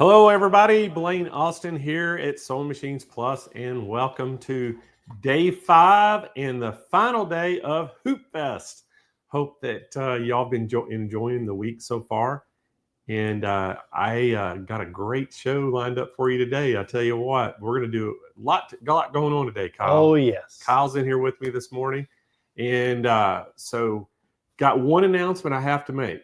Hello, everybody. Blaine Austin here at Sewing Machines Plus, and welcome to day 5 and the final day of Hoop Fest. Hope that y'all been enjoying the week so far. And I got a great show lined up for you today. I tell you what, we're going to do a lot going on today, Kyle. Oh, yes. Kyle's in here with me this morning. And so got one announcement I have to make.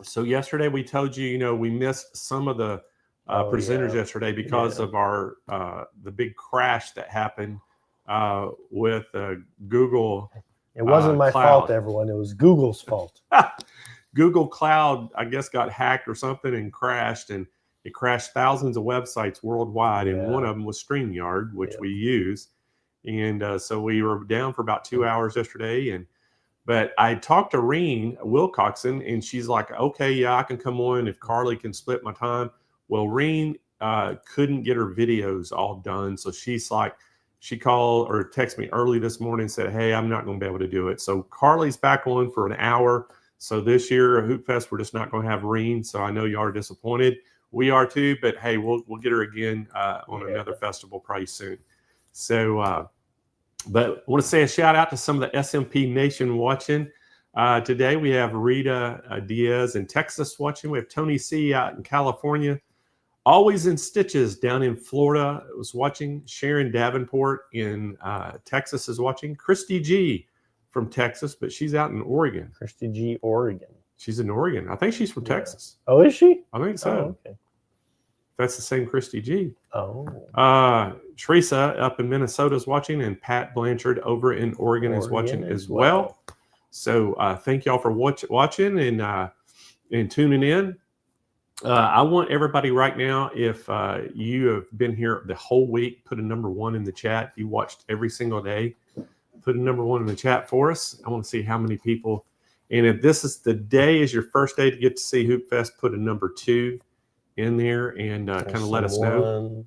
So yesterday we told you, we missed some of the presenters yesterday because of our the big crash that happened with Google. It wasn't my fault, everyone. It was Google's fault. Google Cloud, I guess, got hacked or something and crashed, and it crashed thousands of websites worldwide. And one of them was StreamYard, which we use. And so we were down for about 2 hours yesterday. But I talked to Reen Wilcoxon, and she's like, okay, yeah, I can come on if Carly can split my time. Well, Reen couldn't get her videos all done. So she's like, she called or texted me early this morning and said, hey, I'm not going to be able to do it. So Carly's back on for an hour. So this year at Hoop Fest, we're just not going to have Reen. So I know you are disappointed. We are too, but hey, we'll get her again on another festival pretty soon. So, but I want to say a shout out to some of the SMP Nation watching. Today we have Rita Diaz in Texas watching. We have Tony C out in California. Always in Stitches down in Florida was watching. Sharon Davenport in Texas is watching. Christy G from Texas, but she's out in Oregon. Christy G, Oregon. She's in Oregon. I think she's from Texas. Oh, is she? I think so. Oh, okay. That's the same Christy G. Oh. Teresa up in Minnesota is watching, and Pat Blanchard over in Oregon is watching as well. So thank y'all for watching and tuning in. I want everybody right now, if you have been here the whole week, put a number 1 in the chat. You watched every single day. Put a number 1 in the chat for us. I want to see how many people. And if this is the day is your first day to get to see Hoop Fest, put a number 2 in there and kind of let us know.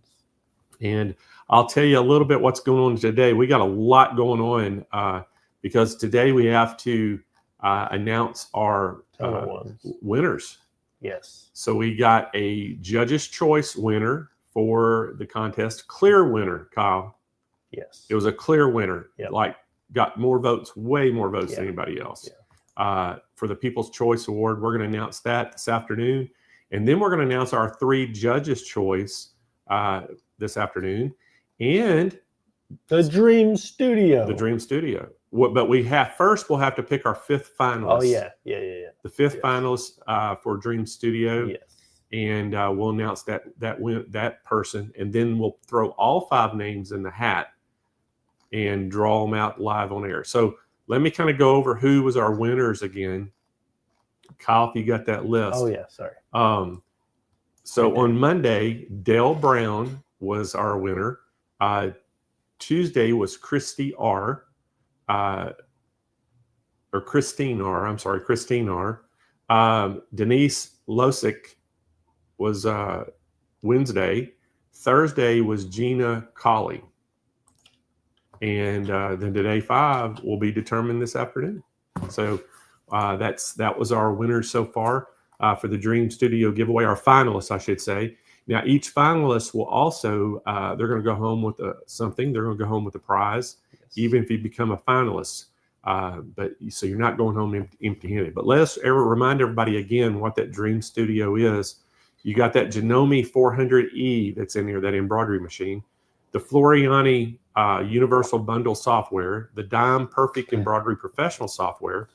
And I'll tell you a little bit what's going on today. We got a lot going on because today we have to announce our winners. Yes. So we got a Judge's Choice winner for the contest. Clear winner, Kyle. Yes. It was a clear winner. Yep. Like got more votes, way more votes than anybody else. Yeah. For the People's Choice Award, we're going to announce that this afternoon. And then we're going to announce our 3 Judges' Choice this afternoon. And the Dream Studio. The Dream Studio. But we'll have to pick our 5th finalist. Oh, yeah. The 5th finalist for Dream Studio. Yes. And we'll announce that person. And then we'll throw all 5 names in the hat and draw them out live on air. So let me kind of go over who was our winners again. Kyle, if you got that list. Oh, yeah, sorry. So on Monday, Dale Brown was our winner. Tuesday was Christy R. Or Christine R. I'm sorry, Christine R. Denise Losick was Wednesday. Thursday was Gina Colley. And then today 5 will be determined this afternoon. So that was our winners so far for the Dream Studio giveaway, our finalists, I should say. Now, each finalist will also, they're going to go home with something. They're going to go home with a prize, even if you become a finalist. So you're not going home empty-handed. But let's remind everybody again what that Dream Studio is. You got that Janome 400E that's in there, that embroidery machine, the Floriani Universal Bundle software, the Dime Perfect Embroidery Professional software.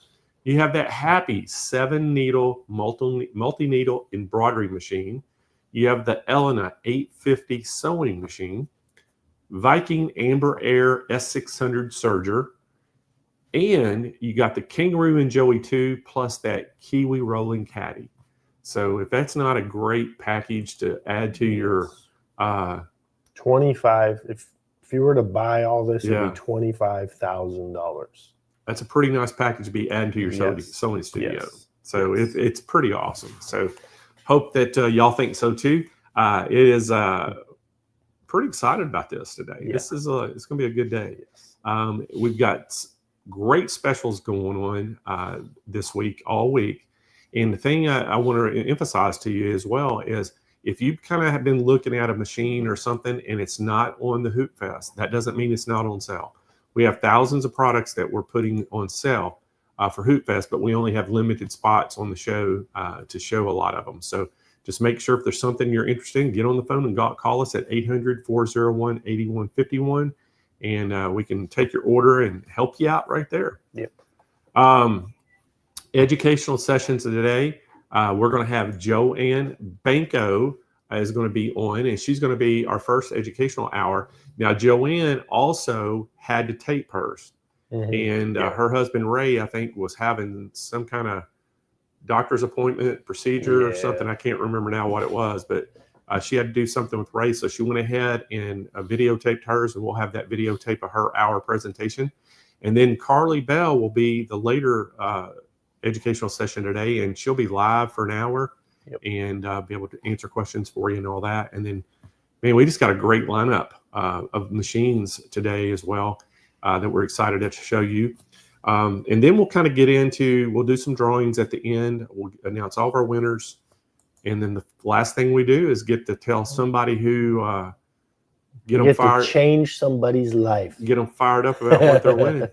You have that Happy 7-needle multi-needle embroidery machine. You have the Elna 850 sewing machine, Viking Amber Air S600 serger, and you got the Kangaroo and Joey 2 plus that Kiwi rolling caddy. So if that's not a great package to add to your 25, if you were to buy all this, it'd be $25,000. That's a pretty nice package to be adding to your sewing studio. Yes. So it's pretty awesome. So hope that y'all think so too. It is pretty excited about this today. Yeah. This is it's going to be a good day. Yes. We've got great specials going on this week, all week. And the thing I want to emphasize to you as well is if you kind of have been looking at a machine or something and it's not on the Hoop Fest, that doesn't mean it's not on sale. We have thousands of products that we're putting on sale for Hoop Fest, but we only have limited spots on the show to show a lot of them. So just make sure if there's something you're interested in, get on the phone and call us at 800-401-8151, and we can take your order and help you out right there. Yep. Educational sessions today. We're going to have Joanne Banco is going to be on, and she's going to be our first educational hour. Now, Joanne also had to tape hers, and her husband, Ray, I think, was having some kind of doctor's appointment procedure or something. I can't remember now what it was, but she had to do something with Ray. So she went ahead and videotaped hers, and we'll have that videotape of her hour presentation. And then Carly Bell will be the later educational session today, and she'll be live for an hour and be able to answer questions for you and all that. And then, man, we just got a great lineup of machines today as well that we're excited to show you. And then we'll kind of get into, we'll do some drawings at the end. We'll announce all of our winners. And then the last thing we do is get to tell somebody who get them fired. To change somebody's life. Get them fired up about what they're winning.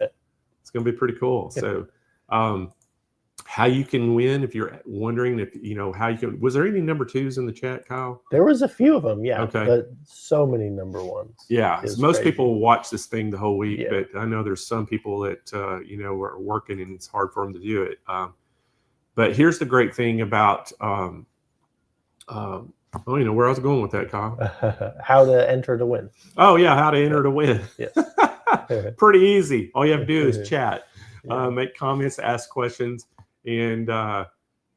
It's going to be pretty cool. So how you can win, if you're wondering if, how you can, was there any number 2s in the chat, Kyle? There was a few of them, yeah. Okay. But so many number 1s. Yeah. Most crazy. people watch this thing the whole week, but I know there's some people that, are working and it's hard for them to do it. But here's the great thing about, where I was going with that, Kyle. How to enter to win. Oh, yeah. How to enter to win. Yes. Pretty easy. All you have to do is chat, make comments, ask questions. And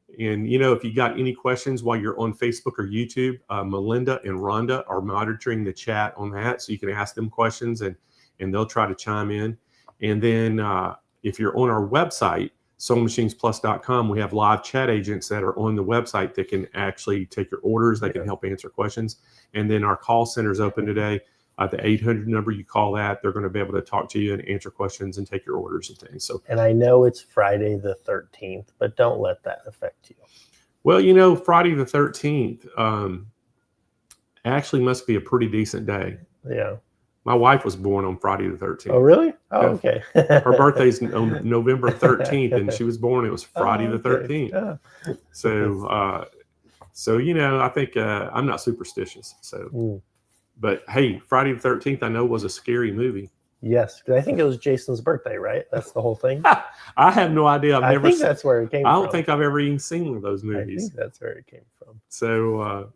if you got any questions while you're on Facebook or YouTube, Melinda and Rhonda are monitoring the chat on that, so you can ask them questions and they'll try to chime in. And then if you're on our website, SewingMachinesPlus.com, we have live chat agents that are on the website that can actually take your orders. They can help answer questions. And then our call center is open today. The 800 number, you call that, they're going to be able to talk to you and answer questions and take your orders and things. So, and I know it's Friday the 13th, but don't let that affect you. Well, Friday the 13th actually must be a pretty decent day. Yeah. My wife was born on Friday the 13th. Oh, really? Oh, okay. Her birthday's on November 13th, and she was born, it was Friday the 13th. Oh. So, I think I'm not superstitious. So. But hey, Friday the 13th, I know was a scary movie. Yes, because I think it was Jason's birthday, right? That's the whole thing. I have no idea. I think that's where it came from. I don't think I've ever even seen one of those movies. I think that's where it came from. So,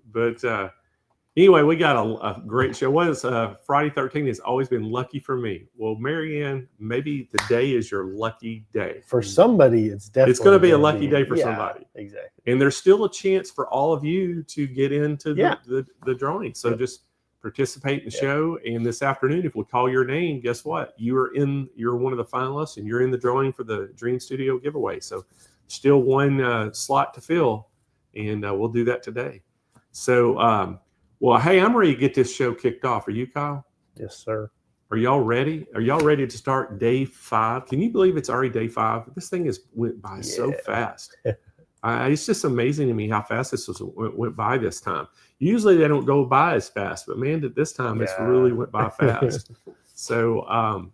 anyway, we got a great show. What is Friday 13th has always been lucky for me. Well, Marianne, maybe today is your lucky day. For somebody, it's definitely going to be a lucky day for somebody. Exactly. And there's still a chance for all of you to get into the drawing. So just participate in the show. And this afternoon, if we call your name, guess what? You're one of the finalists and you're in the drawing for the Dream Studio giveaway. So still one slot to fill, and we'll do that today. So, hey, I'm ready to get this show kicked off. Are you, Kyle? Yes, sir. Are y'all ready? Are y'all ready to start day 5? Can you believe it's already day 5? This thing has went by so fast. It's just amazing to me how fast this went by this time. Usually they don't go by as fast, but man, this time it's really went by fast. So,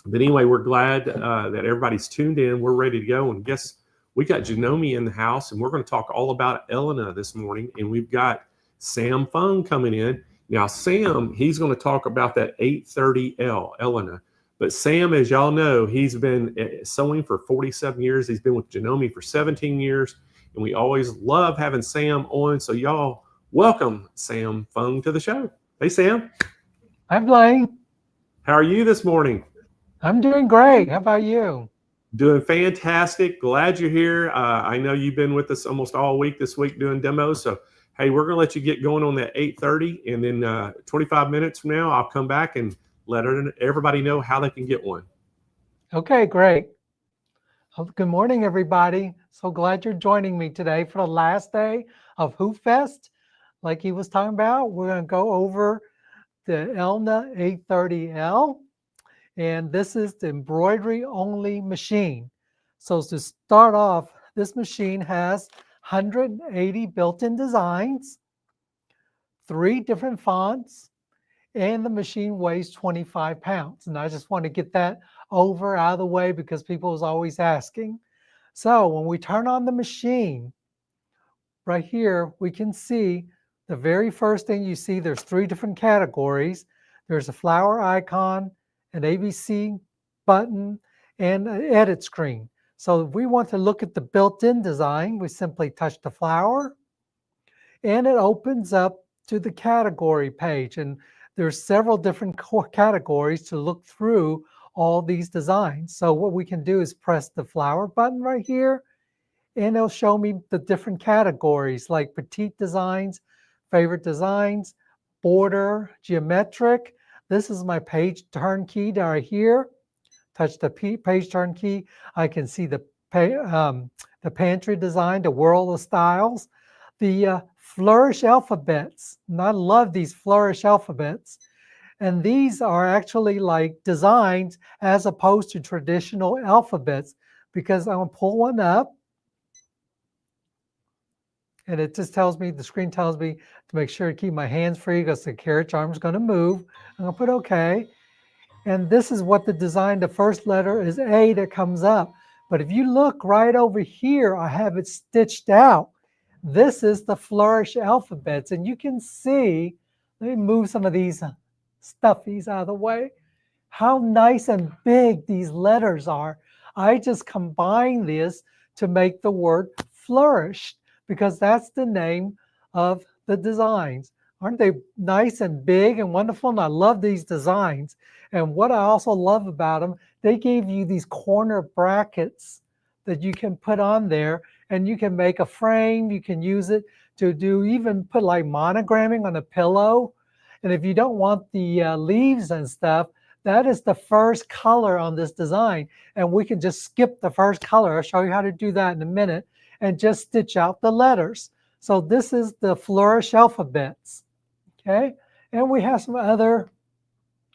but anyway, we're glad that everybody's tuned in. We're ready to go. And guess we got Janome in the house, and we're going to talk all about Elna this morning. And we've got Sam Fung coming in. Now, Sam, he's going to talk about that 830L, Elna. But Sam, as y'all know, he's been sewing for 47 years. He's been with Janome for 17 years. And we always love having Sam on. So y'all welcome Sam Fung to the show. Hey, Sam. Hi, Blaine. How are you this morning? I'm doing great. How about you? Doing fantastic. Glad you're here. I know you've been with us almost all week this week doing demos. So, hey, we're going to let you get going on that 8:30. And then 25 minutes from now, I'll come back and let everybody know how they can get one. Okay, great. Well, good morning, everybody. So glad you're joining me today for the last day of Hoop Fest. Like he was talking about, we're going to go over the Elna 830L. And this is the embroidery only machine. So to start off, this machine has 180 built-in designs. 3 different fonts, and the machine weighs 25 pounds. And I just want to get that out of the way because people was always asking. So when we turn on the machine, right here, we can see the very first thing you see, there's 3 different categories. There's a flower icon, an ABC button, and an edit screen. So if we want to look at the built-in design, we simply touch the flower, and it opens up to the category page. And there's several different categories to look through all these designs. So what we can do is press the flower button right here, and it'll show me the different categories like petite designs, favorite designs, border, geometric. This is my page turn key right here. Touch the page turn key. I can see the pantry design, the world of styles, the flourish alphabets. And I love these flourish alphabets. And these are actually like designs as opposed to traditional alphabets, because I'm going to pull one up. And it just tells me, the screen tells me to make sure to keep my hands free because the carriage arm is going to move. I'm going to put OK. And this is what the design, the first letter is A that comes up. But if you look right over here, I have it stitched out. This is the flourish alphabets. And you can see, let me move some of these stuffies out of the way, how nice and big these letters are. I just combined this to make the word flourish, because that's the name of the designs. Aren't they nice and big and wonderful? And I love these designs. And what I also love about them, they gave you these corner brackets that you can put on there, and you can make a frame. You can use it to do, even put like monogramming on a pillow. And if you don't want the leaves and stuff, that is the first color on this design. And we can just skip the first color. I'll show you how to do that in a minute, and just stitch out the letters. So this is the flourish alphabets, okay? And we have some other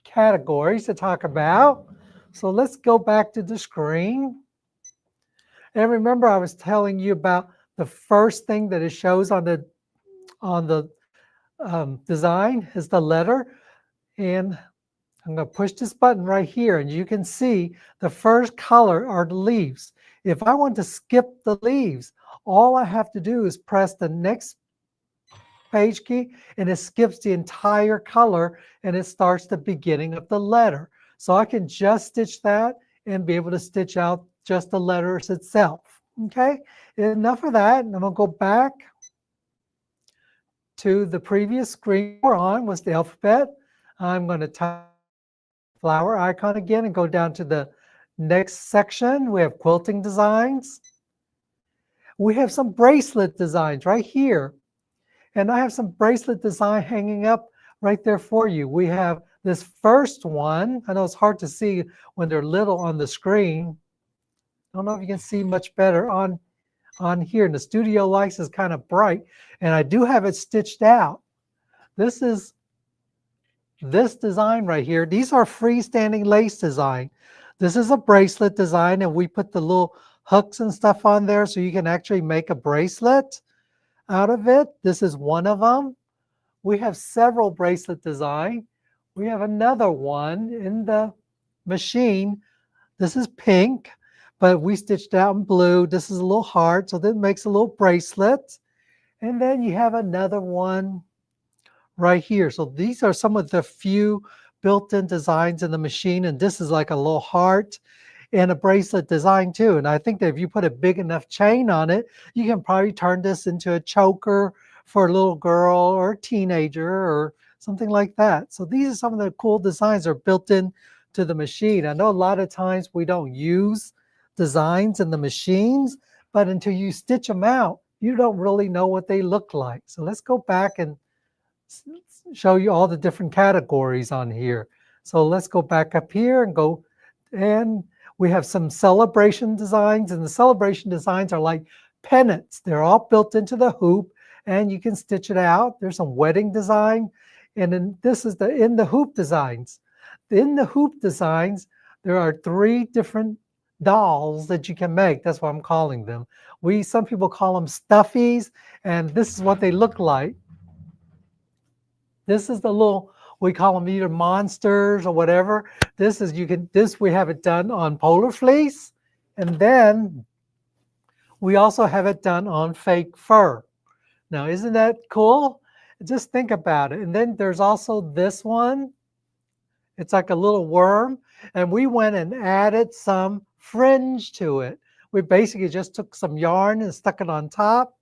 categories to talk about. So let's go back to the screen. And remember, I was telling you about the first thing that it shows on the design is the letter. And I'm going to push this button right here, and you can see the first color are the leaves. If I want to skip the leaves, all I have to do is press the next page key, and it skips the entire color, and it starts the beginning of the letter. So I can just stitch that and be able to stitch out just the letters itself. Okay, enough of that. And I'm going to go back to the previous screen we're on, was the alphabet. I'm going to type flower icon again and go down to the next section. We have quilting designs. We have some bracelet designs right here. And I have some bracelet design hanging up right there for you. We have this first one. I know it's hard to see when they're little on the screen. I don't know if you can see much better on here. And the studio lights is kind of bright. And I do have it stitched out. This is this design right here. These are freestanding lace design. This is a bracelet design, and we put the little hooks and stuff on there so you can actually make a bracelet out of it. This is one of them. We have several bracelet design. We have another one in the machine. This is pink, but we stitched out in blue. This is a little heart, so that makes a little bracelet. And then you have another one right here. So these are some of the few built-in designs in the machine, and this is like a little heart and a bracelet design too. And I think that if you put a big enough chain on it, you can probably turn this into a choker for a little girl or a teenager or something like that. So these are some of the cool designs that are built in to the machine. I know a lot of times we don't use designs in the machines, but until you stitch them out, you don't really know what they look like. So let's go back and show you all the different categories on here. So let's go back up here and go, and we have some celebration designs, and the celebration designs are like pennants. They're all built into the hoop, and you can stitch it out. There's some wedding design, and then this is the in the hoop designs. In the hoop designs, there are 3 different dolls that you can make. That's what I'm calling them. Some people call them stuffies, and this is what they look like. This is the little, we call them either monsters or whatever. This is, we have it done on polar fleece. And then we also have it done on fake fur. Now, isn't that cool? Just think about it. And then there's also this one. It's like a little worm. And we went and added some fringe to it. We basically just took some yarn and stuck it on top.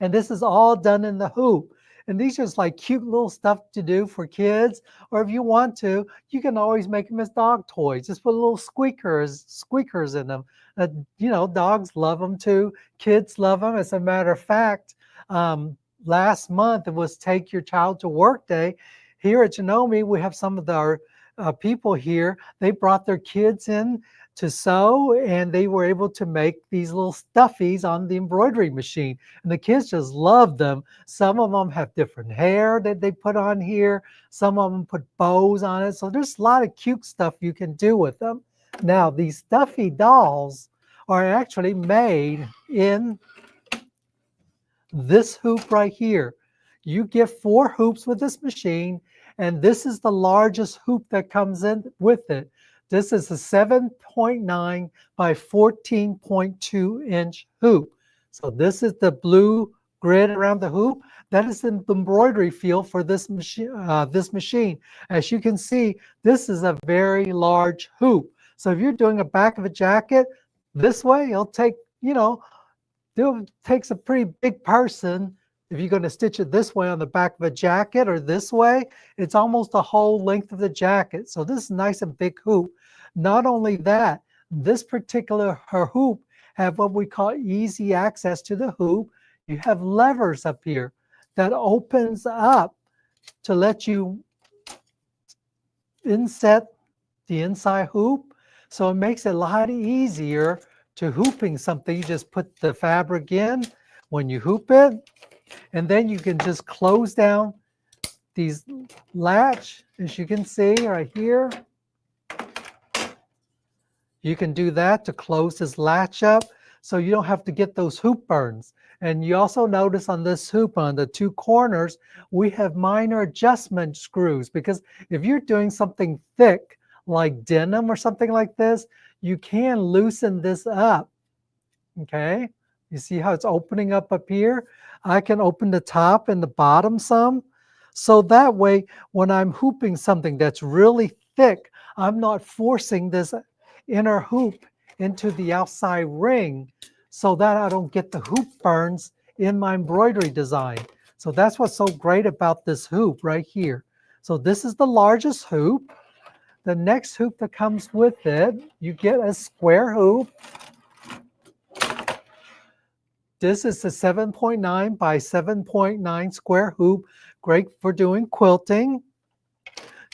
And this is all done in the hoop. And these are just like cute little stuff to do for kids. Or if you want to, you can always make them as dog toys. Just put little squeakers in them. Dogs love them too. Kids love them. As a matter of fact, last month it was Take Your Child to Work Day. Here at Janome, we have some of our people here. They brought their kids in to sew, and they were able to make these little stuffies on the embroidery machine. And the kids just love them. Some of them have different hair that they put on here. Some of them put bows on it. So there's a lot of cute stuff you can do with them. Now, these stuffy dolls are actually made in this hoop right here. You get 4 hoops with this machine, and this is the largest hoop that comes in with it. This is a 7.9 by 14.2 inch hoop. So this is the blue grid around the hoop. That is the embroidery field for this machine. As you can see, this is a very large hoop. So if you're doing a back of a jacket this way, it'll take, it takes a pretty big person. If you're going to stitch it this way on the back of a jacket or this way, it's almost the whole length of the jacket. So this is nice and big hoop. Not only that, this particular hoop have what we call easy access to the hoop. You have levers up here that opens up to let you inset the inside hoop. So it makes it a lot easier to hooping something. You just put the fabric in when you hoop it, and then you can just close down these latch, as you can see right here. You can do that to close this latch up so you don't have to get those hoop burns. And you also notice on this hoop, on the 2 corners, we have minor adjustment screws, because if you're doing something thick like denim or something like this, you can loosen this up. Okay, you see how it's opening up here? I can open the top and the bottom some. So that way, when I'm hooping something that's really thick, I'm not forcing this inner hoop into the outside ring so that I don't get the hoop burns in my embroidery design. So that's what's so great about this hoop right here. So this is the largest hoop. The next hoop that comes with it, you get a square hoop. This is a 7.9 by 7.9 square hoop, great for doing quilting.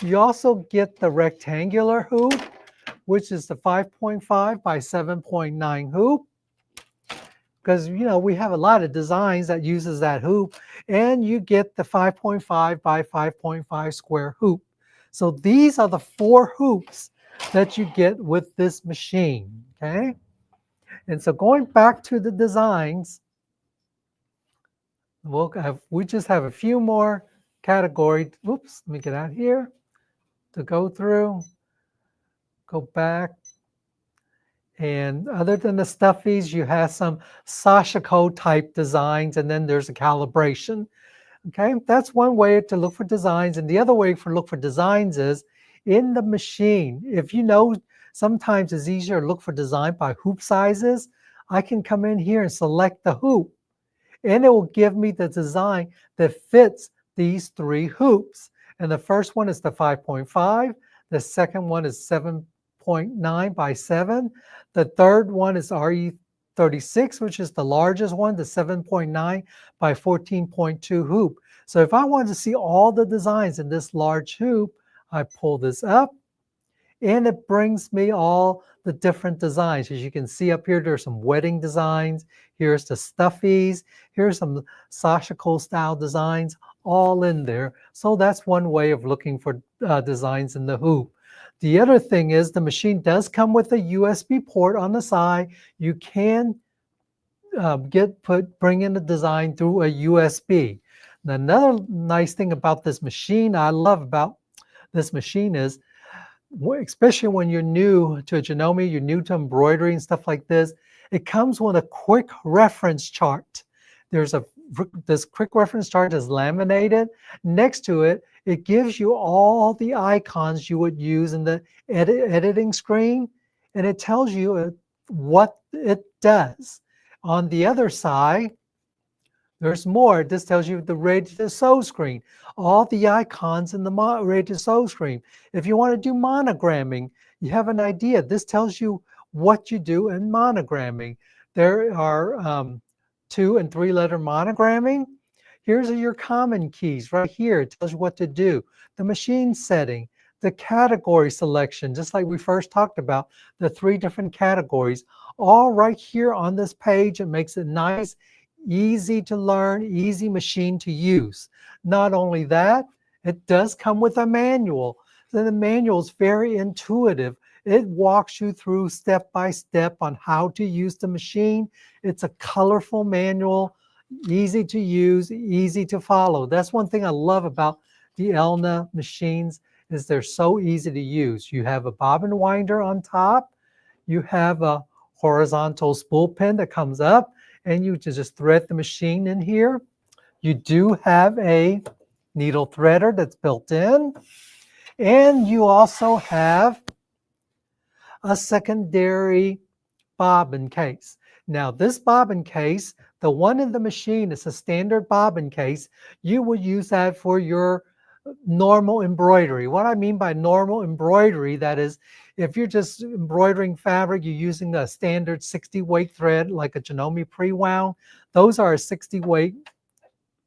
You also get the rectangular hoop, which is the 5.5 by 7.9 hoop, because we have a lot of designs that uses that hoop. And you get the 5.5 by 5.5 square hoop. So these are the 4 hoops that you get with this machine. Okay, and so going back to the designs, we just have a few more categories. Whoops, let me get out here to go through. Go back. And other than the stuffies, you have some sashiko type designs, and then there's a calibration. Okay, that's one way to look for designs. And the other way to look for designs is in the machine. If sometimes it's easier to look for design by hoop sizes, I can come in here and select the hoop, and it will give me the design that fits these 3 hoops. And the first one is the 5.5. The second one is 7.9 by 7. The third one is RE36, which is the largest one, the 7.9 by 14.2 hoop. So if I wanted to see all the designs in this large hoop, I pull this up, and it brings me all the different designs. As you can see up here, there's some wedding designs. Here's the stuffies. Here's some sashiko style designs, all in there. So that's one way of looking for designs in the hoop. The other thing is the machine does come with a USB port on the side. You can bring in the design through a USB. And another nice thing about this machine, I love about this machine is, especially when you're new to a Janome, you're new to embroidery and stuff like this, it comes with a quick reference chart. This quick reference chart is laminated. Next to it, it gives you all the icons you would use in the editing screen, and it tells you what it does. On the other side, there's more. This tells you the ready to sew screen, all the icons in the ready to sew screen. If you want to do monogramming, you have an idea. This tells you what you do in monogramming. There are 2 and 3 letter monogramming. Here's your common keys right here. It tells you what to do. The machine setting, the category selection, just like we first talked about, the 3 different categories, all right here on this page. It makes it nice, easy to learn, easy machine to use. Not only that, it does come with a manual. So the manual is very intuitive. It walks you through step by step on how to use the machine. It's a colorful manual, easy to use, easy to follow. That's one thing I love about the Elna machines, is they're so easy to use. You have a bobbin winder on top. You have a horizontal spool pin that comes up, and you just thread the machine in here. You do have a needle threader that's built in, and you also have a secondary bobbin case. Now this bobbin case, the one in the machine, is a standard bobbin case. You would use that for your normal embroidery. What I mean by normal embroidery, that is, if you're just embroidering fabric, you're using a standard 60 weight thread like a Janome pre-wound. Those are a 60 weight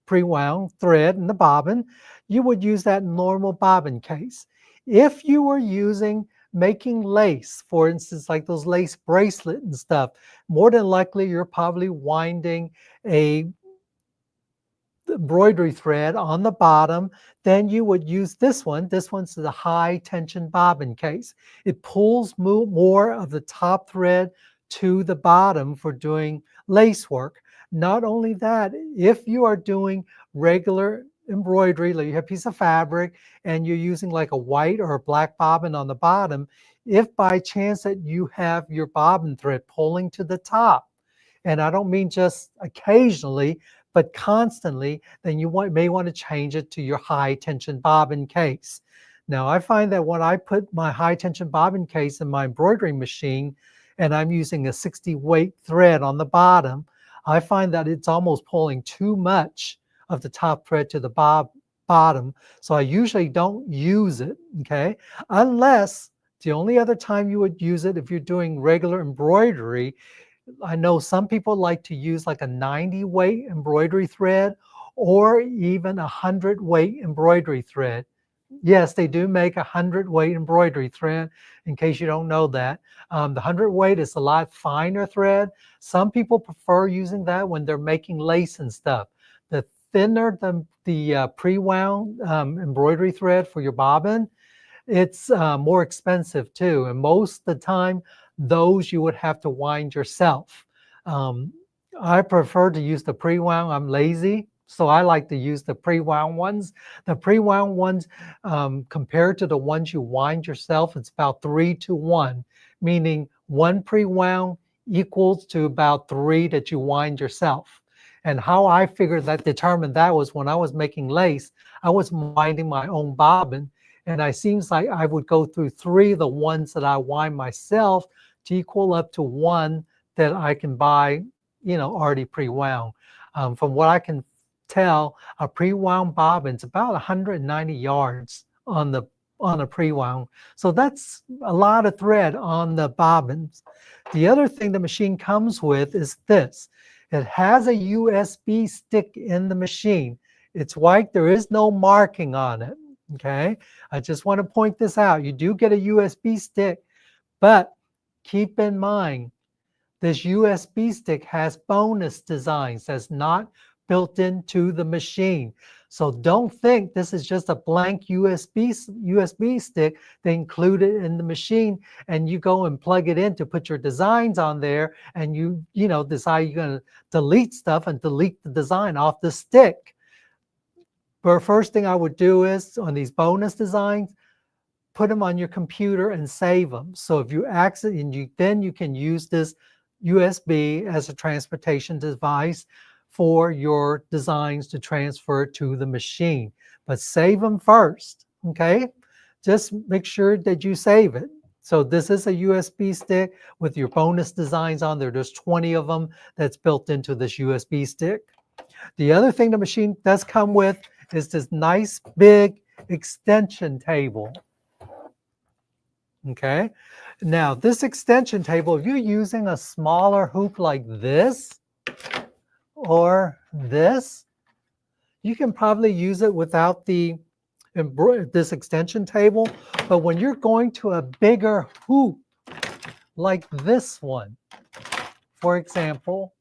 pre-wound thread in the bobbin. You would use that normal bobbin case. If you were making lace, for instance, like those lace bracelet and stuff, more than likely you're probably winding a embroidery thread on the bottom. Then you would use this one. This one's the high tension bobbin case. It pulls more of the top thread to the bottom for doing lace work. Not only that, if you are doing regular embroidery, like you have a piece of fabric and you're using like a white or a black bobbin on the bottom, if by chance that you have your bobbin thread pulling to the top, and I don't mean just occasionally, but constantly, then you may want to change it to your high tension bobbin case. Now I find that when I put my high tension bobbin case in my embroidery machine and I'm using a 60 weight thread on the bottom, I find that it's almost pulling too much of the top thread to the bottom. So I usually don't use it, okay? Unless the only other time you would use it if you're doing regular embroidery, I know some people like to use like a 90 weight embroidery thread or even a 100 weight embroidery thread. Yes, they do make a 100 weight embroidery thread, in case you don't know that. The 100 weight is a lot finer thread. Some people prefer using that when they're making lace and stuff. The thinner the pre-wound embroidery thread for your bobbin, it's more expensive too. And most of the time, those you would have to wind yourself. I prefer to use the pre-wound. I'm lazy, so I like to use the pre-wound ones. The pre-wound ones, compared to the ones you wind yourself, it's about 3 to 1, meaning 1 pre-wound equals to about 3 that you wind yourself. And how I determined that was when I was making lace, I was winding my own bobbin, and it seems like I would go through 3 of the ones that I wind myself to equal up to 1 that I can buy, already pre-wound. From what I can tell, a pre-wound bobbin's about 190 yards on a pre-wound. So that's a lot of thread on the bobbins. The other thing the machine comes with is this. It has a USB stick in the machine. It's white. There is no marking on it. Okay. I just want to point this out. You do get a USB stick, but keep in mind, this USB stick has bonus designs that's not built into the machine. So don't think this is just a blank USB stick they included in the machine and you go and plug it in to put your designs on there and you decide you're going to delete stuff and delete the design off the stick. But first thing I would do is on these bonus designs, put them on your computer and save them. So if you then you can use this USB as a transportation device for your designs to transfer to the machine. But save them first, okay? Just make sure that you save it. So this is a USB stick with your bonus designs on there. There's 20 of them that's built into this USB stick. The other thing the machine does come with is this nice big extension table. Okay, now this extension table, if you're using a smaller hoop like this or this, you can probably use it without this extension table. But when you're going to a bigger hoop like this one, for example,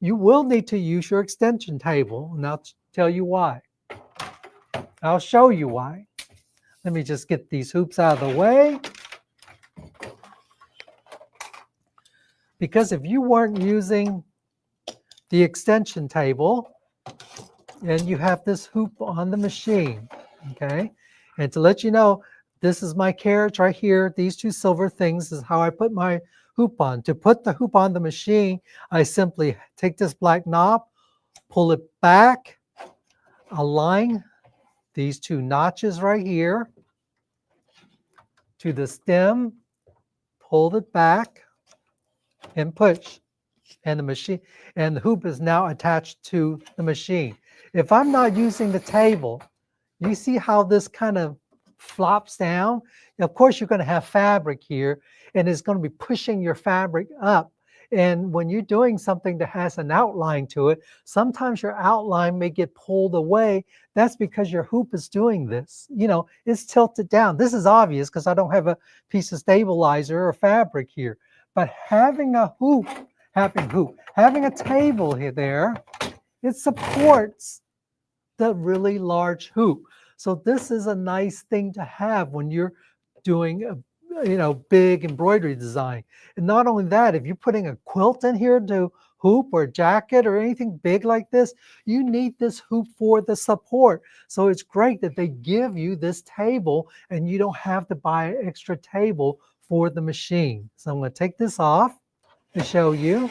you will need to use your extension table, and I'll tell you why. I'll show you why. Let me just get these hoops out of the way. Because if you weren't using the extension table and you have this hoop on the machine, okay? And to let you know, this is my carriage right here. These two silver things is how I put my hoop on. To put the hoop on the machine, I simply take this black knob, pull it back, align these two notches right here to the stem, pull it back, and push. And the machine and the hoop is now attached to the machine. If I'm not using the table, you see how this kind of flops down? Of course, you're going to have fabric here, and it's going to be pushing your fabric up. And when you're doing something that has an outline to it, sometimes your outline may get pulled away. That's because your hoop is doing this. You know, it's tilted down. This is obvious because I don't have a piece of stabilizer or fabric here. But having a table here there, it supports the really large hoop. So this is a nice thing to have when you're doing a big embroidery design. And not only that, if you're putting a quilt in here to hoop or jacket or anything big like this, you need this hoop for the support. So it's great that they give you this table and you don't have to buy an extra table for the machine. So I'm going to take this off to show you.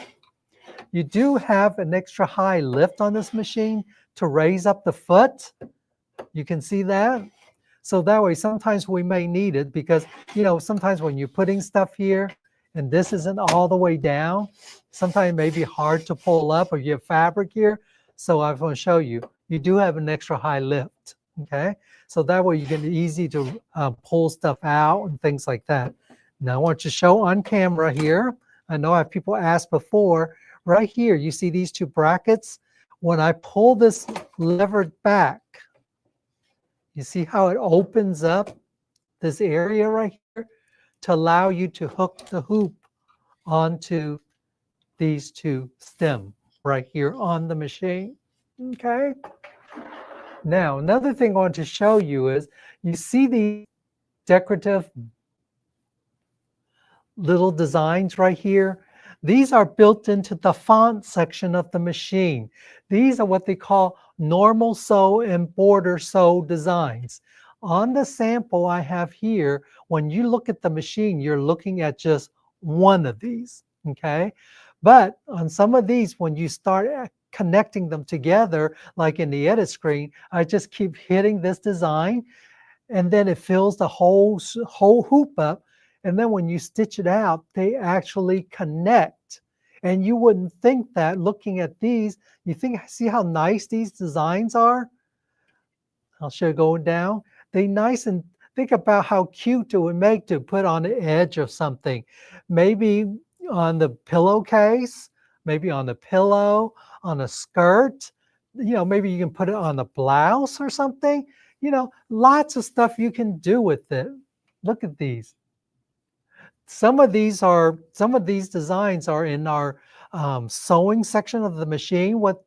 You do have an extra high lift on this machine to raise up the foot. You can see that. So that way, sometimes we may need it because, sometimes when you're putting stuff here and this isn't all the way down, sometimes it may be hard to pull up or you have fabric here. So I want to show you, you do have an extra high lift, okay? So that way you can easy to pull stuff out and things like that. Now I want to show on camera here. I know I have people asked before, right here, you see these two brackets? When I pull this lever back, you see how it opens up this area right here to allow you to hook the hoop onto these two stems right here on the machine, okay? Now, another thing I want to show you is, you see these decorative little designs right here? These are built into the font section of the machine. These are what they call normal sew and border sew designs. On the sample I have here, when you look at the machine, you're looking at just one of these, okay? But on some of these, when you start connecting them together, like in the edit screen, I just keep hitting this design, and then it fills the whole hoop up. And then when you stitch it out, they actually connect. And you wouldn't think that looking at these. You see how nice these designs are? I'll show you going down. They nice, and think about how cute it would make to put on the edge of something. Maybe on the pillowcase, maybe on the pillow, on a skirt. Maybe you can put it on a blouse or something. Lots of stuff you can do with it. Look at these. Some of these designs are in our sewing section of the machine. What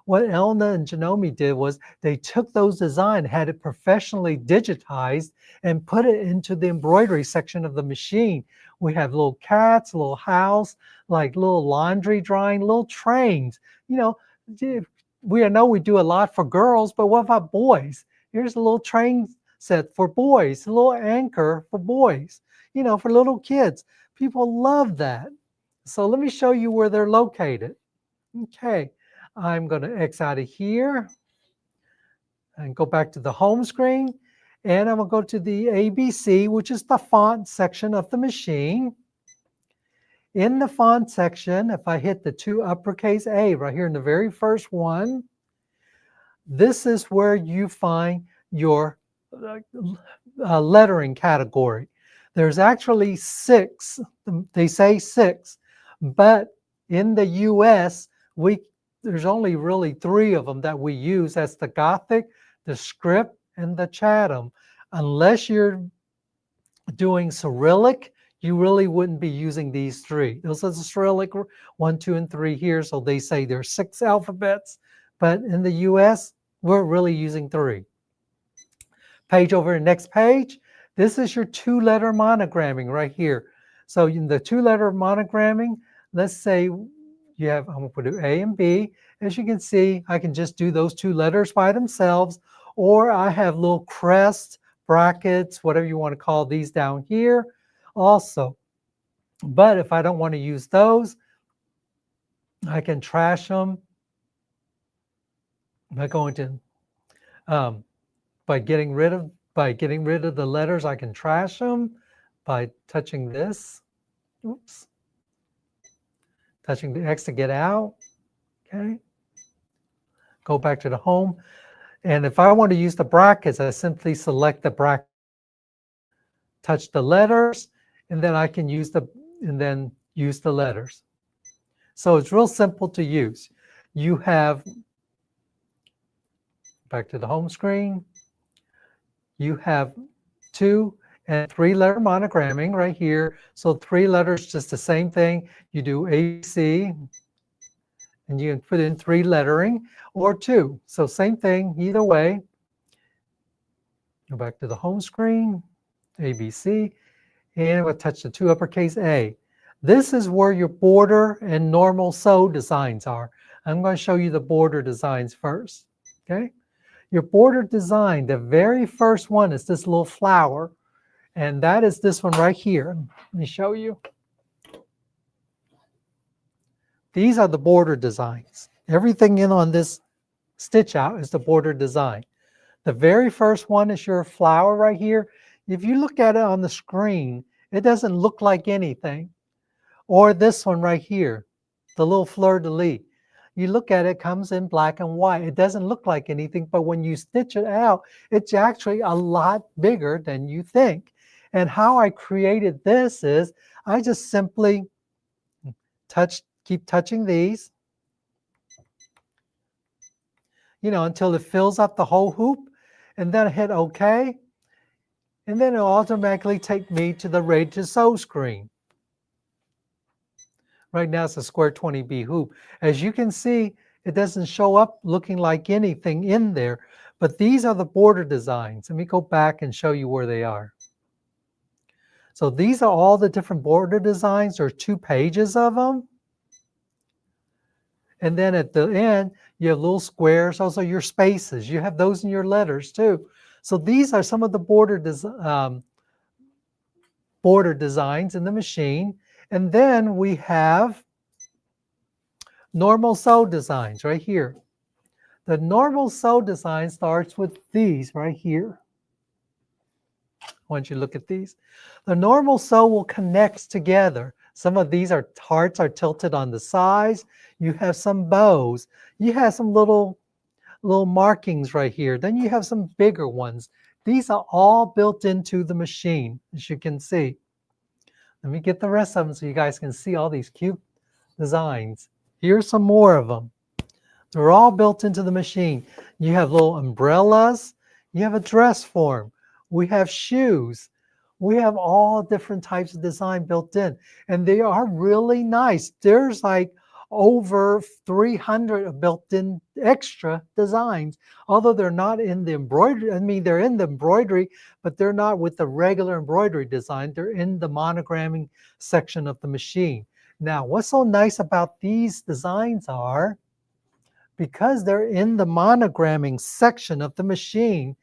Elna and Janome did was they took those designs, had it professionally digitized, and put it into the embroidery section of the machine. We have little cats, a little house, like little laundry drying, little trains. we know we do a lot for girls, but what about boys? Here's a little train set for boys, a little anchor for boys, for little kids. People love that. So let me show you where they're located. Okay, I'm going to X out of here and go back to the home screen. And I'm going to go to the ABC, which is the font section of the machine. In the font section, if I hit the 2 uppercase A right here in the very first one, this is where you find your lettering category. There's actually 6, they say 6, but in the US, there's only really 3 of them that we use. That's the Gothic, the Script, and the Chatham. Unless you're doing Cyrillic, you really wouldn't be using these 3. Those are the Cyrillic 1, 2, and 3 here. So they say there's 6 alphabets, but in the US, we're really using 3. Page over, next page. This is your 2-letter monogramming right here. So in the 2-letter monogramming, let's say you have, I'm going to put A and B. As you can see, I can just do those 2 letters by themselves, or I have little crests, brackets, whatever you want to call these down here also. But if I don't want to use those, I can trash them by going to by getting rid of the letters. I can trash them by touching this. Oops. Touching the X to get out. Okay. Go back to the home. And if I want to use the brackets, I simply select the bracket, touch the letters, and then I can use the letters. So it's real simple to use. You have, back to the home screen, you have 2 and 3-letter monogramming right here. So 3 letters, just the same thing. You do ABC, and you can put in 3 lettering, or 2. So same thing, either way. Go back to the home screen, ABC, and we'll touch the 2 uppercase A. This is where your border and normal sew designs are. I'm going to show you the border designs first. Okay. Your border design, the very first one is this little flower, and that is this one right here. Let me show you. These are the border designs. Everything in on this stitch out is the border design. The very first one is your flower right here. If you look at it on the screen, it doesn't look like anything. Or this one right here, the little fleur-de-lis. You look at it, it comes in black and white. It doesn't look like anything, but when you stitch it out, it's actually a lot bigger than you think. And how I created this is I just simply keep touching these, until it fills up the whole hoop, and then I hit OK, and then it'll automatically take me to the Ready to Sew screen. Right now it's a square 20B hoop. As you can see, it doesn't show up looking like anything in there, but these are the border designs. Let me go back and show you where they are. So these are all the different border designs. There are 2 pages of them. And then at the end, you have little squares, also your spaces. You have those in your letters too. So these are some of the border designs in the machine. And then we have normal sew designs right here. The normal sew design starts with these right here. Once you look at these, the normal sew will connect together. Some of these hearts are tilted on the sides. You have some bows. You have some little markings right here. Then you have some bigger ones. These are all built into the machine, as you can see. Let me get the rest of them so you guys can see all these cute designs. Here's some more of them. They're all built into the machine. You have little umbrellas. You have a dress form. We have shoes. We have all different types of design built in, and they are really nice. There's like over 300 built-in extra designs, although they're not in the embroidery. I mean, they're in the embroidery, but they're not with the regular embroidery design. They're in the monogramming section of the machine. Now, what's so nice about these designs are because they're in the monogramming section of the machine,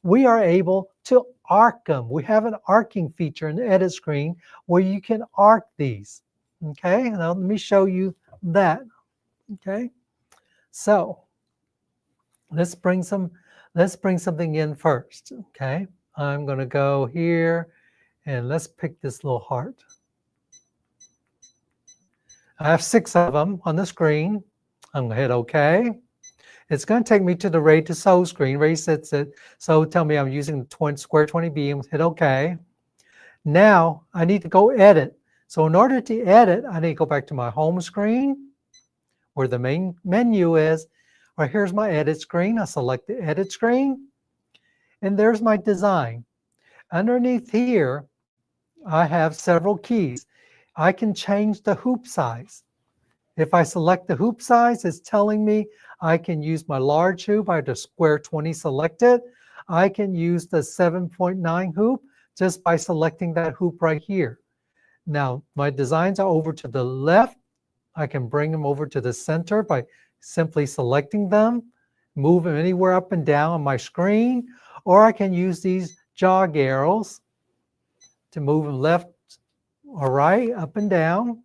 we are able to arc them. We have an arcing feature in the edit screen where you can arc these. Okay, now let me show you that. Okay, so let's bring something in first. Okay, I'm going to go here and let's pick this little heart. I have 6 of them on the screen. I'm going to hit OK. It's going to take me to the Ready to Sew screen. Ready sets it. So tell me I'm using the Square 20B and hit OK. Now I need to go edit. So in order to edit, I need to go back to my home screen where the main menu is. Or here's my edit screen. I select the edit screen. And there's my design. Underneath here, I have several keys. I can change the hoop size. If I select the hoop size, it's telling me I can use my large hoop. I have the Square 20 selected. I can use the 7.9 hoop just by selecting that hoop right here. Now, my designs are over to the left. I can bring them over to the center by simply selecting them, move them anywhere up and down on my screen, or I can use these jog arrows to move them left or right, up and down.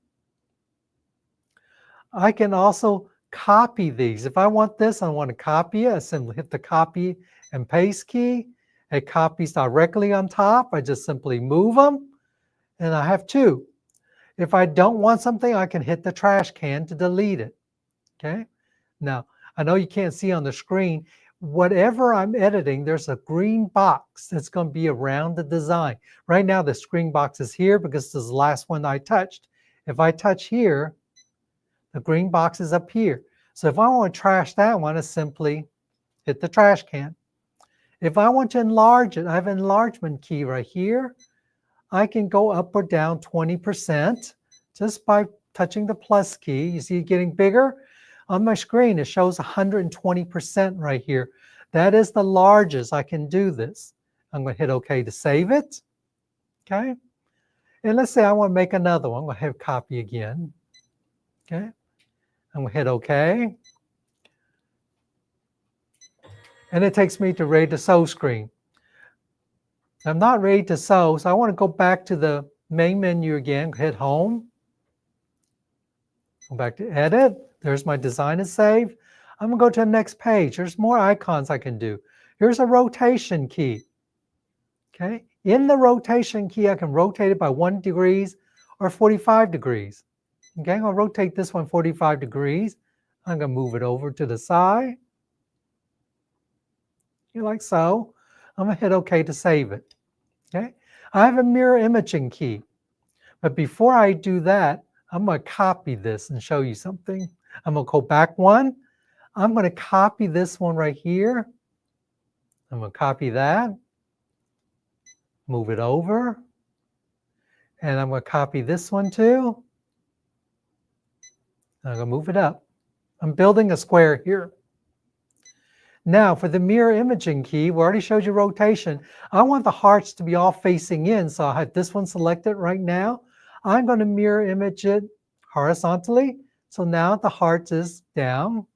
I can also copy these. If I want this, I want to copy it. I simply hit the copy and paste key. It copies directly on top. I just simply move them, and I have 2. If I don't want something, I can hit the trash can to delete it. Okay. Now, I know you can't see on the screen. Whatever I'm editing, there's a green box that's going to be around the design. Right now, the green box is here because this is the last one I touched. If I touch here, the green box is up here. So if I want to trash that one, I simply hit the trash can. If I want to enlarge it, I have an enlargement key right here. I can go up or down 20% just by touching the plus key. You see it getting bigger? On my screen, it shows 120% right here. That is the largest I can do this. I'm going to hit OK to save it. Okay. And let's say I want to make another one. I'm going to hit copy again. Okay. I'm going to hit OK. And it takes me to Ready to Sew screen. I'm not ready to sew, so I want to go back to the main menu again, hit Home. Go back to Edit. There's my design is saved. I'm going to go to the next page. There's more icons I can do. Here's a rotation key. Okay. In the rotation key, I can rotate it by 1 degree or 45 degrees. Okay, I'll rotate this one 45 degrees. I'm going to move it over to the side. Like so. I'm going to hit OK to save it. Okay. I have a mirror imaging key. But before I do that, I'm going to copy this and show you something. I'm going to go back one. I'm going to copy this one right here. I'm going to copy that. Move it over. And I'm going to copy this one too. I'm going to move it up. I'm building a square here. Now for the mirror imaging key, we already showed you rotation. I want the hearts to be all facing in, so I have this one selected right now. I'm going to mirror image it horizontally. So now the heart is down.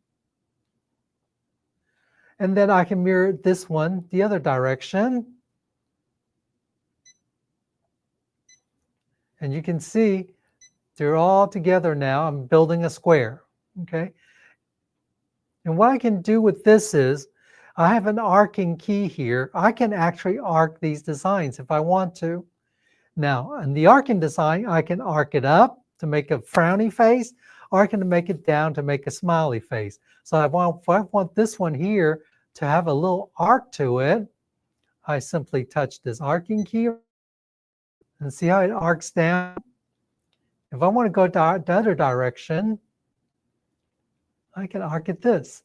And then I can mirror this one the other direction. And you can see they're all together now. I'm building a square. Okay. And what I can do with this is I have an arcing key here. I can actually arc these designs if I want to. Now, in the arcing design, I can arc it up to make a frowny face, or I can make it down to make a smiley face. So if I want this one here to have a little arc to it, I simply touch this arcing key and see how it arcs down. If I want to go the other direction, I can arc it this.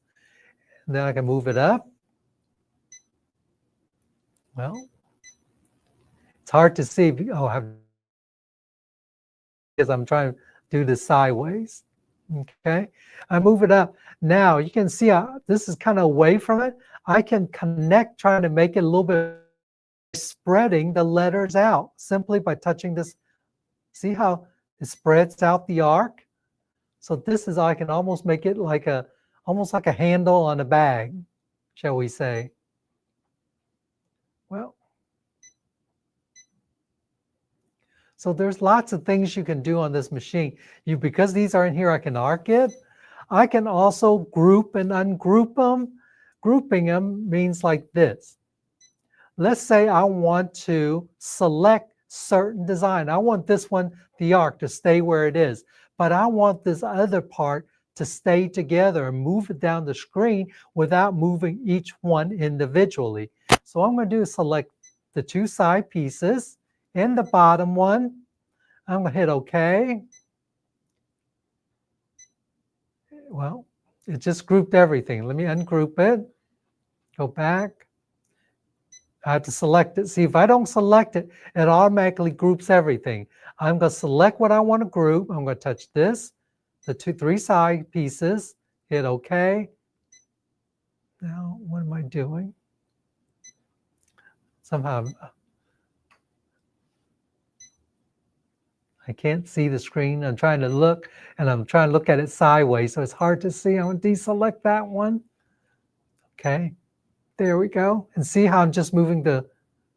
And then I can move it up. Well, it's hard to see because I'm trying to do this sideways. Okay, I move it up. Now you can see this is kind of away from it. I can connect, trying to make it a little bit, spreading the letters out simply by touching this. See how it spreads out the arc? So this is, I can almost make it like almost like a handle on a bag, shall we say. Well, so there's lots of things you can do on this machine. Because these are in here, I can arc it. I can also group and ungroup them. Grouping them means like this. Let's say I want to select certain design. I want this one, the arc, to stay where it is, but I want this other part to stay together and move it down the screen without moving each one individually. So I'm going to do is select the two side pieces and the bottom one. I'm going to hit OK. Well, it just grouped everything. Let me ungroup it. Go back. I have to select it. See, if I don't select it, it automatically groups everything. I'm going to select what I want to group. I'm going to touch this, the three side pieces, hit OK. Now, what am I doing? Somehow, I can't see the screen. I'm trying to look, and I'm trying to look at it sideways, so it's hard to see. I'm going to deselect that one. Okay, there we go. And see how I'm just moving the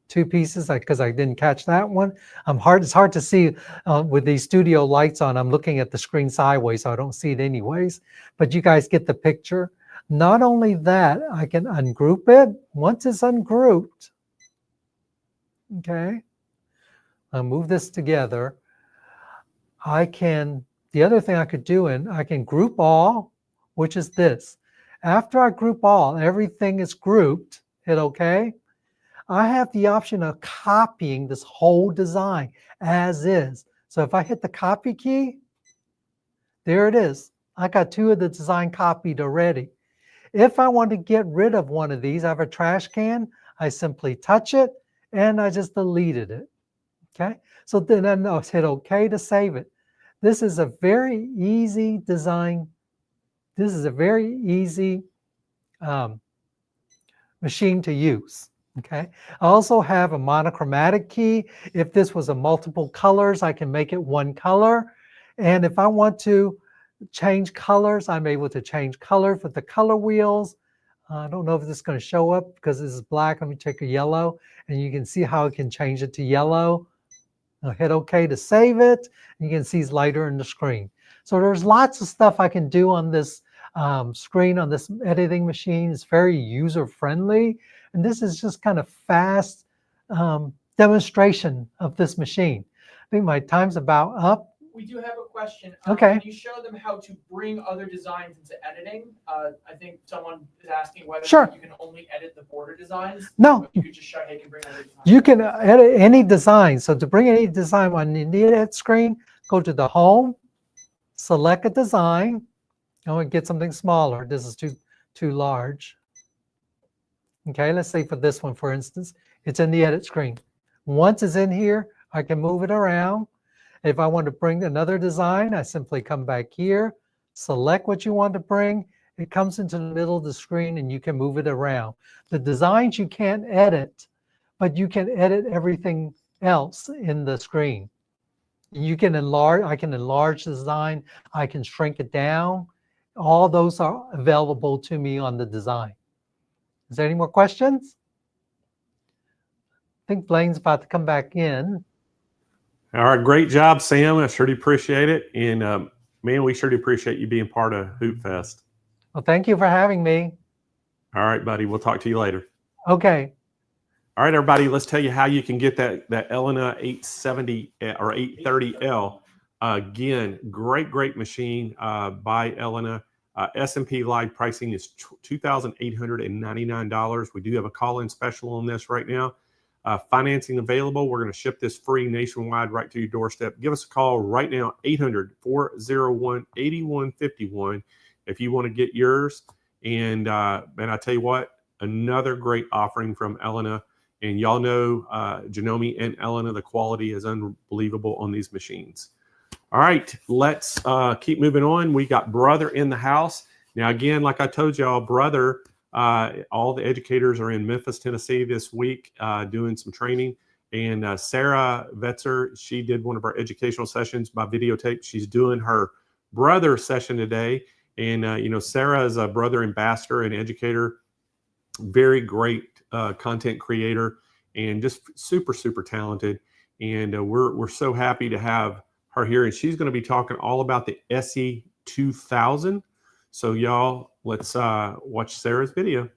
two pieces because I didn't catch that one. It's hard to see with these studio lights on. I'm looking at the screen sideways, so I don't see it anyways. But you guys get the picture. Not only that, I can ungroup it. Once it's ungrouped, okay, I'll move this together. The other thing I could do, I can group all, which is this. After I group all, everything is grouped, hit OK. I have the option of copying this whole design as is. So if I hit the copy key, there it is. I got two of the design copied already. If I want to get rid of one of these, I have a trash can, I simply touch it and I just deleted it. Okay, so then I'll hit OK to save it. This is a very easy design. This is a very easy machine to use. Okay, I also have a monochromatic key. If this was a multiple colors, I can make it one color. And if I want to change colors, I'm able to change colors with the color wheels. I don't know if this is going to show up because this is black. Let me take a yellow, and you can see how I can change it to yellow. I'll hit OK to save it. You can see it's lighter in the screen. So there's lots of stuff I can do on this screen, on this editing machine. It's very user-friendly. And this is just kind of fast demonstration of this machine. I think my time's about up. We do have a question. Okay. Can you show them how to bring other designs into editing? I think someone is asking whether Sure. you can only edit the border designs. No. You could just show, hey, you can bring other designs. You can edit any design. So to bring any design on the edit screen, go to the home, select a design. I want to get something smaller. This is too large. Okay, let's say for this one, for instance, it's in the edit screen. Once it's in here, I can move it around. If I want to bring another design, I simply come back here, select what you want to bring. It comes into the middle of the screen and you can move it around. The designs you can't edit, but you can edit everything else in the screen. You can enlarge, I can enlarge the design, I can shrink it down. All those are available to me on the design. Is there any more questions? I think Blaine's about to come back in. All right, great job, Sam. I sure do appreciate it. And man, we sure do appreciate you being part of Hoop Fest. Well, thank you for having me. All right, buddy. We'll talk to you later. Okay. All right, everybody. Let's tell you how you can get that Elna 870 or 830L. Again, great machine by Elna. SMP live pricing is $2,899. We do have a call-in special on this right now. Financing available. We're going to ship this free nationwide right to your doorstep. Give us a call right now, 800-401-8151 if you want to get yours. And I tell you what, another great offering from Elna. And y'all know Janome and Elna, the quality is unbelievable on these machines. All right, let's keep moving on. We got Brother in the house. Now, again, like I told y'all, Brother, all the educators are in Memphis, Tennessee this week doing some training. And Sarah Vetzer, she did one of our educational sessions by videotape. She's doing her Brother session today. And, Sarah is a brother ambassador and educator, very great content creator, and just super, super talented. And we're so happy to have her here. And she's going to be talking all about the SE 2000. So y'all, let's watch Sarah's video.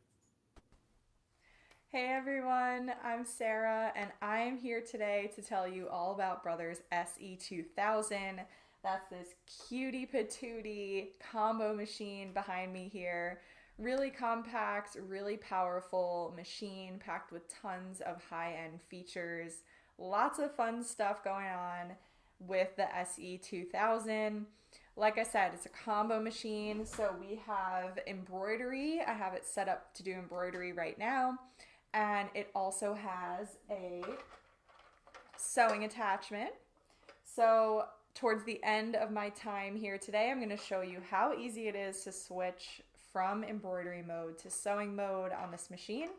Hey everyone, I'm Sarah and I'm here today to tell you all about Brothers SE2000. That's this cutie patootie combo machine behind me here. Really compact, really powerful machine packed with tons of high-end features. Lots of fun stuff going on with the SE2000. Like I said, it's a combo machine, so we have embroidery. I have it set up to do embroidery right now. And it also has a sewing attachment. So towards the end of my time here today, I'm going to show you how easy it is to switch from embroidery mode to sewing mode on this machine.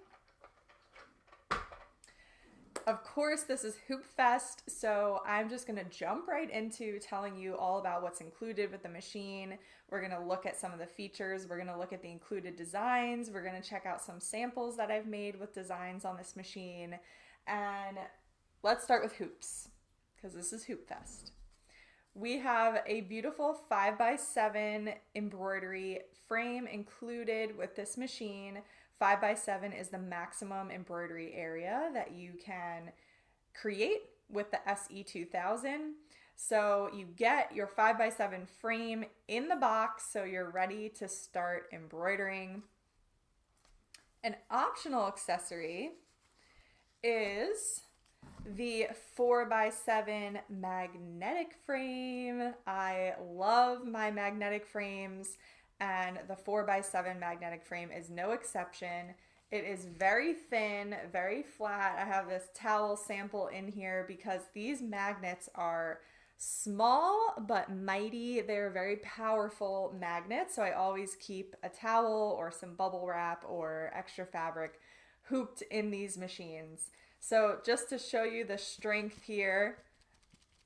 Of course, this is Hoop Fest, so I'm just going to jump right into telling you all about what's included with the machine. We're going to look at some of the features. We're going to look at the included designs. We're going to check out some samples that I've made with designs on this machine. And let's start with hoops, because this is Hoop Fest. We have a beautiful 5x7 embroidery frame included with this machine. 5x7 is the maximum embroidery area that you can create with the SE2000. So you get your 5x7 frame in the box so you're ready to start embroidering. An optional accessory is the 4x7 magnetic frame. I love my magnetic frames, and the 4x7 magnetic frame is no exception. It is very thin, very flat. I have this towel sample in here because these magnets are small but mighty. They're very powerful magnets, so I always keep a towel or some bubble wrap or extra fabric hooped in these machines. So just to show you the strength here,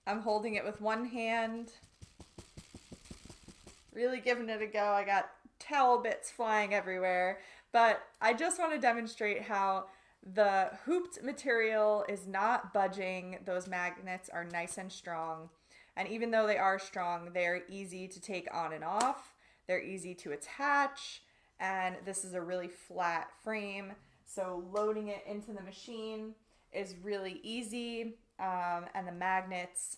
I'm holding it with one hand, really giving it a go. I got towel bits flying everywhere, but I just want to demonstrate how the hooped material is not budging. Those magnets are nice and strong, and even though they are strong, they're easy to take on and off. They're easy to attach, and this is a really flat frame, so loading it into the machine is really easy, and the magnets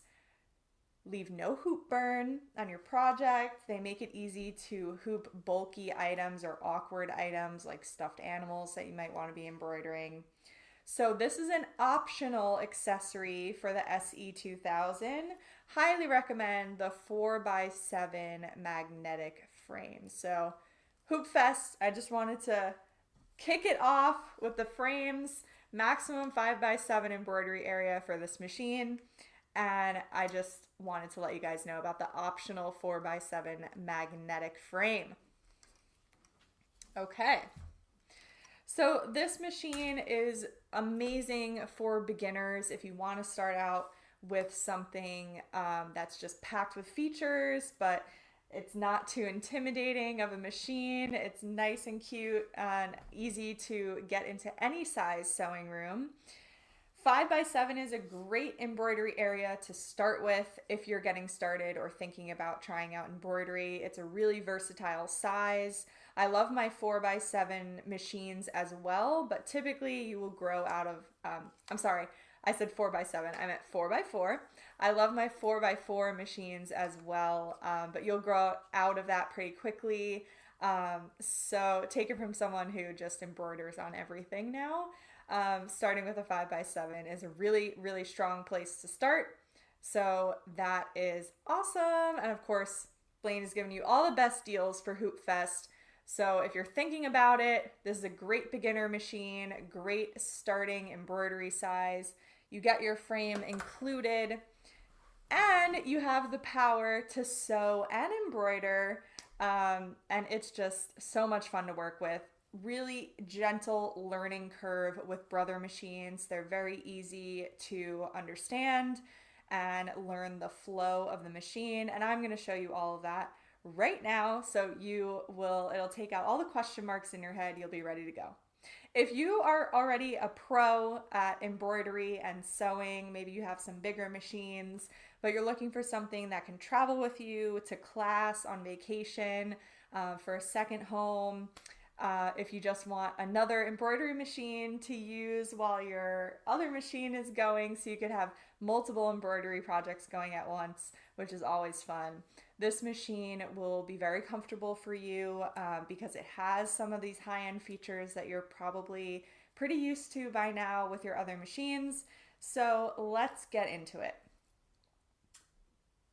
leave no hoop burn on your project. They make it easy to hoop bulky items or awkward items like stuffed animals that you might want to be embroidering. So this is an optional accessory for the SE2000. Highly recommend the 4x7 magnetic frame. So Hoop Fest, I just wanted to kick it off with the frames. Maximum 5x7 embroidery area for this machine. And I just wanted to let you guys know about the optional 4x7 magnetic frame. Okay, so this machine is amazing for beginners if you want to start out with something that's just packed with features, but it's not too intimidating of a machine. It's nice and cute and easy to get into any size sewing room. 5x7 is a great embroidery area to start with if you're getting started or thinking about trying out embroidery. It's a really versatile size. I love my 4x7 machines as well, but typically you will grow out of, I'm sorry, I said 4x7, I meant 4x4. I love my 4x4 machines as well, but you'll grow out of that pretty quickly. So take it from someone who just embroiders on everything now. Starting with a 5x7 is a really, really strong place to start. So that is awesome. And of course, Blaine has given you all the best deals for Hoop Fest. So if you're thinking about it, this is a great beginner machine, great starting embroidery size. You get your frame included, and you have the power to sew and embroider. And it's just so much fun to work with. Really gentle learning curve with Brother machines. They're very easy to understand and learn the flow of the machine, and I'm going to show you all of that right now. So it'll take out all the question marks in your head. You'll be ready to go. If you are already a pro at embroidery and sewing, maybe you have some bigger machines, but you're looking for something that can travel with you to class, on vacation, for a second home. If you just want another embroidery machine to use while your other machine is going, so you could have multiple embroidery projects going at once, which is always fun. This machine will be very comfortable for you because it has some of these high-end features that you're probably pretty used to by now with your other machines. So let's get into it.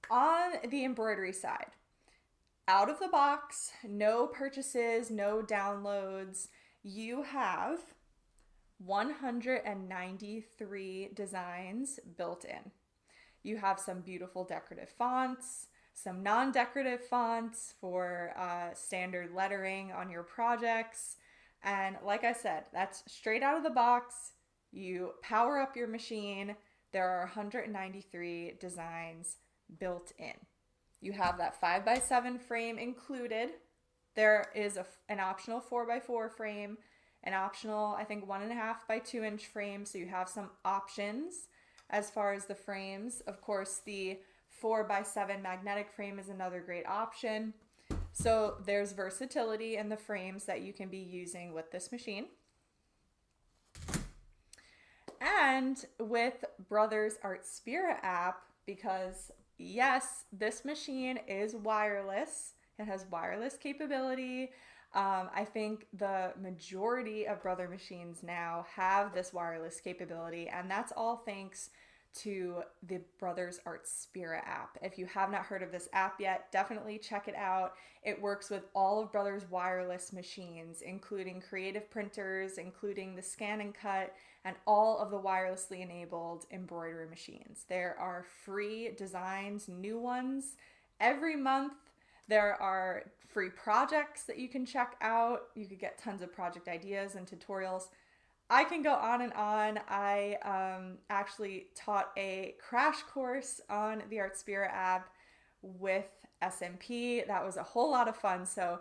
On the embroidery side, out of the box, no purchases, no downloads, you have 193 designs built in. You have some beautiful decorative fonts, some non-decorative fonts for standard lettering on your projects. And like I said, that's straight out of the box. You power up your machine. There are 193 designs built in. You have that 5x7 frame included. There is an optional 4x4 frame, an optional, I think, 1.5 by 2 inch frame. So you have some options as far as the frames. Of course, the 4x7 magnetic frame is another great option. So there's versatility in the frames that you can be using with this machine. And with Brothers Art Spirit app, because yes, this machine is wireless. It has wireless capability. I think the majority of Brother machines now have this wireless capability, and that's all thanks to the Brothers Art Spirit app. If you have not heard of this app yet, definitely check it out. It works with all of Brothers' wireless machines, including creative printers, including the scan and cut, and all of the wirelessly enabled embroidery machines. There are free designs, new ones, every month. There are free projects that you can check out. You could get tons of project ideas and tutorials. I can go on and on. I actually taught a crash course on the Art Spirit app with SMP. That was a whole lot of fun. So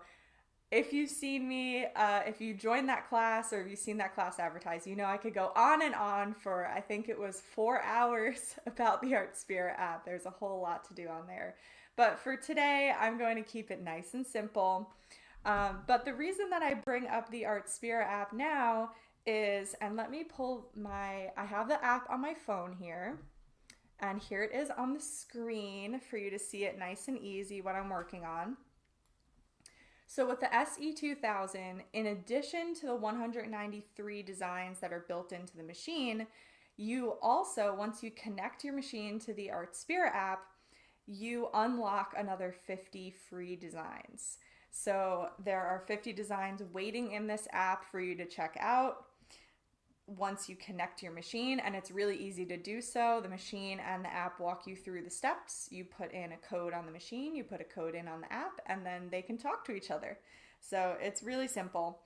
if you've seen me, if you joined that class or if you've seen that class advertised, you know I could go on and on for, I think it was 4 hours about the Art Spirit app. There's a whole lot to do on there. But for today, I'm going to keep it nice and simple. But the reason that I bring up the Art Spirit app now is, and let me pull I have the app on my phone here, and here it is on the screen for you to see it nice and easy what I'm working on. So with the SE2000, in addition to the 193 designs that are built into the machine, you also, once you connect your machine to the Art Spirit app, you unlock another 50 free designs. So there are 50 designs waiting in this app for you to check out once you connect your machine, and it's really easy to do so. The machine and the app walk you through the steps. You put in a code on the machine, you put a code in on the app, and then they can talk to each other. So it's really simple.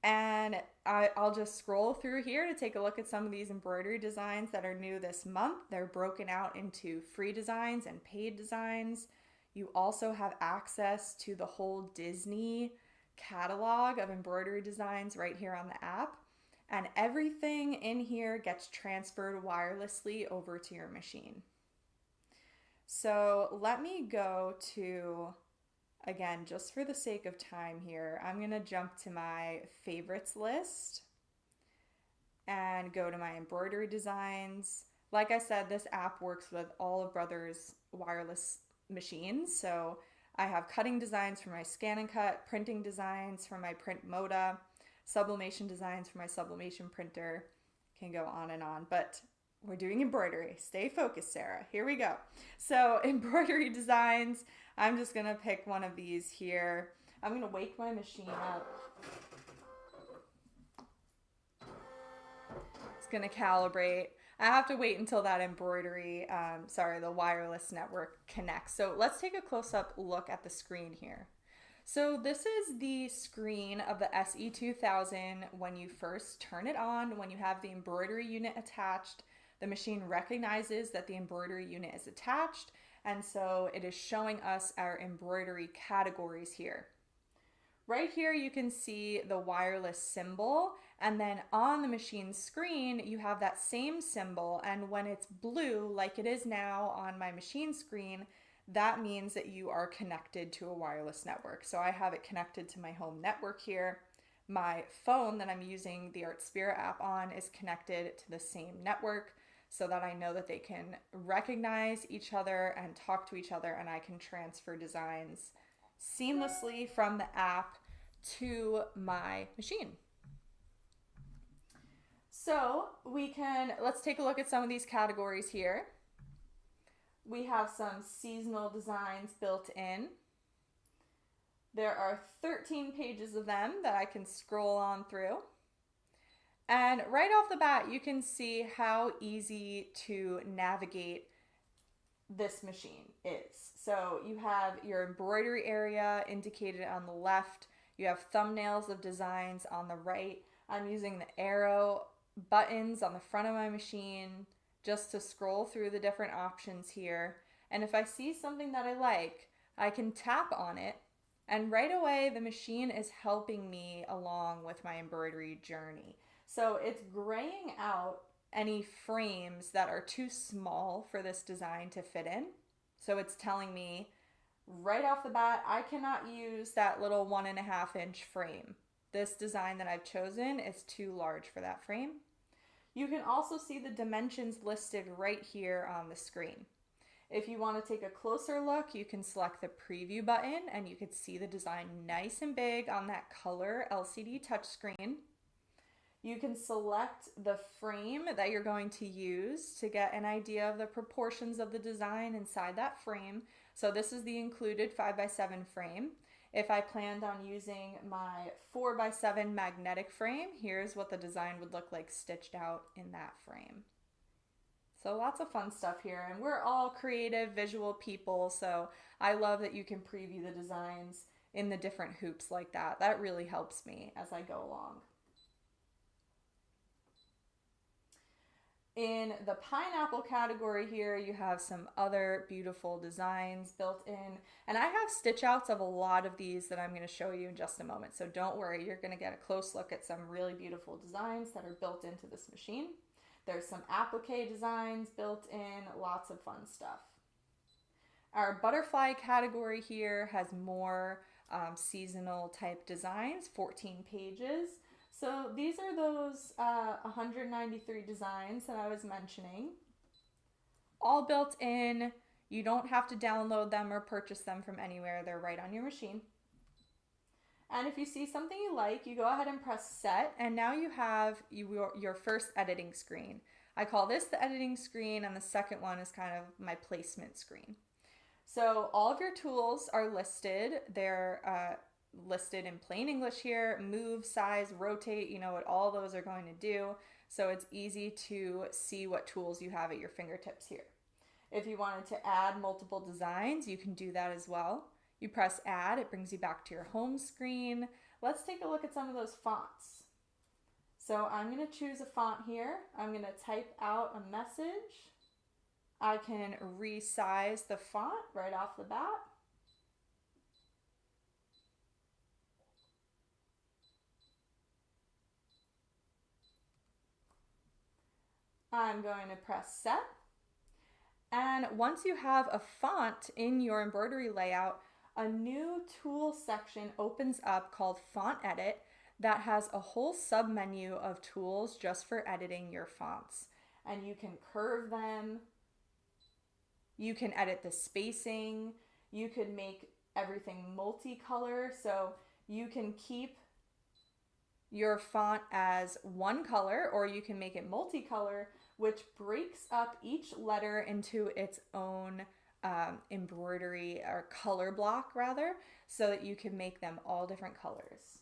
And I'll just scroll through here to take a look at some of these embroidery designs that are new this month. They're broken out into free designs and paid designs. You also have access to the whole Disney catalog of embroidery designs right here on the app. And everything in here gets transferred wirelessly over to your machine. So let me go to, again, just for the sake of time here, I'm going to jump to my favorites list and go to my embroidery designs. Like I said, this app works with all of Brothers' wireless machines. So I have cutting designs for my scan and cut, printing designs for my Print Moda, sublimation designs for my sublimation printer. Can go on and on, but we're doing embroidery. Stay focused, Sarah. Here we go. So embroidery designs, I'm just gonna pick one of these here. I'm gonna wake my machine up. It's gonna calibrate. I have to wait until that embroidery, the wireless network connects. So let's take a close-up look at the screen here. So this is the screen of the SE2000 when you first turn it on. When you have the embroidery unit attached, the machine recognizes that the embroidery unit is attached, And so it is showing us our embroidery categories here. Right here you can see the wireless symbol, and then on the machine screen you have that same symbol, and when it's blue like it is now on my machine screen, that means that you are connected to a wireless network. So I have it connected to my home network here. My phone that I'm using the Artspira app on is connected to the same network, so that I know that they can recognize each other and talk to each other, and I can transfer designs seamlessly from the app to my machine. So let's take a look at some of these categories here. We have some seasonal designs built in. There are 13 pages of them that I can scroll on through. And right off the bat, you can see how easy to navigate this machine is. So you have your embroidery area indicated on the left. You have thumbnails of designs on the right. I'm using the arrow buttons on the front of my machine just to scroll through the different options here. And if I see something that I like, I can tap on it, and right away the machine is helping me along with my embroidery journey. So it's graying out any frames that are too small for this design to fit in. So it's telling me right off the bat, I cannot use that little 1.5-inch frame. This design that I've chosen is too large for that frame. You can also see the dimensions listed right here on the screen. If you want to take a closer look, you can select the preview button and you can see the design nice and big on that color LCD touchscreen. You can select the frame that you're going to use to get an idea of the proportions of the design inside that frame. So this is the included 5x7 frame. If I planned on using my 4x7 magnetic frame, here's what the design would look like stitched out in that frame. So lots of fun stuff here, and we're all creative visual people, so I love that you can preview the designs in the different hoops like that. That really helps me as I go along. In the pineapple category here, you have some other beautiful designs built in, and I have stitch outs of a lot of these that I'm going to show you in just a moment, so don't worry, you're going to get a close look at some really beautiful designs that are built into this machine. There's some applique designs built in, lots of fun stuff. Our butterfly category here has more seasonal type designs, 14 pages. So these are those 193 designs that I was mentioning, all built in. You don't have to download them or purchase them from anywhere. They're right on your machine. And if you see something you like, you go ahead and press set, and now you have your first editing screen. I call this the editing screen, and the second one is kind of my placement screen. So all of your tools are listed. They're listed in plain English here: move, size, rotate, you know what all those are going to do. So it's easy to see what tools you have at your fingertips here. If you wanted to add multiple designs, you can do that as well. You press add, it brings you back to your home screen. Let's take a look at some of those fonts. So I'm going to choose a font here. I'm going to type out a message. I can resize the font right off the bat. I'm going to press set. And once you have a font in your embroidery layout, a new tool section opens up called Font Edit that has a whole submenu of tools just for editing your fonts. And you can curve them, you can edit the spacing, you can make everything multicolor, so you can keep your font as one color, or you can make it multicolor, which breaks up each letter into its own embroidery or color block rather, so that you can make them all different colors.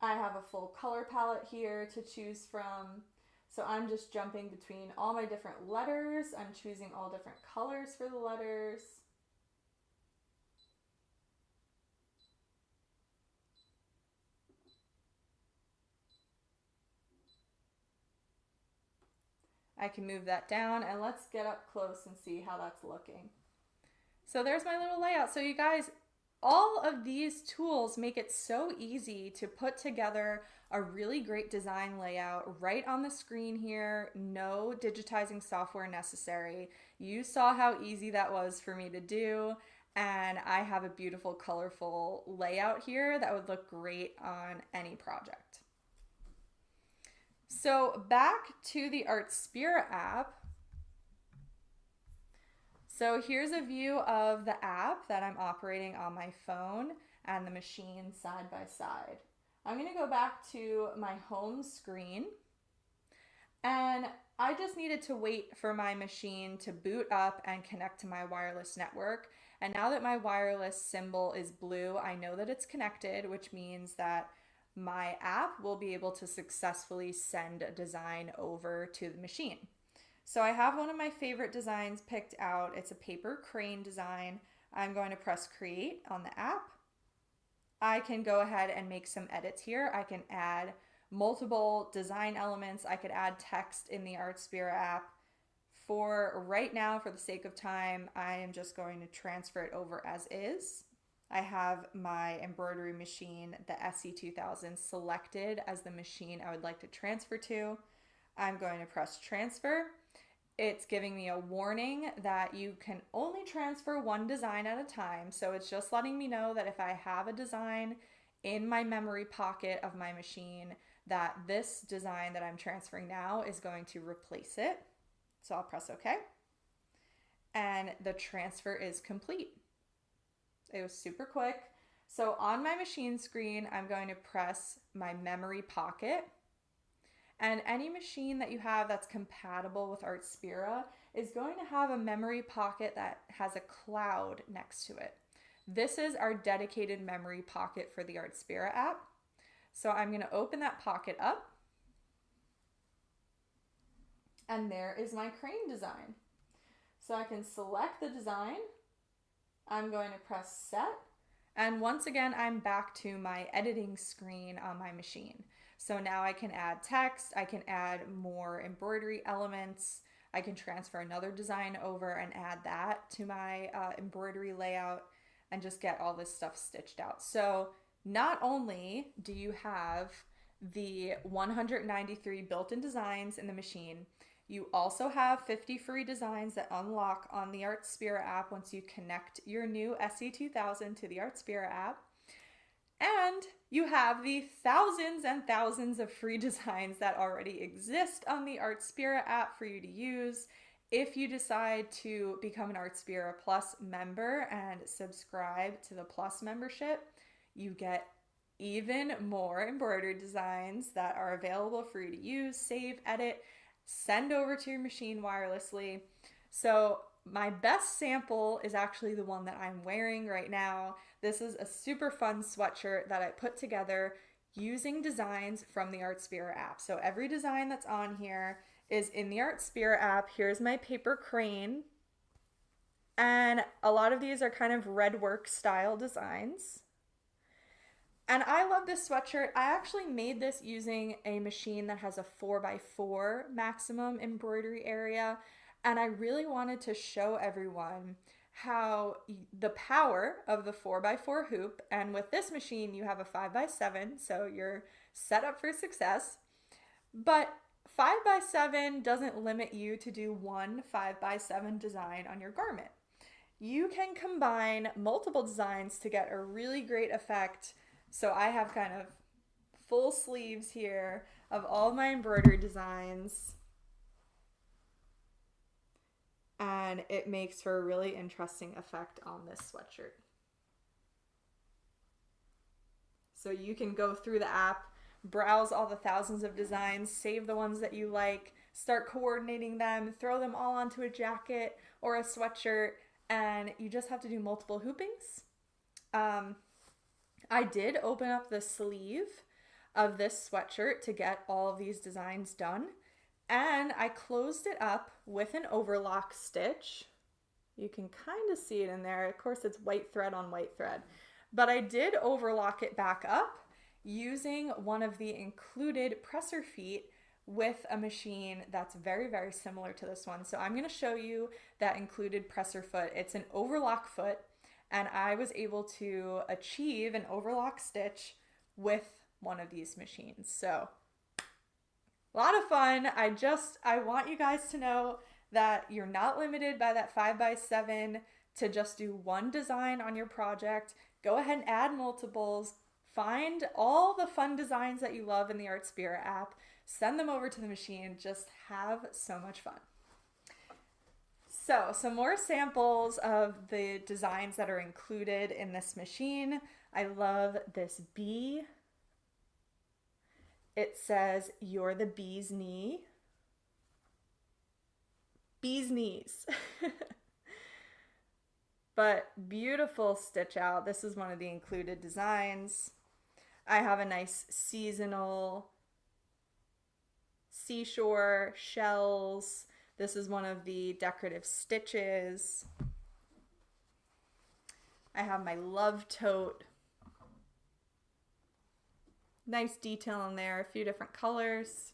I have a full color palette here to choose from. So I'm just jumping between all my different letters. I'm choosing all different colors for the letters. I can move that down, and let's get up close and see how that's looking. So there's my little layout. So you guys, all of these tools make it so easy to put together a really great design layout right on the screen here. No digitizing software necessary. You saw how easy that was for me to do, and I have a beautiful, colorful layout here that would look great on any project. So back to the Artspira app. So here's a view of the app that I'm operating on my phone and the machine side by side. I'm going to go back to my home screen, and I just needed to wait for my machine to boot up and connect to my wireless network. And now that my wireless symbol is blue, I know that it's connected, which means that my app will be able to successfully send a design over to the machine. So I have one of my favorite designs picked out. It's a paper crane design. I'm going to press create on the app. I can go ahead and make some edits here. I can add multiple design elements. I could add text in the Artspira app. For right now, for the sake of time, I am just going to transfer it over as is. I have my embroidery machine, the SE2000, selected as the machine I would like to transfer to. I'm going to press transfer. It's giving me a warning that you can only transfer one design at a time. So it's just letting me know that if I have a design in my memory pocket of my machine, that this design that I'm transferring now is going to replace it. So I'll press OK. And the transfer is complete. It was super quick. So on my machine screen, I'm going to press my memory pocket. And any machine that you have that's compatible with Artspira is going to have a memory pocket that has a cloud next to it. This is our dedicated memory pocket for the Artspira app. So I'm going to open that pocket up. And there is my crane design. So I can select the design. I'm going to press set. And once again, I'm back to my editing screen on my machine. So now I can add text, I can add more embroidery elements, I can transfer another design over and add that to my embroidery layout and just get all this stuff stitched out. So not only do you have the 193 built-in designs in the machine, you also have 50 free designs that unlock on the Artspira app once you connect your new SE2000 to the Artspira app. And you have the thousands and thousands of free designs that already exist on the Artspira app for you to use. If you decide to become an Artspira Plus member and subscribe to the Plus membership, you get even more embroidery designs that are available for you to use, save, edit, send over to your machine wirelessly. So my best sample is actually the one that I'm wearing right now. This is a super fun sweatshirt that I put together using designs from the Artspira app. So every design that's on here is in the Artspira app. Here's my paper crane. And a lot of these are kind of red work style designs. And I love this sweatshirt. I actually made this using a machine that has a 4x4 maximum embroidery area. And I really wanted to show everyone how the power of the 4x4 hoop, and with this machine you have a 5x7, so you're set up for success. But 5x7 doesn't limit you to do one 5x7 design on your garment. You can combine multiple designs to get a really great effect. So I have kind of full sleeves here of all my embroidery designs. And it makes for a really interesting effect on this sweatshirt. So you can go through the app, browse all the thousands of designs, save the ones that you like, start coordinating them, throw them all onto a jacket or a sweatshirt, and you just have to do multiple hoopings. I did open up the sleeve of this sweatshirt to get all of these designs done. And I closed it up with an overlock stitch. You can kind of see it in there. Of course, it's white thread on white thread. But I did overlock it back up using one of the included presser feet with a machine that's very, very similar to this one. So I'm going to show you that included presser foot. It's an overlock foot, and I was able to achieve an overlock stitch with one of these machines. So a lot of fun. I want you guys to know that you're not limited by that 5x7 to just do one design on your project. Go ahead and add multiples. Find all the fun designs that you love in the Art Spirit app. Send them over to the machine. Just have so much fun. So, some more samples of the designs that are included in this machine. I love this bee. It says, "You're the bee's knee." Bee's knees. But beautiful stitch out. This is one of the included designs. I have a nice seasonal seashore shells. This is one of the decorative stitches. I have my love tote. Nice detail in there, a few different colors.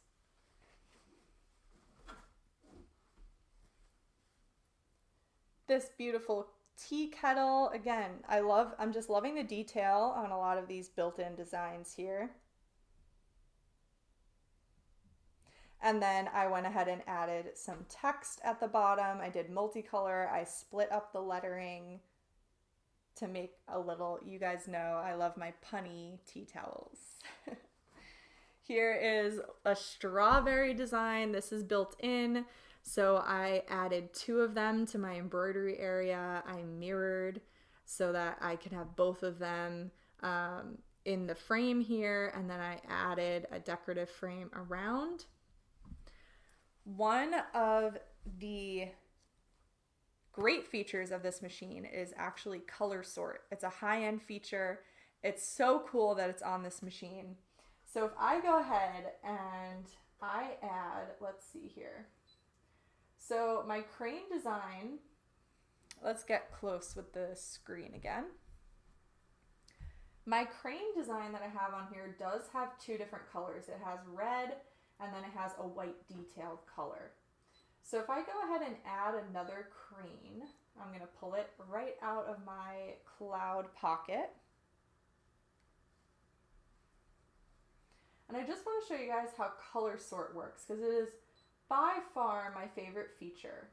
This beautiful tea kettle. Again, I'm just loving the detail on a lot of these built-in designs here. And then I went ahead and added some text at the bottom. I did multicolor. I split up the lettering to make a little, you guys know I love my punny tea towels. Here is a strawberry design. This is built in. So I added 2 of them to my embroidery area. I mirrored so that I could have both of them in the frame here. And then I added a decorative frame around. One of the great features of this machine is actually color sort. It's a high-end feature. It's so cool that it's on this machine. So if I go ahead and I add, let's see here. So my crane design, let's get close with the screen again. My crane design that I have on here does have 2 different colors. It has red and then it has a white detailed color. So if I go ahead and add another crane, I'm going to pull it right out of my cloud pocket. And I just want to show you guys how color sort works, because it is by far my favorite feature.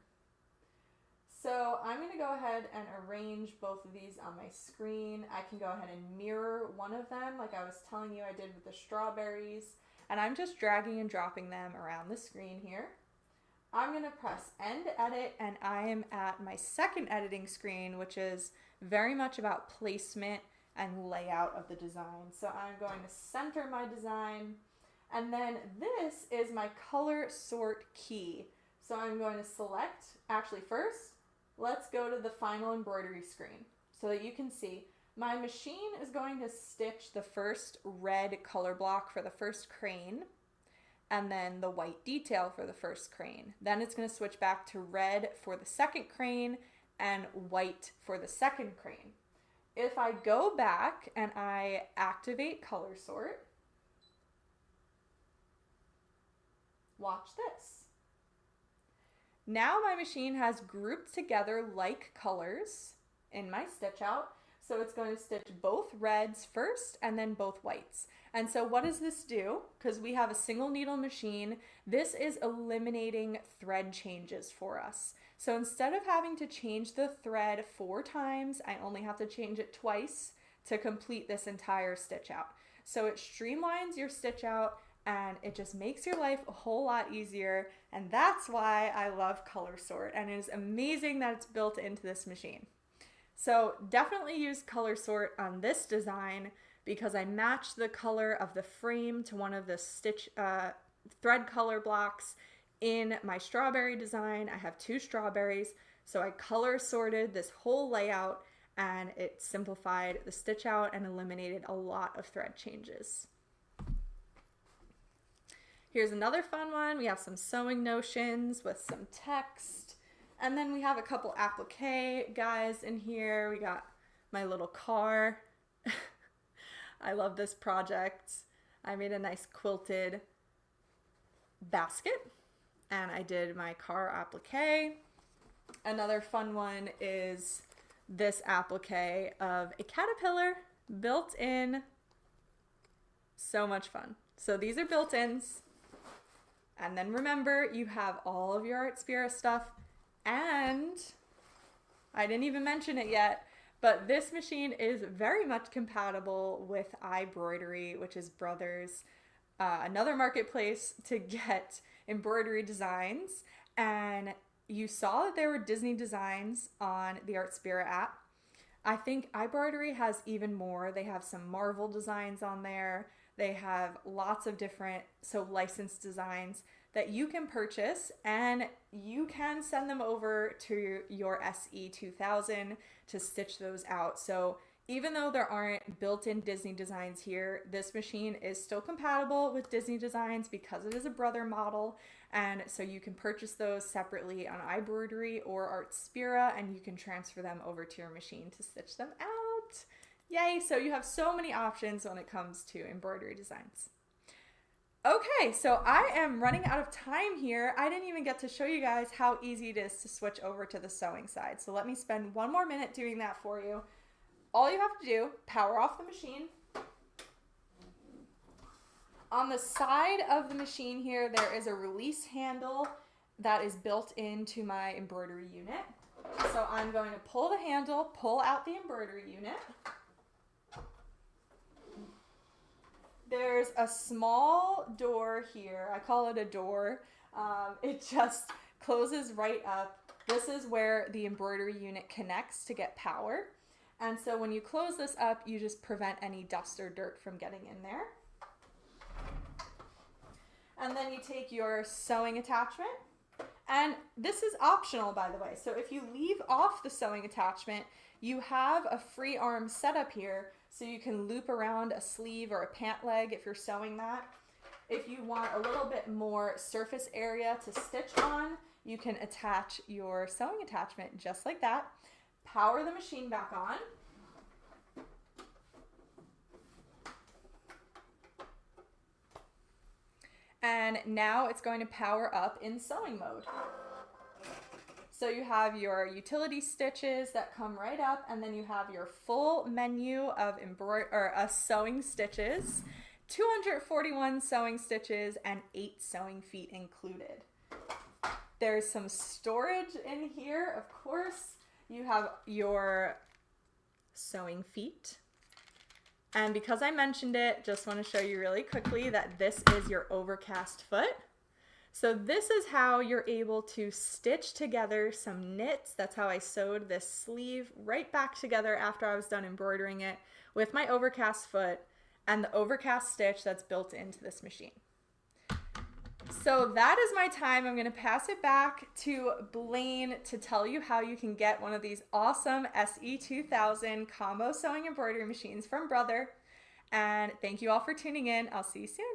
So I'm going to go ahead and arrange both of these on my screen. I can go ahead and mirror one of them like I was telling you I did with the strawberries. And I'm just dragging and dropping them around the screen here. I'm going to press End Edit, and I am at my second editing screen, which is very much about placement and layout of the design. So I'm going to center my design, and then this is my color sort key. So I'm going to select, actually first, let's go to the final embroidery screen so that you can see. My machine is going to stitch the first red color block for the first crane, and then the white detail for the first crane. Then it's going to switch back to red for the second crane and white for the second crane. If I go back and I activate color sort, watch this. Now my machine has grouped together like colors in my stitch out. So it's going to stitch both reds first and then both whites. And so what does this do? Because we have a single needle machine, this is eliminating thread changes for us. So instead of having to change the thread 4 times, I only have to change it twice to complete this entire stitch out. So it streamlines your stitch out and it just makes your life a whole lot easier. And that's why I love color sort, and it is amazing that it's built into this machine. So definitely use color sort on this design because I matched the color of the frame to one of the stitch thread color blocks in my strawberry design. I have 2 strawberries, so I color sorted this whole layout and it simplified the stitch out and eliminated a lot of thread changes. Here's another fun one. We have some sewing notions with some text. And then we have a couple applique guys in here. We got my little car. I love this project. I made a nice quilted basket, and I did my car applique. Another fun one is this applique of a caterpillar built in. So much fun. So these are built-ins. And then remember, you have all of your Art Spirit stuff. And I didn't even mention it yet, but this machine is very much compatible with iBroidery, which is Brothers, another marketplace to get embroidery designs. And you saw that there were Disney designs on the Art Spirit app. I think iBroidery has even more. They have some Marvel designs on there. They have lots of different licensed designs that you can purchase, and you can send them over to your SE2000 to stitch those out. So even though there aren't built-in Disney designs here, this machine is still compatible with Disney designs because it is a Brother model. And so you can purchase those separately on iBroidery or Art Spirit, and you can transfer them over to your machine to stitch them out. Yay! So you have so many options when it comes to embroidery designs. Okay, so I am running out of time here. I didn't even get to show you guys how easy it is to switch over to the sewing side. So let me spend one more minute doing that for you. All you have to do, power off the machine. On the side of the machine here, there is a release handle that is built into my embroidery unit. So I'm going to pull the handle, pull out the embroidery unit. There's a small door here. I call it a door. It just closes right up. This is where the embroidery unit connects to get power. And so when you close this up, you just prevent any dust or dirt from getting in there. And then you take your sewing attachment. And this is optional, by the way. So if you leave off the sewing attachment, you have a free arm setup here, so you can loop around a sleeve or a pant leg if you're sewing that. If you want a little bit more surface area to stitch on, you can attach your sewing attachment just like that. Power the machine back on. And now it's going to power up in sewing mode. So you have your utility stitches that come right up, and then you have your full menu of sewing stitches, 241 sewing stitches, and 8 sewing feet included. There's some storage in here, of course. You have your sewing feet. And because I mentioned it, just want to show you really quickly that this is your overcast foot. So this is how you're able to stitch together some knits. That's how I sewed this sleeve right back together after I was done embroidering it with my overcast foot and the overcast stitch that's built into this machine. So that is my time. I'm going to pass it back to Blaine to tell you how you can get one of these awesome SE2000 combo sewing embroidery machines from Brother. And thank you all for tuning in. I'll see you soon.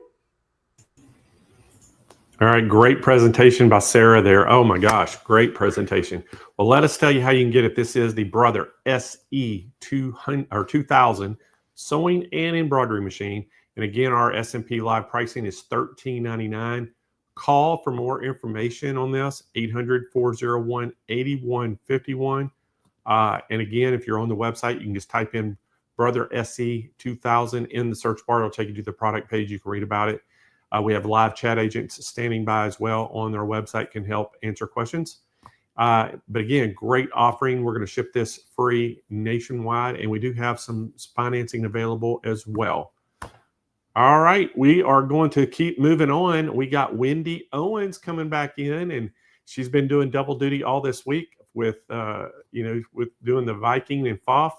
All right, great presentation by Sarah there. Oh my gosh, great presentation. Well, let us tell you how you can get it. This is the Brother SE2000 sewing and embroidery machine. And again, our SMP live pricing is $13.99. Call for more information on this, 800-401-8151. And again, if you're on the website, you can just type in Brother SE2000 in the search bar. It'll take you to the product page. You can read about it. We have live chat agents standing by as well on our website, can help answer questions. But again, great offering. We're going to ship this free nationwide, and we do have some financing available as well. All right, we are going to keep moving on. We got Wendy Owens coming back in, and she's been doing double duty all this week with, with doing the Viking and Pfaff.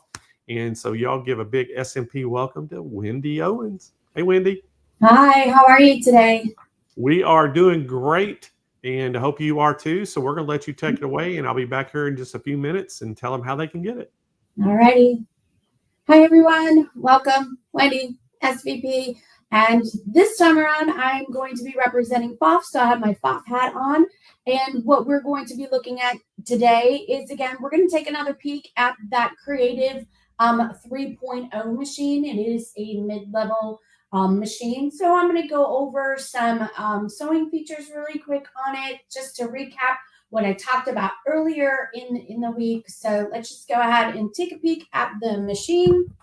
And so y'all give a big SMP welcome to Wendy Owens. Hey, Wendy. Hi, how are you today? We are doing great, and I hope you are too. So we're going to let you take it away, and I'll be back here in just a few minutes and tell them how they can get it. All righty. Hi, everyone. Welcome. Wendy, SVP. And this time around, I'm going to be representing Pfaff, so I have my Pfaff hat on. And what we're going to be looking at today is, again, we're going to take another peek at that Creative 3.0 machine. It is a mid-level machine. So I'm going to go over some sewing features really quick on it, just to recap what I talked about earlier in the week. So let's just go ahead and take a peek at the machine.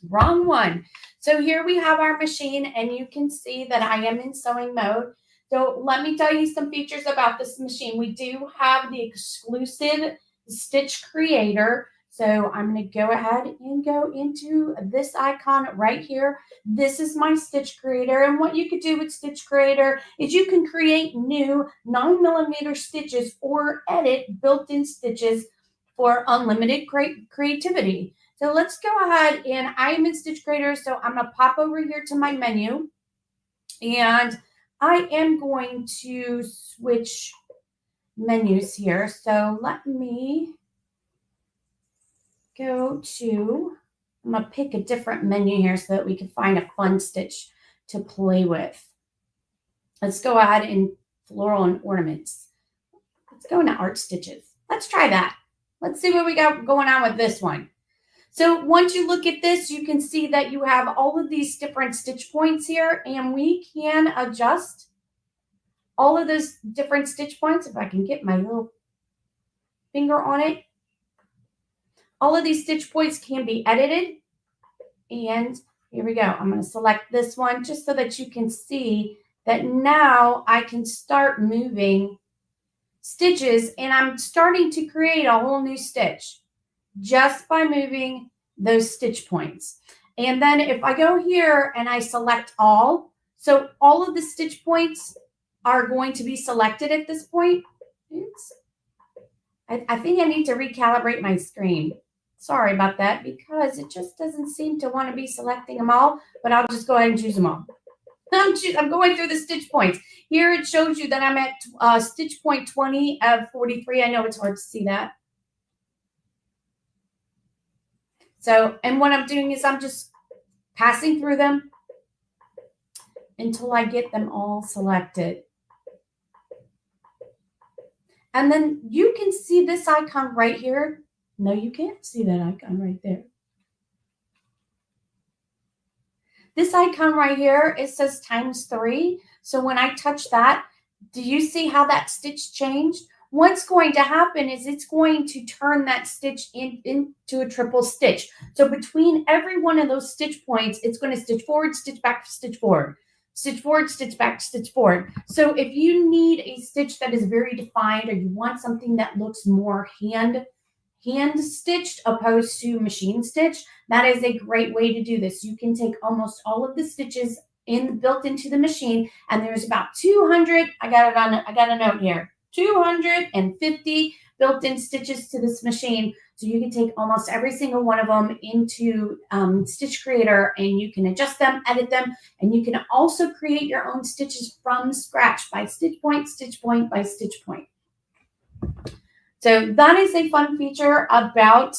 Wrong one. So here we have our machine, and you can see that I am in sewing mode. So let me tell you some features about this machine. We do have the exclusive Stitch Creator. So I'm going to go ahead and go into this icon right here. This is my Stitch Creator. And what you could do with Stitch Creator is you can create new 9mm stitches or edit built-in stitches for unlimited creativity. So let's go ahead, and I'm in Stitch Creator. So I'm going to pop over here to my menu, and I am going to switch menus here. So let me go to, I'm going to pick a different menu here so that we can find a fun stitch to play with. Let's go ahead and floral and ornaments. Let's go into art stitches. Let's try that. Let's see what we got going on with this one. So once you look at this, you can see that you have all of these different stitch points here, and we can adjust all of those different stitch points. If I can get my little finger on it, all of these stitch points can be edited. And here we go. I'm going to select this one just so that you can see that now I can start moving stitches, and I'm starting to create a whole new stitch just by moving those stitch points. And then if I go here and I select all, so all of the stitch points are going to be selected at this point. Oops. I think I need to recalibrate my screen. Sorry about that, because it just doesn't seem to want to be selecting them all, but I'll just go ahead and choose them all. I'm going through the stitch points. Here it shows you that I'm at stitch point 20 of 43. I know it's hard to see that. So, and what I'm doing is I'm just passing through them until I get them all selected. And then you can see this icon right here. No, you can't see that icon right there. This icon right here, it says ×3. So when I touch that, do you see how that stitch changed? What's going to happen is it's going to turn that stitch into a triple stitch. So between every one of those stitch points, it's going to stitch forward, stitch back, stitch forward, stitch forward, stitch back, stitch forward. So if you need a stitch that is very defined, or you want something that looks more hand stitched opposed to machine stitch, that is a great way to do this. You can take almost all of the stitches built into the machine, and there's about 200. I got a note here. 250 built-in stitches to this machine. So you can take almost every single one of them into Stitch Creator, and you can adjust them, edit them, and you can also create your own stitches from scratch by stitch point by stitch point. So that is a fun feature about,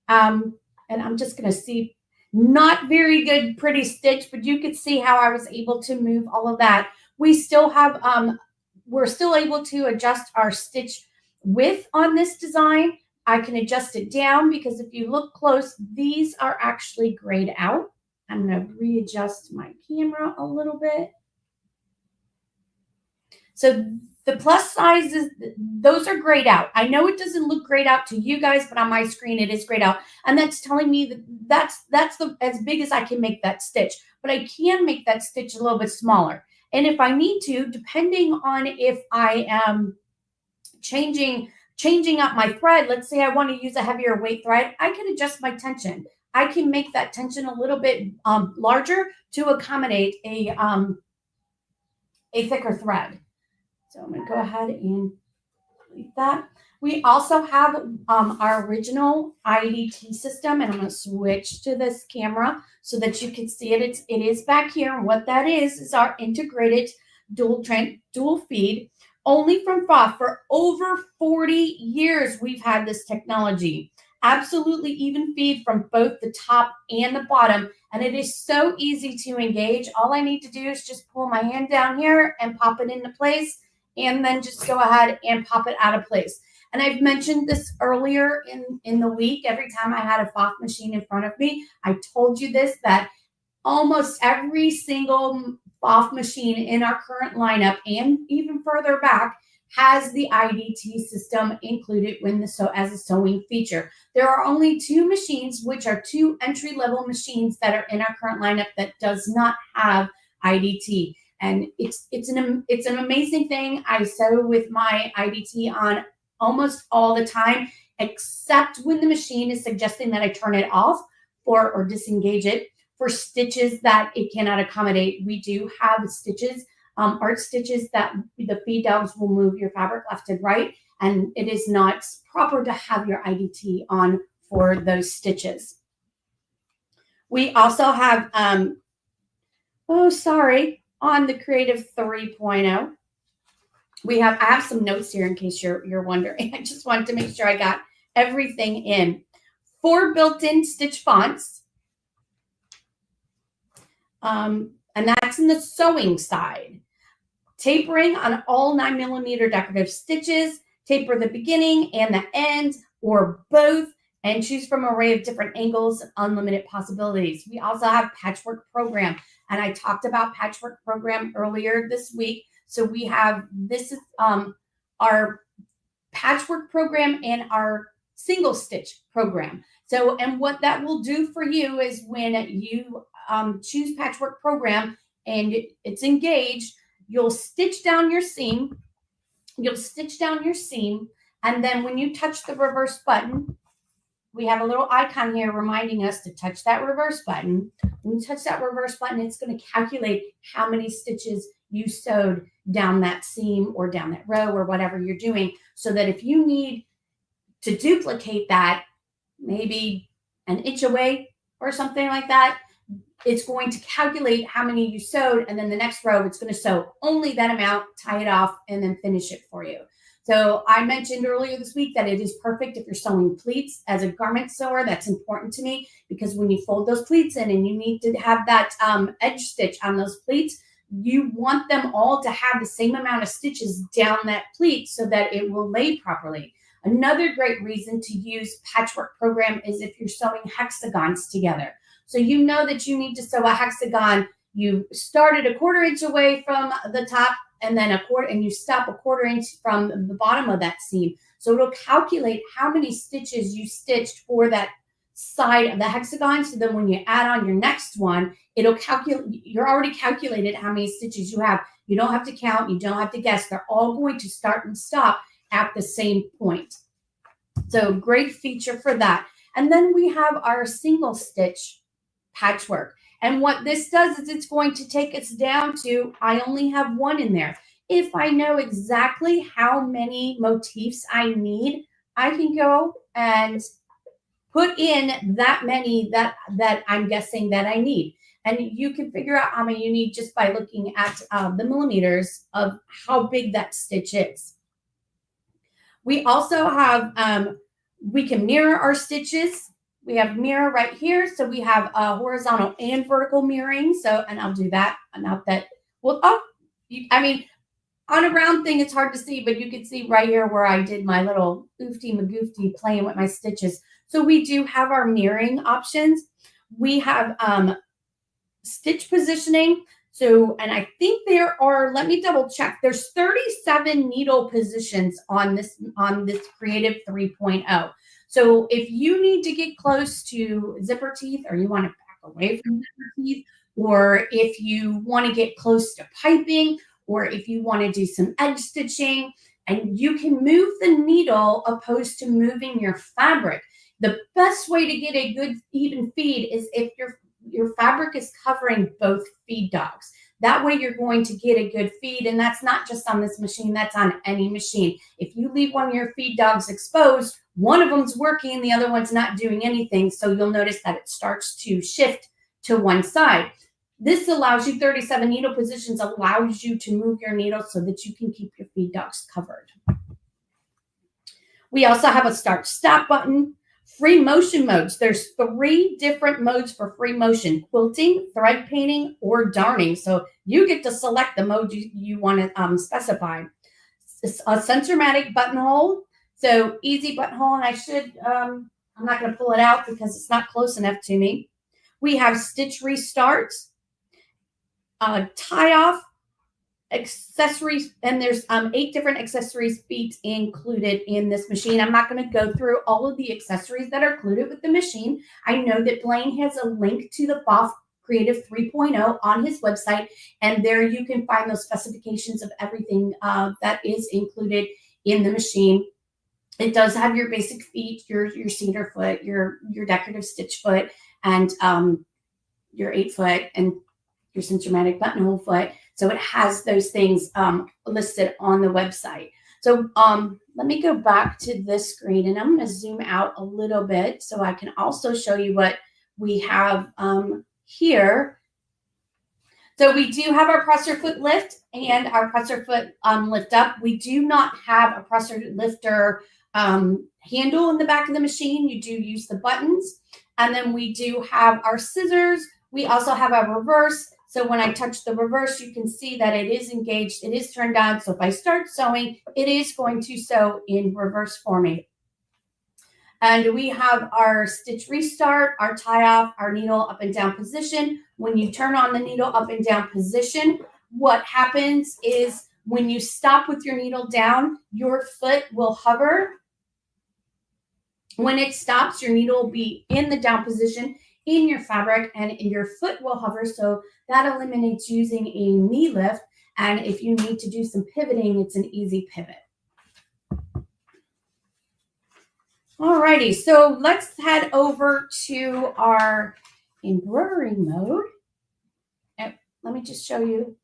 and I'm just going to see, not very good, pretty stitch, but you could see how I was able to move all of that. We still have, we're still able to adjust our stitch width on this design. I can adjust it down because if you look close, these are actually grayed out. I'm going to readjust my camera a little bit. So the plus sizes, those are grayed out. I know it doesn't look grayed out to you guys, but on my screen it is grayed out. And that's telling me that that's as big as I can make that stitch. But I can make that stitch a little bit smaller. And if I need to, depending on if I am changing up my thread, let's say I want to use a heavier weight thread, I can adjust my tension. I can make that tension a little bit larger to accommodate a thicker thread. So I'm going to go ahead and delete that. We also have our original IDT system, and I'm going to switch to this camera so that you can see it. It is back here, and what that is our integrated dual feed. Only from Pfaff. For over 40 years, we've had this technology. Absolutely even feed from both the top and the bottom, and it is so easy to engage. All I need to do is just pull my hand down here and pop it into place, and then just go ahead and pop it out of place. And I've mentioned this earlier in the week. Every time I had a Pfaff machine in front of me, I told you this, that almost every single Pfaff machine in our current lineup and even further back has the IDT system included as a sewing feature. There are only 2 machines, which are 2 entry-level machines that are in our current lineup that does not have IDT. And it's an amazing thing. I sew with my IDT on almost all the time, except when the machine is suggesting that I turn it off or disengage it. For stitches that it cannot accommodate, we do have stitches, art stitches that the feed dogs will move your fabric left and right, and it is not proper to have your IDT on for those stitches. We also have, on the Creative 3.0, I have some notes here in case you're wondering. I just wanted to make sure I got everything in. 4 built-in stitch fonts. And that's in the sewing side. Tapering on all 9mm decorative stitches, taper the beginning and the end, or both, and choose from an array of different angles, unlimited possibilities. We also have patchwork program, and I talked about patchwork program earlier this week. So we have, this is our patchwork program and our single stitch program. So, and what that will do for you is when you choose patchwork program and it's engaged, you'll stitch down your seam. And then when you touch the reverse button, we have a little icon here reminding us to touch that reverse button. When you touch that reverse button, it's going to calculate how many stitches you sewed down that seam or down that row or whatever you're doing, so that if you need to duplicate that, maybe an inch away or something like that, it's going to calculate how many you sewed, and then the next row, it's going to sew only that amount, tie it off, and then finish it for you. So I mentioned earlier this week that it is perfect if you're sewing pleats. As a garment sewer, that's important to me, because when you fold those pleats in and you need to have that edge stitch on those pleats, you want them all to have the same amount of stitches down that pleat so that it will lay properly. Another great reason to use patchwork program is if you're sewing hexagons together. So you know that you need to sew a hexagon. You started a 1/4 inch away from the top, and then and you stop a 1/4 inch from the bottom of that seam. So it'll calculate how many stitches you stitched for that side of the hexagon. So then when you add on your next one, it'll calculate, you're already calculated how many stitches you have. You don't have to count, you don't have to guess. They're all going to start and stop at the same point. So great feature for that. And then we have our single stitch patchwork. And what this does is it's going to take us down to, I only have 1 in there. If I know exactly how many motifs I need, I can go and put in that many that I'm guessing that I need. And you can figure out how many you need just by looking at the millimeters of how big that stitch is. We also have, we can mirror our stitches. We have mirror right here. So we have horizontal and vertical mirroring. So, and I'll do that. Not that, well, I mean, on a round thing, it's hard to see, but you can see right here where I did my little oofty magoofty playing with my stitches. So we do have our mirroring options. We have stitch positioning. So, and I think there are, let me double check. There's 37 needle positions on this Creative 3.0. So if you need to get close to zipper teeth, or you want to back away from zipper teeth, or if you want to get close to piping, or if you want to do some edge stitching, and you can move the needle opposed to moving your fabric. The best way to get a good even feed is if your fabric is covering both feed dogs. That way you're going to get a good feed, and that's not just on this machine, that's on any machine. If you leave one of your feed dogs exposed, one of them's working, the other one's not doing anything, so you'll notice that it starts to shift to one side. This allows you, 37 needle positions allows you to move your needle so that you can keep your feed dogs covered. We also have a start-stop button. Free motion modes. There's 3 different modes for free motion: quilting, thread painting, or darning. So you get to select the mode you want to specify. A Sensormatic buttonhole. So easy buttonhole, and I should, I'm not going to pull it out because it's not close enough to me. We have stitch restart, tie off, accessories, and there's 8 different accessories feet included in this machine. I'm not going to go through all of the accessories that are included with the machine. I know that Blaine has a link to the Pfaff Creative 3.0 on his website, and there you can find those specifications of everything that is included in the machine. It does have your basic feet, your cedar foot, your decorative stitch foot, and your 8 foot, and your cinch-o-matic buttonhole foot. So it has those things listed on the website. So let me go back to this screen, and I'm going to zoom out a little bit so I can also show you what we have here. So we do have our presser foot lift and our presser foot lift up. We do not have a presser lifter handle in the back of the machine. You do use the buttons. And then we do have our scissors. We also have a reverse. So when I touch the reverse, you can see that it is engaged. It is turned on. So if I start sewing, it is going to sew in reverse for me. And we have our stitch restart, our tie off, our needle up and down position. When you turn on the needle up and down position, what happens is when you stop with your needle down, your foot will hover. When it stops, your needle will be in the down position in your fabric, and your foot will hover. So that eliminates using a knee lift. And if you need to do some pivoting, it's an easy pivot. Alrighty, so let's head over to our embroidery mode. And let me just show you.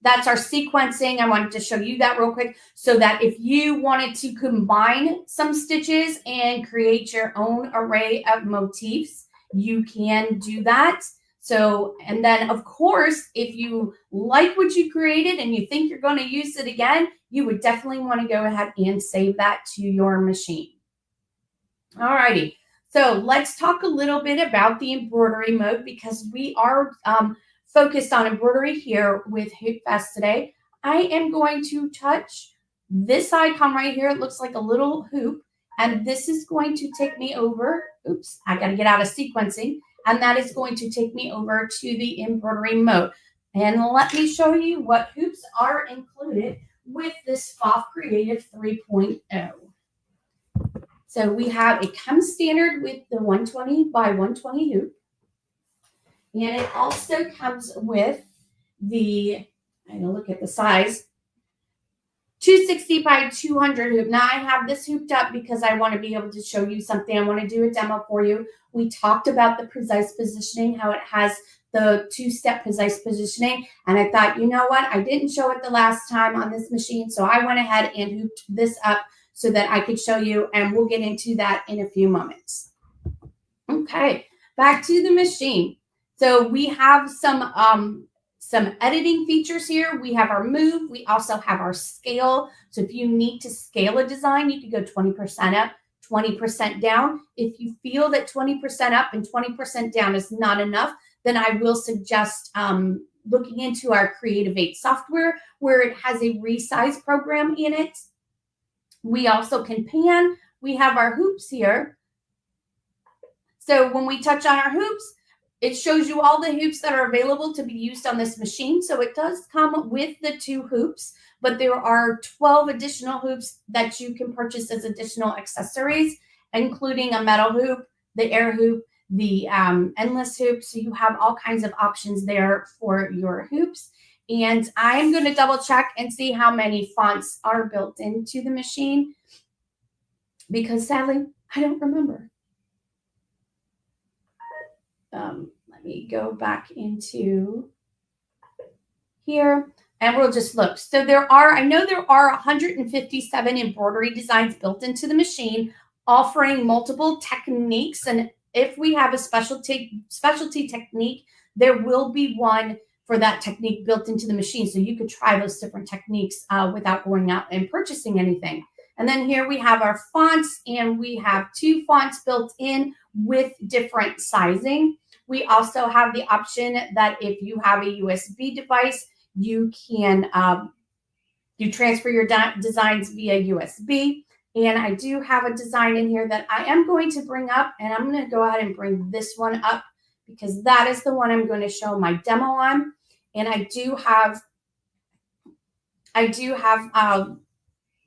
That's our sequencing. I wanted to show you that real quick so that if you wanted to combine some stitches and create your own array of motifs, you can do that. So, and then of course, if you like what you created and you think you're going to use it again, you would definitely want to go ahead and save that to your machine. All righty. So let's talk a little bit about the embroidery mode because we are focused on embroidery here with Hoop Fest today. I am going to touch this icon right here. It looks like a little hoop, and this is going to take me over. Oops, I got to get out of sequencing, and that is going to take me over to the embroidery mode. And let me show you what hoops are included with this Pfaff Creative 3.0. So we have, it comes standard with the 120 by 120 hoop. And it also comes with the, I'm gonna look at the size, 260 by 200 hoop. Now I have this hooped up because I want to be able to show you something. I want to do a demo for you. We talked about the precise positioning, how it has the 2-step precise positioning. And I thought, you know what? I didn't show it the last time on this machine. So I went ahead and hooped this up so that I could show you, and we'll get into that in a few moments. Okay, back to the machine. So we have some editing features here. We have our move. We also have our scale. So if you need to scale a design, you can go 20% up, 20% down. If you feel that 20% up and 20% down is not enough, then I will suggest looking into our Creative 8 software where it has a resize program in it. We also can pan. We have our hoops here. So when we touch on our hoops, it shows you all the hoops that are available to be used on this machine. So it does come with the 2 hoops, but there are 12 additional hoops that you can purchase as additional accessories, including a metal hoop, the air hoop, the endless hoop. So you have all kinds of options there for your hoops. And I'm going to double check and see how many fonts are built into the machine because sadly, I don't remember. Let me go back into here and we'll just look. So I know there are 157 embroidery designs built into the machine, offering multiple techniques. And if we have a specialty technique, there will be one for that technique built into the machine. So you could try those different techniques without going out and purchasing anything. And then here we have our fonts, and we have 2 fonts built in with different sizing. We also have the option that if you have a USB device, you can you transfer your designs via USB. And I do have a design in here that I am going to bring up, and I'm going to go ahead and bring this one up because that is the one I'm going to show my demo on. And I do have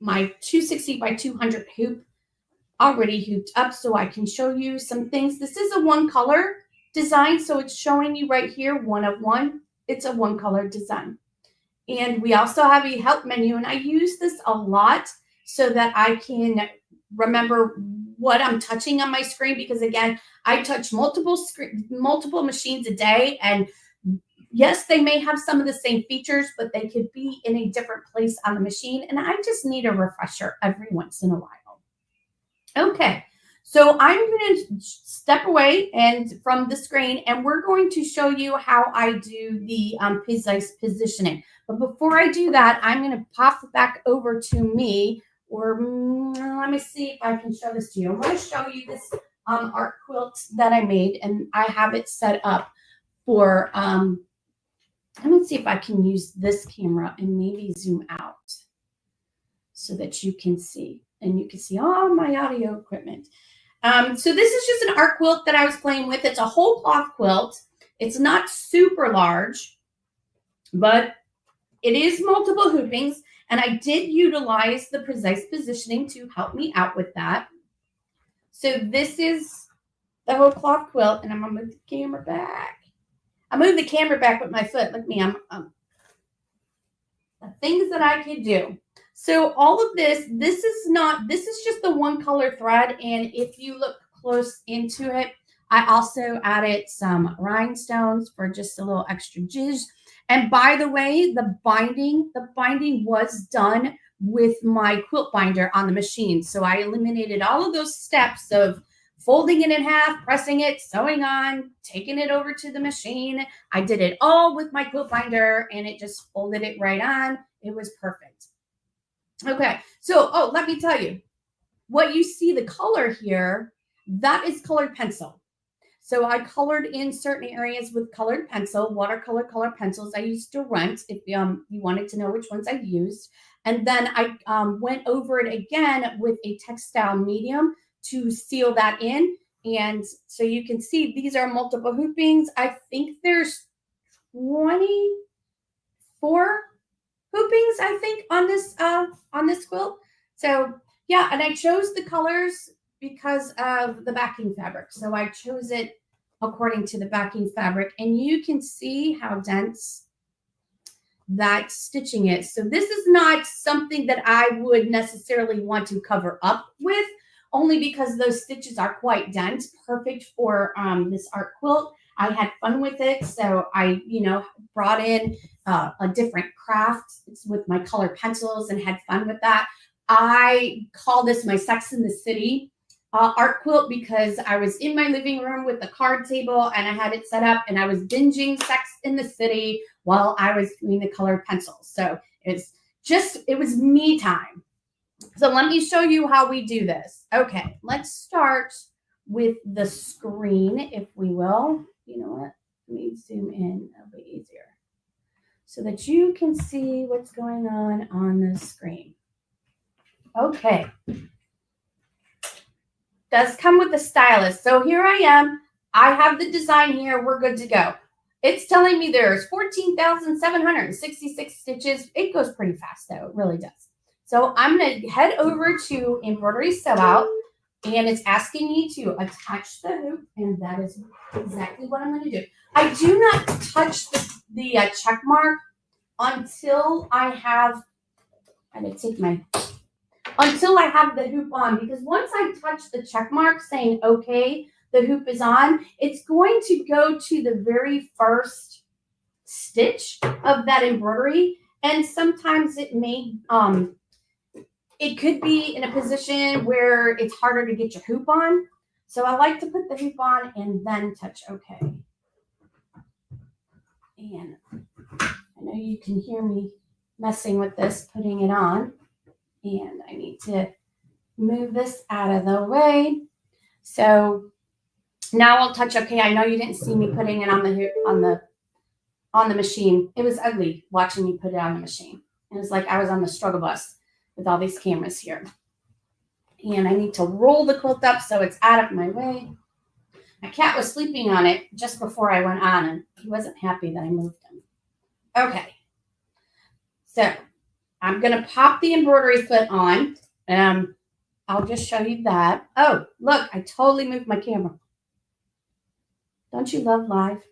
my 260 by 200 hoop already hooped up so I can show you some things. This is a one color design, so it's showing you right here, 1 of 1. It's a one color design. And we also have a help menu, and I use this a lot so that I can remember what I'm touching on my screen, because again, I touch multiple machines a day, and yes, they may have some of the same features, but they could be in a different place on the machine, and I just need a refresher every once in a while. Okay, so I'm going to step away from the screen, and we're going to show you how I do the precise positioning. But before I do that, I'm going to pop back over to me, or let me see if I can show this to you. I'm going to show you this art quilt that I made, and I have it set up for, let me see if I can use this camera and maybe zoom out so that you can see. And you can see all my audio equipment. So this is just an art quilt that I was playing with. It's a whole cloth quilt. It's not super large, but it is multiple hoopings. And I did utilize the precise positioning to help me out with that. So this is the whole cloth quilt. And I'm going to move the camera back. I moved the camera back with my foot. Look at me. The things that I could do. So all of this is just the one color thread. And if you look close into it, I also added some rhinestones for just a little extra zhuzh. And by the way, the binding was done with my quilt binder on the machine. So I eliminated all of those steps of folding it in half, pressing it, sewing on, taking it over to the machine. I did it all with my quilt binder, and it just folded it right on. It was perfect. Okay, so, let me tell you, what you see, the color here, that is colored pencil. So I colored in certain areas with colored pencil, watercolor color pencils I used to rent, if you wanted to know which ones I used. And then I went over it again with a textile medium to seal that in. And so you can see these are multiple hoopings. I think there's 24 hoopings, I think, on this quilt. So yeah, and I chose the colors because of the backing fabric. So I chose it according to the backing fabric, and you can see how dense that stitching is. So this is not something that I would necessarily want to cover up with, only because those stitches are quite dense, perfect for this art quilt. I had fun with it, so I, brought in a different craft with my colored pencils and had fun with that. I call this my Sex in the City art quilt because I was in my living room with the card table and I had it set up and I was binging Sex in the City while I was doing the colored pencils. So it was me time. So let me show you how we do this. Okay, let's start with the screen, if we will. You know what? Let me zoom in. That'll be easier so that you can see what's going on the screen. Okay. Does come with the stylus. So here I am. I have the design here. We're good to go. It's telling me there's 14,766 stitches. It goes pretty fast, though. It really does. So I'm going to head over to Embroidery Sew Out, and it's asking me to attach the hoop, and that is exactly what I'm going to do. I do not touch the check mark until I have, until I have the hoop on, because once I touch the check mark saying, okay, the hoop is on, it's going to go to the very first stitch of that embroidery. And sometimes it may, it could be in a position where it's harder to get your hoop on. So I like to put the hoop on and then touch okay. And I know you can hear me messing with this, putting it on. And I need to move this out of the way. So now I'll touch okay. I know you didn't see me putting it on the hoop, on the machine. It was ugly watching me put it on the machine. It was like I was on the struggle bus with all these cameras here. And I need to roll the quilt up so it's out of my way. My cat was sleeping on it just before I went on, and he wasn't happy that I moved him. Okay. So I'm going to pop the embroidery foot on. I'll just show you that. Oh, look, I totally moved my camera. Don't you love live?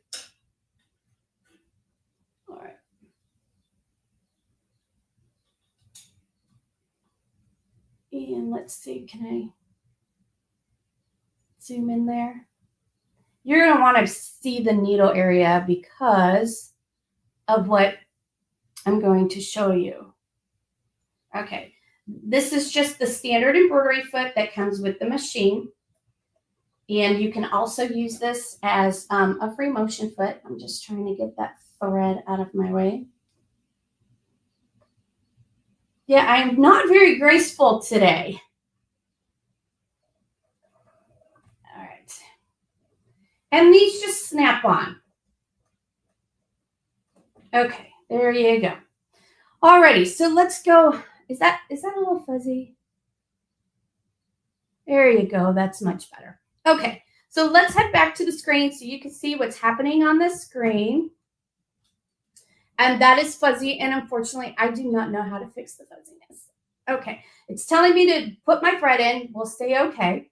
All right. And let's see, can I zoom in there? You're going to want to see the needle area because of what I'm going to show you. Okay, this is just the standard embroidery foot that comes with the machine. And you can also use this as a free motion foot. I'm just trying to get that thread out of my way. Yeah, I'm not very graceful today. All right. And these just snap on. Okay, there you go. Alrighty, so let's go. Is that a little fuzzy? There you go. That's much better. Okay, so let's head back to the screen so you can see what's happening on the screen. And that is fuzzy, and unfortunately, I do not know how to fix the fuzziness. Okay, it's telling me to put my thread in. We'll stay okay.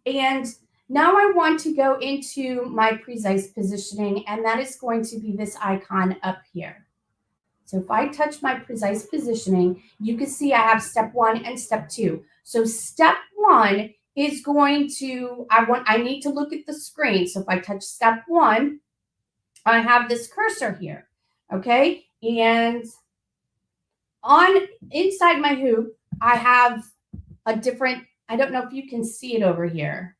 And now I want to go into my precise positioning, and that is going to be this icon up here. So if I touch my precise positioning, you can see I have step 1 and step 2. So step 1 is going to, I need to look at the screen. So if I touch step 1, I have this cursor here, okay? And inside my hoop, I have a different, I don't know if you can see it over here.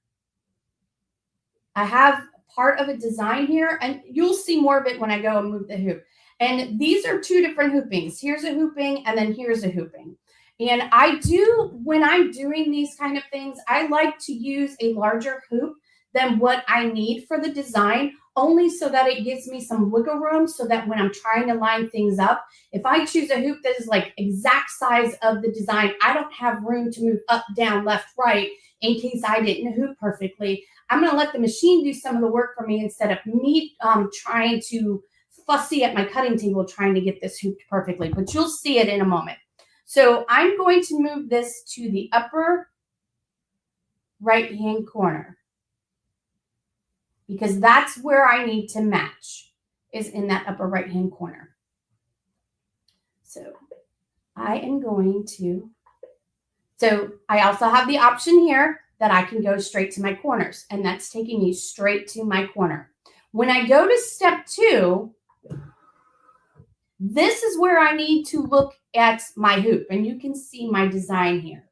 I have part of a design here, and you'll see more of it when I go and move the hoop. And these are 2 different hoopings. Here's a hooping, and then here's a hooping. And when I'm doing these kind of things, I like to use a larger hoop than what I need for the design, only so that it gives me some wiggle room so that when I'm trying to line things up, if I choose a hoop that is like exact size of the design, I don't have room to move up, down, left, right in case I didn't hoop perfectly. I'm going to let the machine do some of the work for me instead of me trying to fussy at my cutting table trying to get this hooped perfectly, but you'll see it in a moment. So I'm going to move this to the upper right-hand corner because that's where I need to match, is in that upper right-hand corner. So I am going to, so I also have the option here that I can go straight to my corners, and that's taking me straight to my corner. When I go to step 2, this is where I need to look at my hoop, and you can see my design here,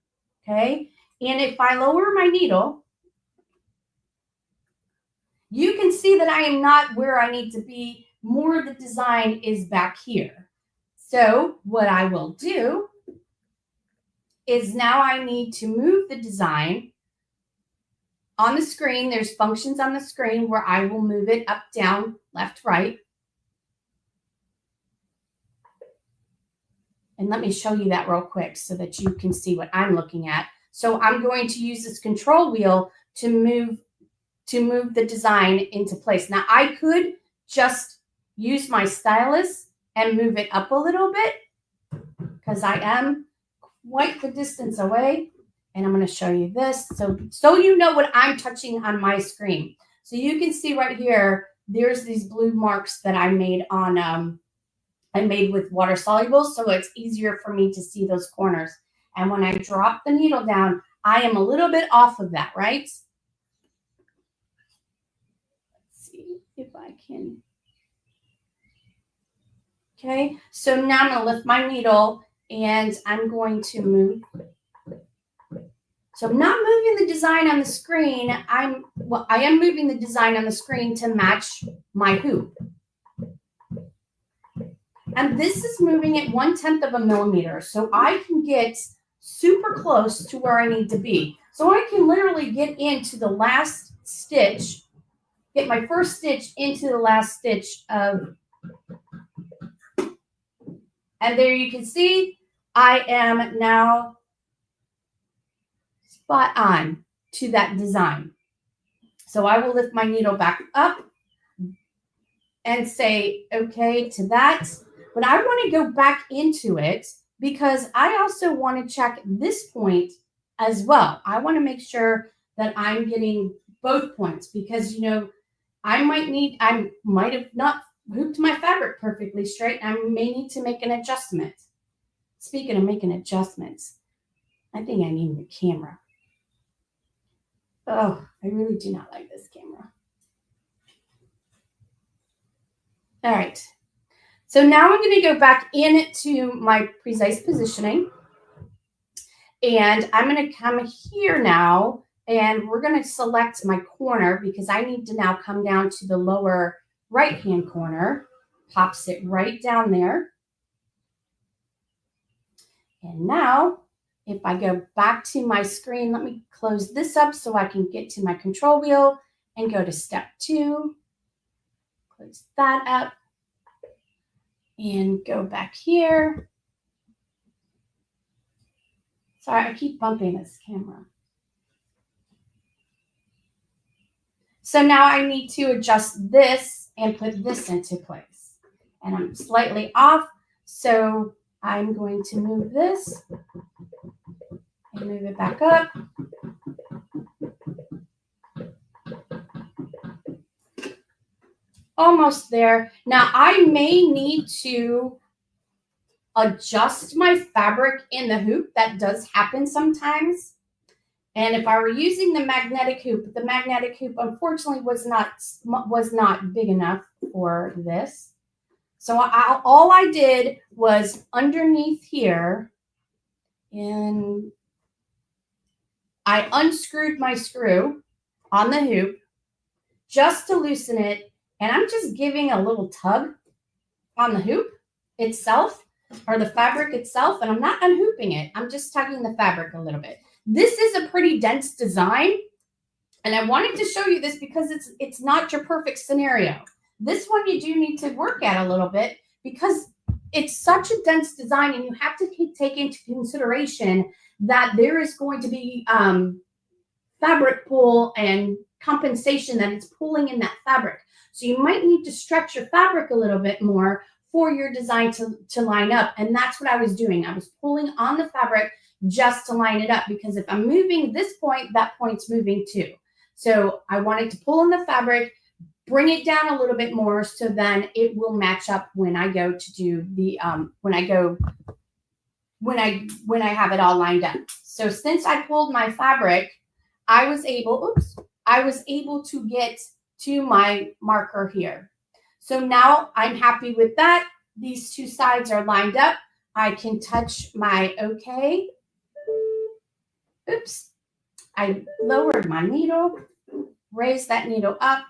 okay? And if I lower my needle, you can see that I am not where I need to be. More of the design is back here. So what I will do is now I need to move the design. On the screen, there's functions on the screen where I will move it up, down, left, right. And let me show you that real quick so that you can see what I'm looking at. So I'm going to use this control wheel to move the design into place. Now I could just use my stylus and move it up a little bit because I am quite the distance away. And I'm going to show you this so you know what I'm touching on my screen. So you can see right here, there's these blue marks that I made on I made with water soluble, so it's easier for me to see those corners. And when I drop the needle down, I am a little bit off of that, right? Let's see if I can. Okay, so now I'm going to lift my needle and I'm going to move. So I'm not moving the design on the screen. I am moving the design on the screen to match my hoop. And this is moving at 1/10 of a millimeter. So I can get super close to where I need to be. So I can literally get into the last stitch, get my first stitch into the last stitch of, and there you can see I am now spot on. to that design. So I will lift my needle back up and say, okay to that. But I want to go back into it because I also want to check this point as well. I want to make sure that I'm getting both points because, you know, I might have not hooped my fabric perfectly straight. I may need to make an adjustment. Speaking of making adjustments, I think I need a camera. Oh, I really do not like this camera. All right. So now I'm going to go back into my precise positioning. And I'm going to come here now. And we're going to select my corner because I need to now come down to the lower right-hand corner. Pops it right down there. And now, if I go back to my screen, let me close this up so I can get to my control wheel and go to step 2. Close that up and go back here. Sorry, I keep bumping this camera. So now I need to adjust this and put this into place. And I'm slightly off, so I'm going to move this and move it back up. Almost there. Now I may need to adjust my fabric in the hoop. That does happen sometimes. And if I were using the magnetic hoop unfortunately was not big enough for this. So all I did was underneath here, and I unscrewed my screw on the hoop just to loosen it. And I'm just giving a little tug on the hoop itself, or the fabric itself, and I'm not unhooping it. I'm just tugging the fabric a little bit. This is a pretty dense design, and I wanted to show you this because it's not your perfect scenario. This one you do need to work at a little bit because it's such a dense design, and you have to take into consideration that there is going to be fabric pull and compensation that it's pulling in that fabric. So you might need to stretch your fabric a little bit more for your design to line up. And that's what I was doing. I was pulling on the fabric just to line it up, because if I'm moving this point, that point's moving too. So I wanted to pull in the fabric, bring it down a little bit more, so then it will match up when I go to do the when I have it all lined up. So since I pulled my fabric, I was able to get to my marker here. So now I'm happy with that. These two sides are lined up. I can touch my OK. Oops. I lowered my needle, raised that needle up,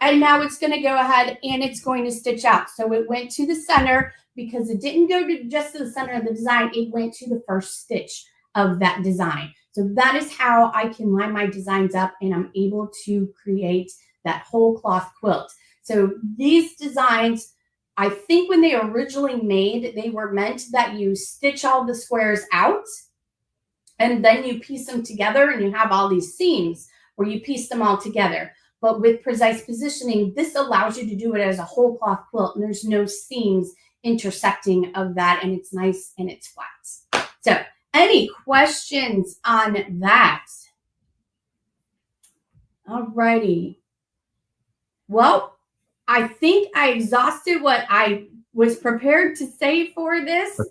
and now it's going to go ahead and it's going to stitch out. So it went to the center because it didn't go to just to the center of the design. It went to the first stitch of that design. So that is how I can line my designs up, and I'm able to create that whole cloth quilt. So these designs, I think when they originally made, they were meant that you stitch all the squares out and then you piece them together, and you have all these seams where you piece them all together. But with precise positioning, this allows you to do it as a whole cloth quilt, and there's no seams intersecting of that, and it's nice and it's flat. So any questions on that? All righty. Well, I think I exhausted what I was prepared to say for this.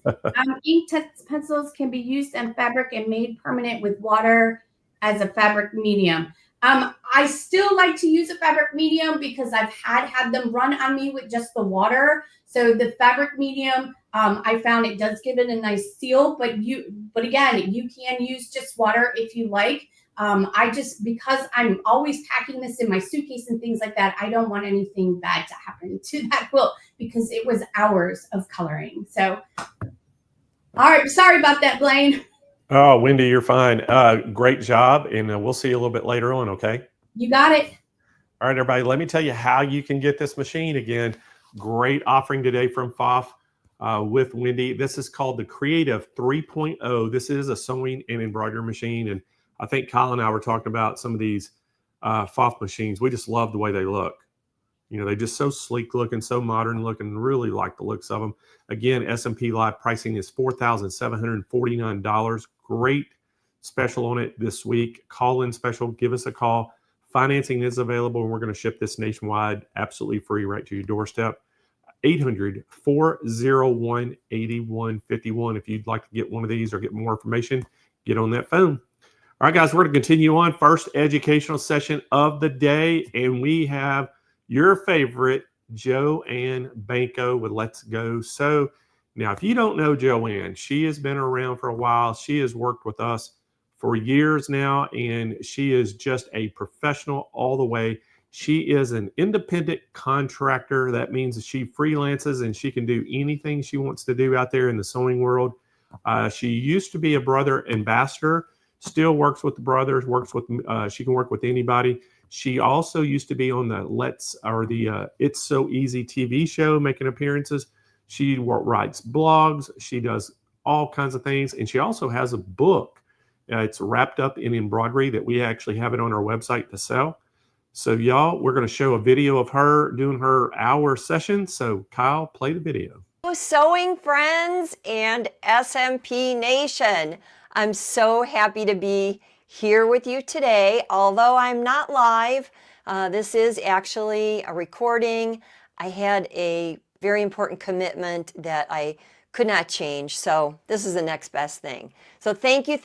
Ink pencils can be used on fabric and made permanent with water as a fabric medium. I still like to use a fabric medium because I've had them run on me with just the water. So the fabric medium, I found it does give it a nice seal, but again, you can use just water if you like. Because I'm always packing this in my suitcase and things like that, I don't want anything bad to happen to that quilt because it was hours of coloring. So, all right, sorry about that, Blaine. Oh, Wendy, you're fine. Great job, and we'll see you a little bit later on, okay? You got it. All right, everybody, let me tell you how you can get this machine again. Great offering today from Pfaff with Wendy. This is called the Creative 3.0. This is a sewing and embroidery machine, and I think Kyle and I were talking about some of these Pfaff machines. We just love the way they look. You know, they're just so sleek looking, so modern looking, really like the looks of them. Again, SMP Live pricing is $4,749. Great special on it this week. Call-in special, give us a call. Financing is available, and we're going to ship this nationwide absolutely free right to your doorstep. 800-401-8151. If you'd like to get one of these or get more information, get on that phone. All right, guys, we're going to continue on. First educational session of the day, and we have your favorite, Joanne Banco with Let's Go Sew. Now, if you don't know Joanne, she has been around for a while. She has worked with us for years now, and she is just a professional all the way. She is an independent contractor. That means that she freelances and she can do anything she wants to do out there in the sewing world. She used to be a brother ambassador, still works with the brothers, she can work with anybody. She also used to be on the It's So Easy TV show, making appearances. She writes blogs. She does all kinds of things. And she also has a book. It's wrapped up in embroidery that we actually have it on our website to sell. So y'all, we're going to show a video of her doing her hour session. So Kyle, play the video. Sewing friends and SMP Nation. I'm so happy to be here with you today. Although I'm not live, this is actually a recording. I had a very important commitment that I could not change. So this is the next best thing. So thank you,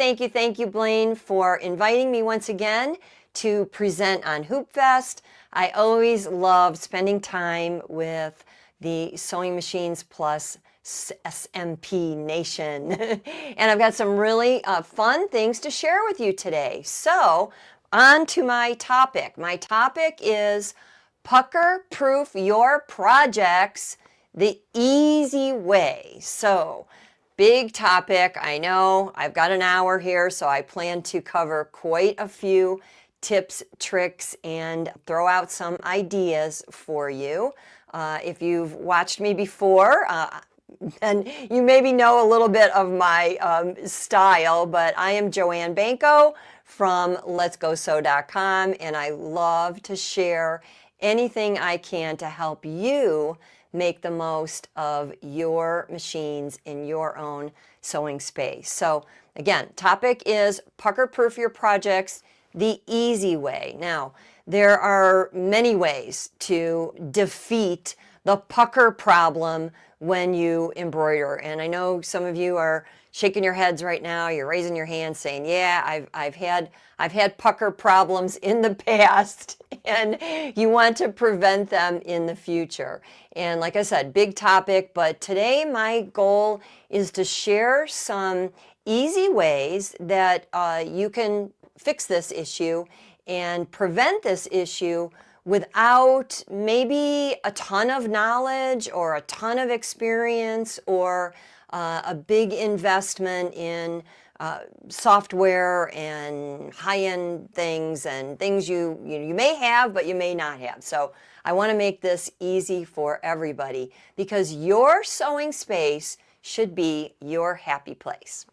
Blaine, for inviting me once again to present on Hoop Fest. I always love spending time with the Sewing Machines Plus SMP Nation. And I've got some really fun things to share with you today. So on to my topic. My topic is pucker-proof your projects the easy way. So big topic. I know I've got an hour here, so I plan to cover quite a few tips, tricks, and throw out some ideas for you. If you've watched me before, and you maybe know a little bit of my style, but I am Joanne Banco from letsgosew.com, and I love to share anything I can to help you make the most of your machines in your own sewing space. So again, topic is pucker-proof your projects the easy way. Now, there are many ways to defeat the pucker problem when you embroider. And I know some of you are shaking your heads right now. You're raising your hands saying, yeah, I've had pucker problems in the past, and you want to prevent them in the future. And like I said, big topic, but today my goal is to share some easy ways that you can fix this issue and prevent this issue without maybe a ton of knowledge or a ton of experience or a big investment in software and high-end things and things you may have but you may not have. So I want to make this easy for everybody because your sewing space should be your happy place.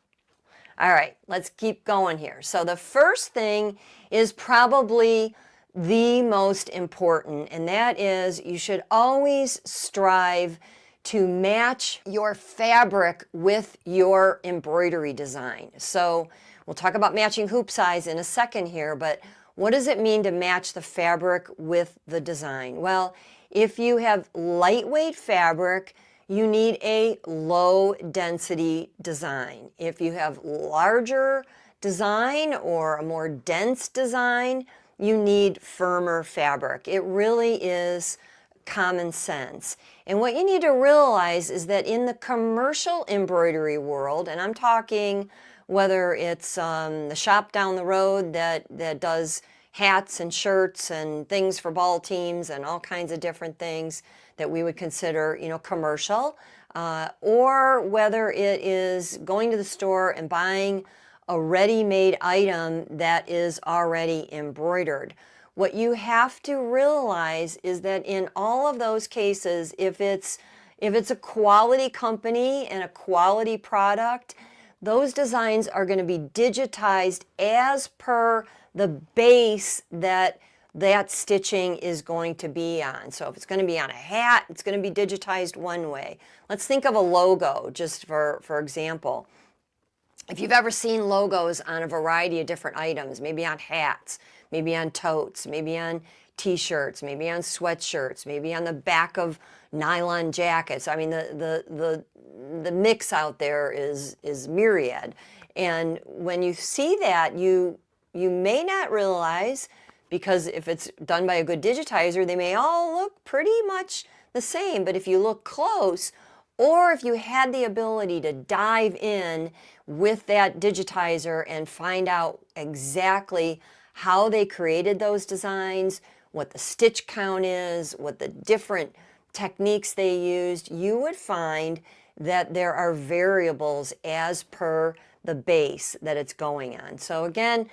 All right, let's keep going here. So the first thing is probably the most important, and that is you should always strive to match your fabric with your embroidery design. So we'll talk about matching hoop size in a second here, but what does it mean to match the fabric with the design? Well, if you have lightweight fabric, you need a low density design. If you have larger design or a more dense design, you need firmer fabric. It really is common sense. And what you need to realize is that in the commercial embroidery world, and I'm talking whether it's the shop down the road that does hats and shirts and things for ball teams and all kinds of different things that we would consider, commercial, or whether it is going to the store and buying a ready-made item that is already embroidered. What you have to realize is that in all of those cases, if it's a quality company and a quality product, those designs are going to be digitized as per the base that that stitching is going to be on. So if it's going to be on a hat, it's going to be digitized one way. Let's think of a logo, just for example. If you've ever seen logos on a variety of different items, maybe on hats, maybe on totes, maybe on t-shirts, maybe on sweatshirts, maybe on the back of nylon jackets. I mean, the mix out there is myriad. And when you see that, you may not realize, because if it's done by a good digitizer, they may all look pretty much the same. But if you look close, or if you had the ability to dive in with that digitizer and find out exactly how they created those designs, what the stitch count is, what the different techniques they used, you would find that there are variables as per the base that it's going on. So again,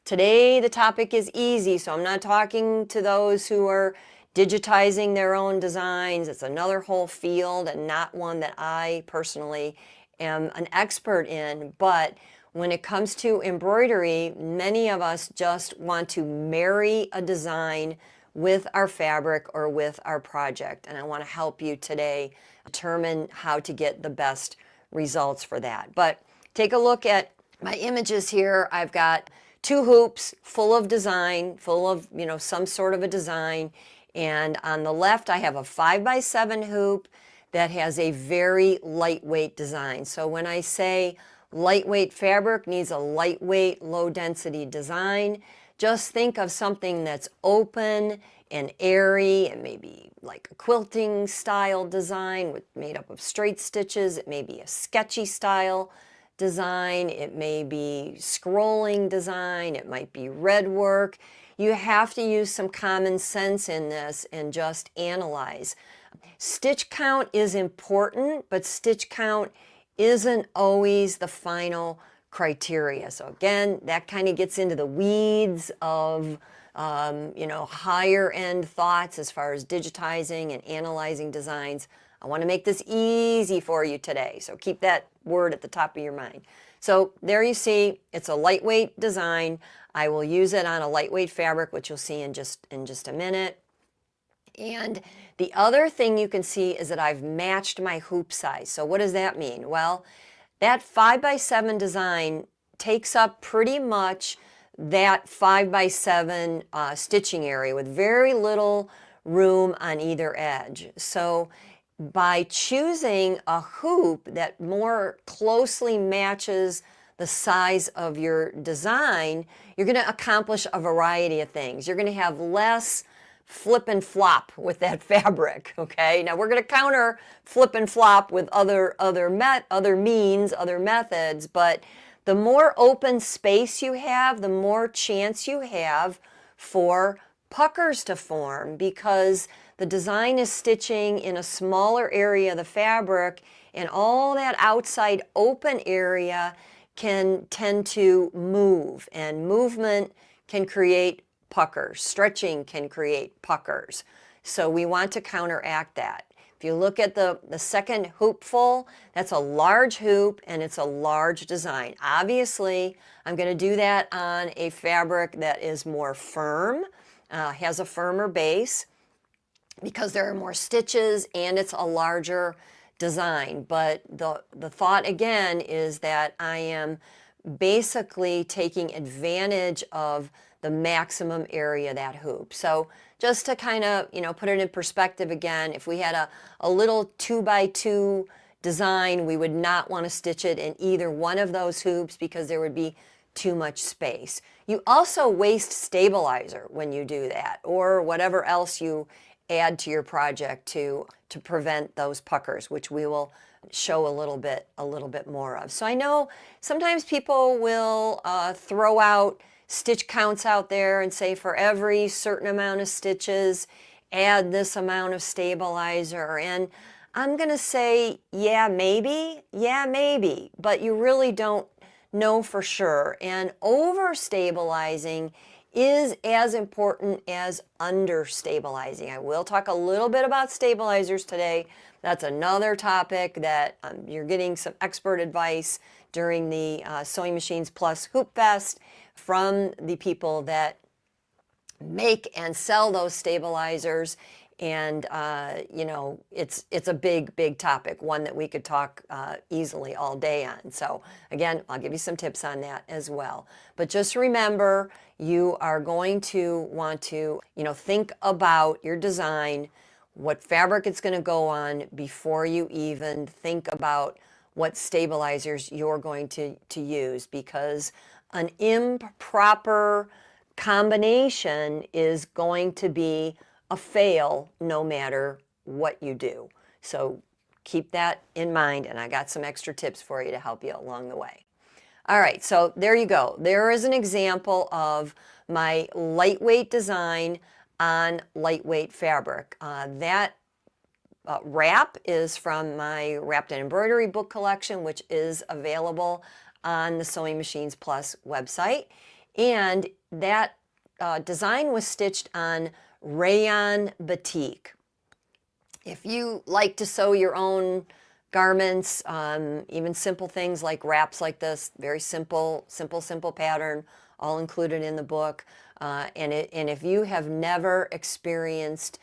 today the topic is easy, so I'm not talking to those who are digitizing their own designs. It's another whole field and not one that I personally am an expert in. But when it comes to embroidery, many of us just want to marry a design with our fabric or with our project. And I want to help you today determine how to get the best results for that. But take a look at my images here. I've got 2 hoops full of design, full of, some sort of a design. And on the left, I have a 5x7 hoop that has a very lightweight design. So when I say lightweight fabric needs a lightweight, low density design, just think of something that's open and airy, and maybe like a quilting style design made up of straight stitches. It may be a sketchy style design. It may be scrolling design. It might be red work. You have to use some common sense in this and just analyze. Stitch count is important, but stitch count isn't always the final criteria. So again, that kind of gets into the weeds of higher end thoughts as far as digitizing and analyzing designs. I want to make this easy for you today, so keep that word at the top of your mind. So there you see, it's a lightweight design. I will use it on a lightweight fabric, which you'll see in just a minute. And the other thing you can see is that I've matched my hoop size. So what does that mean? Well, that 5x7 design takes up pretty much that 5x7 stitching area with very little room on either edge. So by choosing a hoop that more closely matches the size of your design, you're going to accomplish a variety of things. You're going to have less flip and flop with that fabric, okay? Now we're going to counter flip and flop with other methods, but the more open space you have, the more chance you have for puckers to form, because the design is stitching in a smaller area of the fabric, and all that outside open area can tend to move, and movement can create puckers. Stretching can create puckers. So we want to counteract that. If you look at the second hoopful, that's a large hoop and it's a large design. Obviously, I'm going to do that on a fabric that is more firm, has a firmer base, because there are more stitches and it's a larger design. But the thought again is that I am basically taking advantage of the maximum area of that hoop. So just to kind of, put it in perspective again, if we had a little 2x2 design, we would not want to stitch it in either one of those hoops because there would be too much space. You also waste stabilizer when you do that, or whatever else you add to your project to prevent those puckers, which we will show a little bit more of. So I know sometimes people will throw out stitch counts out there and say for every certain amount of stitches, add this amount of stabilizer. And I'm going to say, yeah, maybe, but you really don't know for sure. And over stabilizing is as important as under stabilizing. I will talk a little bit about stabilizers today, That's another topic that you're getting some expert advice during the Sewing Machines Plus Hoop Fest from the people that make and sell those stabilizers. And, you know, it's a big topic, one that we could talk easily all day on. So again, I'll give you some tips on that as well. But just remember, you are going to want to, you know, think about your design, what fabric it's going to go on before you even think about what stabilizers you're going to use, because an improper combination is going to be a fail no matter what you do. So keep that in mind, and I got some extra tips for you to help you along the way. All right, so there you go. There is an example of my lightweight design on lightweight fabric. That wrap is from my Wrapped in Embroidery book collection, which is available on the Sewing Machines Plus website. And that design was stitched on rayon batik. If you like to sew your own garments, even simple things like wraps like this, very simple pattern, all included in the book. And if you have never experienced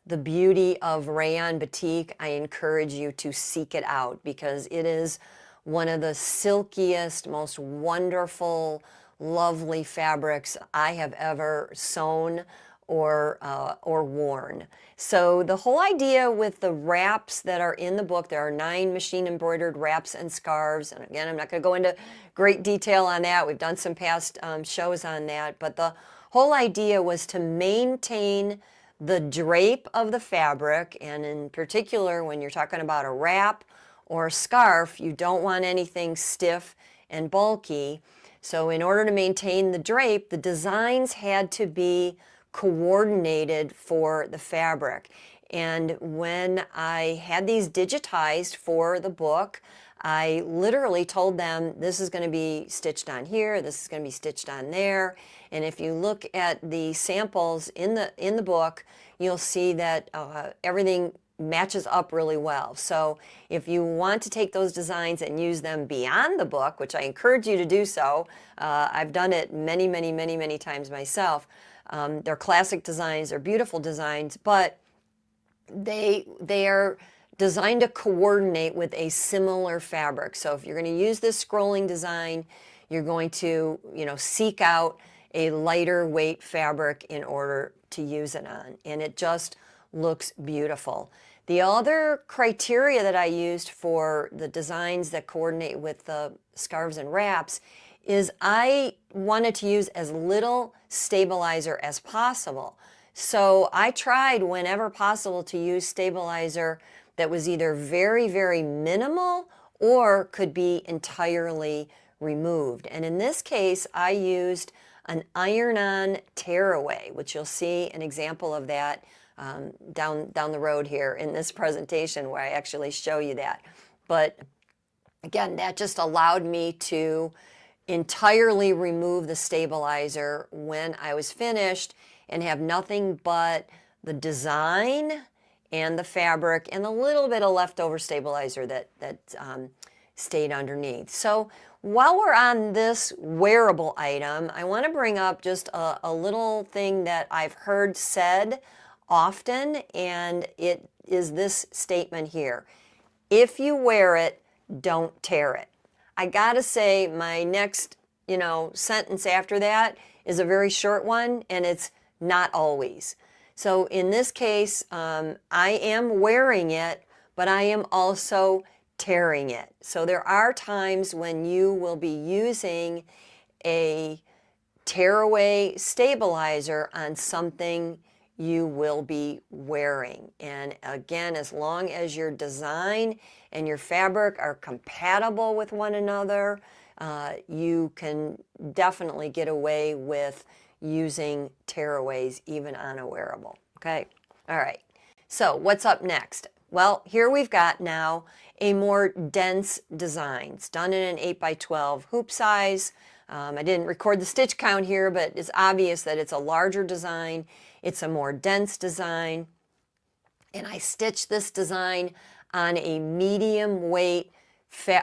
the beauty of rayon batik, I encourage you to seek it out, because it is one of the silkiest, most wonderful, lovely fabrics I have ever sewn or worn. So the whole idea with the wraps that are in the book, there are 9 machine embroidered wraps and scarves. And again, I'm not going to go into great detail on that. We've done some past shows on that. But the whole idea was to maintain the drape of the fabric. And in particular, when you're talking about a wrap or a scarf, you don't want anything stiff and bulky. So in order to maintain the drape, the designs had to be coordinated for the fabric. And when I had these digitized for the book, I literally told them, this is going to be stitched on here, this is going to be stitched on there. And if you look at the samples in the book, you'll see that everything matches up really well. So if you want to take those designs and use them beyond the book, which I encourage you to do so, I've done it many times myself. They're classic designs, they're beautiful designs, but they are designed to coordinate with a similar fabric. So if you're going to use this scrolling design, you're going to, you know, seek out a lighter weight fabric in order to use it on, and it just looks beautiful. The other criteria that I used for the designs that coordinate with the scarves and wraps is I wanted to use as little stabilizer as possible. So I tried whenever possible to use stabilizer that was either very minimal or could be entirely removed. And in this case, I used an iron-on tearaway, which you'll see an example of that down the road here in this presentation where I actually show you that. But again, that just allowed me to entirely remove the stabilizer when I was finished and have nothing but the design and the fabric and a little bit of leftover stabilizer that stayed underneath. So while we're on this wearable item, I want to bring up just a little thing that I've heard said often, and it is this statement here: if you wear it, don't tear it. I gotta say, my next, sentence after that is a very short one, and it's not always. So in this case, I am wearing it, but I am also tearing it. So there are times when you will be using a tearaway stabilizer on something you will be wearing. And again, as long as your design and your fabric are compatible with one another, you can definitely get away with using tearaways even on a wearable. Okay, all right. So what's up next? Well, here we've got now a more dense design. It's done in an 8x12 hoop size. I didn't record the stitch count here, but it's obvious that it's a larger design. It's a more dense design. And I stitched this design on a medium weight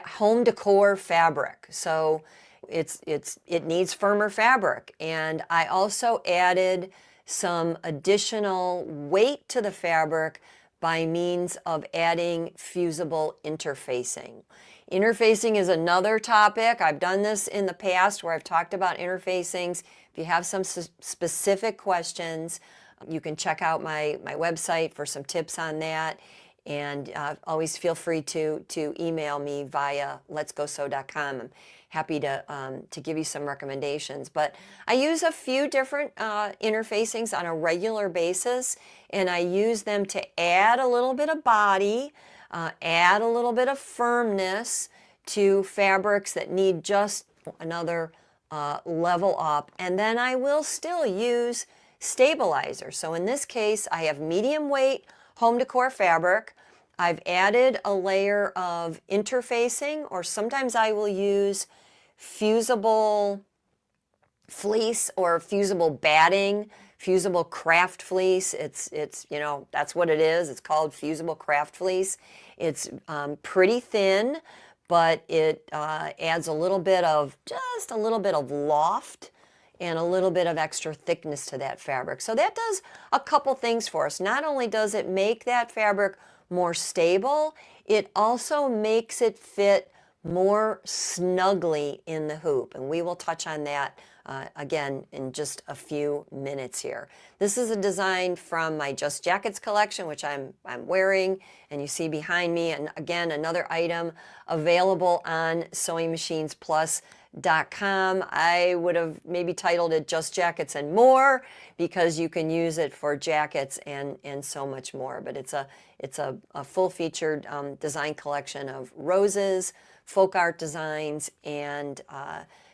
home decor fabric. So it needs firmer fabric. And I also added some additional weight to the fabric by means of adding fusible interfacing. Interfacing is another topic. I've done this in the past where I've talked about interfacings. If you have some specific questions, you can check out my website for some tips on that. And always feel free to email me via letsgosew.com. I'm happy to give you some recommendations. But I use a few different interfacings on a regular basis, and I use them to add a little bit of body, add a little bit of firmness to fabrics that need just another level up. And then I will still use stabilizer. So in this case, I have medium weight home decor fabric. I've added a layer of interfacing, or sometimes I will use fusible fleece or fusible batting, fusible craft fleece. It's that's what it is. It's called fusible craft fleece. It's pretty thin, but it adds just a little bit of loft and a little bit of extra thickness to that fabric. So that does a couple things for us. Not only does it make that fabric more stable, it also makes it fit more snugly in the hoop. And we will touch on that again in just a few minutes here. This is a design from my Just Jackets collection, which I'm wearing, and you see behind me. And again, another item available on SewingMachinesPlus.com. I would have maybe titled it Just Jackets and More, because you can use it for jackets and so much more. But it's a full-featured design collection of roses, folk art designs, and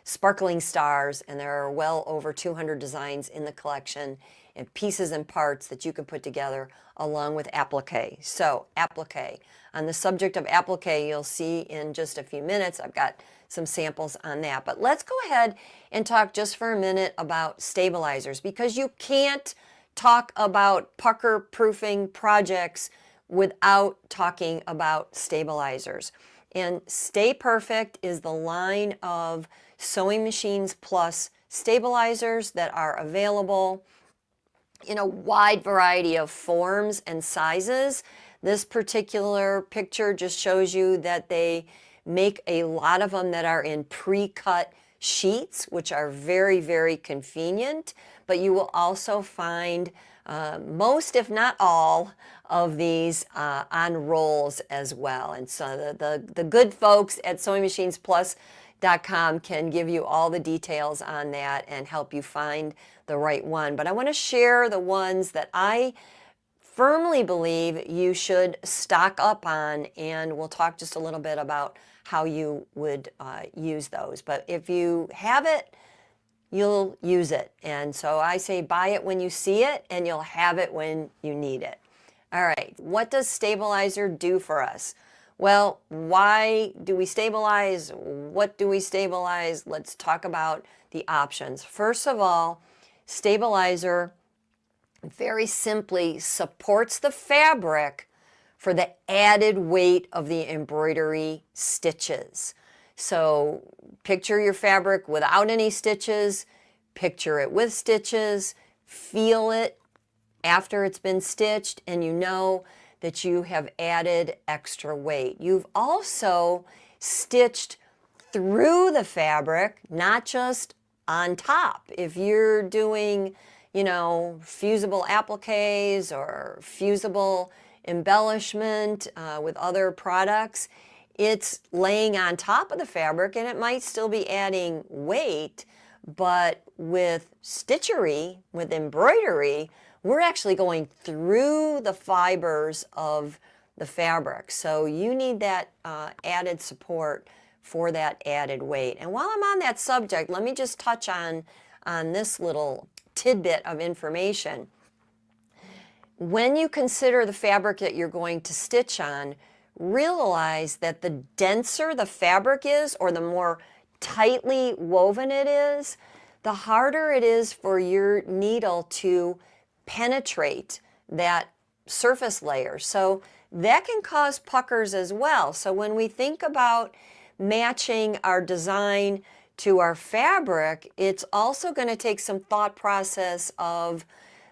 sparkling stars, and there are well over 200 designs in the collection, and pieces and parts that you can put together along with applique. So applique. On the subject of applique, you'll see in just a few minutes, I've got some samples on that. But let's go ahead and talk just for a minute about stabilizers, because you can't talk about pucker proofing projects without talking about stabilizers. And Stay Perfect is the line of Sewing Machines Plus stabilizers that are available in a wide variety of forms and sizes. This particular picture just shows you that they make a lot of them that are in pre-cut sheets, which are very, very convenient. But you will also find most, if not all, of these on rolls as well. And so the good folks at SewingMachinesPlus.com can give you all the details on that and help you find the right one. But I want to share the ones that I firmly believe you should stock up on, and we'll talk just a little bit about how you would use those. But if you have it, you'll use it. And so I say buy it when you see it, and you'll have it when you need it. All right, what does stabilizer do for us? Well, why do we stabilize? What do we stabilize? Let's talk about the options. First of all, stabilizer very simply supports the fabric for the added weight of the embroidery stitches. So picture your fabric without any stitches, picture it with stitches, feel it after it's been stitched, and you know that you have added extra weight. You've also stitched through the fabric, not just on top. If you're doing, fusible appliques or fusible embellishment with other products, it's laying on top of the fabric, and it might still be adding weight, but with stitchery, with embroidery, we're actually going through the fibers of the fabric. So you need that added support for that added weight. And while I'm on that subject, let me just touch on this little tidbit of information. When you consider the fabric that you're going to stitch on, realize that the denser the fabric is, or the more tightly woven it is, the harder it is for your needle to penetrate that surface layer. So that can cause puckers as well. So when we think about matching our design to our fabric, it's also going to take some thought process of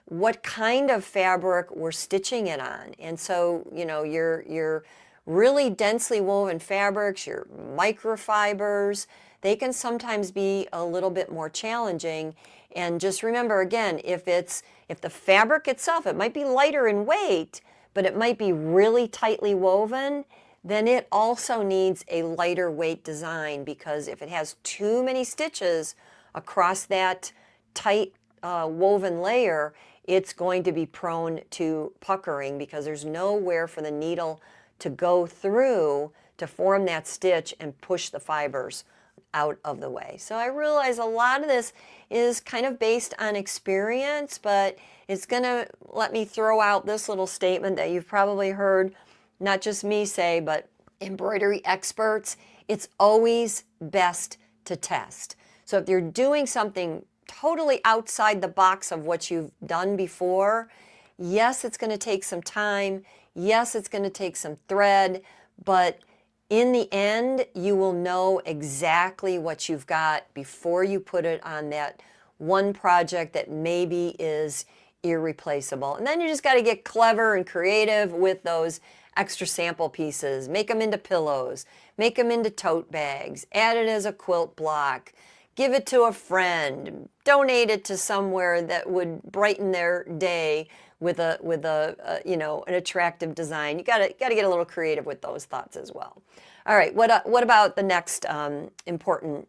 what kind of fabric we're stitching it on. And so, you know, your really densely woven fabrics, your microfibers, they can sometimes be a little bit more challenging. And just remember, again, if the fabric itself, it might be lighter in weight, but it might be really tightly woven, then it also needs a lighter weight design, because if it has too many stitches across that tight woven layer, it's going to be prone to puckering, because there's nowhere for the needle to go through to form that stitch and push the fibers out of the way. So I realize a lot of this is kind of based on experience, but it's going to let me throw out this little statement that you've probably heard not just me say, but embroidery experts. It's always best to test. So if you're doing something totally outside the box of what you've done before, yes, it's going to take some time. Yes, it's going to take some thread, but in the end, you will know exactly what you've got before you put it on that one project that maybe is irreplaceable. And then you just got to get clever and creative with those extra sample pieces. Make them into pillows, make them into tote bags, add it as a quilt block, give it to a friend, donate it to somewhere that would brighten their day with a you know, an attractive design. You got to get a little creative with those thoughts as well. All right, what about the next important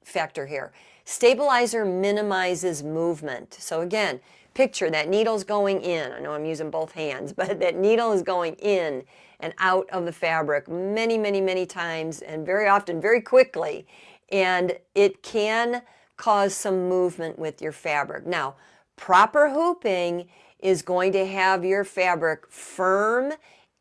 factor here? Stabilizer minimizes movement. So again, picture that needle's going in. I know I'm using both hands, but that needle is going in and out of the fabric many, many, many times, and very often, very quickly. And it can cause some movement with your fabric. Now, proper hooping is going to have your fabric firm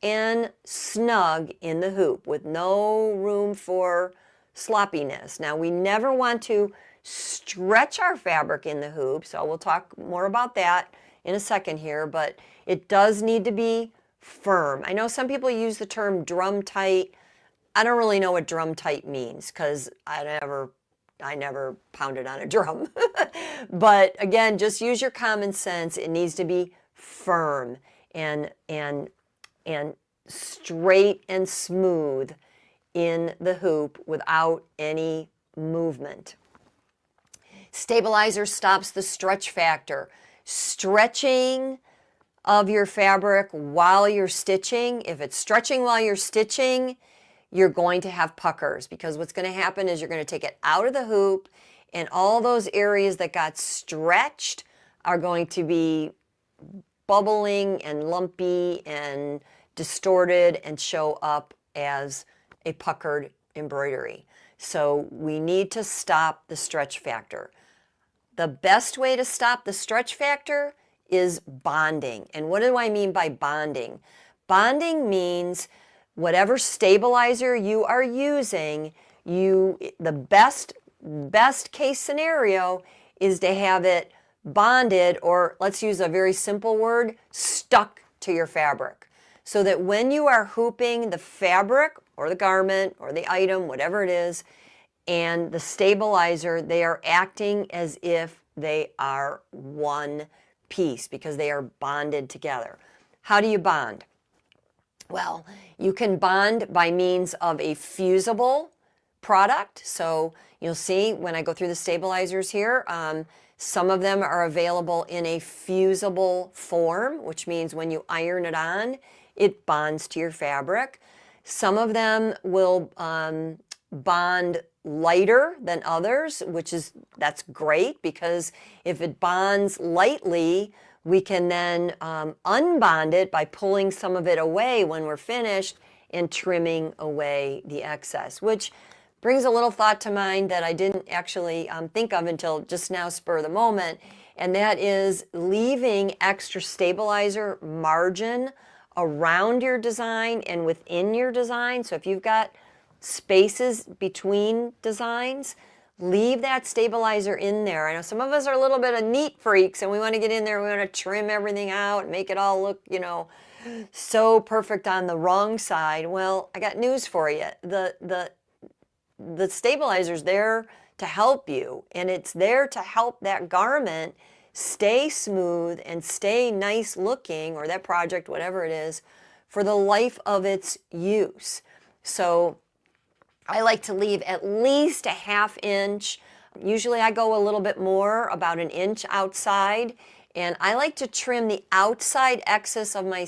and snug in the hoop with no room for sloppiness. Now, we never want to stretch our fabric in the hoop, so we'll talk more about that in a second here, but it does need to be firm. I know some people use the term drum tight. I don't really know what drum tight means, because I never pounded on a drum. But again, just use your common sense. It needs to be firm and straight and smooth in the hoop without any movement. Stabilizer stops the stretch factor. Stretching of your fabric while you're stitching, if it's stretching while you're stitching, you're going to have puckers, because what's going to happen is you're going to take it out of the hoop, and all those areas that got stretched are going to be bubbling and lumpy and distorted and show up as a puckered embroidery. So we need to stop the stretch factor. The best way to stop the stretch factor is bonding. And what do I mean by bonding? Bonding means whatever stabilizer you are using, the best case scenario is to have it bonded, or let's use a very simple word, stuck to your fabric. So that when you are hooping the fabric or the garment or the item, whatever it is, and the stabilizer, they are acting as if they are one piece, because they are bonded together. How do you bond? Well, you can bond by means of a fusible product. So you'll see when I go through the stabilizers here, some of them are available in a fusible form, which means when you iron it on, it bonds to your fabric. Some of them will bond lighter than others, that's great, because if it bonds lightly, we can then unbond it by pulling some of it away when we're finished and trimming away the excess, which brings a little thought to mind that I didn't actually think of until just now, spur of the moment, and that is leaving extra stabilizer margin around your design and within your design. So if you've got spaces between designs, leave that stabilizer in there. I know some of us are a little bit of neat freaks, and we want to get in there, we want to trim everything out and make it all look, you know, so perfect on the wrong side. Well, I got news for you. The stabilizer's there to help you, and it's there to help that garment stay smooth and stay nice looking, or that project, whatever it is, for the life of its use. So I like to leave at least a ½ inch. Usually I go a little bit more, about an inch outside, and I like to trim the outside excess of my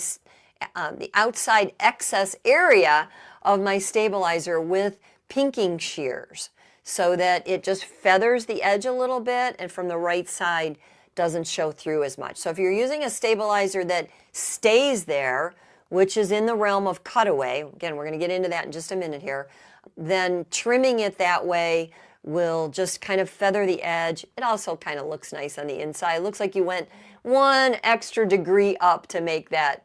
area of my stabilizer with pinking shears, so that it just feathers the edge a little bit, and from the right side doesn't show through as much. So if you're using a stabilizer that stays there, which is in the realm of cutaway, again, we're going to get into that in just a minute here, then trimming it that way will just kind of feather the edge. It also kind of looks nice on the inside. It looks like you went 1 extra degree up to make that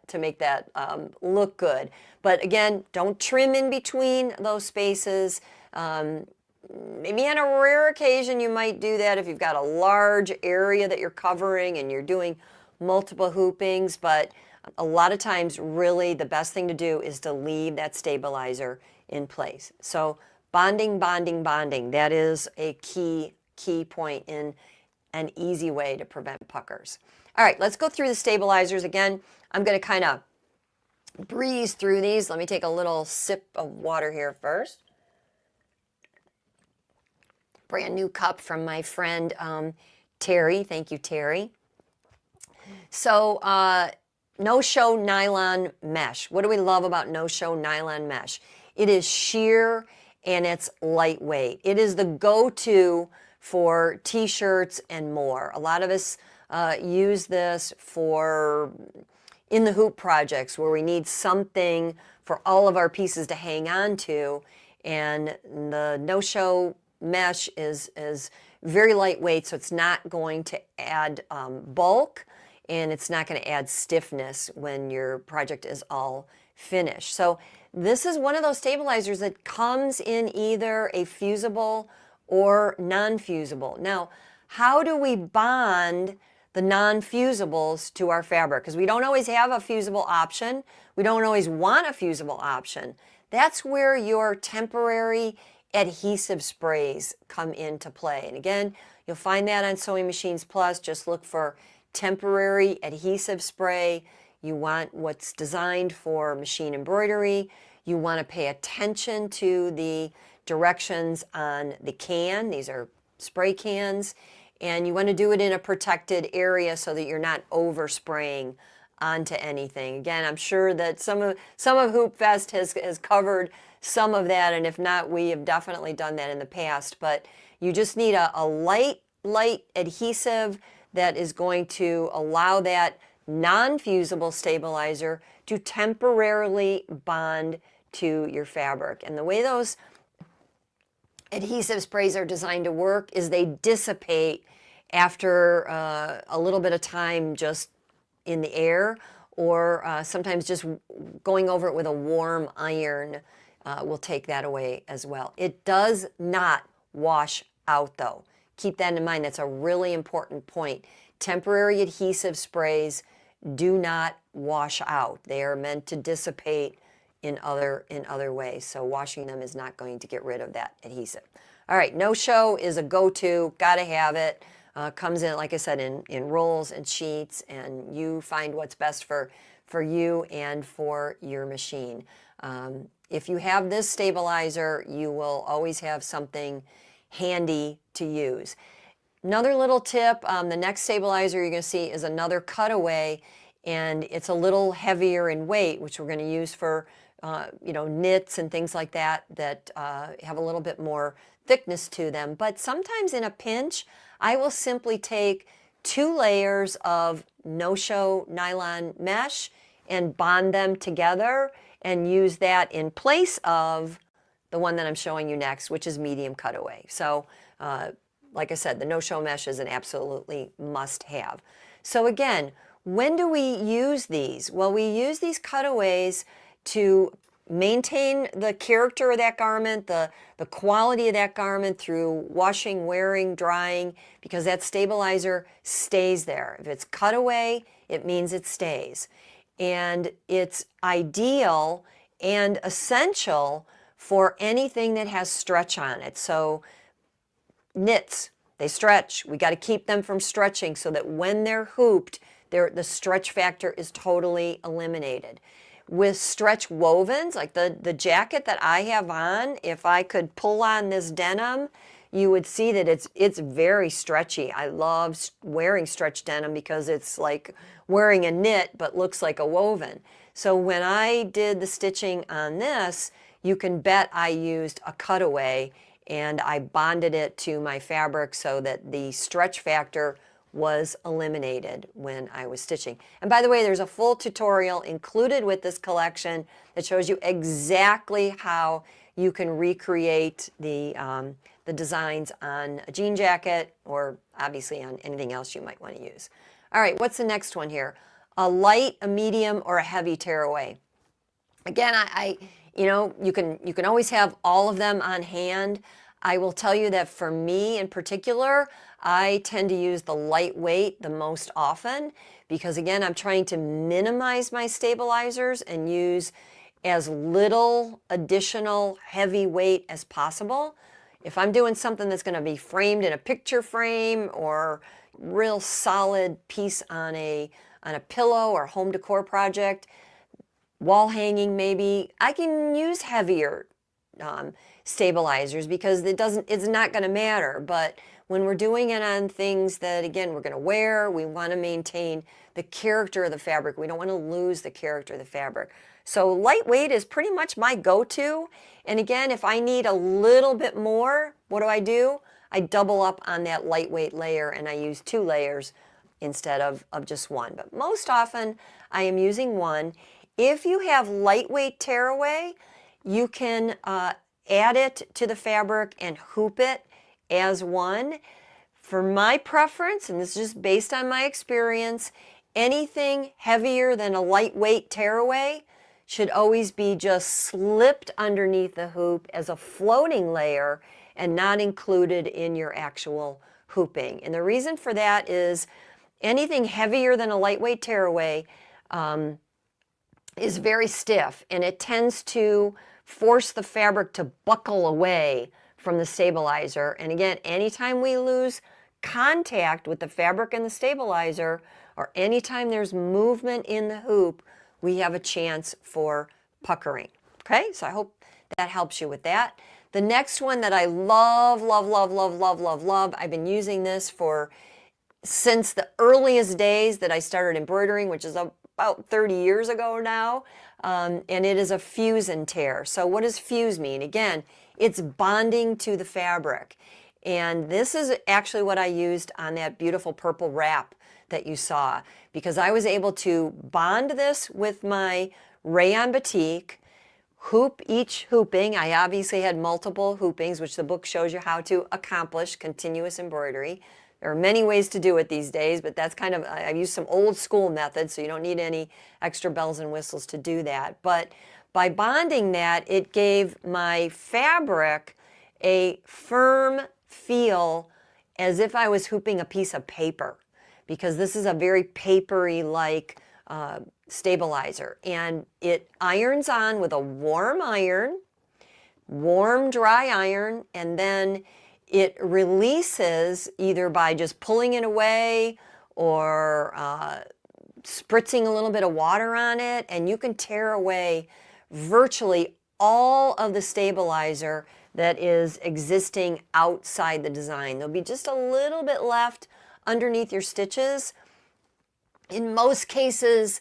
look good. But again, don't trim in between those spaces. Maybe on a rare occasion you might do that if you've got a large area that you're covering and you're doing multiple hoopings, but a lot of times really the best thing to do is to leave that stabilizer in place. So bonding, bonding, bonding, that is a key point in an easy way to prevent puckers. All right, let's go through the stabilizers again. I'm going to kind of breeze through these. Let me take a little sip of water here first. Brand new cup from my friend Terry. Thank you, Terry. So no-show nylon mesh. What do we love about no-show nylon mesh? It is sheer and it's lightweight. It is the go-to for t-shirts and more. A lot of us use this for in the hoop projects where we need something for all of our pieces to hang on to, and the no-show mesh is very lightweight, so it's not going to add bulk, and it's not going to add stiffness when your project is all finished. So this is one of those stabilizers that comes in either a fusible or non-fusible. Now, how do we bond the non-fusibles to our fabric? Because we don't always have a fusible option. We don't always want a fusible option. That's where your temporary adhesive sprays come into play. And again, you'll find that on Sewing Machines Plus. Just look for temporary adhesive spray. You want what's designed for machine embroidery. You want to pay attention to the directions on the can. These are spray cans. And you want to do it in a protected area so that you're not overspraying onto anything. Again, I'm sure that some of Hoop Fest has covered some of that, and if not, we have definitely done that in the past. But you just need a light adhesive that is going to allow that non-fusible stabilizer to temporarily bond to your fabric. And the way those adhesive sprays are designed to work is they dissipate after a little bit of time just in the air, or sometimes just going over it with a warm iron will take that away as well. It does not wash out though. Keep that in mind. That's a really important point. Temporary adhesive sprays do not wash out. They are meant to dissipate in other ways. So washing them is not going to get rid of that adhesive. All right, no-show is a go-to, gotta have it. Comes in, like I said, in rolls and sheets, and you find what's best for you and for your machine. If you have this stabilizer, you will always have something handy to use. Another little tip, the next stabilizer you're gonna see is another cutaway, and it's a little heavier in weight, which we're gonna use for knits and things like that have a little bit more thickness to them. But sometimes in a pinch, I will simply take 2 layers of no-show nylon mesh and bond them together and use that in place of the one that I'm showing you next, which is medium cutaway. So like I said, the no-show mesh is an absolutely must-have. So again, when do we use these? Well, we use these cutaways to maintain the character of that garment, the quality of that garment through washing, wearing, drying, because that stabilizer stays there. If it's cut away, it means it stays. and it's ideal and essential for anything that has stretch on it. So knits, they stretch. We got to keep them from stretching so that when they're hooped, the stretch factor is totally eliminated. With stretch wovens, like the jacket that I have on, if I could pull on this denim, you would see that it's very stretchy. I love wearing stretch denim because it's like wearing a knit but looks like a woven. So when I did the stitching on this, you can bet I used a cutaway and I bonded it to my fabric so that the stretch factor was eliminated when I was stitching. And by the way, there's a full tutorial included with this collection that shows you exactly how you can recreate the designs on a jean jacket or obviously on anything else you might want to use. All right, what's the next one here? A light, a medium, or a heavy tearaway. Again, you can always have all of them on hand. I will tell you that for me in particular, I tend to use the lightweight the most often because again, I'm trying to minimize my stabilizers and use as little additional heavy weight as possible. If I'm doing something that's going to be framed in a picture frame or real solid piece on a pillow or home decor project, wall hanging maybe, I can use heavier stabilizers because it's not going to matter. But when we're doing it on things that, again, we're going to wear, we want to maintain the character of the fabric. We don't want to lose the character of the fabric. So lightweight is pretty much my go-to. And again, if I need a little bit more, what do? I double up on that lightweight layer and I use 2 layers instead of just 1. But most often I am using 1. If you have lightweight tearaway, you can add it to the fabric and hoop it as 1. For my preference, and this is just based on my experience, anything heavier than a lightweight tearaway should always be just slipped underneath the hoop as a floating layer and not included in your actual hooping. And the reason for that is anything heavier than a lightweight tearaway is very stiff, and it tends to force the fabric to buckle away from the stabilizer. And again, anytime we lose contact with the fabric and the stabilizer, or anytime there's movement in the hoop, we have a chance for puckering. Okay, so I hope that helps you with that. The next one that I love, I've been using this since the earliest days that I started embroidering, which is about 30 years ago now, and it is a fuse and tear. So what does fuse mean? Again, it's bonding to the fabric. And this is actually what I used on that beautiful purple wrap that you saw, because I was able to bond this with my rayon batik, hoop each hooping. I obviously had multiple hoopings, which the book shows you how to accomplish continuous embroidery. There are many ways to do it these days, but that's kind of, I used some old school methods, so you don't need any extra bells and whistles to do that. But by bonding that, it gave my fabric a firm feel as if I was hooping a piece of paper, because this is a very papery-like stabilizer. And it irons on with a warm iron, warm dry iron, and then it releases either by just pulling it away or spritzing a little bit of water on it, and you can tear away virtually all of the stabilizer that is existing outside the design. There'll be just a little bit left underneath your stitches. In most cases,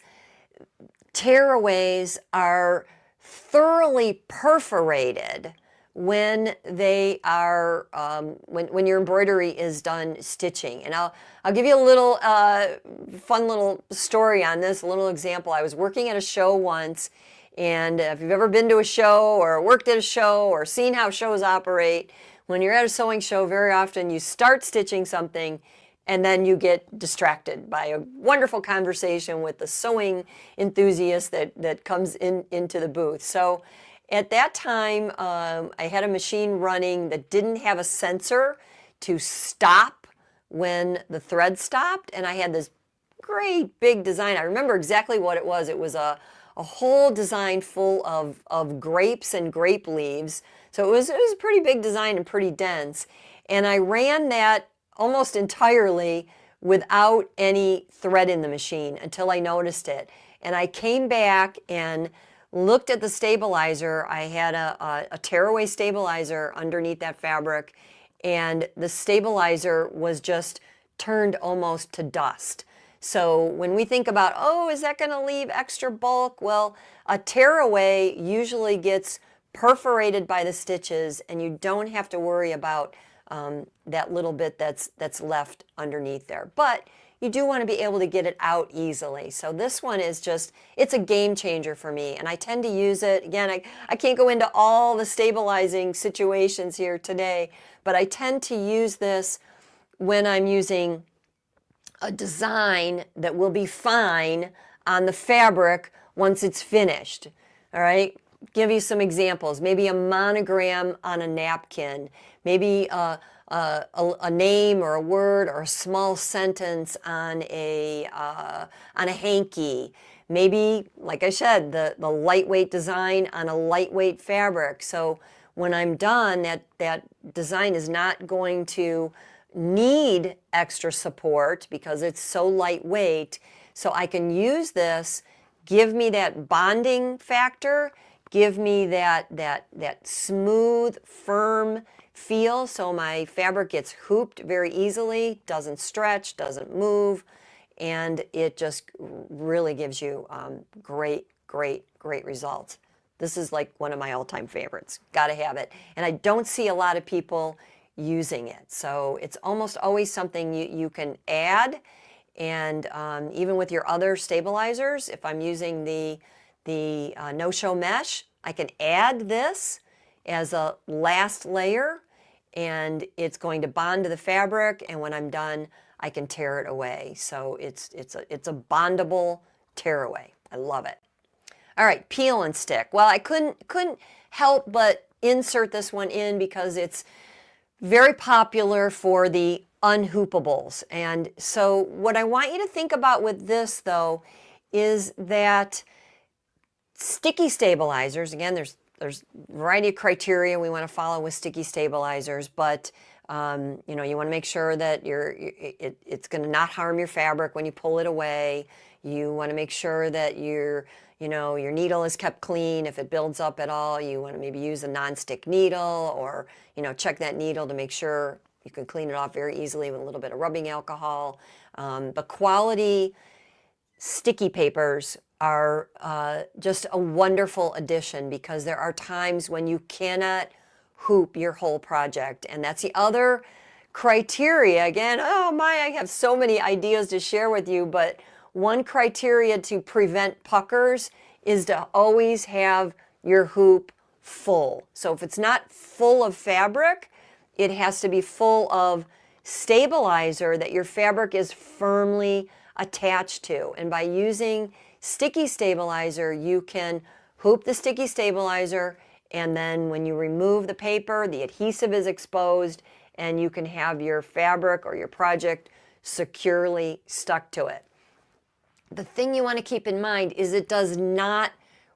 tearaways are thoroughly perforated when they are when your embroidery is done stitching. And I'll give you a little fun little story on this, a little example. I was working at a show once, and if you've ever been to a show or worked at a show or seen how shows operate, when you're at a sewing show, very often you start stitching something and then you get distracted by a wonderful conversation with the sewing enthusiast that comes into the booth. So at that time, I had a machine running that didn't have a sensor to stop when the thread stopped, and I had this great big design. I remember exactly what it was. It was a whole design full of grapes and grape leaves. So it was a pretty big design and pretty dense. And I ran that almost entirely without any thread in the machine until I noticed it. And I came back and looked at the stabilizer. I had a tearaway stabilizer underneath that fabric, and the stabilizer was just turned almost to dust. So when we think about, oh, is that going to leave extra bulk? Well, a tearaway usually gets perforated by the stitches, and you don't have to worry about that little bit that's left underneath there. But you do want to be able to get it out easily. So this one is just, it's a game changer for me, and I tend to use it. Again, I can't go into all the stabilizing situations here today, but I tend to use this when I'm using a design that will be fine on the fabric once it's finished. All right, give you some examples. Maybe a monogram on a napkin, maybe a name or a word or a small sentence on a hanky. Maybe, like I said, the lightweight design on a lightweight fabric. So when I'm done, that design is not going to need extra support because it's so lightweight. So I can use this, give me that bonding factor, give me that smooth, firm feel, so my fabric gets hooped very easily, doesn't stretch, doesn't move, and it just really gives you great results. This is like one of my all-time favorites. Got to have it. And I don't see a lot of people using it. So it's almost always something you can add. And even with your other stabilizers, if I'm using the no-show mesh, I can add this as a last layer, and it's going to bond to the fabric, and when I'm done, I can tear it away. So it's a bondable tearaway. I love it. All right, peel and stick. Well, I couldn't help but insert this one in because it's very popular for the unhoopables. And so what I want you to think about with this, though, is that sticky stabilizers, again, there's a variety of criteria we want to follow with sticky stabilizers, but you know, you want to make sure that it's going to not harm your fabric when you pull it away. You want to make sure that your needle is kept clean. If it builds up at all, you want to maybe use a non-stick needle, or check that needle to make sure you can clean it off very easily with a little bit of rubbing alcohol. But quality sticky papers are just a wonderful addition, because there are times when you cannot hoop your whole project. And that's the other criteria. Again, oh my, I have so many ideas to share with you, but one criteria to prevent puckers is to always have your hoop full. So if it's not full of fabric, it has to be full of stabilizer that your fabric is firmly attached to. And by using sticky stabilizer, you can hoop the sticky stabilizer, and then when you remove the paper, the adhesive is exposed, and you can have your fabric or your project securely stuck to it. The thing you want to keep in mind is it does not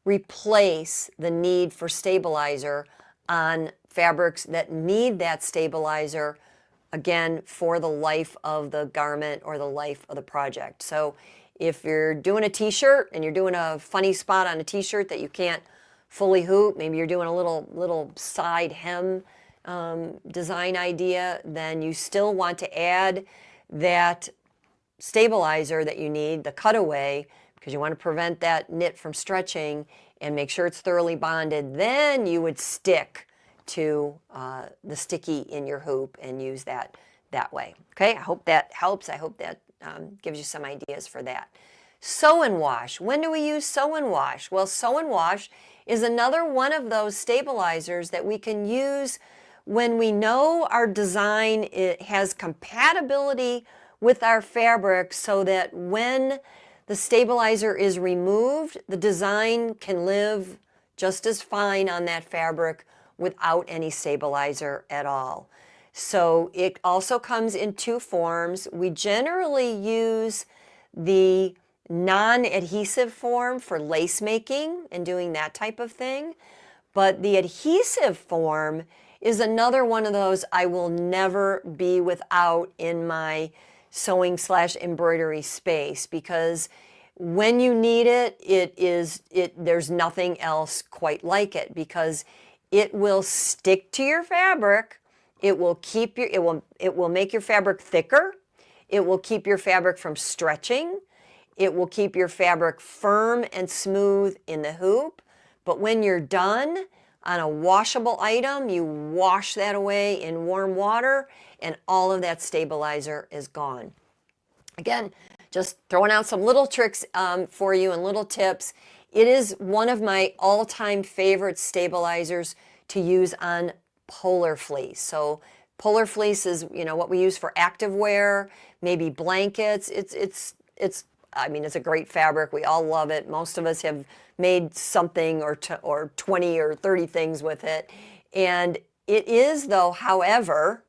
replace the need for stabilizer on fabrics that need that stabilizer, again, for the life of the garment or the life of the project. So if you're doing a t-shirt and you're doing a funny spot on a t-shirt that you can't fully hoop, maybe you're doing a little side hem design idea, then you still want to add that stabilizer that you need, the cutaway, because you want to prevent that knit from stretching and make sure it's thoroughly bonded. Then you would stick to the sticky in your hoop and use that way. Okay, I hope that helps. I hope that gives you some ideas for that. Sew and wash. When do we use sew and wash? Well, sew and wash is another one of those stabilizers that we can use when we know our design has compatibility with our fabric, so that when the stabilizer is removed, the design can live just as fine on that fabric without any stabilizer at all. So it also comes in two forms. We generally use the non-adhesive form for lace making and doing that type of thing. But the adhesive form is another one of those I will never be without in my sewing/embroidery space, because when you need it, there's nothing else quite like it, because it will stick to your fabric. It will keep your, it will make your fabric thicker. It will keep your fabric from stretching. It will keep your fabric firm and smooth in the hoop. But when you're done on a washable item, you wash that away in warm water and all of that stabilizer is gone. Again, just throwing out some little tricks for you and little tips. It is one of my all-time favorite stabilizers to use on polar fleece. So polar fleece is, you know, what we use for activewear, maybe blankets. I mean, it's a great fabric. We all love it. Most of us have made something or 20 or 30 things with it. And it is, though, however,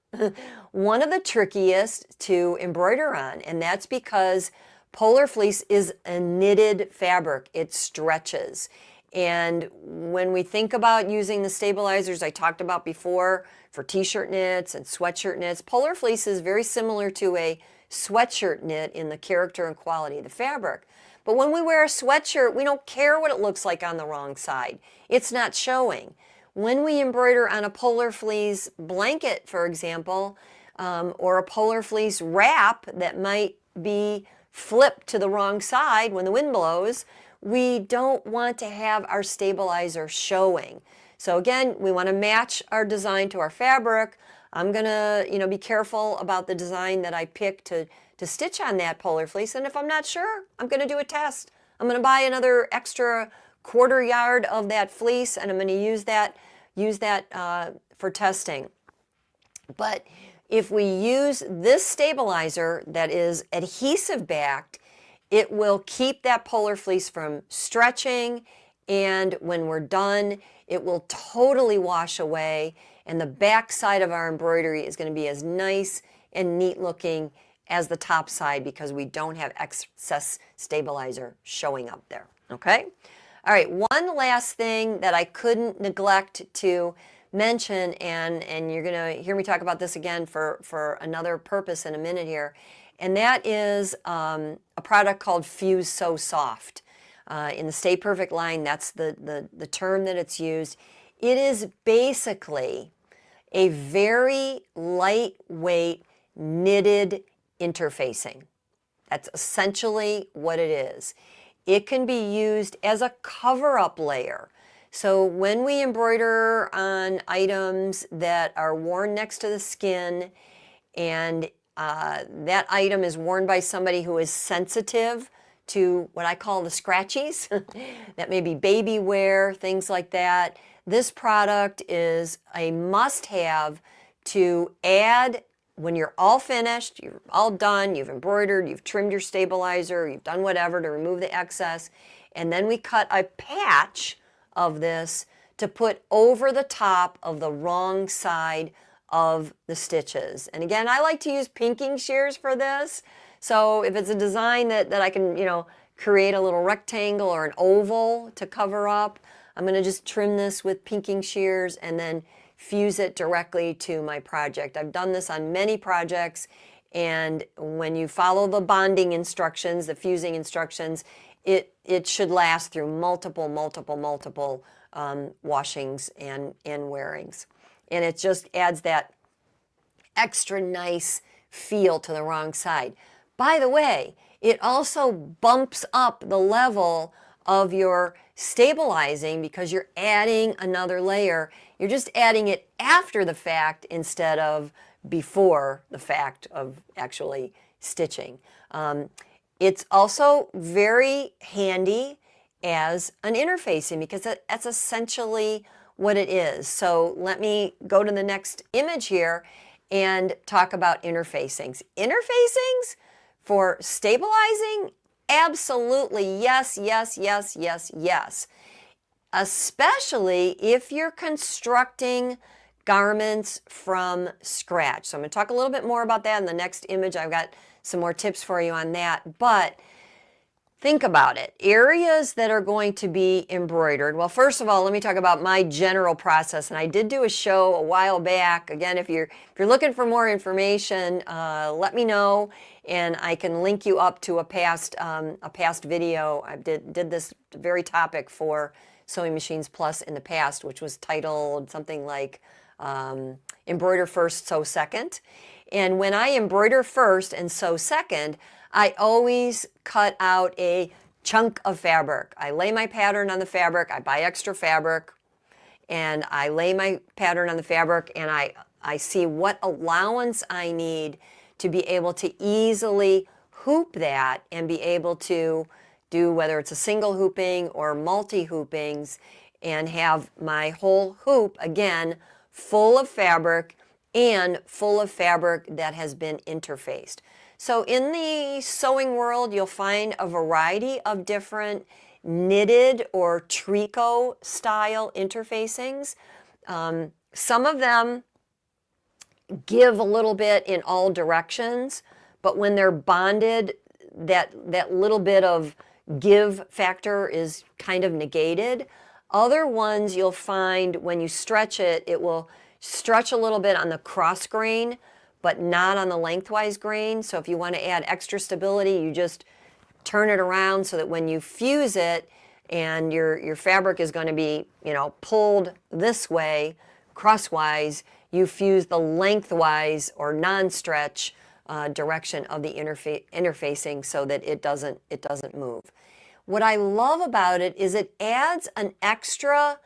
one of the trickiest to embroider on. And that's because polar fleece is a knitted fabric. It stretches. And when we think about using the stabilizers I talked about before for t-shirt knits and sweatshirt knits, polar fleece is very similar to a sweatshirt knit in the character and quality of the fabric. But when we wear a sweatshirt, we don't care what it looks like on the wrong side. It's not showing. When we embroider on a polar fleece blanket, for example, or a polar fleece wrap that might be flipped to the wrong side when the wind blows, we don't want to have our stabilizer showing. So again, we want to match our design to our fabric. I'm gonna, be careful about the design that I pick to stitch on that polar fleece. And if I'm not sure, I'm gonna do a test. I'm gonna buy another extra quarter yard of that fleece, and I'm gonna use that for testing. But if we use this stabilizer that is adhesive backed, it will keep that polar fleece from stretching, and when we're done, it will totally wash away, and the back side of our embroidery is going to be as nice and neat looking as the top side, because we don't have excess stabilizer showing up there. Okay? All right, one last thing that I couldn't neglect to mention, and you're going to hear me talk about this again for another purpose in a minute here, and that is a product called Fuse So Soft. In the Stay Perfect line, that's the term that it's used. It is basically a very lightweight knitted interfacing. That's essentially what it is. It can be used as a cover-up layer. So when we embroider on items that are worn next to the skin, and that item is worn by somebody who is sensitive to what I call the scratchies, that may be baby wear, things like that, this product is a must-have to add when you're all finished, you're all done, you've embroidered, you've trimmed your stabilizer, you've done whatever to remove the excess, and then we cut a patch of this to put over the top of the wrong side of the stitches. And again, I like to use pinking shears for this. So if it's a design that I can, create a little rectangle or an oval to cover up, I'm going to just trim this with pinking shears and then fuse it directly to my project. I've done this on many projects, and when you follow the bonding instructions, the fusing instructions, it should last through multiple washings and wearings. And it just adds that extra nice feel to the wrong side. By the way, it also bumps up the level of your stabilizing because you're adding another layer. You're just adding it after the fact instead of before the fact of actually stitching. It's also very handy as an interfacing because that's essentially what it is. So let me go to the next image here and talk about interfacings. Interfacings for stabilizing? Absolutely, yes. Especially if you're constructing garments from scratch. So I'm going to talk a little bit more about that in the next image. I've got some more tips for you on that. But think about it. Areas that are going to be embroidered. Well, first of all, let me talk about my general process. And I did do a show a while back. Again, if you're looking for more information, let me know, and I can link you up to a past video. I did this very topic for Sewing Machines Plus in the past, which was titled something like Embroider First, Sew Second. And when I embroider first and sew second, I always cut out a chunk of fabric. I lay my pattern on the fabric, I buy extra fabric, and I lay my pattern on the fabric, and I see what allowance I need to be able to easily hoop that and be able to do whether it's a single hooping or multi-hoopings and have my whole hoop, again, full of fabric and full of fabric that has been interfaced. So in the sewing world, you'll find a variety of different knitted or tricot style interfacings. Some of them give a little bit in all directions, but when they're bonded, that little bit of give factor is kind of negated. Other ones you'll find when you stretch it, it will stretch a little bit on the cross grain, but not on the lengthwise grain. So if you want to add extra stability, you just turn it around so that when you fuse it and your fabric is going to be, pulled this way, crosswise, you fuse the lengthwise or non-stretch direction of the interfacing so that it doesn't move. What I love about it is it adds an extra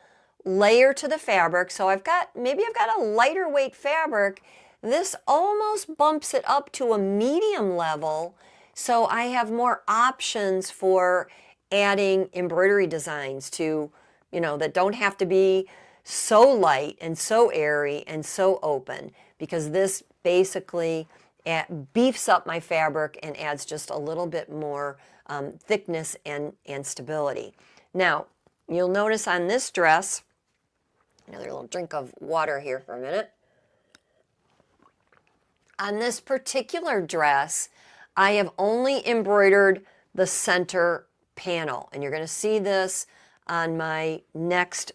layer to the fabric. So maybe I've got a lighter weight fabric. This almost bumps it up to a medium level, so I have more options for adding embroidery designs to, that don't have to be so light and so airy and so open, because this basically beefs up my fabric and adds just a little bit more thickness and stability. Now, you'll notice on this dress, another little drink of water here for a minute. On this particular dress, I have only embroidered the center panel, and you're going to see this on my next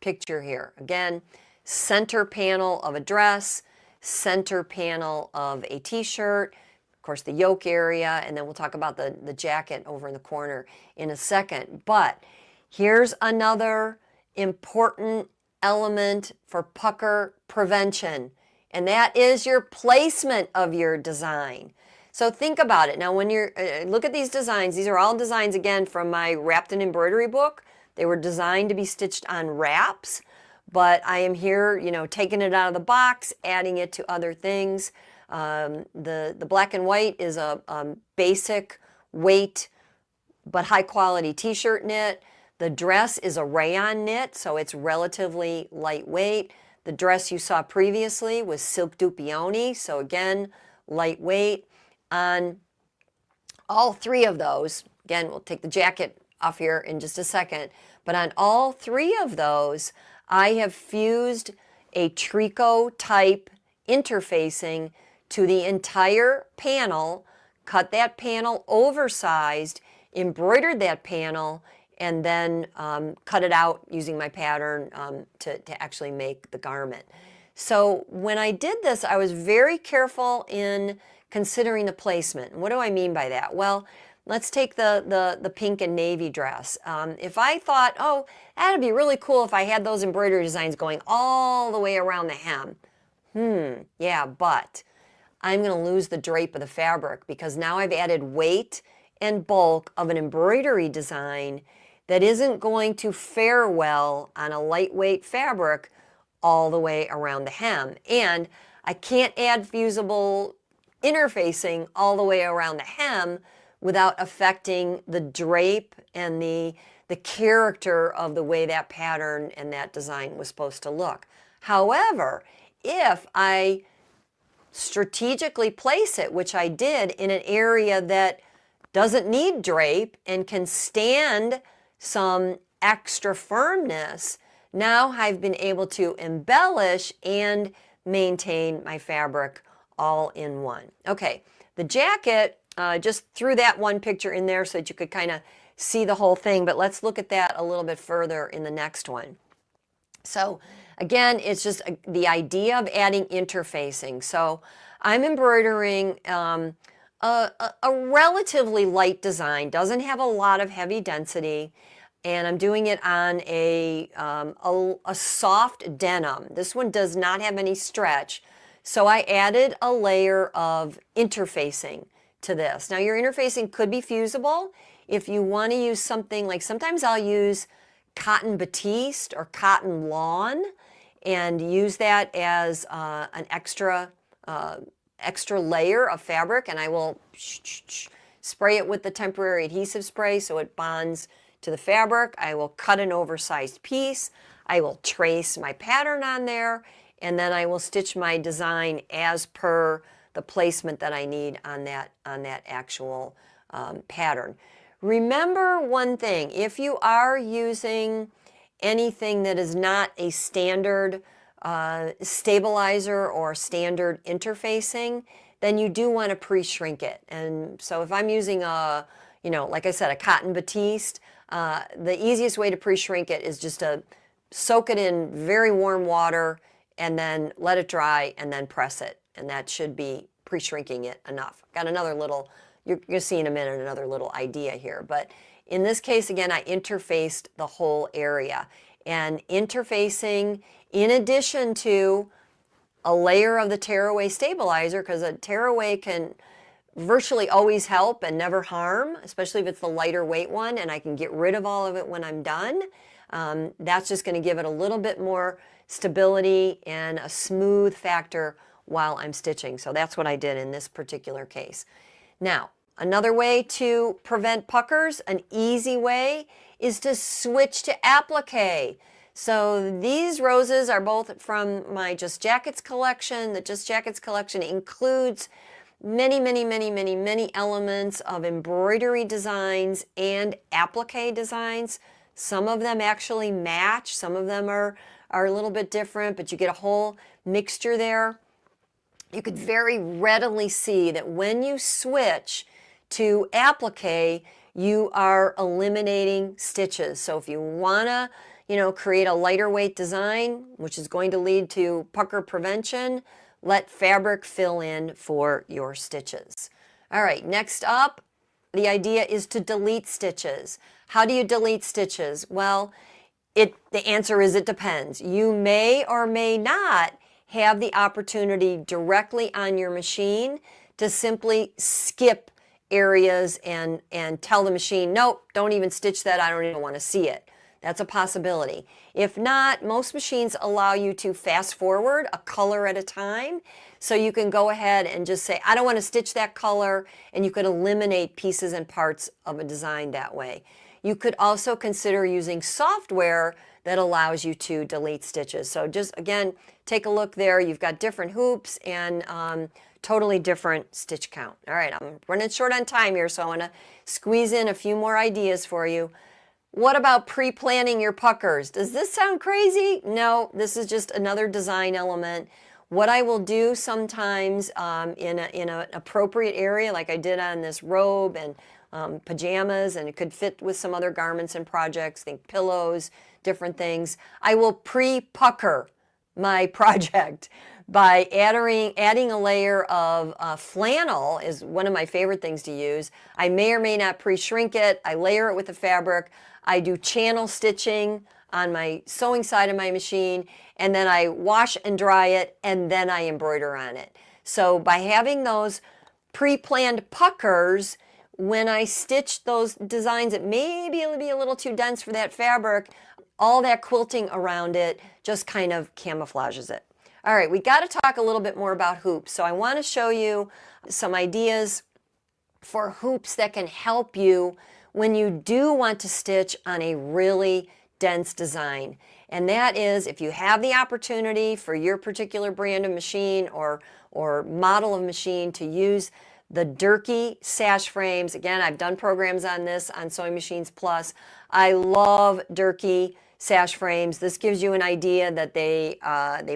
picture here. Again, center panel of a dress, center panel of a t-shirt, of course the yoke area, and then we'll talk about the jacket over in the corner in a second. But here's another important element for pucker prevention, and that is your placement of your design. So think about it. Now when you're, look at these designs. These are all designs, again, from my Wrapped in Embroidery book. They were designed to be stitched on wraps, but I am here, taking it out of the box, adding it to other things. The black and white is a basic weight but high quality t-shirt knit. The dress is a rayon knit, so it's relatively lightweight. The dress you saw previously was silk dupioni, so again, lightweight. On all three of those, again, we'll take the jacket off here in just a second, but on all three of those, I have fused a tricot type interfacing to the entire panel, cut that panel oversized, embroidered that panel, and then cut it out using my pattern to actually make the garment. So when I did this, I was very careful in considering the placement. And what do I mean by that? Well, let's take the pink and navy dress. If I thought, oh, that'd be really cool if I had those embroidery designs going all the way around the hem. Yeah, but I'm going to lose the drape of the fabric, because now I've added weight and bulk of an embroidery design that isn't going to fare well on a lightweight fabric all the way around the hem. And I can't add fusible interfacing all the way around the hem without affecting the drape and the character of the way that pattern and that design was supposed to look. However, if I strategically place it, which I did, in an area that doesn't need drape and can stand some extra firmness, now I've been able to embellish and maintain my fabric all in one. Okay, the jacket just threw that one picture in there so that you could kind of see the whole thing, but let's look at that a little bit further in the next one. So again, it's just the idea of adding interfacing. So I'm embroidering a relatively light design, doesn't have a lot of heavy density, and I'm doing it on a soft denim. This one does not have any stretch, so I added a layer of interfacing to this. Now your interfacing could be fusible. If you want to use something like, sometimes I'll use cotton batiste or cotton lawn and use that as an extra layer of fabric, and I will spray it with the temporary adhesive spray so it bonds to the fabric. I will cut an oversized piece. I will trace my pattern on there, and then I will stitch my design as per the placement that I need on that actual pattern. Remember one thing, if you are using anything that is not a standard stabilizer or standard interfacing, then you do want to pre-shrink it. And so if I'm using like I said, a cotton batiste, the easiest way to pre-shrink it is just to soak it in very warm water and then let it dry and then press it. And that should be pre-shrinking it enough. Got another little, you're going to see in a minute another little idea here. But in this case, again, I interfaced the whole area. And interfacing, in addition to a layer of the tearaway stabilizer, because a tearaway can virtually always help and never harm, especially if it's the lighter weight one, and I can get rid of all of it when I'm done. That's just going to give it a little bit more stability and a smooth factor while I'm stitching. So that's what I did in this particular case. Now, another way to prevent puckers, an easy way, is to switch to applique. So these roses are both from my Just Jackets collection. The Just Jackets collection includes many elements of embroidery designs and applique designs. Some of them actually match, some of them are a little bit different, but you get a whole mixture there. You could very readily see that when you switch to applique, you are eliminating stitches. So if you want to, create a lighter weight design, which is going to lead to pucker prevention, let fabric fill in for your stitches. All right, next up, the idea is to delete stitches. How do you delete stitches? Well, the answer is it depends. You may or may not have the opportunity directly on your machine to simply skip areas and tell the machine, nope, don't even stitch that, I don't even want to see it. That's a possibility. If not, most machines allow you to fast forward a color at a time. So you can go ahead and just say, I don't want to stitch that color, and you could eliminate pieces and parts of a design that way. You could also consider using software that allows you to delete stitches. So just, again, take a look there. You've got different hoops and totally different stitch count. All right, I'm running short on time here, so I want to squeeze in a few more ideas for you. What about pre-planning your puckers? Does this sound crazy? No, this is just another design element. What I will do sometimes in an appropriate area, like I did on this robe and pajamas, and it could fit with some other garments and projects, think pillows, different things, I will pre-pucker my project by adding a layer of flannel is one of my favorite things to use. I may or may not pre-shrink it. I layer it with the fabric. I do channel stitching on my sewing side of my machine, and then I wash and dry it, and then I embroider on it. So by having those pre-planned puckers, when I stitch those designs, it may be a little too dense for that fabric. All that quilting around it just kind of camouflages it. All right, we got to talk a little bit more about hoops. So I want to show you some ideas for hoops that can help you when you do want to stitch on a really dense design. And that is, if you have the opportunity for your particular brand of machine or model of machine to use the Durkee sash frames. Again, I've done programs on this on Sewing Machines Plus. I love Durkee sash frames. This gives you an idea that they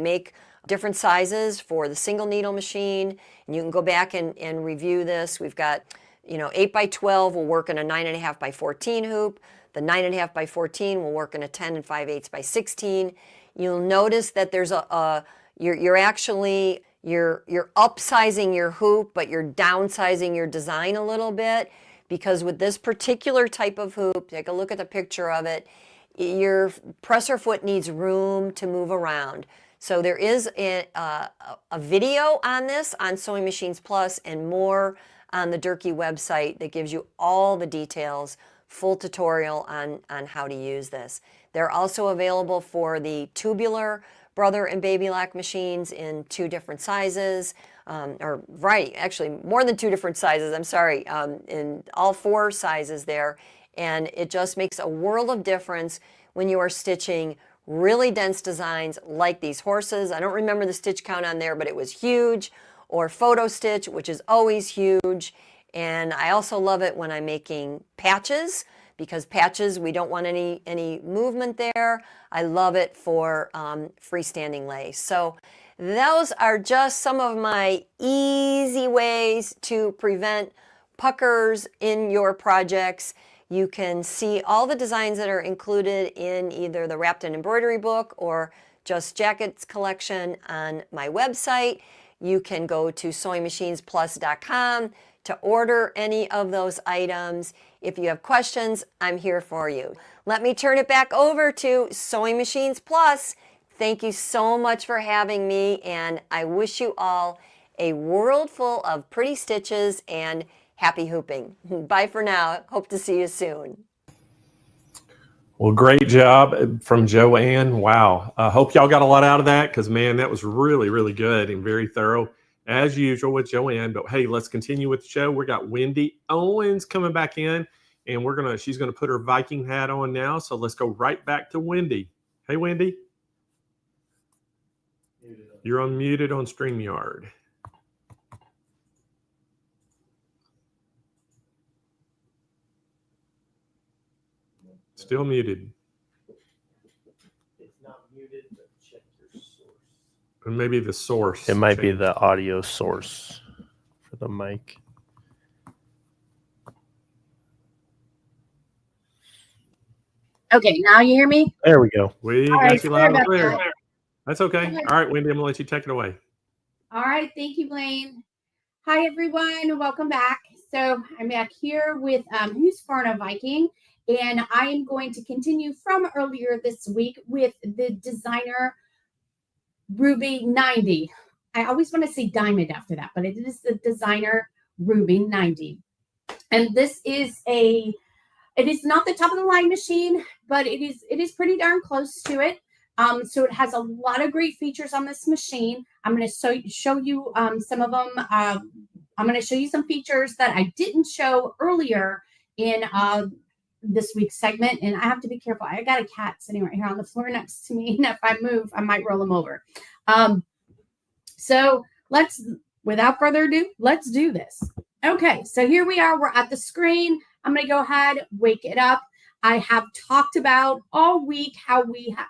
make different sizes for the single needle machine, and you can go back and review this. We've got 8 by 12 will work in a 9.5 by 14 hoop. The 9.5 by 14 will work in a 10 and 5/8 by 16. You'll notice that there's you're upsizing your hoop, but you're downsizing your design a little bit, because with this particular type of hoop, take a look at the picture of it, your presser foot needs room to move around. So there is a video on this on Sewing Machines Plus, and more on the Durkee website that gives you all the details, full tutorial on how to use this. They're also available for the tubular brother and baby lock machines in 2 different sizes, or variety, actually more than 2 different sizes, I'm sorry, in all 4 sizes there. And it just makes a world of difference when you are stitching really dense designs like these horses. I don't remember the stitch count on there, but it was huge. Or photo stitch, which is always huge. And I also love it when I'm making patches, because patches, we don't want any movement there. I love it for freestanding lace. So those are just some of my easy ways to prevent puckers in your projects. You can see all the designs that are included in either the Wrapped in Embroidery book or Just Jackets collection on my website. You can go to SewingMachinesPlus.com to order any of those items. If you have questions, I'm here for you. Let me turn it back over to Sewing Machines Plus. Thank you so much for having me, and I wish you all a world full of pretty stitches and happy hooping. Bye for now. Hope to see you soon. Well, great job from Joanne. Wow. I hope y'all got a lot out of that, because, man, that was really, really good and very thorough, as usual with Joanne. But, hey, let's continue with the show. We got Wendy Owens coming back in, and she's going to put her Viking hat on now. So let's go right back to Wendy. Hey, Wendy. You're unmuted on StreamYard. Still muted. It's not muted, but check your source. And maybe the source. It might be the audio source for the mic. Okay, now you hear me? There we go. We All got right, you sorry loud and about clear. that. That's okay. All right, Wendy, I'm going to let you take it away. All right, thank you, Blaine. Hi, everyone. Welcome back. So I'm back here with Husqvarna Viking, and I am going to continue from earlier this week with the designer Ruby 90. I always want to say diamond after that, but it is the designer Ruby 90. And this is it is not the top of the line machine, but it is pretty darn close to it. So it has a lot of great features on this machine. I'm going to show you some of them. I'm going to show you some features that I didn't show earlier in this week's segment. And I have to be careful. I got a cat sitting right here on the floor next to me. And if I move, I might roll him over. So without further ado, let's do this. Okay, so here we are. We're at the screen. I'm going to go ahead, wake it up. I have talked about all week how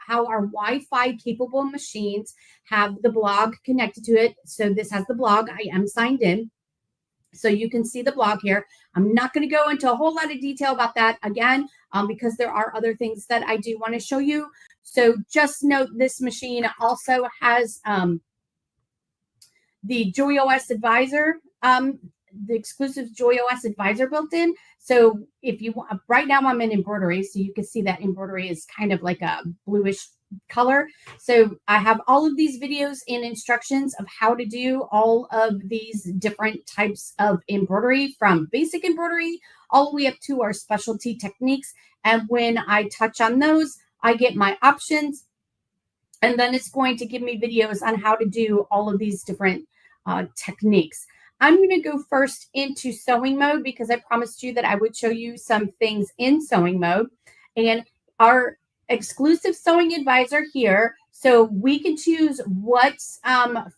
our Wi-Fi capable machines have the blog connected to it. So this has the blog. I am signed in. So you can see the blog here. I'm not going to go into a whole lot of detail about that again, because there are other things that I do want to show you. So just note this machine also has the JoyOS Advisor, the exclusive JoyOS Advisor built in. So if you want, right now I'm in embroidery, so you can see that embroidery is kind of like a bluish color. So I have all of these videos and instructions of how to do all of these different types of embroidery, from basic embroidery all the way up to our specialty techniques. And when I touch on those, I get my options, and then it's going to give me videos on how to do all of these different techniques. I'm going to go first into sewing mode, because I promised you that I would show you some things in sewing mode. And our exclusive sewing advisor here, so we can choose what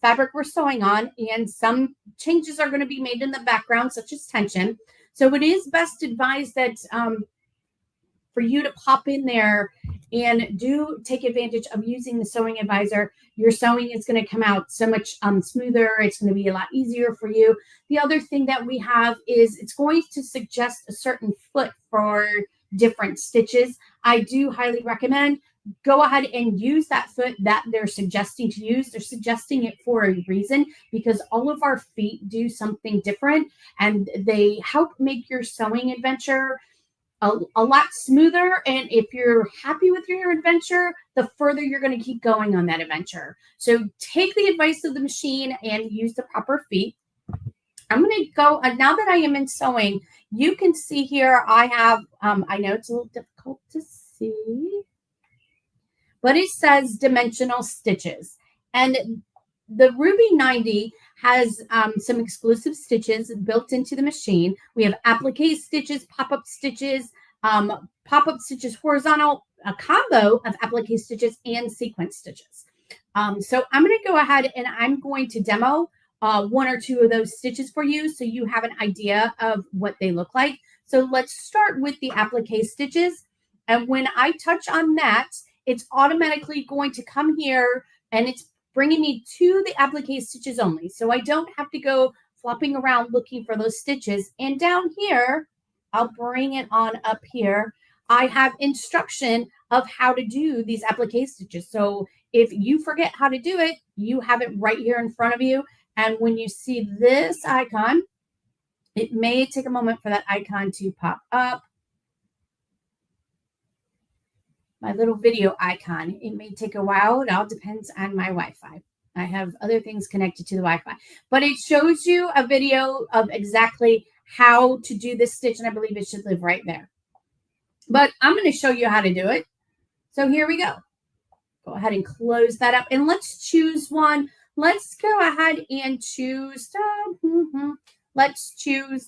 fabric we're sewing on, and some changes are going to be made in the background, such as tension. So it is best advised that for you to pop in there and do take advantage of using the Sewing Advisor. Your sewing is going to come out so much smoother. It's going to be a lot easier for you. The other thing that we have is it's going to suggest a certain foot for different stitches. I do highly recommend go ahead and use that foot that they're suggesting to use. They're suggesting it for a reason because all of our feet do something different and they help make your sewing adventure a lot smoother. And if you're happy with your adventure, the further you're going to keep going on that adventure. So take the advice of the machine and use the proper feet. I'm going to go, now that I am in sewing, you can see here I have, I know it's a little difficult to see, but it says dimensional stitches. And the Ruby 90 has some exclusive stitches built into the machine. We have applique stitches, pop-up stitches, horizontal, a combo of applique stitches and sequence stitches. So I'm going to go ahead and I'm going to demo one or two of those stitches for you so you have an idea of what they look like. So let's start with the applique stitches. And when I touch on that, it's automatically going to come here and it's bringing me to the applique stitches only. So I don't have to go flopping around looking for those stitches. And down here, I'll bring it on up here. I have instruction of how to do these applique stitches. So if you forget how to do it, you have it right here in front of you. And when you see this icon, it may take a moment for that icon to pop up. My little video icon. It may take a while. It all depends on my Wi-Fi. I have other things connected to the Wi-Fi. But it shows you a video of exactly how to do this stitch, and I believe it should live right there. But I'm going to show you how to do it. So here we go. Go ahead and close that up. And let's choose one. Let's go ahead and choose. Let's choose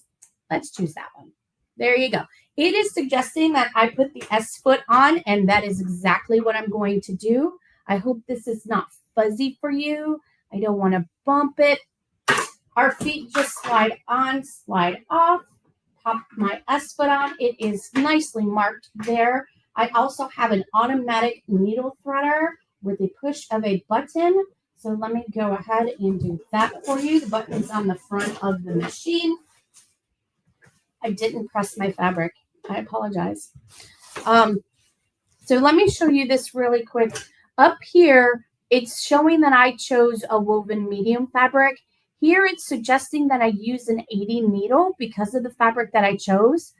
that one. There you go. It is suggesting that I put the S foot on, and that is exactly what I'm going to do. I hope this is not fuzzy for you. I don't want to bump it. Our feet just slide on, slide off. Pop my S foot on. It is nicely marked there. I also have an automatic needle threader with a push of a button. So let me go ahead and do that for you. The button is on the front of the machine. I didn't press my fabric. I apologize. So let me show you this really quick. Up here, it's showing that I chose a woven medium fabric. Here, it's suggesting that I use an 80 needle because of the fabric that I chose.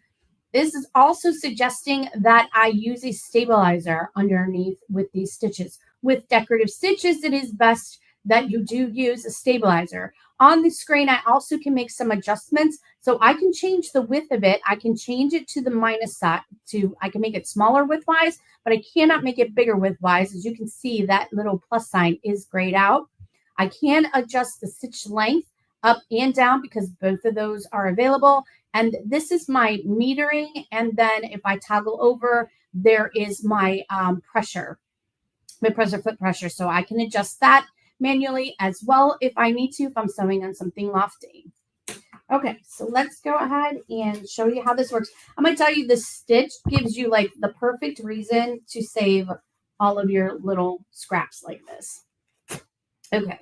This is also suggesting that I use a stabilizer underneath with these stitches. With decorative stitches, it is best that you do use a stabilizer. On the screen, I also can make some adjustments. So I can change the width of it. I can change it to the minus side. I can make it smaller width-wise, but I cannot make it bigger width-wise. As you can see, that little plus sign is grayed out. I can adjust the stitch length up and down because both of those are available. And this is my metering. And then if I toggle over, there is my pressure, foot pressure. So I can adjust that manually as well if I need to, if I'm sewing on something lofty. Okay, so let's go ahead and show you how this works. I'm going to tell you the stitch gives you like the perfect reason to save all of your little scraps like this. Okay.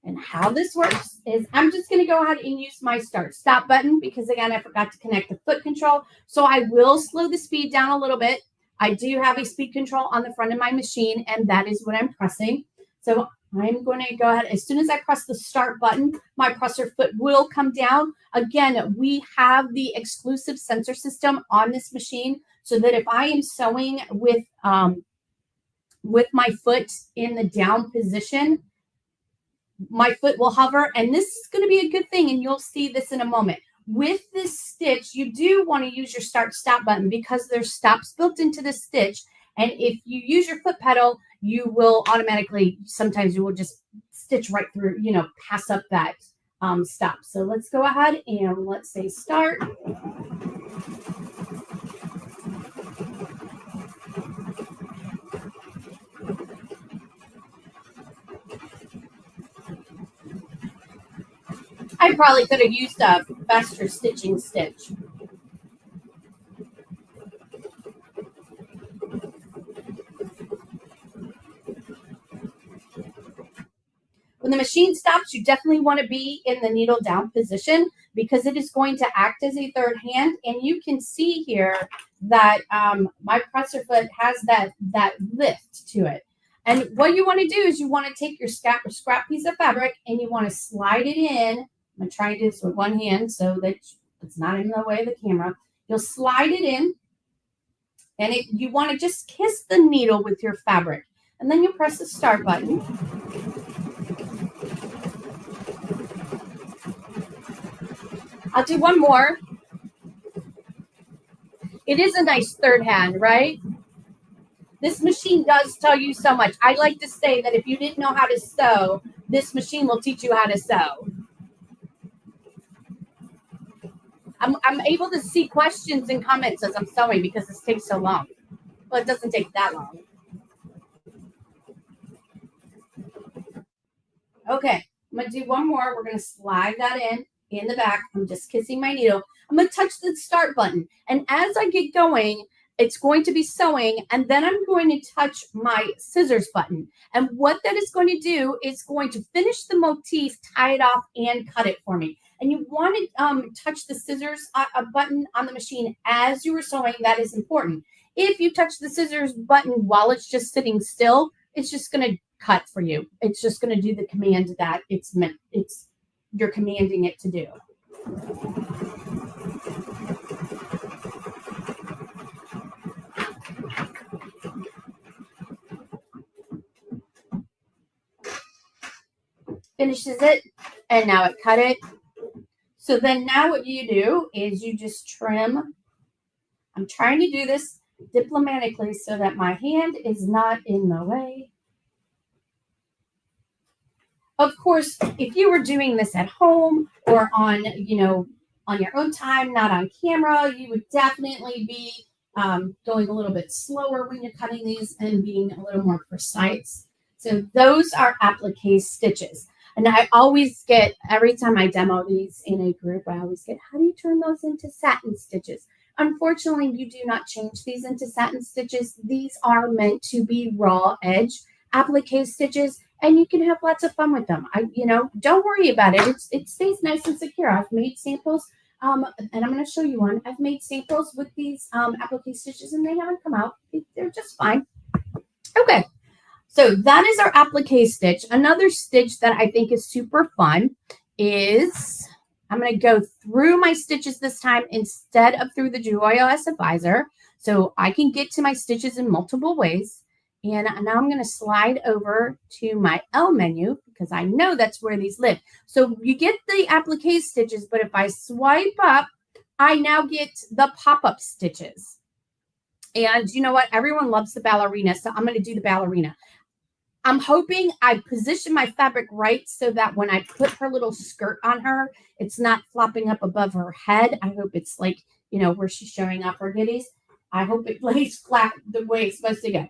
And how this works is I'm just going to go ahead and use my start-stop button because, again, I forgot to connect the foot control. So I will slow the speed down a little bit. I do have a speed control on the front of my machine, and that is what I'm pressing. So I'm going to go ahead. As soon as I press the start button, my presser foot will come down. Again, we have the exclusive sensor system on this machine so that if I am sewing with my foot in the down position, my foot will hover, and this is going to be a good thing, and you'll see this in a moment. With this stitch, you do want to use your start-stop button because there's stops built into the stitch, and if you use your foot pedal, you will automatically, sometimes you will just stitch right through, pass up that stop. So let's go ahead and let's say start. I probably could have used a faster stitching stitch. When the machine stops, you definitely want to be in the needle down position because it is going to act as a third hand. And you can see here that my presser foot has that lift to it. And what you want to do is you want to take your scrap piece of fabric and you want to slide it in. I'm going to try to do this with one hand so that it's not in the way of the camera. You'll slide it in, and you want to just kiss the needle with your fabric. And then you press the start button. I'll do one more. It is a nice third hand, right? This machine does tell you so much. I like to say that if you didn't know how to sew, this machine will teach you how to sew. I'm able to see questions and comments as I'm sewing because this takes so long. Well, it doesn't take that long. Okay, I'm going to do one more. We're going to slide that in the back. I'm just kissing my needle. I'm going to touch the start button. And as I get going, it's going to be sewing, and then I'm going to touch my scissors button. And what that is going to do is going to finish the motif, tie it off, and cut it for me. And you want to touch the scissors button on the machine as you are sewing. That is important. If you touch the scissors button while it's just sitting still, it's just going to cut for you. It's just going to do the command that you're commanding it to do. Finishes it, and now it cut it. So then now what you do is you just trim. I'm trying to do this diplomatically so that my hand is not in the way. Of course, if you were doing this at home or on your own time, not on camera, you would definitely be going a little bit slower when you're cutting these and being a little more precise. So those are applique stitches. And I always get, every time I demo these in a group, I always get, how do you turn those into satin stitches? Unfortunately, you do not change these into satin stitches. These are meant to be raw edge applique stitches, and you can have lots of fun with them. Don't worry about it. It stays nice and secure. I've made samples, and I'm going to show you one. I've made samples with these applique stitches, and they haven't come out. They're just fine. Okay. So that is our applique stitch. Another stitch that I think is super fun is, I'm going to go through my stitches this time instead of through the Jewel SF visor. So I can get to my stitches in multiple ways. And now I'm going to slide over to my L menu because I know that's where these live. So you get the applique stitches, but if I swipe up, I now get the pop-up stitches. And you know what? Everyone loves the ballerina, so I'm going to do the ballerina. I'm hoping I position my fabric right so that when I put her little skirt on her, it's not flopping up above her head. I hope it's like, where she's showing off her goodies. I hope it lays flat the way it's supposed to go.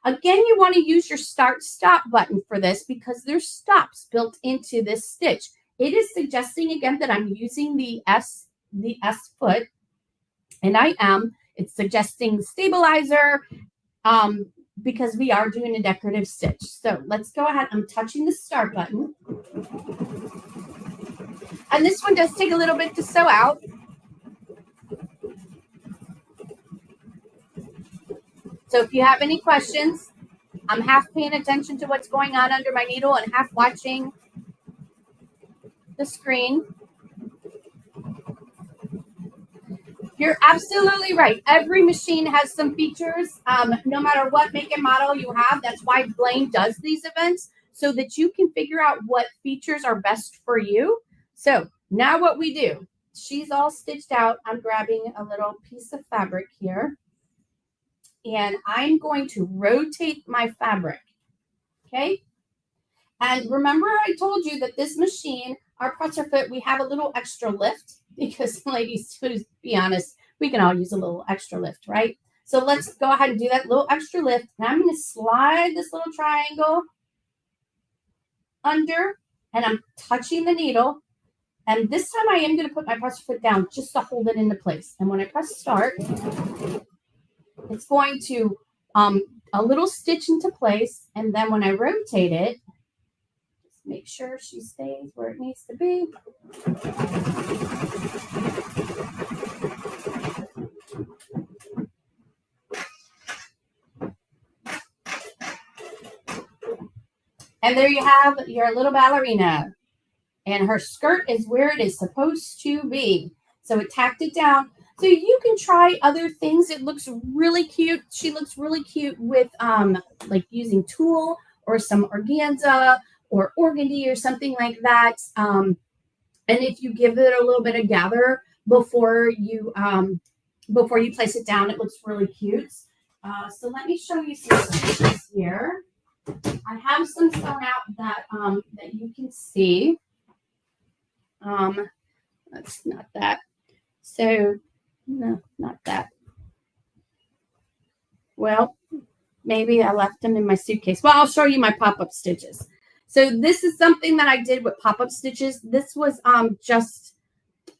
Again, you want to use your start-stop button for this because there's stops built into this stitch. It is suggesting, again, that I'm using the S foot, and I am. It's suggesting stabilizer, because we are doing a decorative stitch. So let's go ahead. I'm touching the start button. And this one does take a little bit to sew out. So if you have any questions, I'm half paying attention to what's going on under my needle and half watching the screen. You're absolutely right. Every machine has some features, no matter what make and model you have. That's why Blaine does these events, so that you can figure out what features are best for you. So now what we do, she's all stitched out. I'm grabbing a little piece of fabric here, and I'm going to rotate my fabric, okay? And remember I told you that this machine, our presser foot, we have a little extra lift because, ladies, to be honest, we can all use a little extra lift, right? So let's go ahead and do that little extra lift. And I'm going to slide this little triangle under, and I'm touching the needle. And this time I am going to put my presser foot down just to hold it into place. And when I press start, it's going to a little stitch into place. And then when I rotate it, just make sure she stays where it needs to be. And there you have your little ballerina. And her skirt is where it is supposed to be. So it tacked it down. So you can try other things. It looks really cute. She looks really cute with like using tulle or some organza or organdy or something like that. And if you give it a little bit of gather before you place it down, it looks really cute. So let me show you some stitches here. I have some sewn out that that you can see. That's not that. So no, not that. Well, maybe I left them in my suitcase. Well, I'll show you my pop-up stitches. So this is something that I did with pop-up stitches. This was just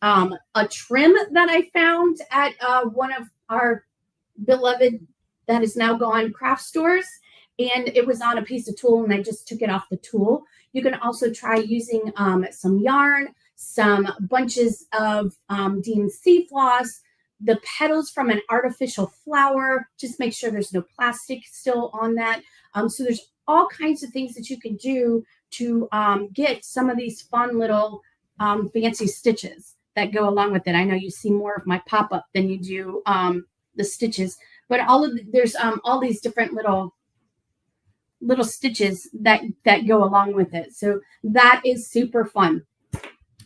a trim that I found at one of our beloved that is now gone craft stores. And it was on a piece of tulle and I just took it off the tulle. You can also try using some yarn, some bunches of DMC floss, the petals from an artificial flower. Just make sure there's no plastic still on that. So there's all kinds of things that you can do to get some of these fun little fancy stitches that go along with it. I know you see more of my pop-up than you do the stitches, but there's all these different little stitches that go along with it. So that is super fun.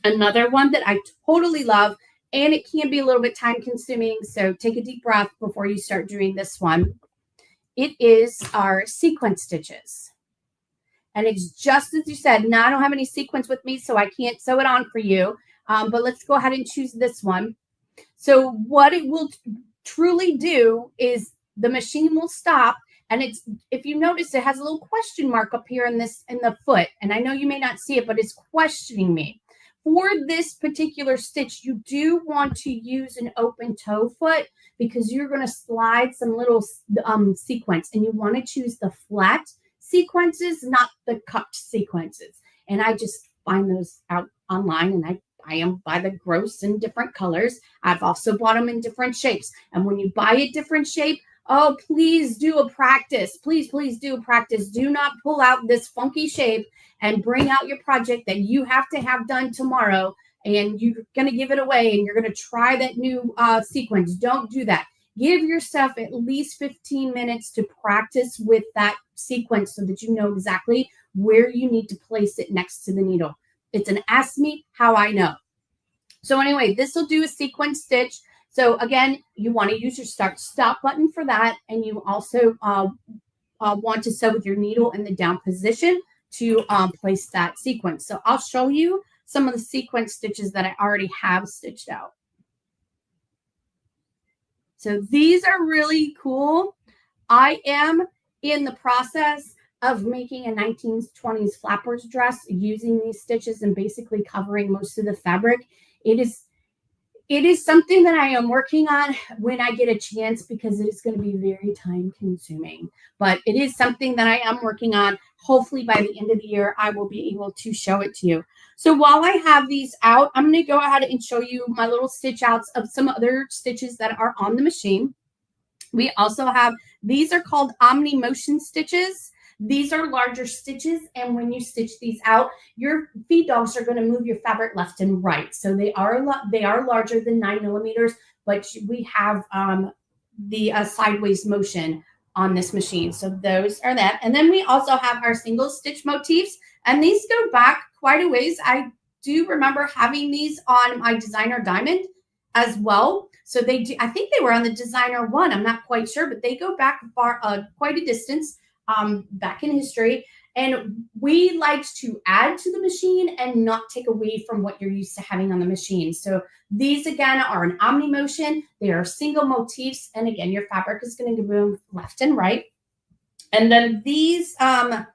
Another one that I totally love, and it can be a little bit time consuming, so take a deep breath before you start doing this one. It is our sequence stitches. And it's just as you said. Now I don't have any sequence with me, so I can't sew it on for you. But let's go ahead and choose this one. So what it will truly do is the machine will stop. And it's, if you notice, it has a little question mark up here in the foot. And I know you may not see it, but it's questioning me. For this particular stitch, you do want to use an open toe foot because you're going to slide some little sequence, and you want to choose the flat sequences, not the cupped sequences. And I just find those out online, and I am by the gross in different colors. I've also bought them in different shapes. And when you buy a different shape, oh, please do a practice. Please do a practice. Do not pull out this funky shape and bring out your project that you have to have done tomorrow, and you're going to give it away, and you're going to try that new sequence. Don't do that. Give yourself at least 15 minutes to practice with that sequence so that you know exactly where you need to place it next to the needle. It's an ask me how I know. So anyway, this will do a sequence stitch. So again, you want to use your start-stop button for that. And you also want to sew with your needle in the down position to place that sequence. So I'll show you some of the sequence stitches that I already have stitched out. So these are really cool. I am in the process of making a 1920s flappers dress using these stitches and basically covering most of the fabric. It is something that I am working on when I get a chance because it is going to be very time consuming, but it is something that I am working on. Hopefully by the end of the year, I will be able to show it to you. So while I have these out, I'm going to go ahead and show you my little stitch outs of some other stitches that are on the machine. We also have, these are called Omni Motion stitches. These are larger stitches, and when you stitch these out, your feed dogs are going to move your fabric left and right. So they are larger than 9 millimeters, but we have the sideways motion on this machine. So those are that. And then we also have our single stitch motifs, and these go back quite a ways. I do remember having these on my designer diamond as well. So they do, I think they were on the designer one. I'm not quite sure, but they go back far, quite a distance. Back in history, and we like to add to the machine and not take away from what you're used to having on the machine. So these again are an omni motion. They are single motifs, and again your fabric is going to move left and right. And then these are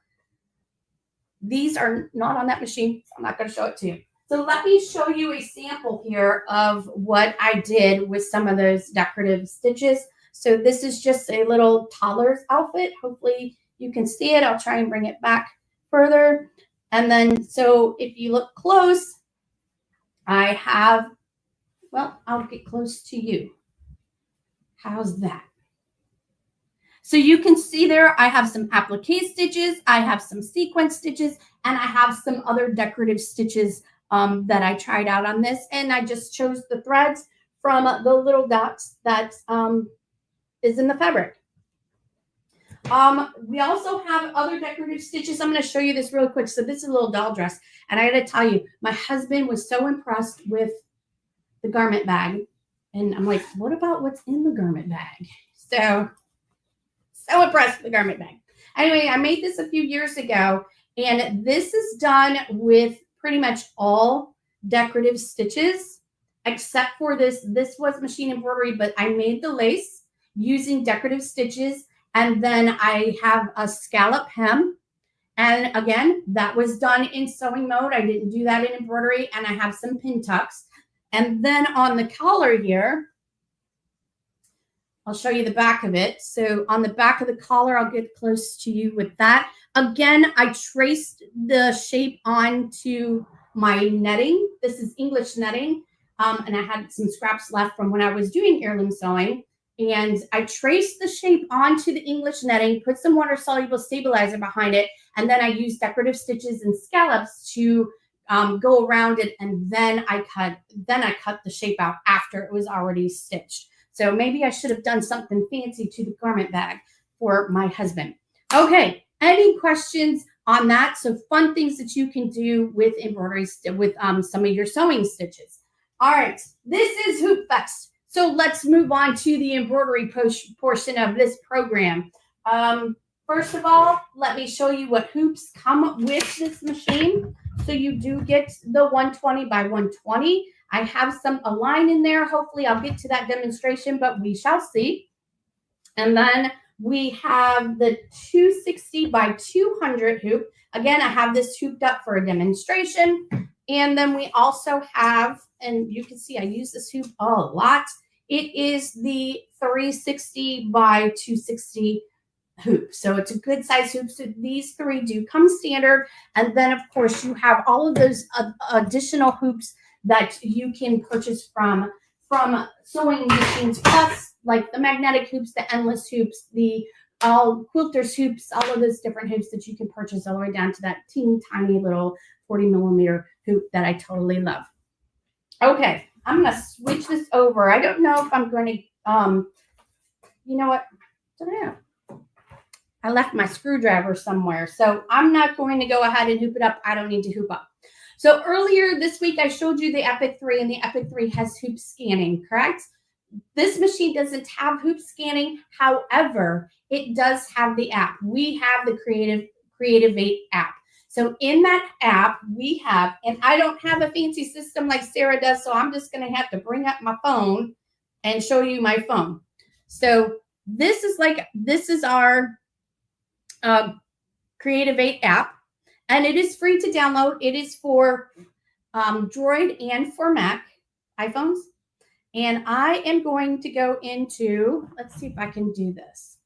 not on that machine, so I'm not going to show it to you. So let me show you a sample here of what I did with some of those decorative stitches. So this is just a little toddler's outfit. Hopefully you can see it. I'll try and bring it back further. And then, so if you look close, I have, well, I'll get close to you. How's that? So you can see there, I have some applique stitches, I have some sequence stitches, and I have some other decorative stitches that I tried out on this. And I just chose the threads from the little dots that is in the fabric. We also have other decorative stitches. I'm going to show you this real quick. So this is a little doll dress. And I got to tell you, my husband was so impressed with the garment bag. And I'm like, what about what's in the garment bag? So impressed with the garment bag. Anyway, I made this a few years ago. And this is done with pretty much all decorative stitches, except for this. This was machine embroidery, but I made the lace using decorative stitches. And then I have a scallop hem. And again, that was done in sewing mode. I didn't do that in embroidery. And I have some pin tucks. And then on the collar here, I'll show you the back of it. So on the back of the collar, I'll get close to you with that. Again, I traced the shape onto my netting. This is English netting. And I had some scraps left from when I was doing heirloom sewing. And I traced the shape onto the English netting, put some water-soluble stabilizer behind it, and then I used decorative stitches and scallops to go around it, and then I cut the shape out after it was already stitched. So maybe I should have done something fancy to the garment bag for my husband. Okay, any questions on that? So fun things that you can do with embroidery, with some of your sewing stitches. All right, this is Hoop Fest. So let's move on to the embroidery portion of this program. First of all, let me show you what hoops come with this machine. So you do get the 120 by 120. I have a line in there. Hopefully I'll get to that demonstration, but we shall see. And then we have the 260 by 200 hoop. Again, I have this hooped up for a demonstration. And then we also have, and you can see I use this hoop a lot. It is the 360 by 260 hoop. So it's a good size hoop. So these three do come standard. And then of course you have all of those additional hoops that you can purchase from Sewing Machines Plus, like the magnetic hoops, the endless hoops, the quilters hoops, all of those different hoops that you can purchase all the way down to that teeny tiny little 40 millimeter hoop that I totally love. Okay, I'm going to switch this over. I don't know if I'm going to, you know what? I don't know. I left my screwdriver somewhere, so I'm not going to go ahead and hoop it up. I don't need to hoop up. So earlier this week, I showed you the Epic 3, and the Epic 3 has hoop scanning, correct? This machine doesn't have hoop scanning. However, it does have the app. We have the Creative 8 app. So in that app, we have, and I don't have a fancy system like Sarah does, so I'm just going to have to bring up my phone and show you my phone. So this is our Creative 8 app. And it is free to download. It is for Droid and for Mac iPhones. And I am going to go into, let's see if I can do this.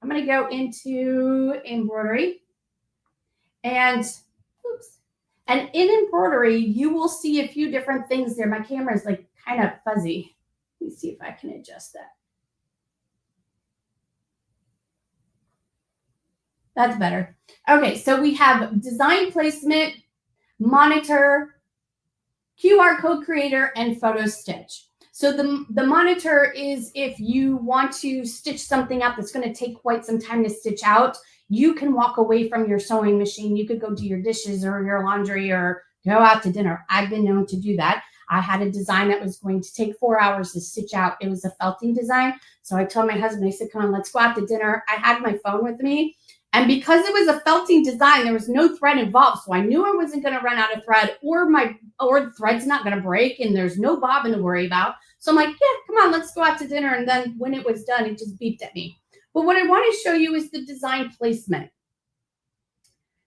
I'm going to go into embroidery. And in embroidery, you will see a few different things there. My camera is like kind of fuzzy. Let me see if I can adjust that. That's better. Okay, so we have design placement, monitor, QR code creator, and photo stitch. So the monitor is if you want to stitch something up that's going to take quite some time to stitch out, you can walk away from your sewing machine. You could go do your dishes or your laundry or go out to dinner. I've been known to do that. I had a design that was going to take 4 hours to stitch out. It was a felting design. So I told my husband, I said, come on, let's go out to dinner. I had my phone with me. And because it was a felting design, there was no thread involved. So I knew I wasn't going to run out of thread or the thread's not going to break and there's no bobbin to worry about. So I'm like, yeah, come on, let's go out to dinner. And then when it was done, it just beeped at me. But what I want to show you is the design placement.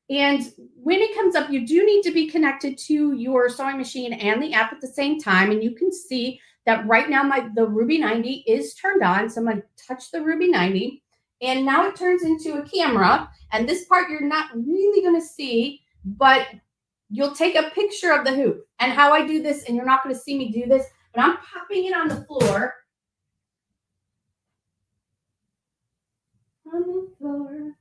And when it comes up, you do need to be connected to your sewing machine and the app at the same time. And you can see that right now the Ruby 90 is turned on. So I'm going to touch the Ruby 90. And now it turns into a camera. And this part you're not really going to see, but you'll take a picture of the hoop. And how I do this, and you're not going to see me do this, but I'm popping it on the floor. On the floor.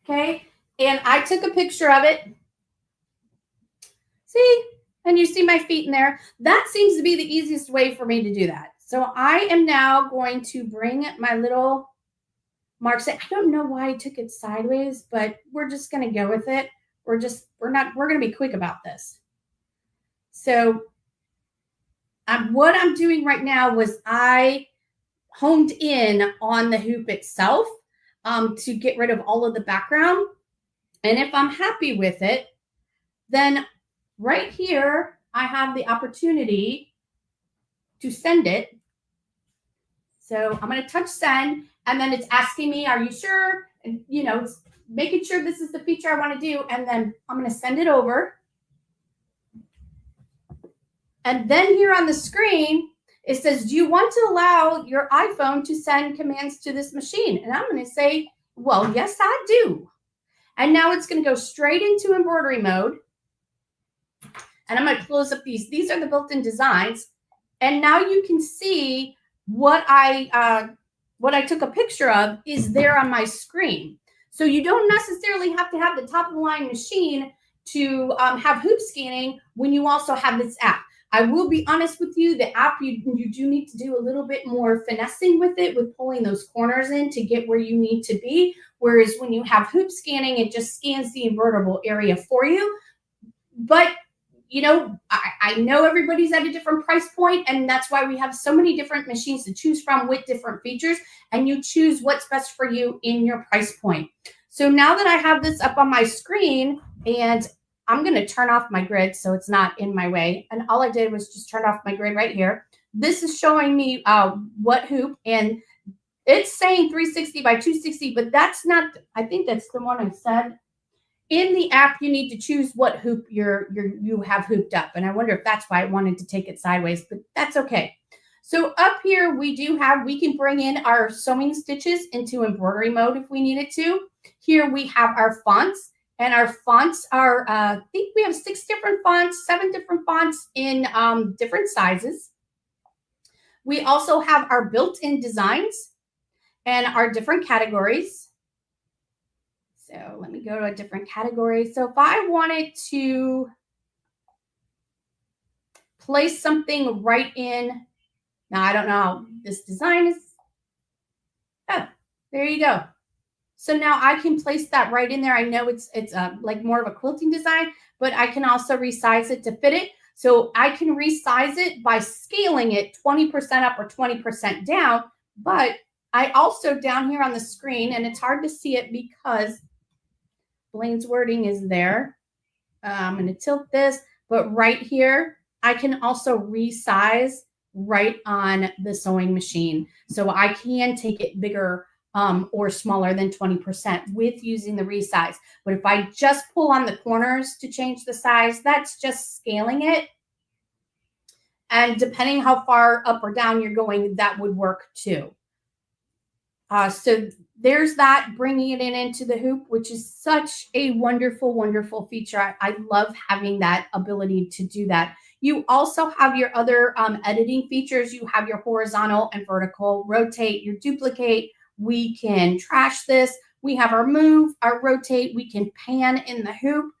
Okay, and I took a picture of it. See, and you see my feet in there. That seems to be the easiest way for me to do that. So I am now going to bring my little marks. I don't know why I took it sideways, but we're just going to go with it. We're going to be quick about this. So what I'm doing right now was I honed in on the hoop itself to get rid of all of the background. And if I'm happy with it, then right here, I have the opportunity to send it. So I'm going to touch send, and then it's asking me, are you sure? And, you know, it's making sure this is the feature I want to do. And then I'm going to send it over. And then here on the screen, it says, do you want to allow your iPhone to send commands to this machine? And I'm going to say, well, yes, I do. And now it's going to go straight into embroidery mode. And I'm going to close up these. These are the built-in designs. And now you can see what I took a picture of is there on my screen. So you don't necessarily have to have the top-of-the-line machine to have hoop scanning when you also have this app. I will be honest with you, the app, you do need to do a little bit more finessing with it, with pulling those corners in to get where you need to be. Whereas when you have hoop scanning, it just scans the invertible area for you. But you know, I know everybody's at a different price point, and that's why we have so many different machines to choose from with different features, and you choose what's best for you in your price point. So now that I have this up on my screen, and I'm going to turn off my grid so it's not in my way, and all I did was just turn off my grid right here. This is showing me what hoop, and it's saying 360 by 260, but that's not, I think that's the one I said. In the app, you need to choose what hoop you have hooped up. And I wonder if that's why I wanted to take it sideways, but that's okay. So up here, we can bring in our sewing stitches into embroidery mode if we needed to. Here we have our fonts, and our fonts are, I think we have 6 different fonts, 7 different fonts in different sizes. We also have our built-in designs and our different categories. So let me go to a different category. So if I wanted to place something right in, now I don't know how this design is. Oh, there you go. So now I can place that right in there. I know it's like more of a quilting design, but I can also resize it to fit it. So I can resize it by scaling it 20% up or 20% down. But I also down here on the screen, and it's hard to see it because Blaine's wording is there. I'm going to tilt this, but right here, I can also resize right on the sewing machine. So I can take it bigger or smaller than 20% with using the resize. But if I just pull on the corners to change the size, that's just scaling it. And depending how far up or down you're going, that would work too. So there's that, bringing it into the hoop, which is such a wonderful, wonderful feature. I love having that ability to do that. You also have your other editing features. You have your horizontal and vertical, rotate, your duplicate. We can trash this. We have our move, our rotate. We can pan in the hoop.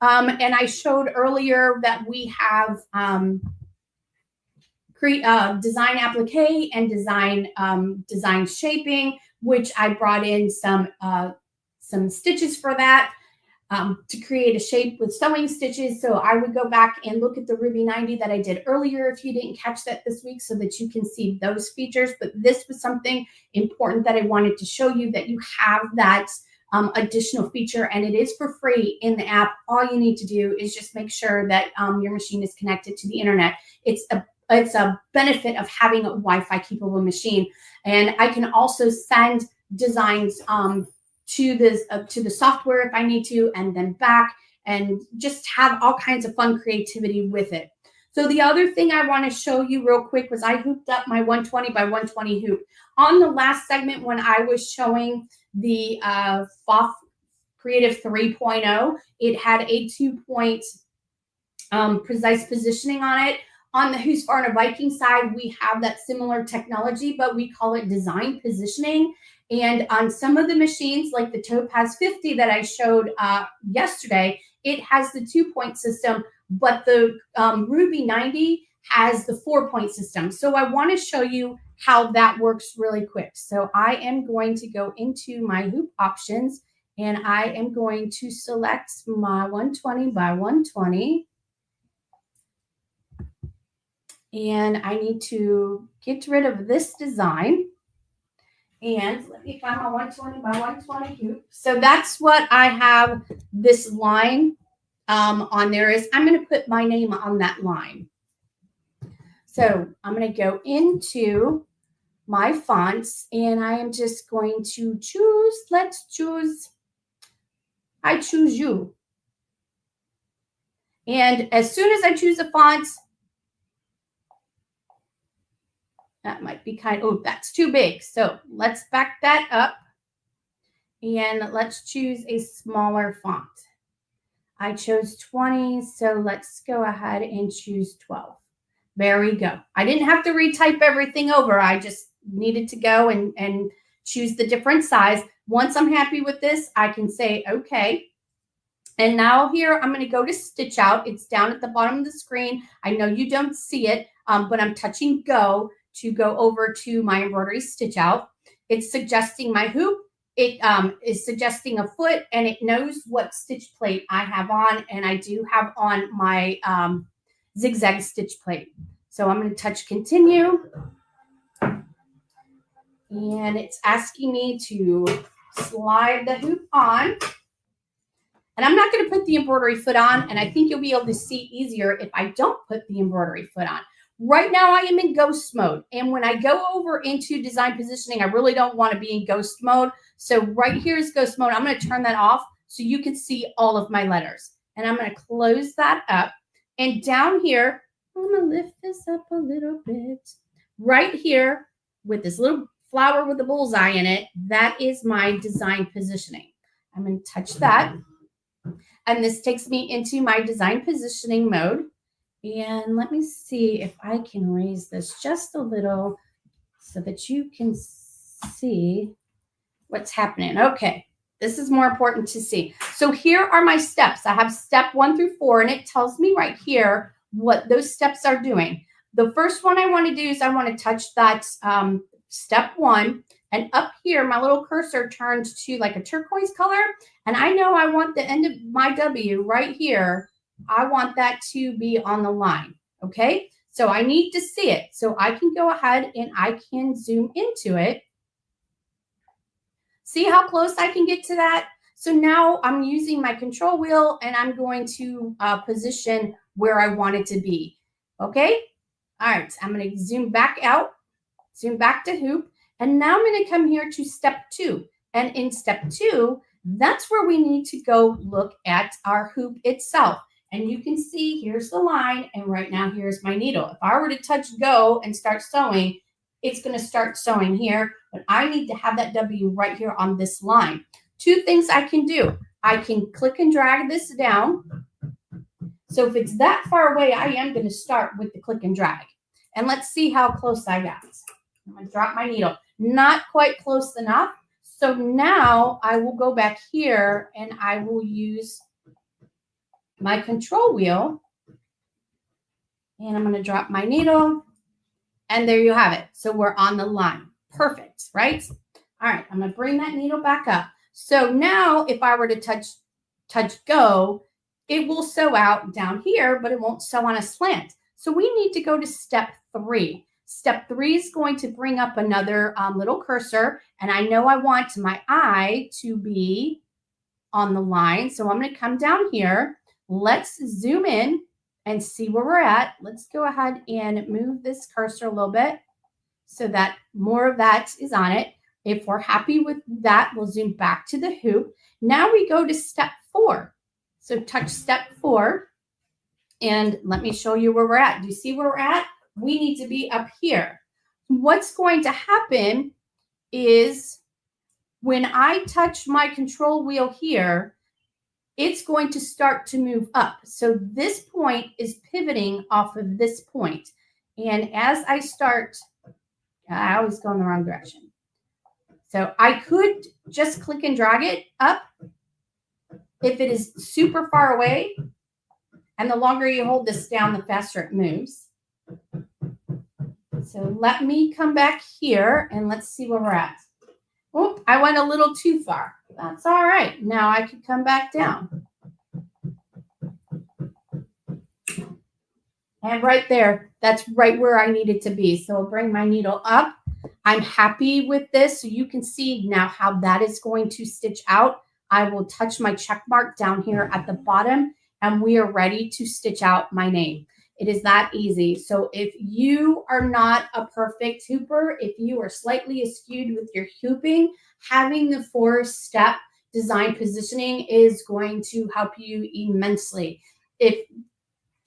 And I showed earlier that we have design applique and design shaping, which I brought in some stitches for that to create a shape with sewing stitches. So I would go back and look at the Ruby 90 that I did earlier if you didn't catch that this week, so that you can see those features. But this was something important that I wanted to show you, that you have that additional feature, and it is for free in the app. All you need to do is just make sure that your machine is connected to the internet. It's a benefit of having a Wi-Fi capable machine. And I can also send designs to the software if I need to, and then back, and just have all kinds of fun creativity with it. So the other thing I want to show you real quick was I hooped up my 120 by 120 hoop. On the last segment, when I was showing the Pfaff Creative 3.0. It had a 2-point precise positioning on it. On the Husqvarna Viking side, we have that similar technology, but we call it design positioning. And on some of the machines, like the Topaz 50 that I showed yesterday, it has the 2-point system, but the Ruby 90 has the 4-point system. So I want to show you how that works really quick. So I am going to go into my hoop options, and I am going to select my 120 by 120. And I need to get rid of this design. And let me find my 120 by 120 hoop. So that's what I have this line on there is. I'm going to put my name on that line. So I'm going to go into my fonts, and I am just going to choose. Let's choose. I choose you. And as soon as I choose a font, that might be oh, that's too big. So let's back that up, and let's choose a smaller font. I chose 20, so let's go ahead and choose 12. There we go. I didn't have to retype everything over. I just needed to go and choose the different size. Once I'm happy with this, I can say okay. And now here, I'm going to go to Stitch Out. It's down at the bottom of the screen. I know you don't see it, but I'm touching Go to go over to my embroidery stitch out. It's suggesting my hoop. It is suggesting a foot, and it knows what stitch plate I have on, and I do have on my zigzag stitch plate. So I'm going to touch continue, and it's asking me to slide the hoop on. And I'm not going to put the embroidery foot on, and I think you'll be able to see easier if I don't put the embroidery foot on. Right now, I am in ghost mode. And when I go over into design positioning, I really don't want to be in ghost mode. So right here is ghost mode. I'm going to turn that off so you can see all of my letters. And I'm going to close that up. And down here, I'm going to lift this up a little bit. Right here with this little flower with a bullseye in it, that is my design positioning. I'm going to touch that. And this takes me into my design positioning mode. And let me see if I can raise this just a little so that you can see what's happening. Okay, this is more important to see. So here are my steps. I have step 1 through 4, and it tells me right here what those steps are doing. The first one I want to do is I want to touch that step 1. And up here, my little cursor turns to like a turquoise color. And I know I want the end of my W right here. I want that to be on the line, okay? So I need to see it. So I can go ahead and I can zoom into it. See how close I can get to that? So now I'm using my control wheel, and I'm going to position where I want it to be, okay? All right, so I'm going to zoom back out, zoom back to hoop, and now I'm going to come here to step 2. And in step 2, that's where we need to go look at our hoop itself. And you can see here's the line, and right now here's my needle. If I were to touch go and start sewing, it's going to start sewing here, but I need to have that W right here on this line. 2 things I can do. I can click and drag this down. So if it's that far away, I am going to start with the click and drag. And let's see how close I got. I'm going to drop my needle. Not quite close enough. So now I will go back here, and I will use my control wheel, and I'm going to drop my needle, and there you have it. So we're on the line. Perfect, right? All right, I'm going to bring that needle back up. So now if I were to touch go, it will sew out down here, but it won't sew on a slant. So we need to go to step 3. Step 3 is going to bring up another little cursor, and I know I want my eye to be on the line. So I'm going to come down here. Let's zoom in and see where we're at. Let's go ahead and move this cursor a little bit so that more of that is on it. If we're happy with that, we'll zoom back to the hoop. Now we go to step 4. So touch step 4, and let me show you where we're at. Do you see where we're at? We need to be up here. What's going to happen is When I touch my control wheel here, it's going to start to move up. So this point is pivoting off of this point. And as I start, I always go in the wrong direction. So I could just click and drag it up if it is super far away. And the longer you hold this down, the faster it moves. So let me come back here and let's see where we're at. Oh, I went a little too far. That's all right. Now I can come back down. And right there, that's right where I needed to be. So I'll bring my needle up. I'm happy with this. So you can see now how that is going to stitch out. I will touch my check mark down here at the bottom, and we are ready to stitch out my name. It is that easy. So if you are not a perfect hooper, if you are slightly askewed with your hooping, having the 4-step design positioning is going to help you immensely. If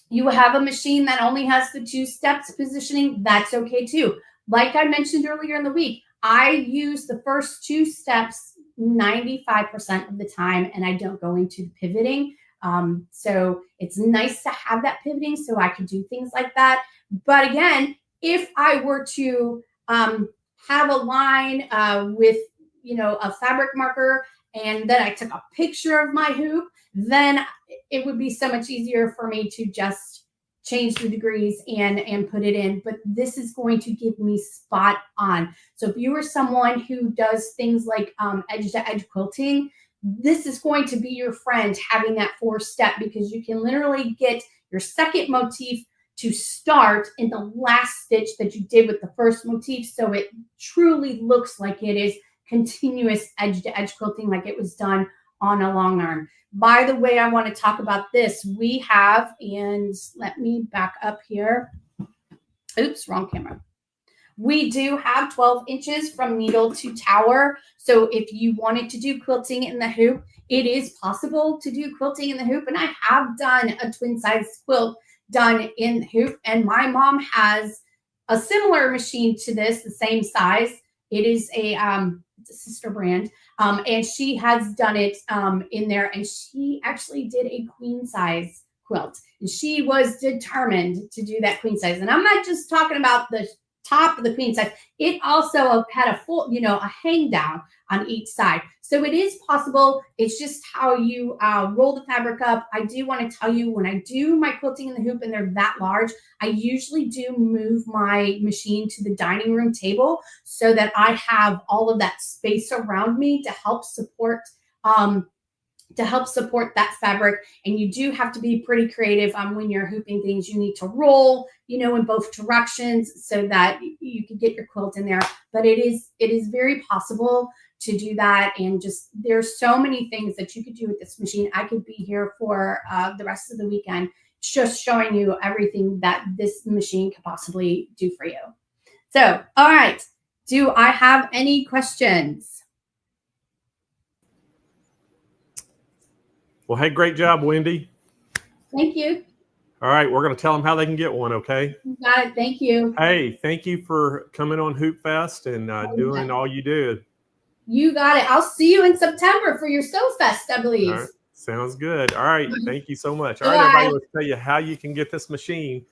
you have a machine that only has the 2 steps positioning, that's okay too. Like I mentioned earlier in the week, I use the first 2 steps 95% of the time, and I don't go into the pivoting. So it's nice to have that pivoting so I can do things like that. But again, if I were to have a line with, a fabric marker, and then I took a picture of my hoop, then it would be so much easier for me to just change the degrees and put it in. But this is going to give me spot on. So if you are someone who does things like edge-to-edge quilting, this is going to be your friend, having that 4-step, because you can literally get your second motif to start in the last stitch that you did with the first motif. So it truly looks like it is continuous edge-to-edge quilting, like it was done on a long arm. By the way, I want to talk about this. We have, and let me back up here. Oops, wrong camera. We do have 12 inches from needle to tower. So if you wanted to do quilting in the hoop, it is possible to do quilting in the hoop. And I have done a twin size quilt done in the hoop. And my mom has a similar machine to this, the same size. It is it's a sister brand. And she has done it in there. And she actually did a queen size quilt. And she was determined to do that queen size. And I'm not just talking about the top of the queen size. It also had a full, a hang down on each side. So it is possible. It's just how you roll the fabric up. I do want to tell you, when I do my quilting in the hoop and they're that large, I usually do move my machine to the dining room table so that I have all of that space around me to help support that fabric. And you do have to be pretty creative when you're hooping things. You need to roll, in both directions so that you can get your quilt in there. But it is very possible to do that. And just, there's so many things that you could do with this machine. I could be here for the rest of the weekend just showing you everything that this machine could possibly do for you. So, all right. Do I have any questions? Well, hey, great job, Wendy. Thank you. All right, we're going to tell them how they can get one, okay? You got it. Thank you. Hey, thank you for coming on Hoop Fest and doing all you do. You got it. I'll see you in September for your Sew Fest, I believe. All right, sounds good. All right, thank you so much. All right, everybody, let's tell you how you can get this machine.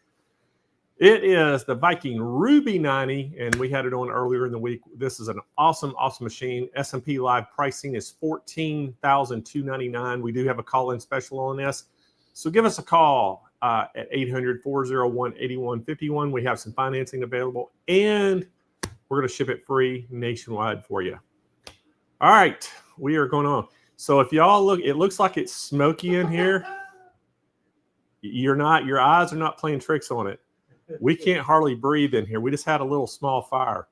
It is the Viking Ruby 90, and we had it on earlier in the week. This is an awesome, awesome machine. SMP Live pricing is $14,299. We do have a call-in special on this. So give us a call at 800-401-8151. We have some financing available, and we're going to ship it free nationwide for you. All right, we are going on. So if y'all look, it looks like it's smoky in here. Your eyes are not playing tricks on it. We can't hardly breathe in here. We just had a little small fire.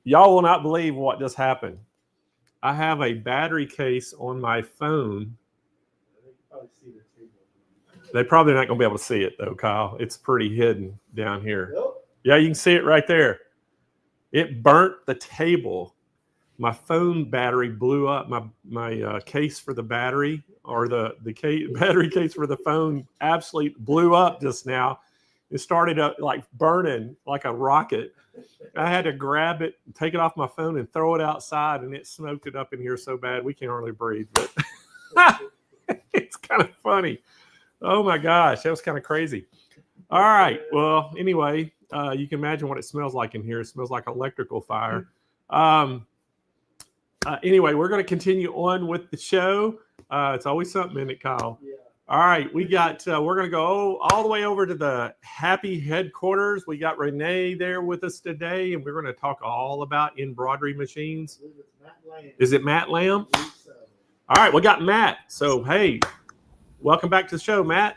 Y'all will not believe what just happened. I have a battery case on my phone. They're probably not going to be able to see it, though, Kyle. It's pretty hidden down here. Yeah, you can see it right there. It burnt the table. My phone battery blew up. My case for the battery, or the battery case for the phone, absolutely blew up just now. it started up like burning like a rocket. I had to grab it, take it off my phone, and throw it outside, and it smoked it up in here so bad we can't hardly breathe. But it's kind of funny. Oh my gosh, that was kind of crazy. All right. Well, anyway, you can imagine what it smells like in here. It smells like electrical fire. Anyway, we're going to continue on with the show. It's always something in it, Kyle. Yeah. All right, we're going to go all the way over to the Happy headquarters. We got Renee there with us today, and we're going to talk all about embroidery machines. Is it Matt Lamb? All right, we got Matt. So, hey, welcome back to the show, Matt.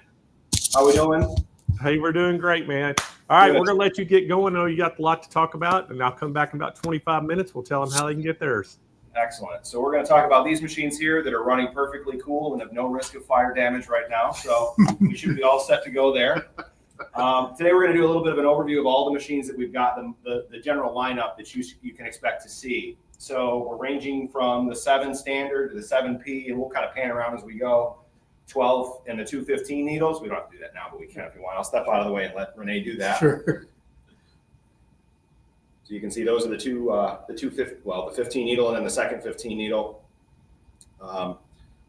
How we doing? Hey, we're doing great, man. All right, we're going to let you get going. I know you got a lot to talk about, and I'll come back in about 25 minutes. We'll tell them how they can get theirs. Excellent. So we're going to talk about these machines here that are running perfectly cool and have no risk of fire damage right now. So we should be all set to go there. Today we're going to do a little bit of an overview of all the machines that we've got, the general lineup that you can expect to see. So we're ranging from the 7 standard to the 7P, and we'll kind of pan around as we go. 12 and the 215 needles. We don't have to do that now, but we can if you want. I'll step out of the way and let Renee do that. Sure. So you can see those are the 15 needle and then the second 15 needle.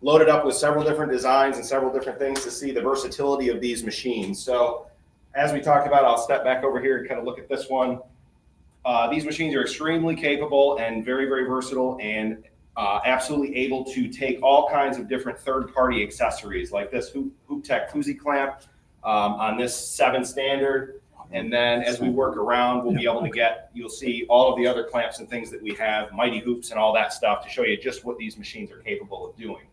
Loaded up with several different designs and several different things to see the versatility of these machines. So as we talked about, I'll step back over here and kind of look at this one. These machines are extremely capable and very, very versatile, and absolutely able to take all kinds of different third-party accessories like this Hoop Tech koozie clamp on this 7 standard. And then as we work around, we'll be able to you'll see all of the other clamps and things that we have, mighty hoops and all that stuff to show you just what these machines are capable of doing.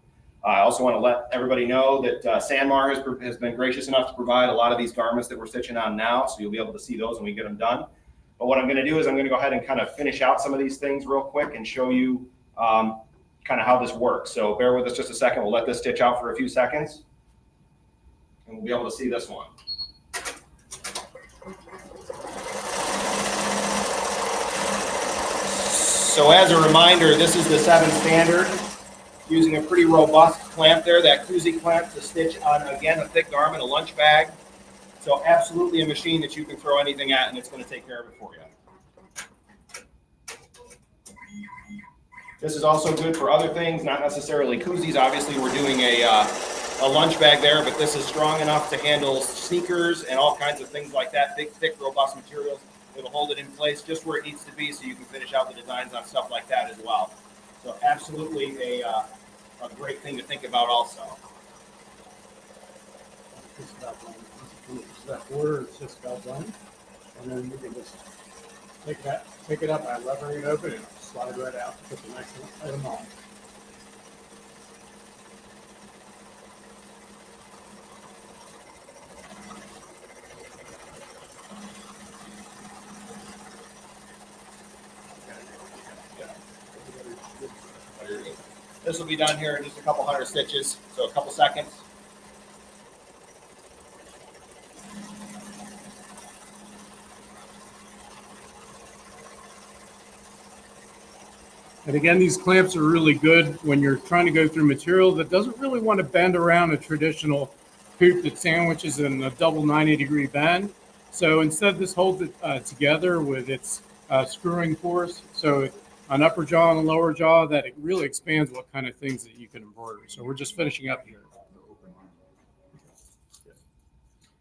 I also want to let everybody know that Sanmar has been gracious enough to provide a lot of these garments that we're stitching on now, so you'll be able to see those when we get them done. But what I'm going to do is I'm going to go ahead and kind of finish out some of these things real quick and show you kind of how this works. So bear with us just a second. We'll let this stitch out for a few seconds, and we'll be able to see this one. So as a reminder, this is the 7 standard, using a pretty robust clamp there, that koozie clamp to stitch on, again, a thick garment, a lunch bag. So absolutely a machine that you can throw anything at and it's going to take care of it for you. This is also good for other things, not necessarily koozies. Obviously, we're doing a lunch bag there, but this is strong enough to handle sneakers and all kinds of things like that, big, thick, robust materials. It'll hold it in place just where it needs to be so you can finish out the designs on stuff like that as well. So absolutely a great thing to think about also. Just about done. Once it that border, it's just about done. And then you can just pick it up by levering it open and slide right out. Put the next item on. This will be done here in just a couple hundred stitches, so a couple seconds. And again, these clamps are really good when you're trying to go through material that doesn't really want to bend around a traditional hoop that sandwiches in a double 90-degree bend. So instead, this holds it together with its screwing force. So an upper jaw and a lower jaw, that it really expands what kind of things that you can embroider. So we're just finishing up here.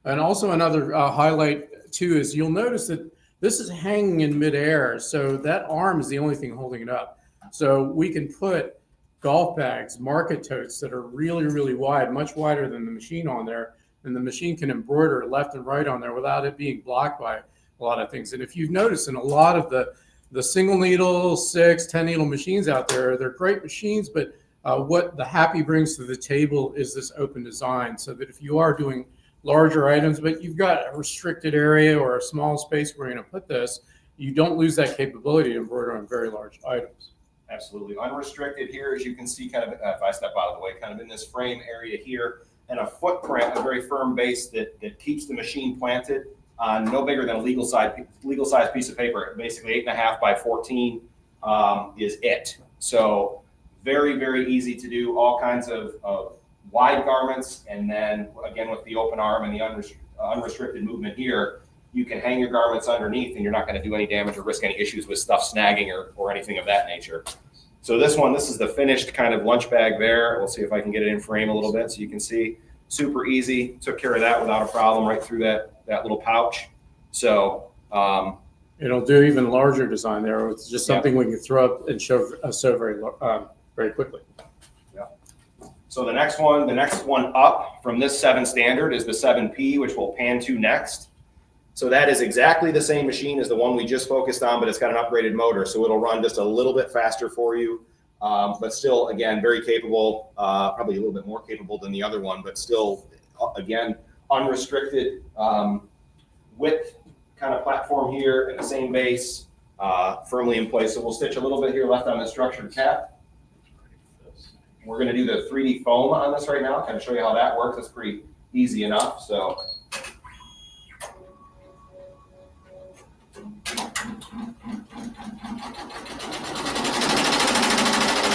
And also another highlight too is you'll notice that this is hanging in midair. So that arm is the only thing holding it up. So we can put golf bags, market totes that are really, really wide, much wider than the machine on there. And the machine can embroider left and right on there without it being blocked by a lot of things. And if you've noticed in a lot of the single needle, 6, 10 needle machines out there, they're great machines, but what the Happy brings to the table is this open design, so that if you are doing larger items, but you've got a restricted area or a small space where you're going to put this, you don't lose that capability to embroider on very large items. Absolutely. Unrestricted here, as you can see, kind of, if I step out of the way, kind of in this frame area here, and a footprint, a very firm base that keeps the machine planted on no bigger than a legal size piece of paper. Basically 8.5 by 14 is it. So very, very easy to do all kinds of wide garments, and then again with the open arm and the unrestricted movement here, you can hang your garments underneath and you're not going to do any damage or risk any issues with stuff snagging or anything of that nature. So this is the finished kind of lunch bag there. We'll see if I can get it in frame a little bit so you can see. Super easy. Took care of that without a problem right through that little pouch. So it'll do even larger design there. It's just something we can throw up and show very quickly. Yeah. So the next one up from this 7 standard is the 7P, which we'll pan to next. So that is exactly the same machine as the one we just focused on, but it's got an upgraded motor. So it'll run just a little bit faster for you, but still, again, very capable, probably a little bit more capable than the other one, but still, again, unrestricted width kind of platform here and the same base, firmly in place. So we'll stitch a little bit here left on the structured cap. We're going to do the 3D foam on this right now, kind of show you how that works. It's pretty easy enough. So.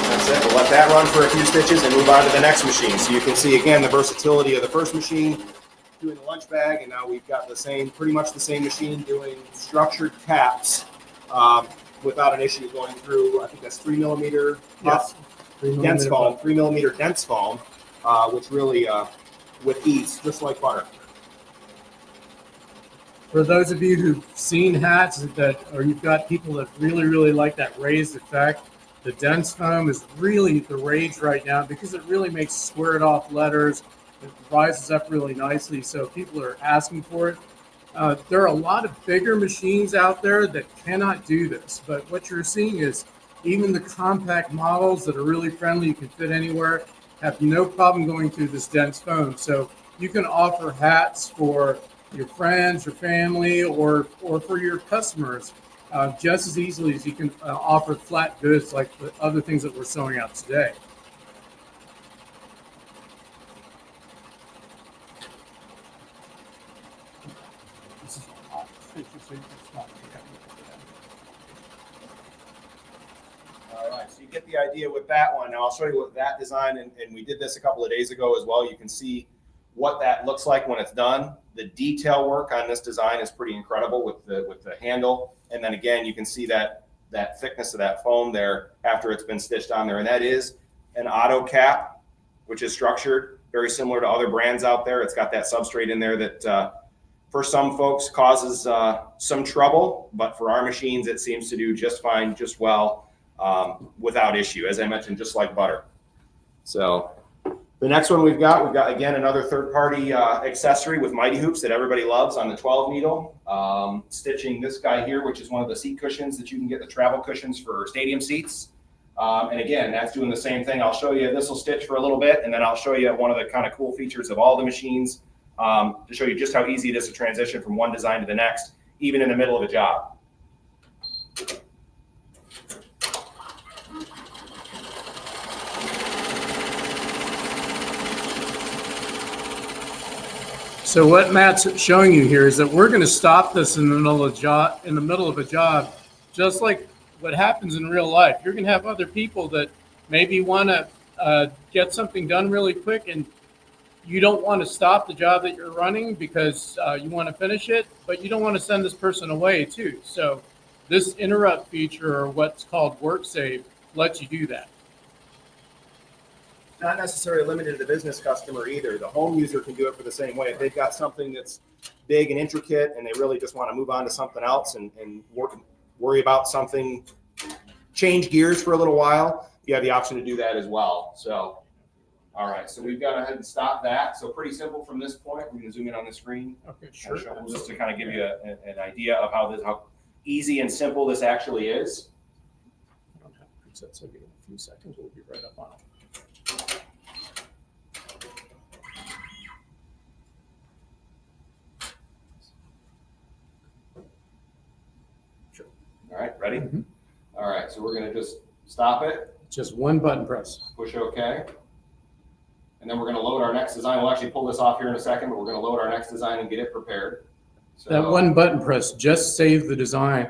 That's it. We'll let that run for a few stitches and move on to the next machine. So you can see again the versatility of the first machine doing the lunch bag, and now we've got pretty much the same machine doing structured caps without an issue going through. I think that's 3mm dense foam, 3mm dense foam, which really with ease, just like butter. For those of you who've seen hats or you've got people that really like that raised effect, the dense foam is really the rage right now because it really makes squared off letters. It rises up really nicely, so people are asking for it. There are a lot of bigger machines out there that cannot do this, but what you're seeing is even the compact models that are really friendly, you can fit anywhere, have no problem going through this dense foam. So you can offer hats for your friends, your family, or for your customers just as easily as you can offer flat goods like the other things that we're sewing out today. All right, so you get the idea with that one. Now I'll show you what that design, and we did this a couple of days ago as well. You can see what that looks like when it's done. The detail work on this design is pretty incredible with the handle. And then again, you can see that thickness of that foam there after it's been stitched on there. And that is an auto cap, which is structured very similar to other brands out there. It's got that substrate in there that for some folks causes some trouble, but for our machines, it seems to do just fine, just well, without issue, as I mentioned, just like butter. So the next one we've got again another third-party accessory with Mighty Hoops that everybody loves on the 12 needle. Stitching this guy here, which is one of the seat cushions that you can get, the travel cushions for stadium seats. And again, that's doing the same thing. I'll show you, this will stitch for a little bit, and then I'll show you one of the kind of cool features of all the machines to show you just how easy it is to transition from one design to the next, even in the middle of a job. So what Matt's showing you here is that we're going to stop this in the middle of a job, just like what happens in real life. You're going to have other people that maybe want to get something done really quick, and you don't want to stop the job that you're running because you want to finish it, but you don't want to send this person away too. So this interrupt feature, or what's called work save, lets you do that. Not necessarily limited to the business customer either. The home user can do it for the same way. If they've got something that's big and intricate and they really just want to move on to something else and worry about something, change gears for a little while, you have the option to do that as well. So, all right, so we've got to go ahead and stop that. So pretty simple from this point. We're going to zoom in on the screen. Okay, sure. Just to kind of give you an idea of how easy and simple this actually is. I don't have presets, so give it a few seconds. We'll be right up on it. All right, ready? Mm-hmm. All right, so we're going to just stop it. Just one button press. Push OK. And then we're going to load our next design. We'll actually pull this off here in a second, but we're going to load our next design and get it prepared. So, that one button press just saved the design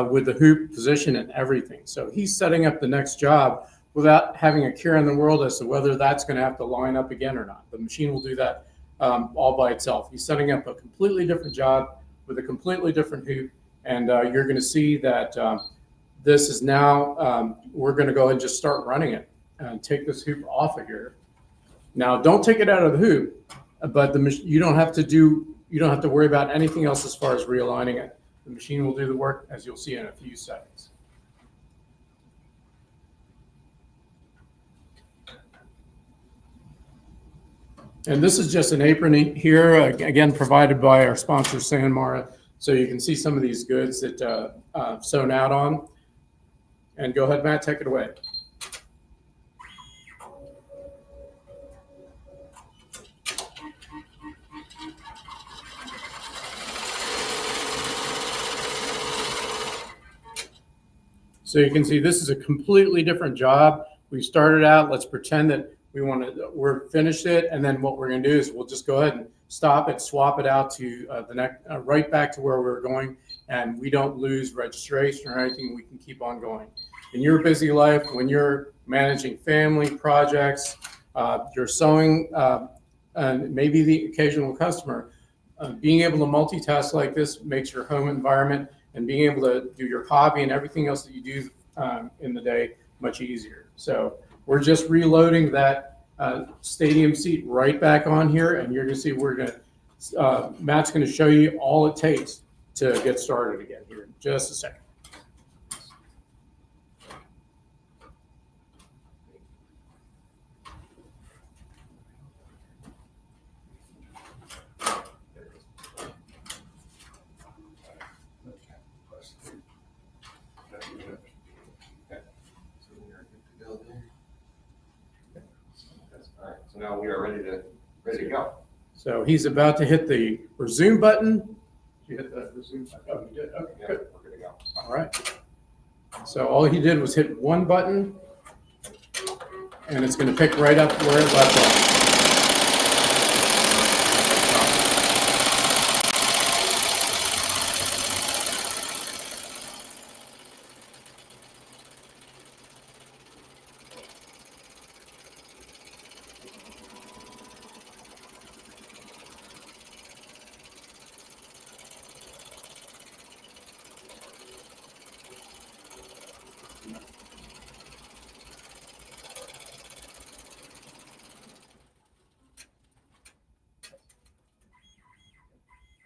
with the hoop position and everything. So he's setting up the next job without having a care in the world as to whether that's going to have to line up again or not. The machine will do that all by itself. He's setting up a completely different job with a completely different hoop, and you're going to see that this is now, we're going to go ahead and just start running it and take this hoop off of here. Now, don't take it out of the hoop, but you don't have to worry about anything else as far as realigning it. The machine will do the work, as you'll see in a few seconds. And this is just an apron here, again, provided by our sponsor, San Mara. So you can see some of these goods that sewn out on. And go ahead, Matt, take it away. So you can see this is a completely different job. We started out, let's pretend that we're finished it, and then what we're going to do is we'll just go ahead and stop it, swap it out to the next, right back to where we're going, and we don't lose registration or anything. We can keep on going. In your busy life, when you're managing family projects, you're sewing, and maybe the occasional customer, being able to multitask like this makes your home environment and being able to do your hobby and everything else that you do in the day much easier. So we're just reloading that stadium seat right back on here, and you're going to see Matt's going to show you all it takes to get started again here in just a second. So now we are ready to go. So he's about to hit the resume button. Did you hit the resume button? Oh, you did. Okay, Yeah, good. we're good to go. All right. So all he did was hit one button, and it's going to pick right up where it left off.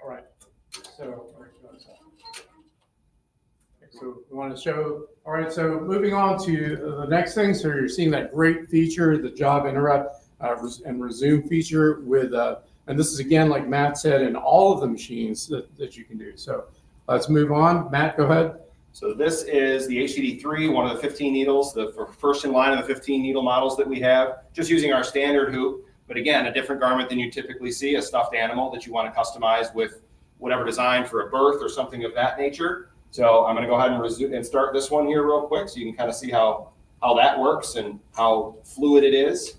All right, so we want to show, all right, so moving on to the next thing. So you're seeing that great feature, the job interrupt and resume feature with, and this is again, like Matt said, in all of the machines that you can do. So let's move on. Matt, go ahead. So this is the HCD3, one of the 15 needles, the first in line of the 15 needle models that we have, just using our standard hoop. But again, a different garment than you typically see, a stuffed animal that you want to customize with whatever design for a birth or something of that nature. So I'm going to go ahead and resume and start this one here real quick so you can kind of see how that works and how fluid it is.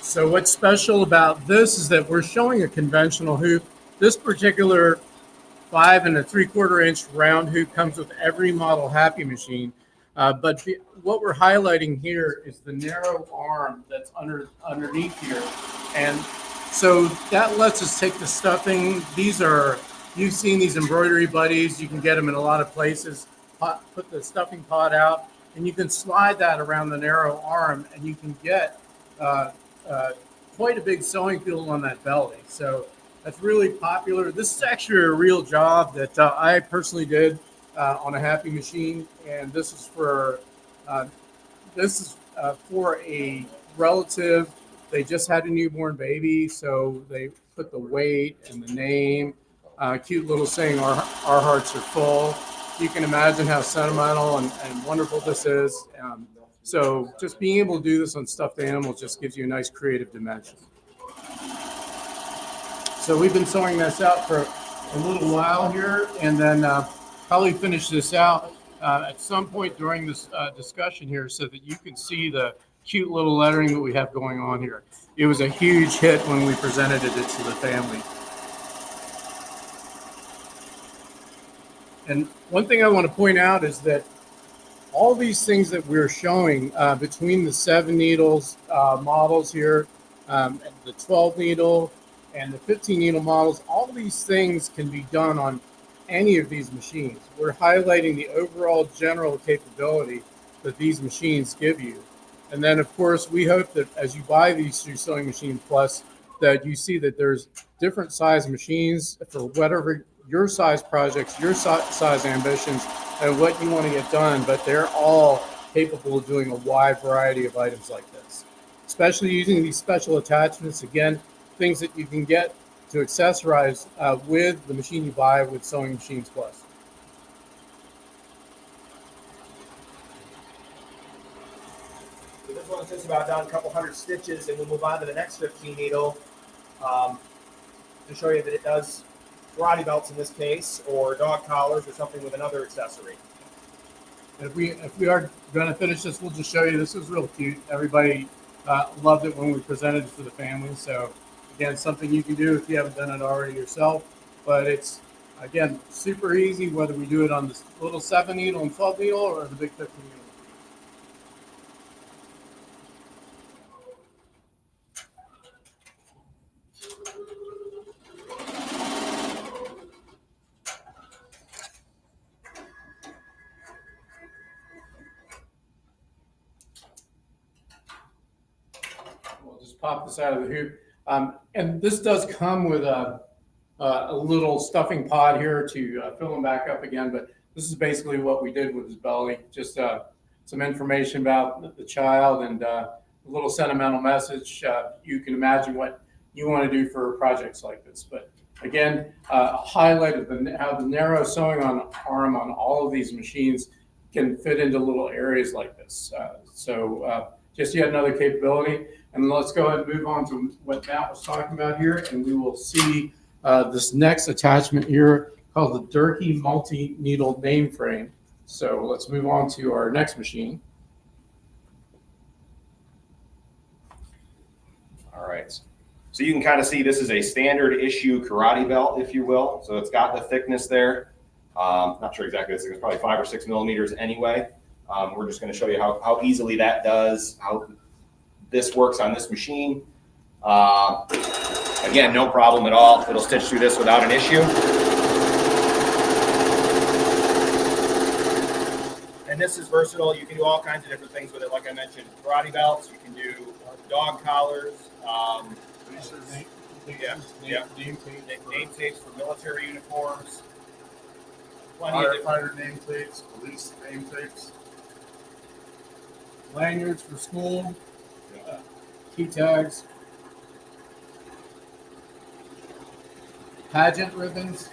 So what's special about this is that we're showing a conventional hoop. This particular 5 3/4 inch round hoop comes with every model Happy machine. But what we're highlighting here is the narrow arm that's underneath here. And so that lets us take the stuffing. You've seen these embroidery buddies. You can get them in a lot of places. Put the stuffing pot out, and you can slide that around the narrow arm, and you can get quite a big sewing field on that belly. So that's really popular. This is actually a real job that I personally did on a Happy machine, and this is for a relative. They just had a newborn baby, so they put the weight and the name. Cute little saying, our hearts are full. You can imagine how sentimental and wonderful this is. So just being able to do this on stuffed animals just gives you a nice creative dimension. So we've been sewing this out for a little while here, and then probably finish this out at some point during this discussion here so that you can see the cute little lettering that we have going on here. It was a huge hit when we presented it to the family. And one thing I want to point out is that all these things that we're showing between the 7 needles models here, and the 12 needle and the 15 needle models, all these things can be done on any of these machines. We're highlighting the overall general capability that these machines give you. And then of course, we hope that as you buy these through Sewing Machines Plus, that you see that there's different size machines for whatever your size projects, your size ambitions, and what you want to get done, but they're all capable of doing a wide variety of items like this. Especially using these special attachments, again, things that you can get to accessorize with the machine you buy with Sewing Machines Plus. So this one's just about done, a couple hundred stitches, and we'll move on to the next 15 needle to show you that it does karate belts in this case, or dog collars, or something with another accessory. If we are going to finish this, we'll just show you. This was real cute. Everybody loved it when we presented it to the family. So again, something you can do if you haven't done it already yourself. But it's, again, super easy, whether we do it on this little 7 needle and 12 needle or the big 15 needle. Pop this out of the hoop. And this does come with a little stuffing pod here to fill him back up again. But this is basically what we did with his belly. Just some information about the child and a little sentimental message. You can imagine what you want to do for projects like this. But again, a highlight of how the narrow sewing on arm on all of these machines can fit into little areas like this. Just yet another capability. And let's go ahead and move on to what Matt was talking about here, and we will see this next attachment here called the Durkee multi-needle name frame. So let's move on to our next machine. All right. So you can kind of see this is a standard issue karate belt, if you will. So it's got the thickness there. Not sure exactly, it's probably 5 or 6 millimeters anyway. We're just going to show you how easily that does, how this works on this machine. Again, no problem at all. It'll stitch through this without an issue. And this is versatile. You can do all kinds of different things with it. Like I mentioned, karate belts. You can do dog collars. Name tapes for military uniforms. Firefighter name tapes, police name tapes, lanyards for school, key tags, pageant ribbons.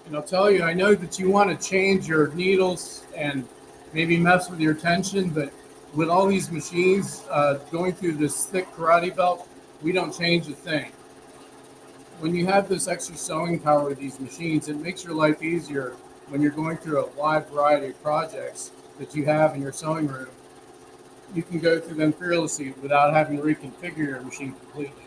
And I'll tell you, I know that you want to change your needles and maybe mess with your tension, but with all these machines going through this thick karate belt, we don't change a thing. When you have this extra sewing power with these machines, it makes your life easier when you're going through a wide variety of projects that you have in your sewing room. You can go through them fearlessly without having to reconfigure your machine completely.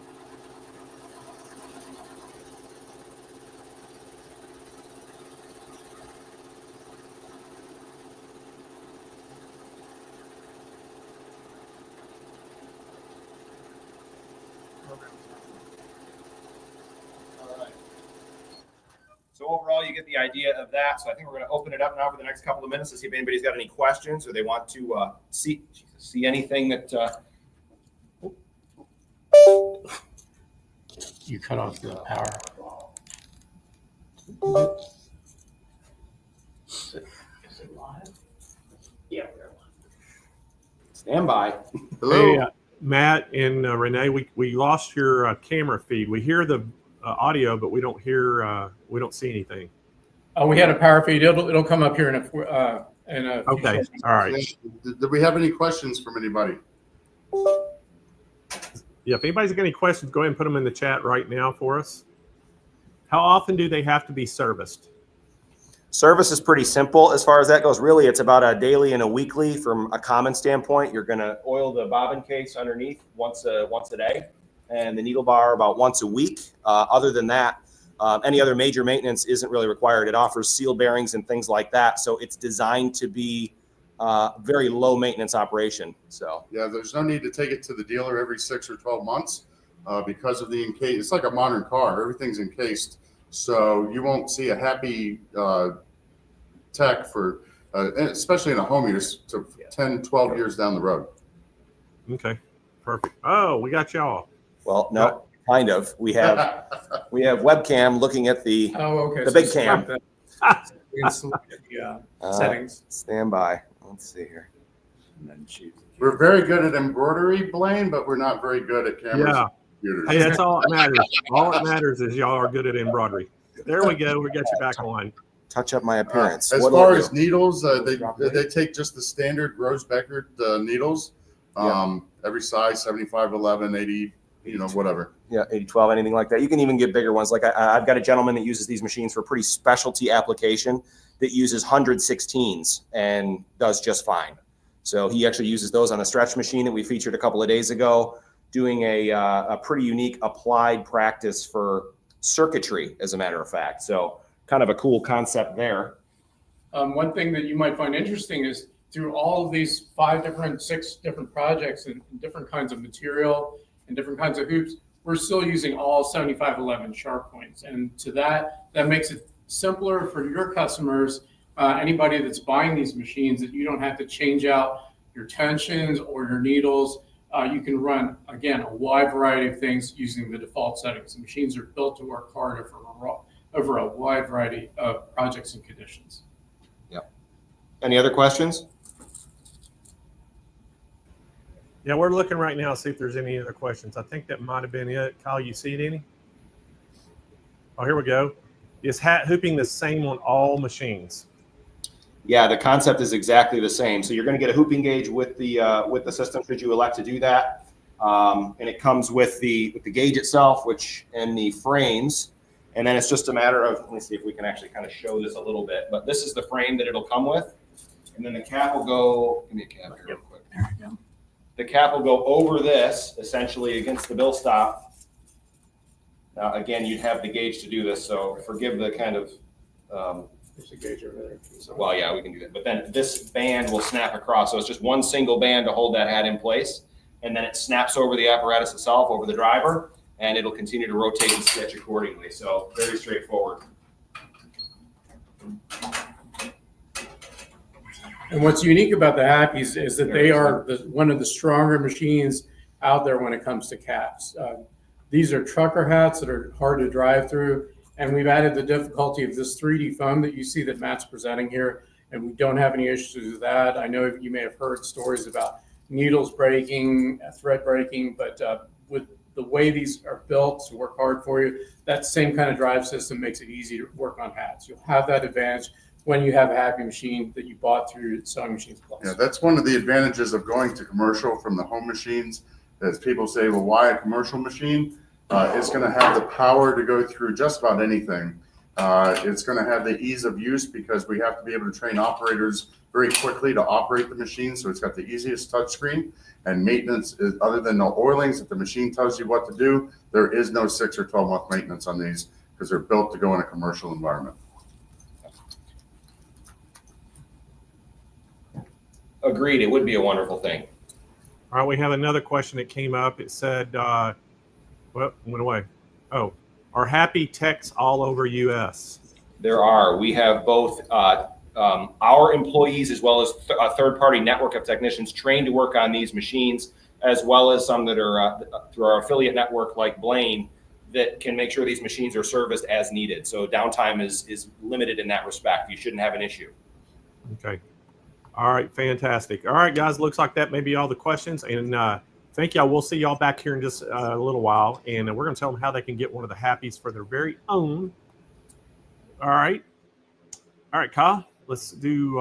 So overall, you get the idea of that. So I think we're going to open it up now for the next couple of minutes to see if anybody's got any questions or they want to see anything that. You cut off the power. Is it live? Yeah, we're live. Stand by. Hello, hey, Matt and Renee. We lost your camera feed. We hear the audio, but we don't hear. We don't see anything. We had a power feed. It'll come up here in a few Okay. short All right. Did we have any questions from anybody? Yeah. If anybody's got any questions, go ahead and put them in the chat right now for us. How often do they have to be serviced? Service is pretty simple as far as that goes. Really, it's about a daily and a weekly. From a common standpoint, you're going to oil the bobbin case underneath once a day, and the needle bar about once a week. Other than that, any other major maintenance isn't really required. It offers seal bearings and things like that, so it's designed to be very low maintenance operation. So Yeah, there's no need to take it to the dealer every 6 or 12 months because of the encase. It's like a modern car. Everything's encased. So you won't see a happy tech for, especially in a home use, to 10, 12 years down the road. Okay. Perfect. Oh, we got y'all. well, no, kind of. We have webcam looking at the big cam. We can select the settings. Stand by. Let's see here. And then choose. We're very good at embroidery, Blaine, but we're not very good at cameras. Yeah. And computers. Hey, that's all that matters. All that matters is y'all are good at embroidery. There we go. We got you back on. Touch up my appearance. As What'll far it as do? needles, they take just the standard Rose Beckert needles, every size, 75, 11, 80, whatever. Yeah, 8012, anything like that. You can even get bigger ones. Like I've got a gentleman that uses these machines for pretty specialty application that uses 116s and does just fine. So he actually uses those on a stretch machine that we featured a couple of days ago, doing a pretty unique applied practice for circuitry, as a matter of fact. So kind of a cool concept there. One thing that you might find interesting is through all of these 6 different projects and different kinds of material and different kinds of hoops, we're still using all 7511 sharp points. And to that makes it simpler for your customers, anybody that's buying these machines, that you don't have to change out your tensions or your needles. You can run, again, a wide variety of things using the default settings. The machines are built to work hard over a wide variety of projects and conditions. Yep. Any other questions? Yeah, we're looking right now to see if there's any other questions. I think that might have been it. Kyle, you see it any? Oh, here we go. Is hat hooping the same on all machines? Yeah, the concept is exactly the same. So you're going to get a hooping gauge with the system should you elect to do that, and it comes with the gauge itself, and the frames, and then it's just a matter of, let me see if we can actually kind of show this a little bit. But this is the frame that it'll come with, and then the cap will go. Give me a cap here real quick. There we go. The cap will go over this essentially against the bill stop. Now again, you'd have the gauge to do this, so forgive the kind of. There's a gauge over there. Well, yeah, we can do that. But then this band will snap across. So it's just one single band to hold that hat in place. And then it snaps over the apparatus itself, over the driver, and it'll continue to rotate and stitch accordingly. So very straightforward. And what's unique about the Happies is that they are one of the stronger machines out there when it comes to caps. These are trucker hats that are hard to drive through. And we've added the difficulty of this 3D foam that you see that Matt's presenting here, and we don't have any issues with that. I know you may have heard stories about needles breaking, thread breaking, but with the way these are built to work hard for you, that same kind of drive system makes it easy to work on hats. You'll have that advantage when you have a Happy machine that you bought through SewingMachinesPlus. Yeah, that's one of the advantages of going to commercial from the home machines. As people say, well, why a commercial machine? It's going to have the power to go through just about anything. It's going to have the ease of use because we have to be able to train operators very quickly to operate the machine. So it's got the easiest touchscreen, and maintenance is, other than the oilings that the machine tells you what to do, there is no 6 or 12 month maintenance on these because they're built to go in a commercial environment. Agreed. It would be a wonderful thing. All right, we have another question that came up. It said, well, it went away. Oh, are Happy techs all over US? There are. We have both our employees as well as a third-party network of technicians trained to work on these machines, as well as some that are through our affiliate network like Blaine that can make sure these machines are serviced as needed. So downtime is limited in that respect. You shouldn't have an issue. Okay. All right, fantastic. All right, guys, looks like that may be all the questions. And thank y'all. We'll see y'all back here in just a little while. And we're going to tell them how they can get one of the Happies for their very own. All right. All right, Kyle, let's do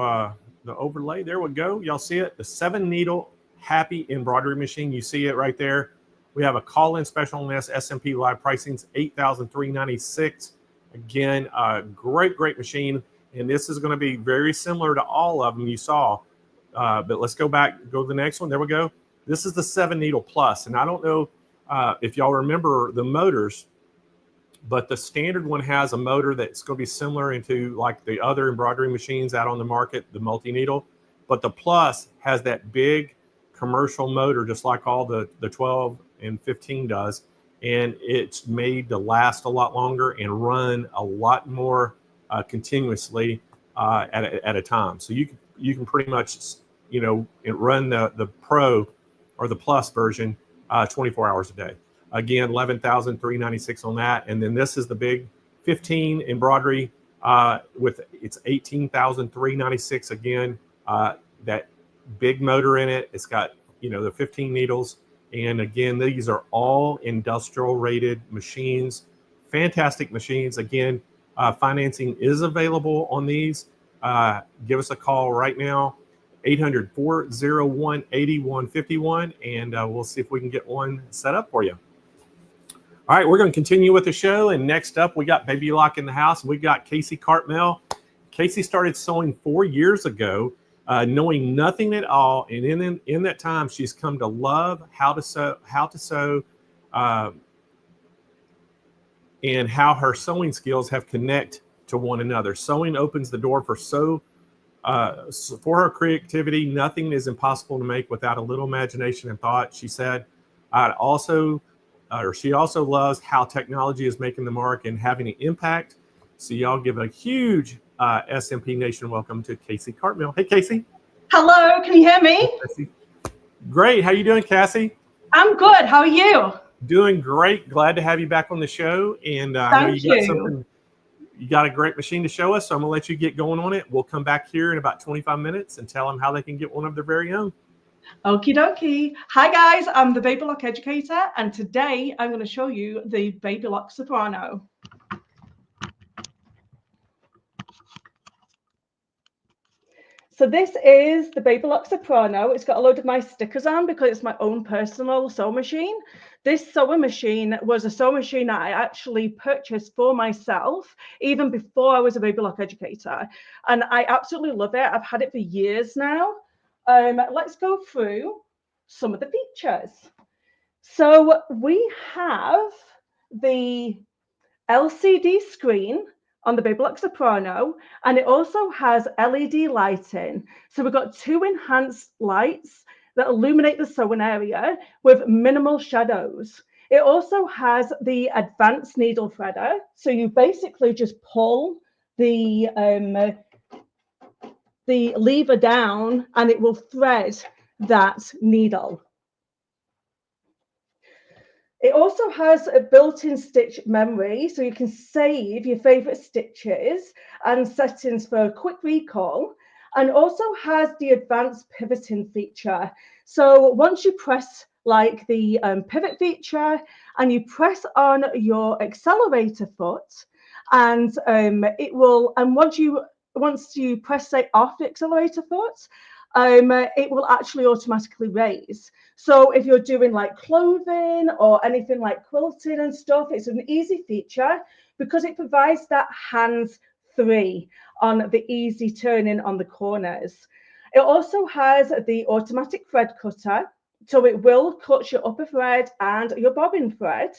the the overlay. There we go. Y'all see it? The 7-needle happy embroidery machine. You see it right there. We have a call-in special on this. SMP live pricing's $8,396. Again, great machine. And this is going to be very similar to all of them you saw. But let's go to the next one. There we go. This is the 7-needle plus. And I don't know if y'all remember the motors, but the standard one has a motor that's going to be similar into like the other embroidery machines out on the market, the multi-needle. But the plus has that big commercial motor, just like all the 12 and 15 does. And it's made to last a lot longer and run a lot more continuously at a time. So you can pretty much, run the Pro or the Plus version 24 hours a day. Again, $11,396 on that. And then this is the big 15 embroidery with it's $18,396 again. That big motor in it. It's got, the 15 needles. And again, these are all industrial rated machines, fantastic machines. Again, financing is available on these. Give us a call right now, 800-401-8151, and we'll see if we can get one set up for you. All right, we're going to continue with the show. And next up, we got Baby Lock in the house. We've got Casey Cartmel. Casey started sewing 4 years ago, knowing nothing at all. And in that time, she's come to love how to sew, and how her sewing skills have connect to one another. Sewing opens the door for her creativity. Nothing is impossible to make without a little imagination and thought. She said, she also loves how technology is making the mark and having an impact. So y'all give a huge SMP Nation welcome to Casey Cartmel. Hey, Casey. Hello, can you hear me? Hey, great. How you doing, Cassie? I'm good. How are you? Doing great. Glad to have you back on the show. And I know you got a great machine to show us, so I'm going to let you get going on it. We'll come back here in about 25 minutes and tell them how they can get one of their very own. Okie dokie. Hi guys, I'm the Baby Lock educator, and today I'm going to show you the Baby Lock Soprano. So this is the Baby Lock Soprano. It's got a load of my stickers on because it's my own personal sewing machine. This sewing machine was a sewing machine that I actually purchased for myself even before I was a Baby Lock educator. And I absolutely love it. I've had it for years now. Let's go through some of the features. So we have the LCD screen on the Baby Lock Soprano, and it also has LED lighting. So we've got 2 enhanced lights that illuminate the sewing area with minimal shadows. It also has the advanced needle threader. So you basically just pull the lever down and it will thread that needle. It also has a built-in stitch memory, so you can save your favorite stitches and settings for a quick recall, and also has the advanced pivoting feature. So once you press like the pivot feature and you press on your accelerator foot, and it will, and once you press say off the accelerator foot, it will actually automatically raise. So if you're doing like clothing or anything like quilting and stuff, it's an easy feature because it provides that hands-free on the easy turning on the corners. It also has the automatic thread cutter, so it will cut your upper thread and your bobbin thread.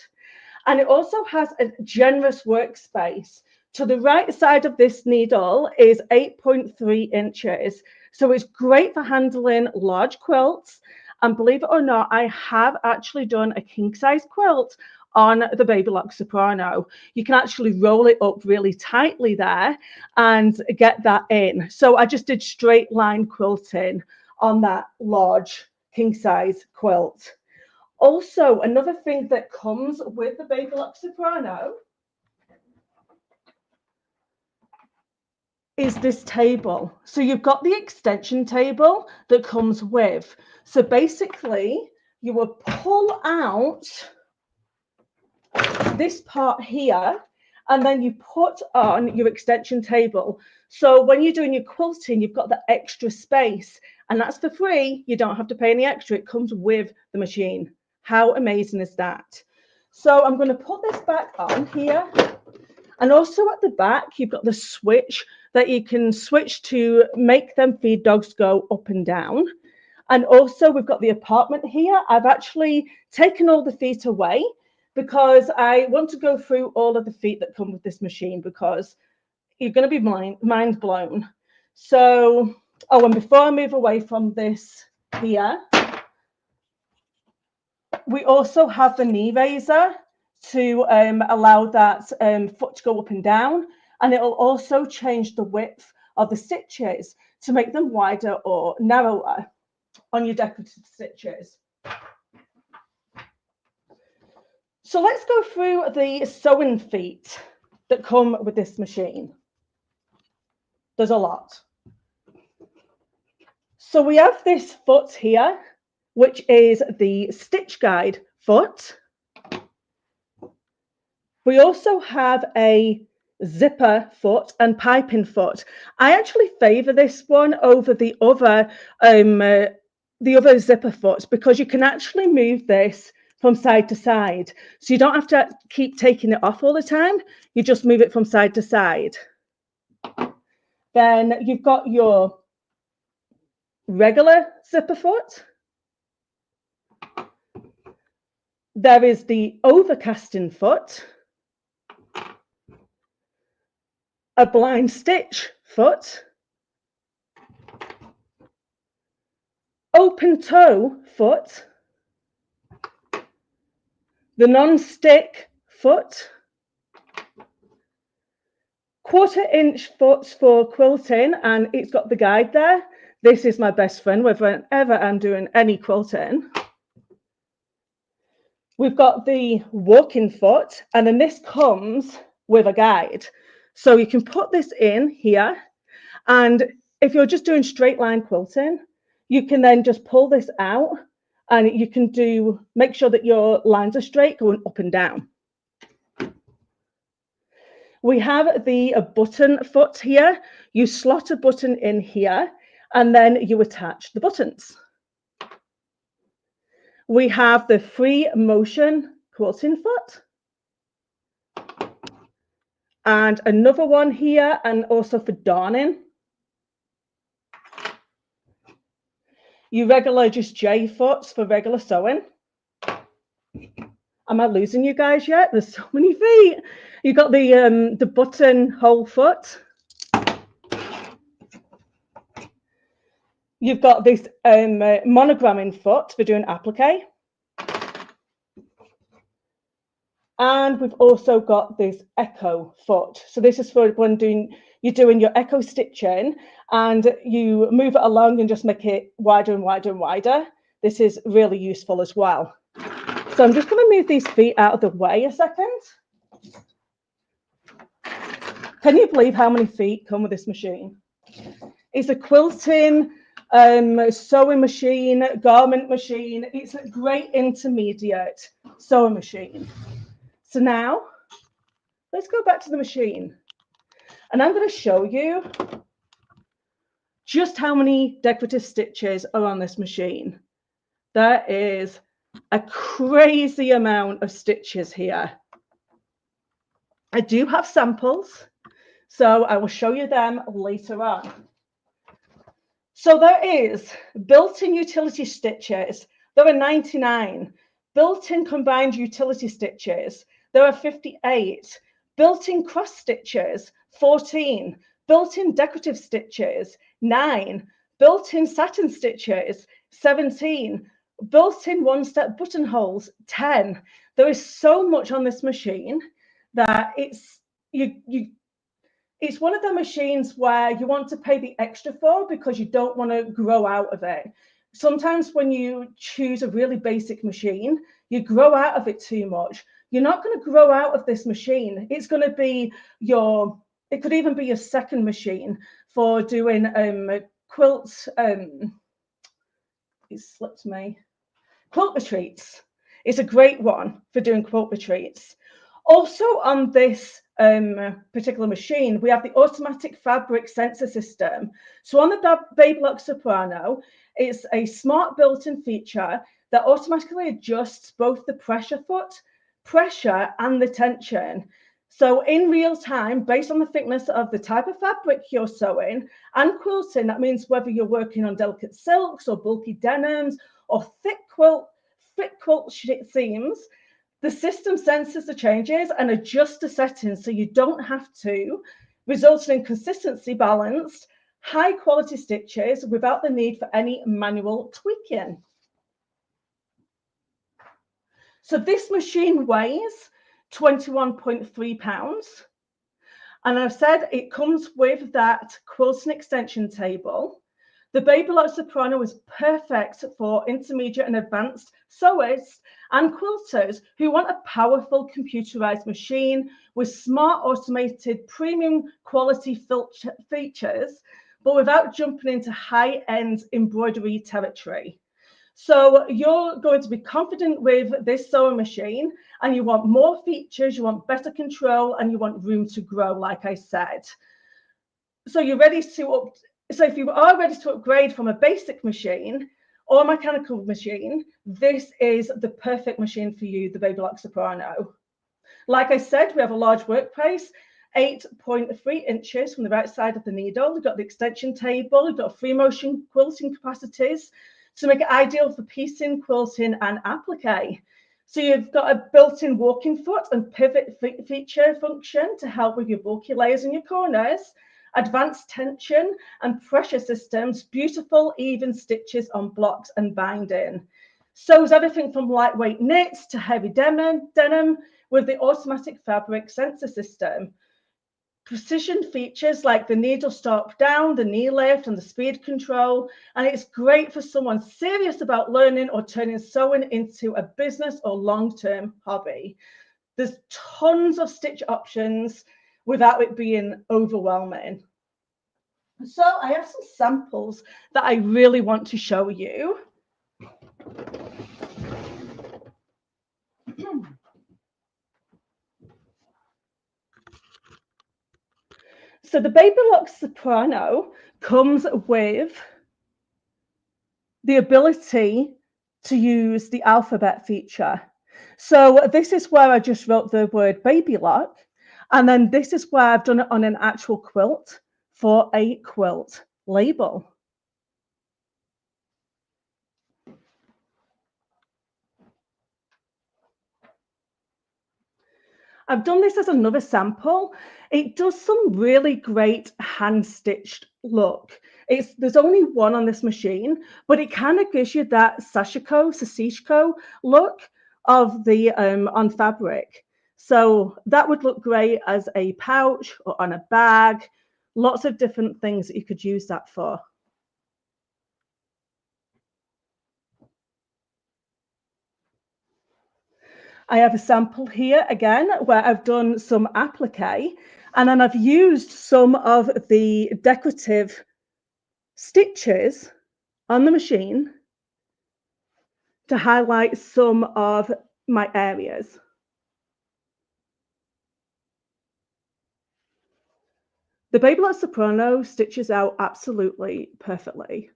And it also has a generous workspace. To the right side of this needle is 8.3 inches. So it's great for handling large quilts. And believe it or not, I have actually done a king size quilt on the Baby Lock Soprano. You can actually roll it up really tightly there and get that in. So I just did straight line quilting on that large king size quilt. Also, another thing that comes with the Baby Lock Soprano is this table. So you've got the extension table that comes with. So basically, you will pull out this part here, and then you put on your extension table. So when you're doing your quilting, you've got the extra space, and that's for free. You don't have to pay any extra. It comes with the machine. How amazing is that? So I'm going to put this back on here. And also at the back, you've got the switch that you can switch to make them feed dogs go up and down. And also we've got the apartment here. I've actually taken all the feet away because I want to go through all of the feet that come with this machine, because you're going to be mind blown. So, oh, and before I move away from this here, we also have the knee raiser to allow that foot to go up and down, and it will also change the width of the stitches to make them wider or narrower on your decorative stitches. So let's go through the sewing feet that come with this machine. There's a lot. So we have this foot here, which is the stitch guide foot. We also have a zipper foot and piping foot. I actually favor this one over the other zipper foot, because you can actually move this from side to side. So you don't have to keep taking it off all the time. You just move it from side to side. Then you've got your regular zipper foot. There is the overcasting foot, a blind stitch foot, open toe foot, the non-stick foot, 1/4-inch foots for quilting, and it's got the guide there. This is my best friend whenever I'm doing any quilting. We've got the walking foot, and then this comes with a guide. So you can put this in here, and if you're just doing straight line quilting, you can then just pull this out, and you can make sure that your lines are straight going up and down. We have the button foot here. You slot a button in here, and then you attach the buttons. We have the free motion quilting foot, and another one here, and also for darning. You regular just J foots for regular sewing. Am I losing you guys yet? There's so many feet. You've got the buttonhole foot. You've got this monogramming foot for doing applique. And we've also got this echo foot. So this is for when you're doing your echo stitching, and you move it along and just make it wider and wider and wider. This is really useful as well. So I'm just going to move these feet out of the way a second. Can you believe how many feet come with this machine? It's a quilting, sewing machine, garment machine. It's a great intermediate sewing machine. So now let's go back to the machine, and I'm going to show you just how many decorative stitches are on this machine. There is a crazy amount of stitches here. I do have samples, so I will show you them later on. So there is built-in utility stitches. There are 99. Built-in combined utility stitches, there are 58. Built-in cross stitches, 14. Built-in decorative stitches, 9. Built-in satin stitches, 17. Built-in one-step buttonholes, 10. There is so much on this machine that it's one of the machines where you want to pay the extra for because you don't want to grow out of it. Sometimes when you choose a really basic machine, you grow out of it too much. You're not going to grow out of this machine. It's going to be it could even be your second machine for doing quilts. It slipped me. Quilt retreats. It's a great one for doing quilt retreats. Also on this particular machine, we have the automatic fabric sensor system. So on the Baby Lock Soprano, it's a smart built-in feature that automatically adjusts both the pressure and the tension. So in real time, based on the thickness of the type of fabric you're sewing and quilting, that means whether you're working on delicate silks or bulky denims or thick quilt seams, the system senses the changes and adjusts the settings so you don't have to, resulting in consistency balanced, high quality stitches without the need for any manual tweaking. So this machine weighs 21.3 pounds. And I've said it comes with that quilting extension table. The Baby Lock Soprano is perfect for intermediate and advanced sewers and quilters who want a powerful computerized machine with smart automated premium quality features, but without jumping into high-end embroidery territory. So you're going to be confident with this sewing machine, and you want more features, you want better control, and you want room to grow, like I said. So you're ready to So if you are ready to upgrade from a basic machine or a mechanical machine, this is the perfect machine for you, the Baby Lock Soprano. Like I said, we have a large workpiece, 8.3 inches from the right side of the needle. We've got the extension table, we've got free motion quilting capacities to make it ideal for piecing, quilting, and applique. So you've got a built-in walking foot and pivot feature function to help with your bulky layers in your corners, advanced tension and pressure systems, beautiful even stitches on blocks and binding. Sews everything from lightweight knits to heavy denim with the automatic fabric sensor system. Precision features like the needle stop down, the knee lift, and the speed control. And it's great for someone serious about learning or turning sewing into a business or long-term hobby. There's tons of stitch options without it being overwhelming. So I have some samples that I really want to show you. So the Baby Lock Soprano comes with the ability to use the alphabet feature. So this is where I just wrote the word Baby Lock, and then this is where I've done it on an actual quilt for a quilt label. I've done this as another sample. It does some really great hand-stitched look. There's only one on this machine, but it kind of gives you that sashiko look of the on fabric. So that would look great as a pouch or on a bag. Lots of different things that you could use that for. I have a sample here again where I've done some applique, and then I've used some of the decorative stitches on the machine to highlight some of my areas. The Baby Lock Soprano stitches out absolutely perfectly.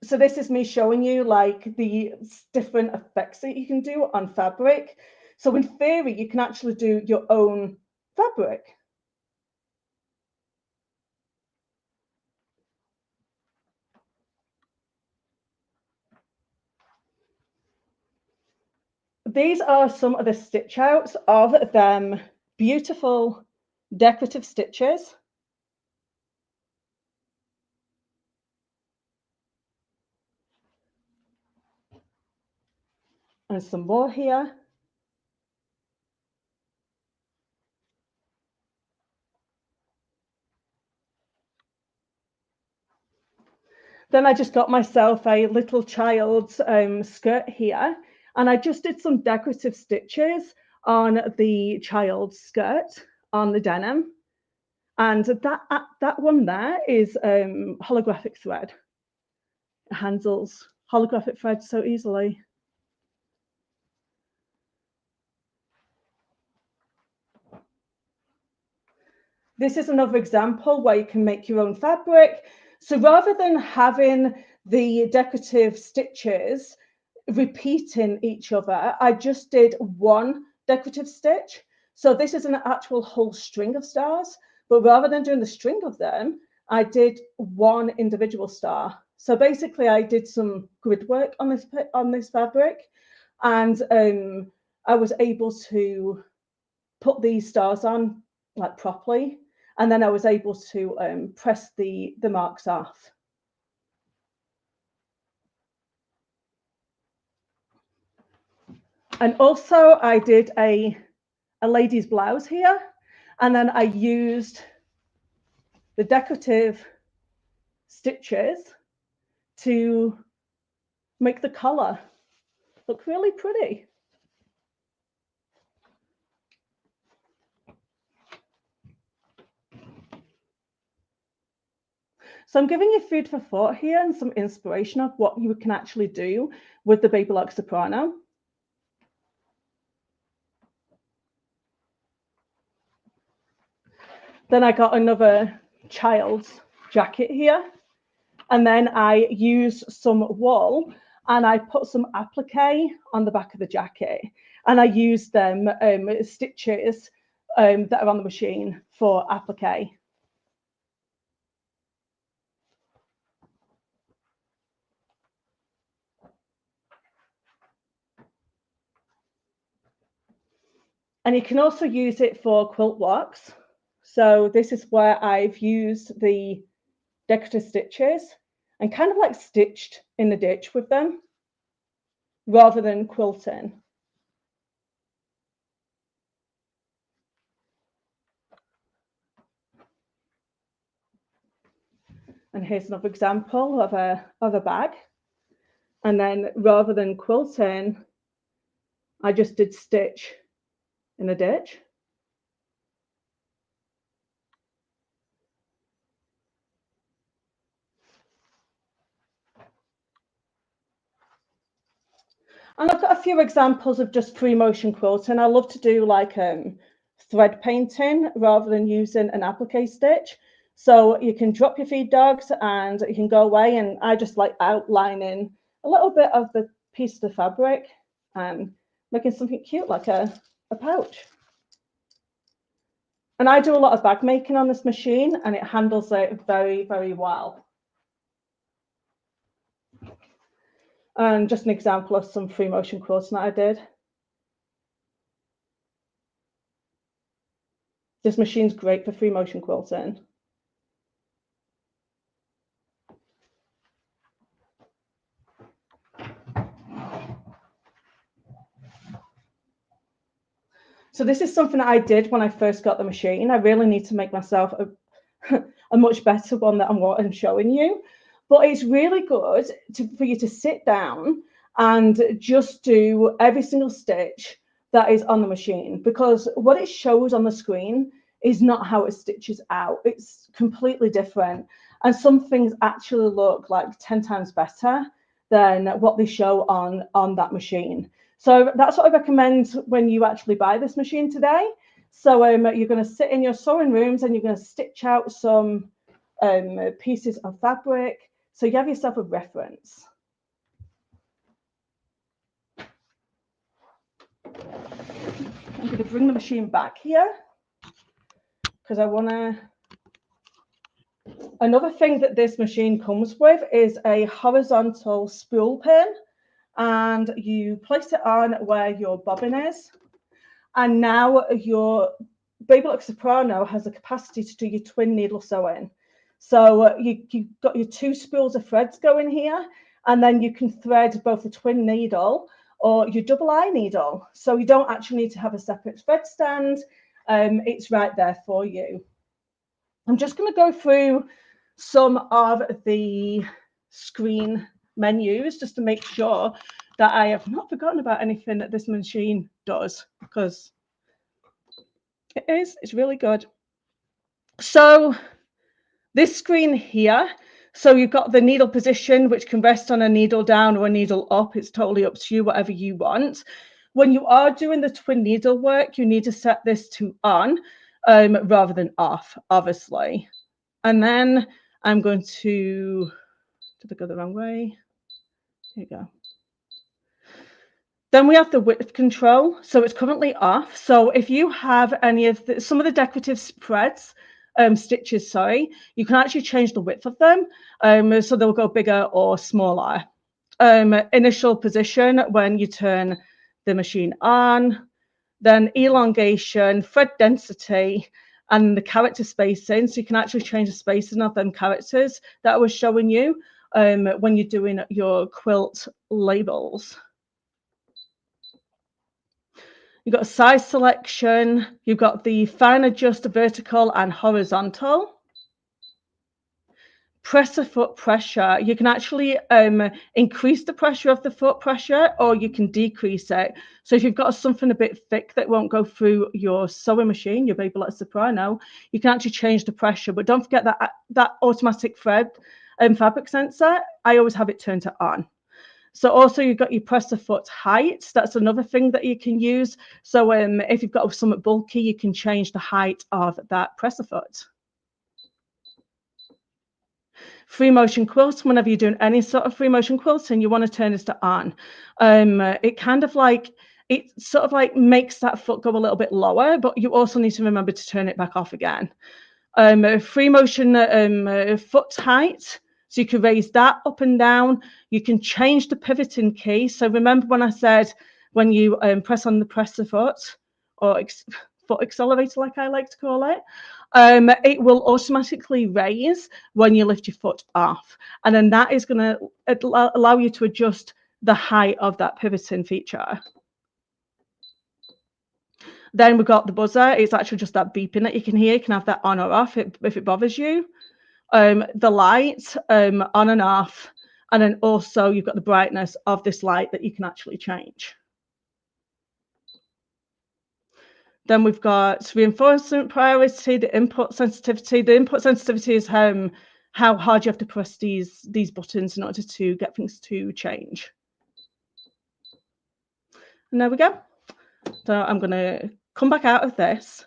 So this is me showing you like the different effects that you can do on fabric. So in theory, you can actually do your own fabric. These are some of the stitch outs of them beautiful decorative stitches. And some more here. Then I just got myself a little child's skirt here, and I just did some decorative stitches on the child's skirt on the denim. And that one there is holographic thread. Handles holographic threads so easily. This is another example where you can make your own fabric. So rather than having the decorative stitches repeating each other, I just did one decorative stitch. So this is an actual whole string of stars, but rather than doing the string of them, I did one individual star. So basically I did some grid work on this fabric, and I was able to put these stars on like properly, and then I was able to press the marks off. And also I did a lady's blouse here, and then I used the decorative stitches to make the collar look really pretty. So I'm giving you food for thought here and some inspiration of what you can actually do with the Baby Lock Soprano. Then I got another child's jacket here, and then I used some wool and I put some applique on the back of the jacket, and I used them stitches that are on the machine for applique. And you can also use it for quilt blocks. So this is where I've used the decorative stitches and kind of like stitched in the ditch with them rather than quilting. And here's another example of a bag. And then rather than quilting, I just did stitch in a ditch. And I've got a few examples of just free motion quilting. I love to do like thread painting rather than using an applique stitch. So you can drop your feed dogs and you can go away, and I just like outlining a little bit of the piece of the fabric and making something cute like a pouch. And I do a lot of bag making on this machine, and it handles it very, very well. And just an example of some free motion quilting that I did. This machine's great for free motion quilting. So this is something that I did when I first got the machine. I really need to make myself a much better one than what I'm showing you. But it's really good for you to sit down and just do every single stitch that is on the machine, because what it shows on the screen is not how it stitches out. It's completely different. And some things actually look like 10 times better than what they show on that machine. So that's what I recommend when you actually buy this machine today. So you're going to sit in your sewing rooms and you're going to stitch out some pieces of fabric, so you have yourself a reference. I'm going to bring the machine back here because I want to. Another thing that this machine comes with is a horizontal spool pin, and you place it on where your bobbin is. And now your Baby Lock Soprano has the capacity to do your twin needle sewing. So you've got your 2 spools of threads going here, and then you can thread both the twin needle or your double eye needle. So you don't actually need to have a separate thread stand. It's right there for you. I'm just going to go through some of the screen menus just to make sure that I have not forgotten about anything that this machine does, because it's really good. So this screen here, So you've got the needle position, which can rest on a needle down or a needle up. It's totally up to you, whatever you want. When you are doing the twin needle work, you need to set this to on rather than off, obviously. And then I'm going to, did I go the wrong way? Here you go. Then we have the width control. So it's currently off. So if you have any of some of the decorative spreads, stitches, sorry, you can actually change the width of them. So they'll go bigger or smaller. Initial position when you turn the machine on, then elongation, thread density, and the character spacing. So you can actually change the spacing of them characters that I was showing you when you're doing your quilt labels. You've got a size selection. You've got the fine adjust vertical and horizontal. Presser foot pressure. You can actually increase the pressure of the foot pressure, or you can decrease it. So if you've got something a bit thick that won't go through your sewing machine, your baby like Soprano, you can actually change the pressure. But don't forget that automatic thread fabric sensor, I always have it turned to on. So also you've got your presser foot height. That's another thing that you can use. So if you've got something bulky, you can change the height of that presser foot. Free motion quilts, whenever you're doing any sort of free motion quilting, you want to turn this to on. It kind of like, it sort of like makes that foot go a little bit lower, but you also need to remember to turn it back off again. Free motion foot height. So you can raise that up and down. You can change the pivoting key. So remember when I said when you press on the presser foot or foot accelerator, like I like to call it, it will automatically raise when you lift your foot off. And then that is going to allow you to adjust the height of that pivoting feature. Then we've got the buzzer. It's actually just that beeping that you can hear. You can have that on or off if it bothers you. The light on and off, and then also you've got the brightness of this light that you can actually change. Then we've got reinforcement priority, the input sensitivity. The input sensitivity is how hard you have to press these buttons in order to get things to change. And there we go. So I'm going to come back out of this.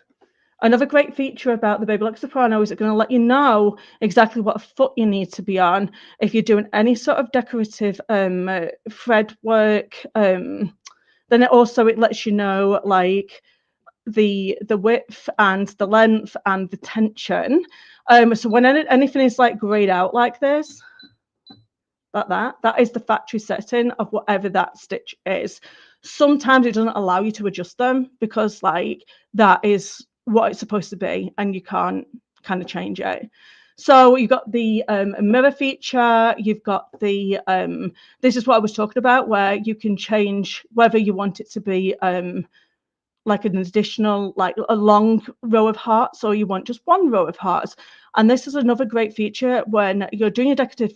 Another great feature about the Baby Like Soprano is it's going to let you know exactly what foot you need to be on if you're doing any sort of decorative thread work. Then it lets you know like the width and the length and the tension. So when anything is like grayed out like this, like that is the factory setting of whatever that stitch is. Sometimes it doesn't allow you to adjust them because like that is what it's supposed to be and you can't kind of change it. So you've got the mirror feature, you've got the this is what I was talking about, where you can change whether you want it to be like an additional, like a long row of hearts, or you want just one row of hearts. And this is another great feature when you're doing your decorative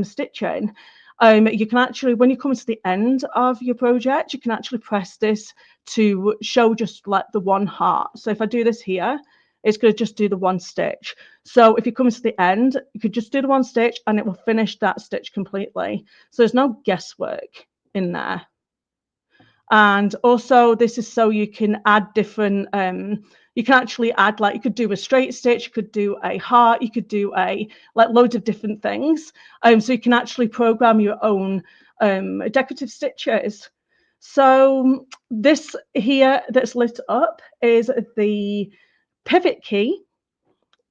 stitching. You can actually, when you come to the end of your project, you can actually press this to show just like the one heart. So if I do this here, it's going to just do the one stitch. So if you come to the end, you could just do the one stitch and it will finish that stitch completely. So there's no guesswork in there. And also this is so you can add different, you can actually add, like you could do a straight stitch, you could do a heart, you could do like loads of different things. So you can actually program your own decorative stitches. So this here that's lit up is the pivot key.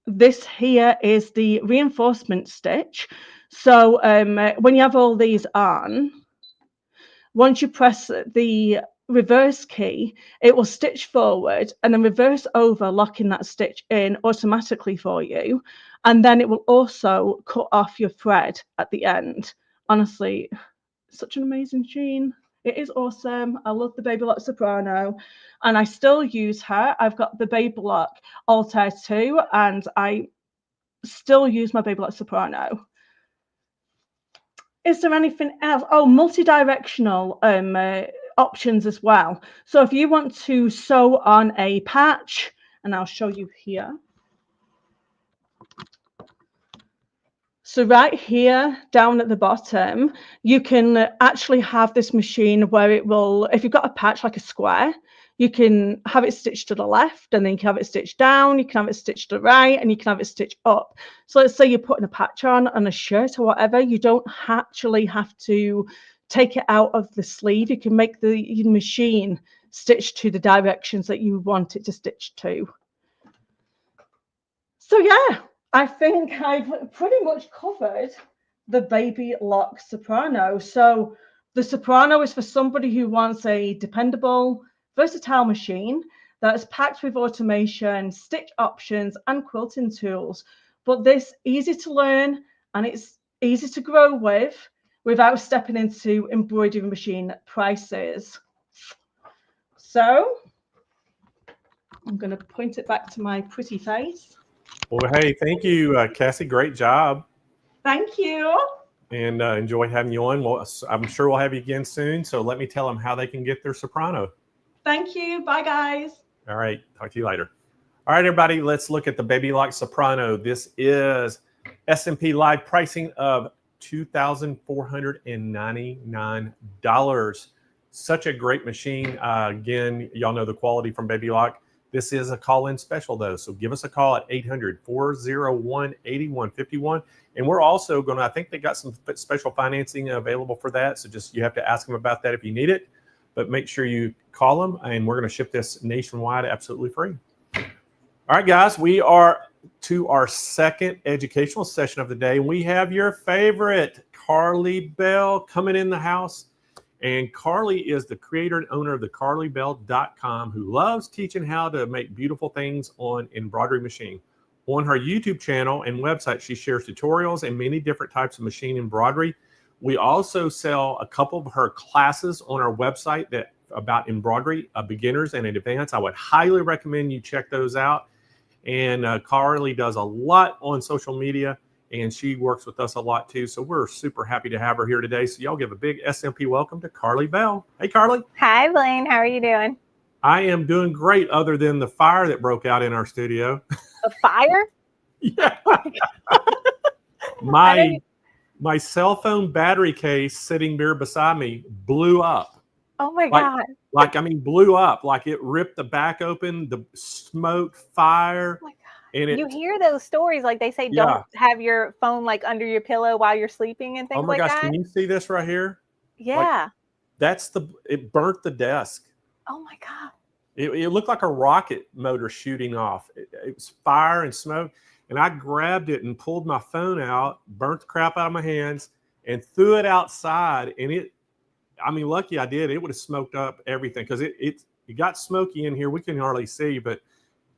This here is the reinforcement stitch. So when you have all these on, once you press the reverse key, it will stitch forward and then reverse over, locking that stitch in automatically for you. And then it will also cut off your thread at the end. Honestly, such an amazing machine. It is awesome. I love the Baby Lock Soprano and I still use her. I've got the Baby Lock Altair 2 and I still use my Baby Lock Soprano. Is there anything else? Oh, multi-directional options as well. So if you want to sew on a patch, and I'll show you here. So right here, down at the bottom, you can actually have this machine where it will, if you've got a patch like a square, you can have it stitched to the left, and then you can have it stitched down, you can have it stitched to the right, and you can have it stitched up. So let's say you're putting a patch on a shirt or whatever, you don't actually have to take it out of the sleeve. You can make the machine stitch to the directions that you want it to stitch to. So yeah, I think I've pretty much covered the Baby Lock Soprano. So the Soprano is for somebody who wants a dependable, versatile machine that's packed with automation, stitch options, and quilting tools. But this easy to learn and it's easy to grow with without stepping into embroidery machine prices. So I'm going to point it back to my pretty face. Well, hey, thank you, Cassie. Great job. Thank you. And enjoy having you on. Well, I'm sure we'll have you again soon. So let me tell them how they can get their Soprano. Thank you. Bye, guys. All right. Talk to you later. All right, everybody. Let's look at the Baby Lock Soprano. This is SMP live pricing of $2,499. Such a great machine. Again, y'all know the quality from Baby Lock. This is a call-in special, though. So give us a call at 800-401-8151. And we're also going to, I think they got some special financing available for that. So just, you have to ask them about that if you need it. But make sure you call them, and we're going to ship this nationwide absolutely free. All right, guys, we are to our second educational session of the day. We have your favorite, Carly Bell, coming in the house. And Carly is the creator and owner of the CarlyBell.com, who loves teaching how to make beautiful things on embroidery machine. On her YouTube channel and website, she shares tutorials and many different types of machine embroidery. We also sell a couple of her classes on our website that about embroidery, beginners and advanced. I would highly recommend you check those out. And Carly does a lot on social media, and she works with us a lot too. So we're super happy to have her here today. So y'all give a big SMP welcome to Carly Bell. Hey, Carly. Hi, Blaine. How are you doing? I am doing great, other than the fire that broke out in our studio. A fire? Yeah. My cell phone battery case sitting here beside me blew up. Oh my God. Blew up. Like it ripped the back open, the smoke, fire. Oh my God. And you hear those stories, like they say, don't have your phone like under your pillow while you're sleeping and things like that. Oh my gosh, can you see this right here? Yeah. It burnt the desk. Oh my God. It looked like a rocket motor shooting off. It was fire and smoke. And I grabbed it and pulled my phone out, burnt the crap out of my hands, and threw it outside. And lucky I did. It would have smoked up everything, because it got smoky in here. We couldn't hardly see, but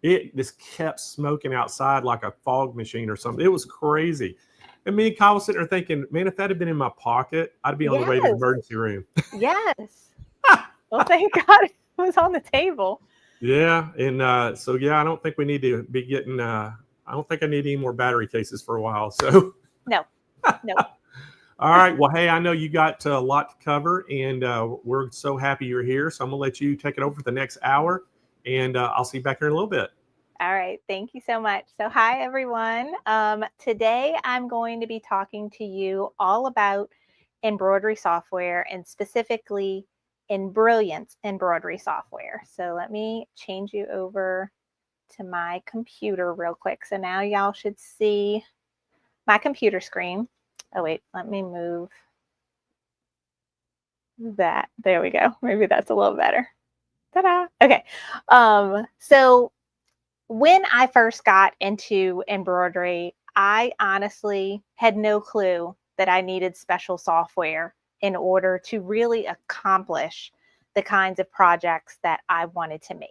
it just kept smoking outside like a fog machine or something. It was crazy. And me and Kyle was sitting there thinking, man, if that had been in my pocket, I'd be on the way to the emergency room. Yes. Well, thank God it was on the table. Yeah. And I don't think we need to be getting, I don't think I need any more battery cases for a while. So no. All right. Well, hey, I know you got a lot to cover, and we're so happy you're here. So I'm going to let you take it over for the next hour, and I'll see you back here in a little bit. All right. Thank you so much. So hi, everyone. Today, I'm going to be talking to you all about embroidery software, and specifically In-Brilliance embroidery software. So let me change you over to my computer real quick. So now y'all should see my computer screen. Oh, wait, let me move that. There we go. Maybe that's a little better. Ta-da. Okay. So when I first got into embroidery, I honestly had no clue that I needed special software in order to really accomplish the kinds of projects that I wanted to make.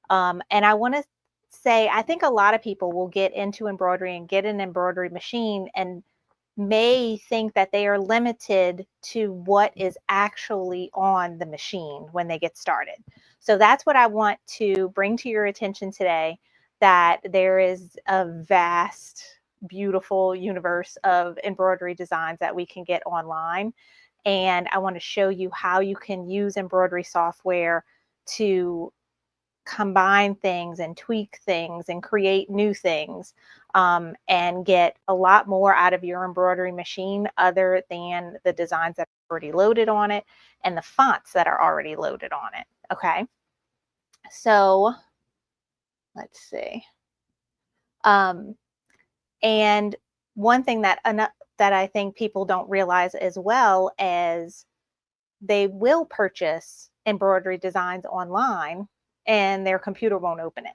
And I want to say, I think a lot of people will get into embroidery and get an embroidery machine and may think that they are limited to what is actually on the machine when they get started. So that's what I want to bring to your attention today, that there is a vast, beautiful universe of embroidery designs that we can get online. And I want to show you how you can use embroidery software to combine things and tweak things and create new things and get a lot more out of your embroidery machine other than the designs that are already loaded on it and the fonts that are already loaded on it. Okay. So let's see. And one thing that I think people don't realize as well is they will purchase embroidery designs online and their computer won't open it.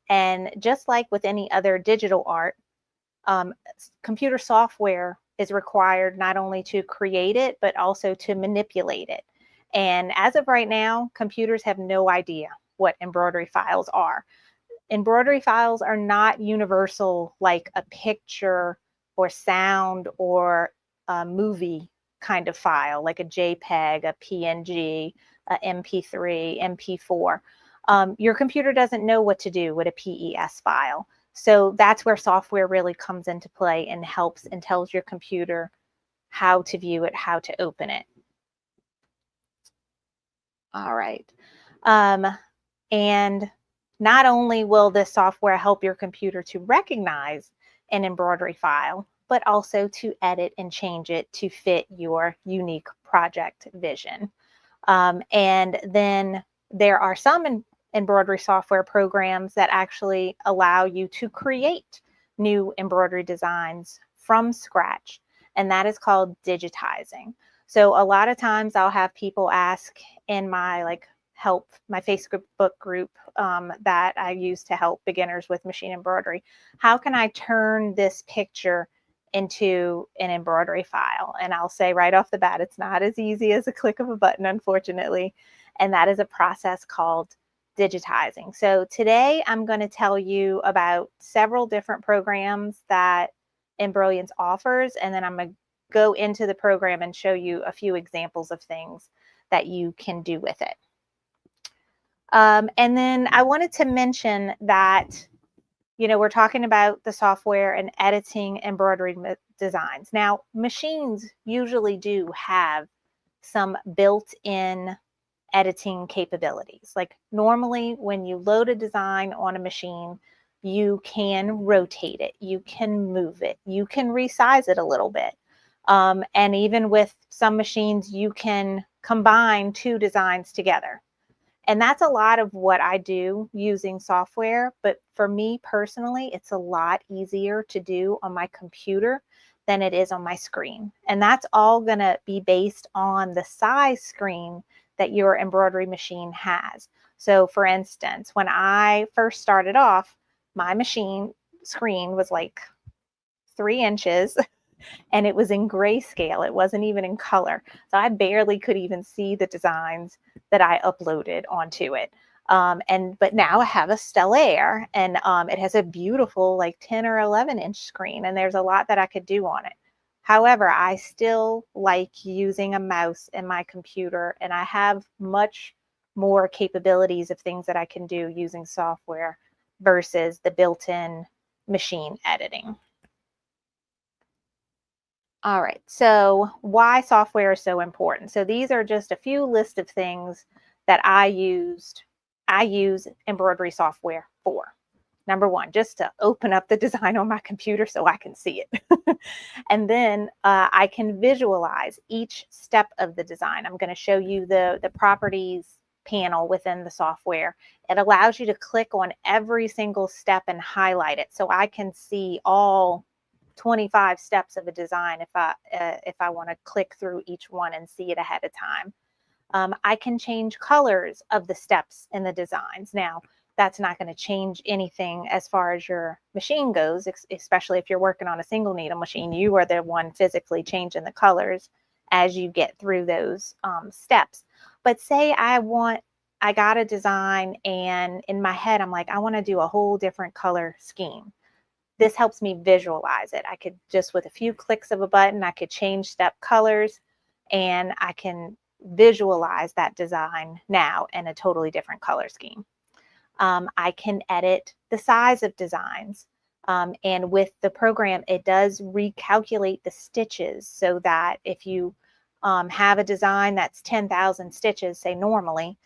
And just like with any other digital art, computer software is required not only to create it, but also to manipulate it. And as of right now, computers have no idea what embroidery files are. Embroidery files are not universal like a picture or sound or a movie kind of file, like a JPEG, a PNG, a MP3, MP4. Your computer doesn't know what to do with a PES file. So that's where software really comes into play and helps and tells your computer how to view it, how to open it. All right. And not only will this software help your computer to recognize an embroidery file, but also to edit and change it to fit your unique project vision. And then there are some embroidery software programs that actually allow you to create new embroidery designs from scratch, and that is called digitizing. So a lot of times I'll have people ask in my my Facebook group that I use to help beginners with machine embroidery, how can I turn this picture into an embroidery file? And I'll say right off the bat, it's not as easy as a click of a button, unfortunately. And that is a process called digitizing. So today I'm going to tell you about several different programs that In-Brilliance offers, and then I'm going to go into the program and show you a few examples of things that you can do with it. And then I wanted to mention that, you know, we're talking about the software and editing embroidery designs. Now, machines usually do have some built-in editing capabilities. Like normally when you load a design on a machine, you can rotate it, you can move it, you can resize it a little bit. And even with some machines, you can combine two designs together. And that's a lot of what I do using software. But for me personally, it's a lot easier to do on my computer than it is on my screen. And that's all going to be based on the size screen that your embroidery machine has. So for instance, when I first started off, my machine screen was like 3 inches and it was in grayscale. It wasn't even in color. So I barely could even see the designs that I uploaded onto it. But now I have a Stellaire, and it has a beautiful like 10 or 11 inch screen, and there's a lot that I could do on it. However, I still like using a mouse in my computer, and I have much more capabilities of things that I can do using software versus the built-in machine editing. All right, so why software is so important. So these are just a few lists of things that I use embroidery software for. Number one, just to open up the design on my computer so I can see it. And then I can visualize each step of the design. I'm going to show you the properties panel within the software. It allows you to click on every single step and highlight it so I can see all 25 steps of a design if I want to click through each one and see it ahead of time. I can change colors of the steps in the designs. Now, that's not going to change anything as far as your machine goes, especially if you're working on a single needle machine. You are the one physically changing the colors as you get through those steps. But say I got a design and in my head, I'm like, I want to do a whole different color scheme. This helps me visualize it. I could just with a few clicks of a button, I could change step colors and I can visualize that design now in a totally different color scheme. I can edit the size of designs. And with the program, it does recalculate the stitches so that if you have a design that's 10,000 stitches, say normally,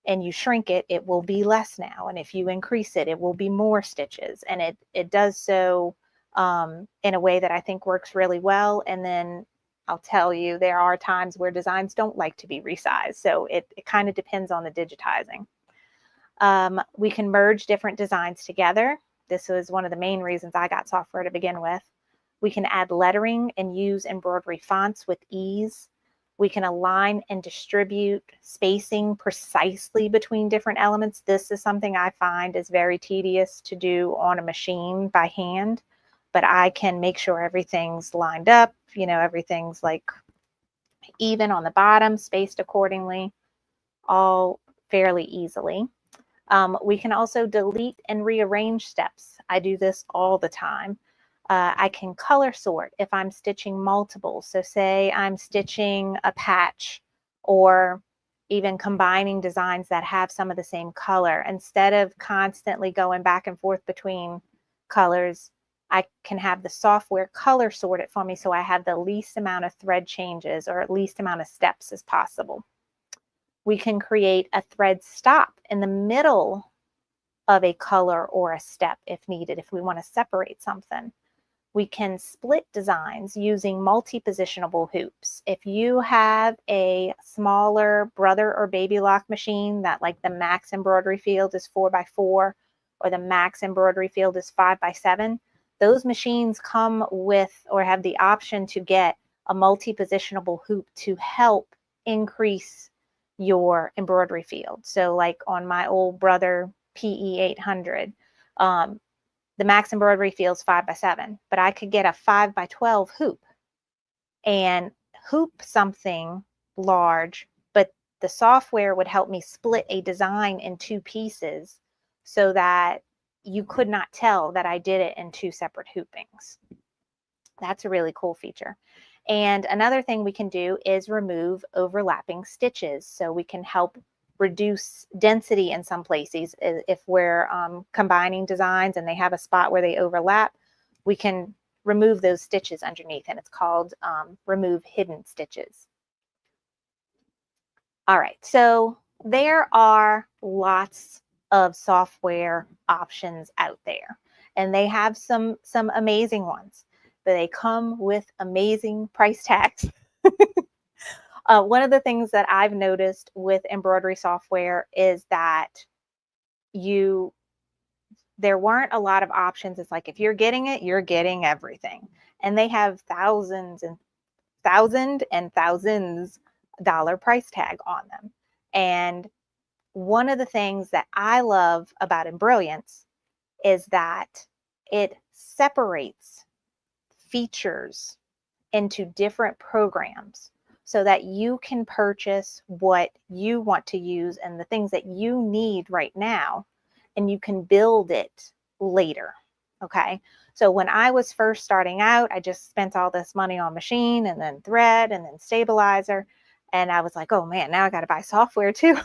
and you shrink it, it will be less now. And if you increase it, it will be more stitches. And it does so in a way that I think works really well. And then I'll tell you, there are times where designs don't like to be resized. So it kind of depends on the digitizing. We can merge different designs together. This was one of the main reasons I got software to begin with. We can add lettering and use embroidery fonts with ease. We can align and distribute spacing precisely between different elements. This is something I find is very tedious to do on a machine by hand, but I can make sure everything's lined up, you know, everything's like even on the bottom, spaced accordingly, all fairly easily. We can also delete and rearrange steps. I do this all the time. I can color sort if I'm stitching multiple. So say I'm stitching a patch or even combining designs that have some of the same color. Instead of constantly going back and forth between colors, I can have the software color sort it for me so I have the least amount of thread changes or least amount of steps as possible. We can create a thread stop in the middle of a color or a step if needed, if we want to separate something. We can split designs using multi-positionable hoops. If you have a smaller brother or baby lock machine that like the max embroidery field is 4x4 or the max embroidery field is 5x7, those machines come with or have the option to get a multi-positionable hoop to help increase your embroidery field. So like on my old brother PE 800, the max embroidery field is 5x7, but I could get a 5x12 hoop and hoop something large, but the software would help me split a design in two pieces so that you could not tell that I did it in two separate hoopings. That's a really cool feature. And another thing we can do is remove overlapping stitches. So we can help reduce density in some places. If we're combining designs and they have a spot where they overlap, we can remove those stitches underneath, and it's called remove hidden stitches. All right, so there are lots of software options out there, and they have some amazing ones, but they come with amazing price tags. One of the things that I've noticed with embroidery software is that there weren't a lot of options. It's like if you're getting it, you're getting everything. And they have thousands dollar price tag on them. And one of the things that I love about In-Brilliance is that it separates features into different programs so that you can purchase what you want to use and the things that you need right now, and you can build it later. Okay. So when I was first starting out, I just spent all this money on machine and then thread and then stabilizer. And I was like, oh man, now I got to buy software too.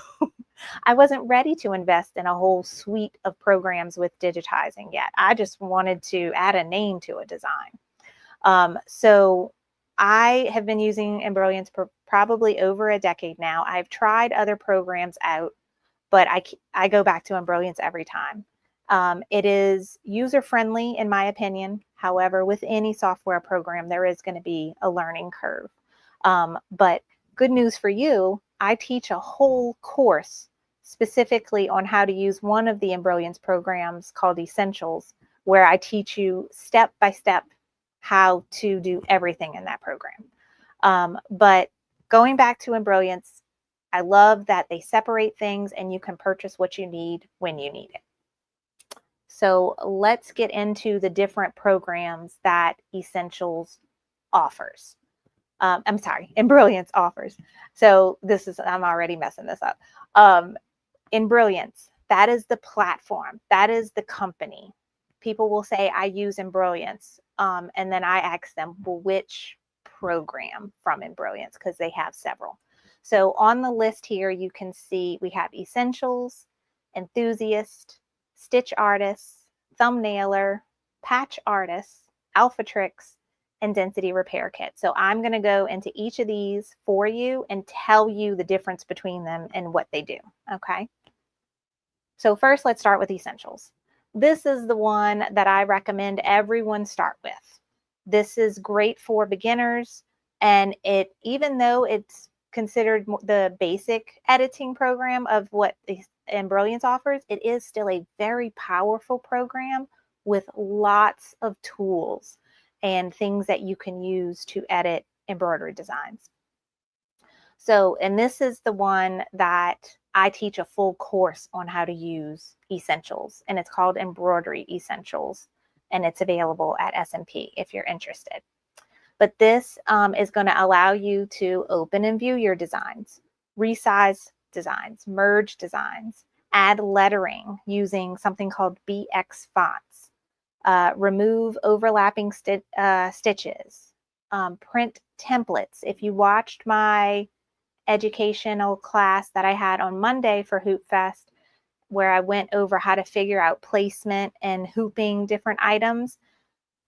I wasn't ready to invest in a whole suite of programs with digitizing yet. I just wanted to add a name to a design. So I have been using In-Brilliance for probably over a decade now. I've tried other programs out, but I go back to In-Brilliance every time. It is user-friendly in my opinion. However, with any software program, there is going to be a learning curve. But good news for you, I teach a whole course specifically on how to use one of the In-Brilliance programs called Essentials, where I teach you step by step how to do everything in that program. But going back to In-Brilliance, I love that they separate things and you can purchase what you need when you need it. So let's get into the different programs that Essentials offers. I'm sorry, In-Brilliance offers. So I'm already messing this up. In-Brilliance, that is the platform, that is the company. People will say, I use In-Brilliance. And then I ask them, well, which program from In-Brilliance? Because they have several. So on the list here, you can see we have Essentials, Enthusiast, Stitch Artists, Thumbnailer, Patch Artists, Alpha Tricks, and Density Repair Kit. So I'm going to go into each of these for you and tell you the difference between them and what they do. Okay. So first, let's start with Essentials. this is the one that I recommend everyone start with. This is great for beginners, and it, even though it's considered the basic editing program of what In-Brilliance offers, it is still a very powerful program with lots of tools and things that you can use to edit embroidery designs. So, and this is the one that I teach a full course on how to use Essentials, and it's called Embroidery Essentials, and it's available at SMP if you're interested. But this is going to allow you to open and view your designs, resize designs, merge designs, add lettering using something called BX fonts, remove overlapping stitches, print templates. If you watched my educational class that I had on Monday for Hoop Fest, where I went over how to figure out placement and hooping different items,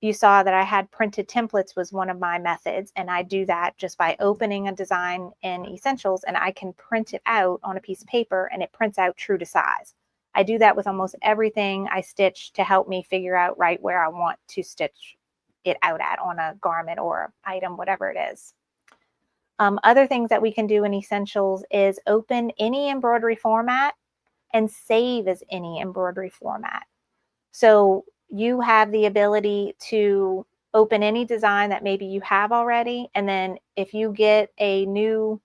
you saw that I had printed templates was one of my methods, and I do that just by opening a design in Essentials, and I can print it out on a piece of paper, and it prints out true to size. I do that with almost everything I stitch to help me figure out right where I want to stitch it out at on a garment or item, whatever it is. Other things that we can do in Essentials is open any embroidery format and save as any embroidery format. So you have the ability to open any design that maybe you have already, and then if you get a new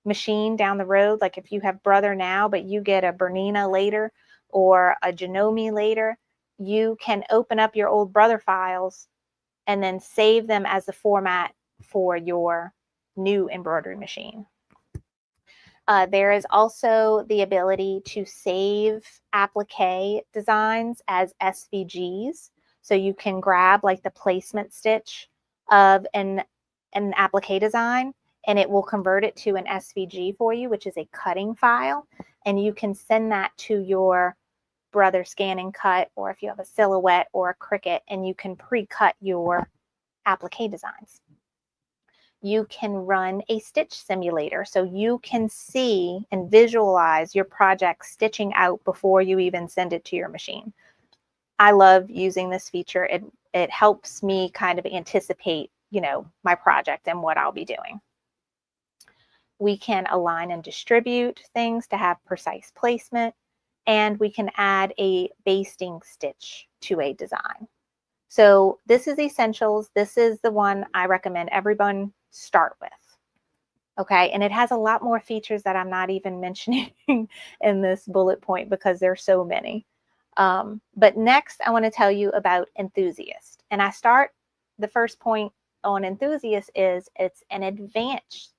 machine down the road, like if you have Brother now, but you get a Bernina later or a Janome later, you can open up your old Brother files and then save them as the format for your new embroidery machine. There is also the ability to save applique designs as SVGs. So you can grab like the placement stitch of an applique design, and it will convert it to an SVG for you, which is a cutting file. And you can send that to your Brother Scan and Cut, or if you have a Silhouette or a Cricut, and you can pre-cut your applique designs. You can run a stitch simulator, so you can see and visualize your project stitching out before you even send it to your machine. I love using this feature. It helps me kind of anticipate, you know, my project and what I'll be doing. We can align and distribute things to have precise placement, and we can add a basting stitch to a design. So this is Essentials. This is the one I recommend everyone start with. Okay, and it has a lot more features that I'm not even mentioning in this bullet point because there's so many. But next I want to tell you about Enthusiast. And I start, the first point on Enthusiast is it's an advanced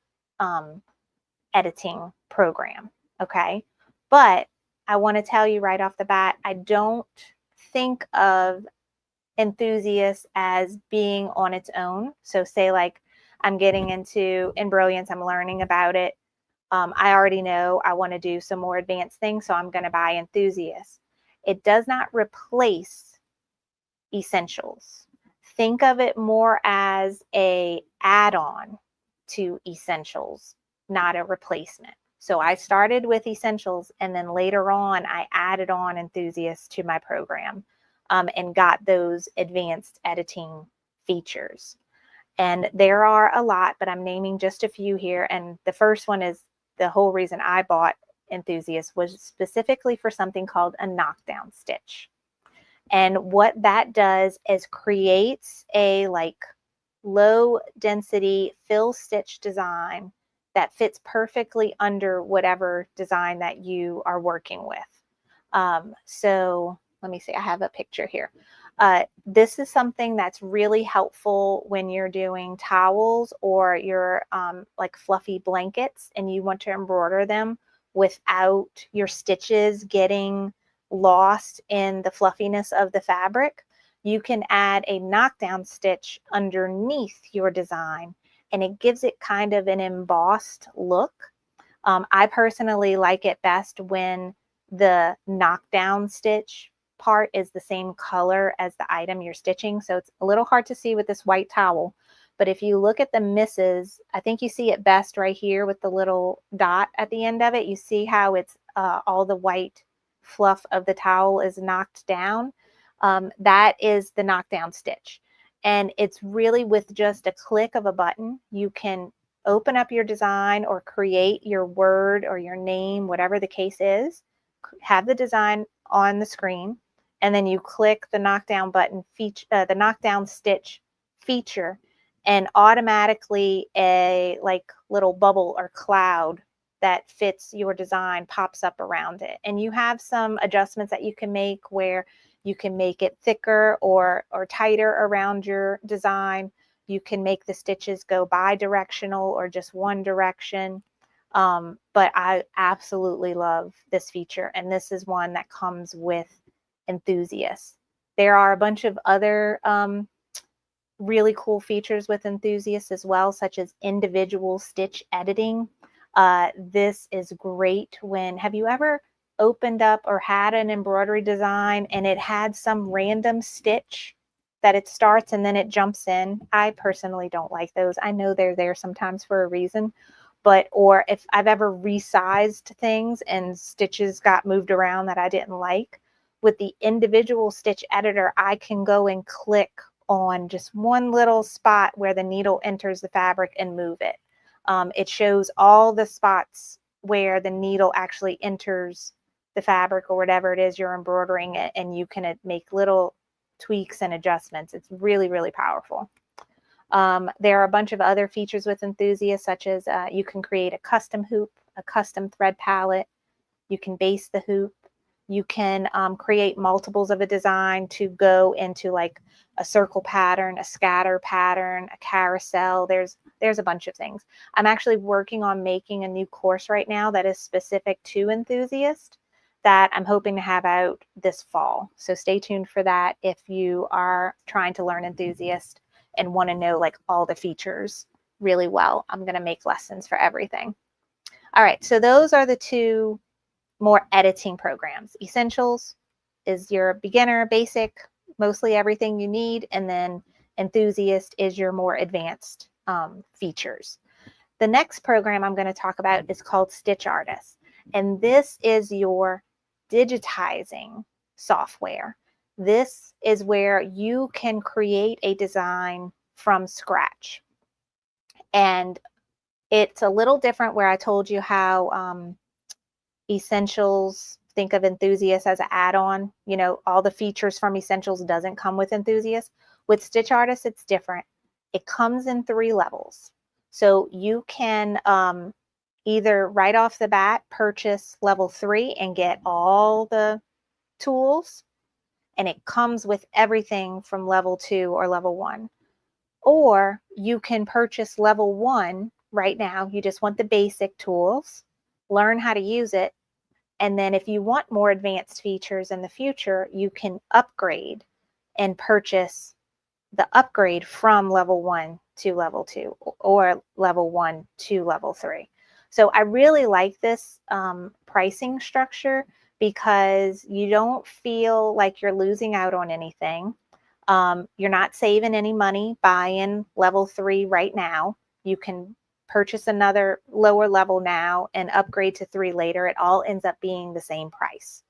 editing program. Okay, but I want to tell you right off the bat, I don't think of Enthusiast as being on its own. So say like I'm getting into In-Brilliance, I'm learning about it. I already know I want to do some more advanced things, so I'm going to buy Enthusiast. It does not replace Essentials. Think of it more as a add-on to Essentials, not a replacement. So I started with Essentials, and then later on I added on Enthusiast to my program and got those advanced editing features. And there are a lot, but I'm naming just a few here. And the first one is the whole reason I bought Enthusiast was specifically for something called a knockdown stitch. And what that does is creates a like low density fill stitch design that fits perfectly under whatever design that you are working with. So let me see, I have a picture here. This is something that's really helpful when you're doing towels or your like fluffy blankets and you want to embroider them without your stitches getting lost in the fluffiness of the fabric. You can add a knockdown stitch underneath your design and it gives it kind of an embossed look. I personally like it best when the knockdown stitch part is the same color as the item you're stitching. So it's a little hard to see with this white towel, but if you look at the misses, I think you see it best right here with the little dot at the end of it. You see how it's all the white fluff of the towel is knocked down, that is the knockdown stitch. And it's really with just a click of a button, you can open up your design or create your word or your name, whatever the case is, have the design on the screen, and then you click the knockdown button feature, the knockdown stitch feature, and automatically a like little bubble or cloud that fits your design pops up around it. And you have some adjustments that you can make where you can make it thicker or tighter around your design. You can make the stitches go bi-directional or just one direction. But I absolutely love this feature. And this is one that comes with Enthusiast. There are a bunch of other really cool features with Enthusiast as well, such as individual stitch editing. This is great when, have you ever opened up or had an embroidery design and it had some random stitch that it starts and then it jumps in? I personally don't like those. I know they're there sometimes for a reason, but, or if I've ever resized things and stitches got moved around that I didn't like, with the individual stitch editor, I can go and click on just one little spot where the needle enters the fabric and move it. It shows all the spots where the needle actually enters the fabric or whatever it is you're embroidering it, and you can make little tweaks and adjustments. It's really, really powerful. There are a bunch of other features with Enthusiast, such as you can create a custom hoop, a custom thread palette. You can base the hoop. You can create multiples of a design to go into like a circle pattern, a scatter pattern, a carousel. There's a bunch of things. I'm actually working on making a new course right now that is specific to Enthusiast that I'm hoping to have out this fall. So stay tuned for that if you are trying to learn Enthusiast and want to know like all the features really well. I'm going to make lessons for everything. All right, so those are the two more editing programs. Essentials is your beginner, basic, mostly everything you need, and then Enthusiast is your more advanced features. The next program I'm going to talk about is called Stitch Artist, and this is your digitizing software. This is where you can create a design from scratch, and it's a little different where I told you how Essentials, think of Enthusiast as an add-on. You know, all the features from Essentials doesn't come with Enthusiast. With Stitch Artist, it's different. It comes in 3 levels. So you can either right off the bat purchase level 3 and get all the tools, and it comes with everything from level 2 or level 1. Or you can purchase level 1 right now. You just want the basic tools, learn how to use it, and then if you want more advanced features in the future, you can upgrade and purchase the upgrade from level 1 to level 2 or level 1 to level 3. So I really like this pricing structure because you don't feel like you're losing out on anything. You're not saving any money buying level 3 right now. You can purchase another lower level now and upgrade to 3 later. It all ends up being the same price.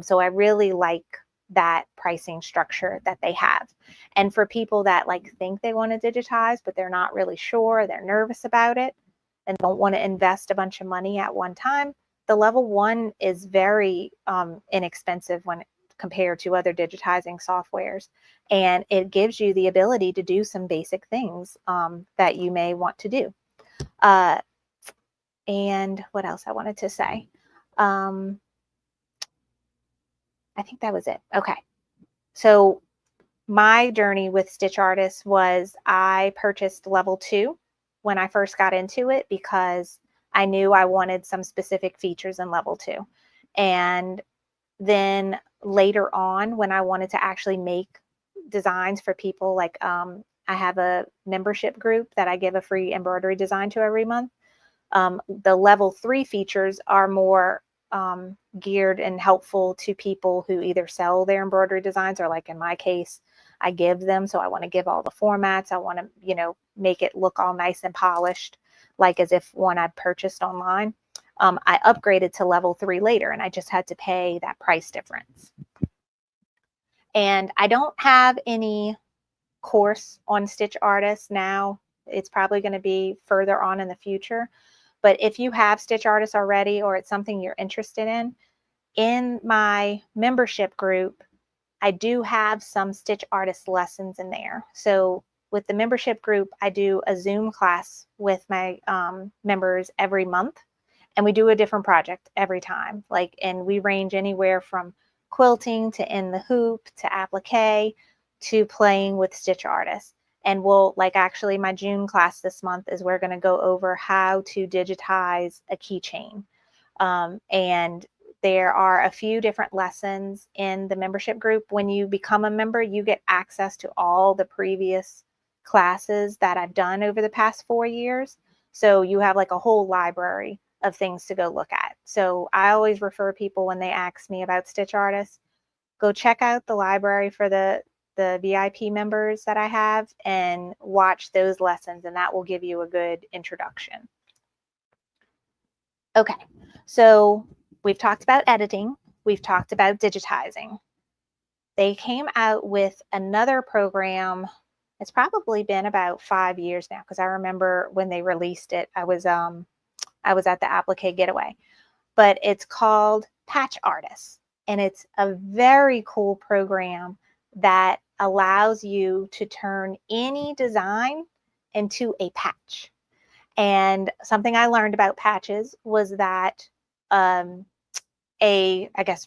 So I really like that pricing structure that they have. And for people that like think they want to digitize, but they're not really sure, they're nervous about it and don't want to invest a bunch of money at one time, the level 1 is very inexpensive when compared to other digitizing softwares. And it gives you the ability to do some basic things that you may want to do. And what else I wanted to say? I think that was it. Okay. So my journey with Stitch Artist was I purchased level 2 when I first got into it because I knew I wanted some specific features in level 2. And then later on, when I wanted to actually make designs for people, like I have a membership group that I give a free embroidery design to every month. The level 3 features are more geared and helpful to people who either sell their embroidery designs or, like in my case, I give them. So I want to give all the formats. I want to, you know, make it look all nice and polished, like as if one I'd purchased online. I upgraded to level 3 later, and I just had to pay that price difference. And I don't have any course on Stitch Artist now. It's probably going to be further on in the future. But if you have Stitch Artist already, or it's something you're interested in my membership group, I do have some Stitch Artist lessons in there. So with the membership group, I do a Zoom class with my members every month, and we do a different project every time. And we range anywhere from quilting to in the hoop to applique to playing with Stitch Artist. And actually my June class this month is we're going to go over how to digitize a keychain. And there are a few different lessons in the membership group. When you become a member, you get access to all the previous classes that I've done over the past 4 years. So you have a whole library of things to go look at. So I always refer people when they ask me about Stitch Artist, go check out the library for the VIP members that I have and watch those lessons, and that will give you a good introduction. Okay, so we've talked about editing, we've talked about digitizing. They came out with another program. It's probably been about 5 years now, because I remember when they released it, I was at the Applique Getaway, but it's called Patch Artist, and it's a very cool program that allows you to turn any design into a patch. And something I learned about patches was that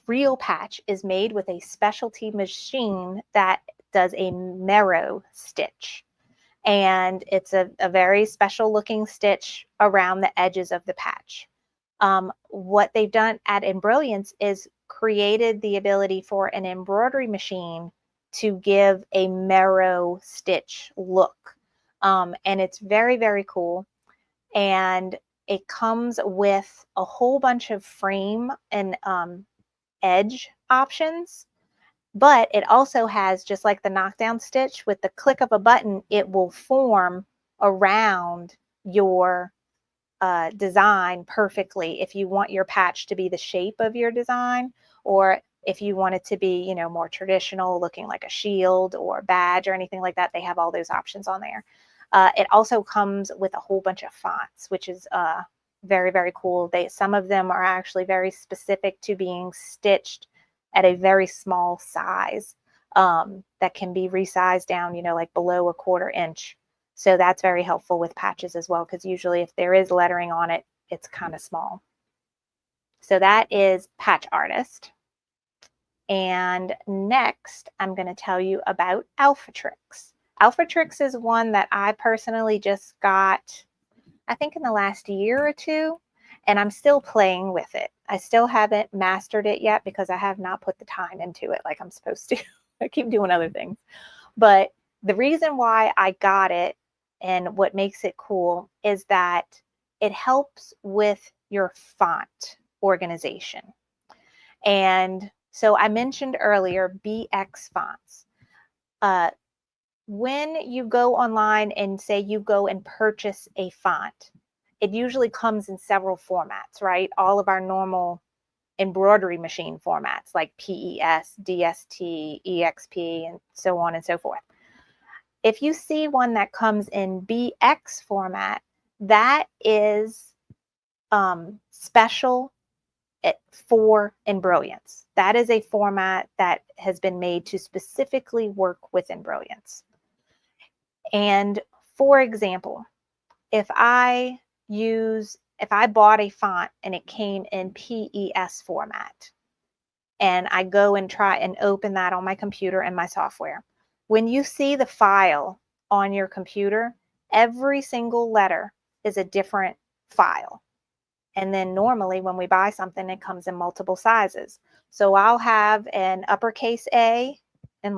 real patch is made with a specialty machine that does a marrow stitch. And it's a very special looking stitch around the edges of the patch. What they've done at In-Brilliance is created the ability for an embroidery machine to give a marrow stitch look. And it's very, very cool. And it comes with a whole bunch of frame and edge options. But it also has, just like the knockdown stitch, with the click of a button, it will form around your design perfectly if you want your patch to be the shape of your design, or if you want it to be, more traditional, looking like a shield or badge or anything like that. They have all those options on there. It also comes with a whole bunch of fonts, which is very, very cool. Some of them are actually very specific to being stitched at a very small size that can be resized down, below a 1/4 inch. So that's very helpful with patches as well, because usually if there is lettering on it, it's kind of small. So that is Patch Artist. And next, I'm going to tell you about Alphatrix. Alphatrix is one that I personally just got, I think, in the last year or two, and I'm still playing with it. I still haven't mastered it yet because I have not put the time into it like I'm supposed to. I keep doing other things. But the reason why I got it and what makes it cool is that it helps with your font organization. And so I mentioned earlier BX fonts. When you go online and say you go and purchase a font, it usually comes in several formats, right? All of our normal embroidery machine formats like PES, DST, EXP, and so on and so forth. If you see one that comes in BX format, that is special for In-Brilliance. That is a format that has been made to specifically work with In-Brilliance. And for example, if I bought a font and it came in PES format, and I go and try and open that on my computer and my software, when you see the file on your computer, every single letter is a different file. And then normally when we buy something, it comes in multiple sizes. So I'll have an uppercase A in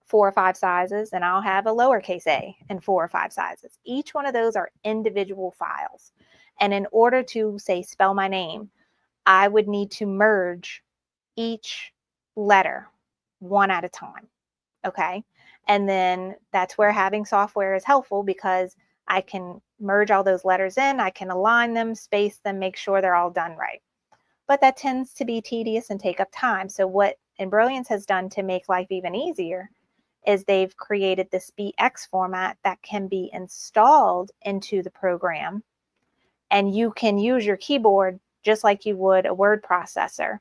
4 or 5 sizes, and I'll have a lowercase a in 4 or 5 sizes. Each one of those are individual files. And in order to, say, spell my name, I would need to merge each letter one at a time. Okay. And then that's where having software is helpful, because I can merge all those letters in. I can align them, space them, make sure they're all done right. But that tends to be tedious and take up time. So what In-Brilliance has done to make life even easier is they've created this BX format that can be installed into the program, and you can use your keyboard just like you would a word processor,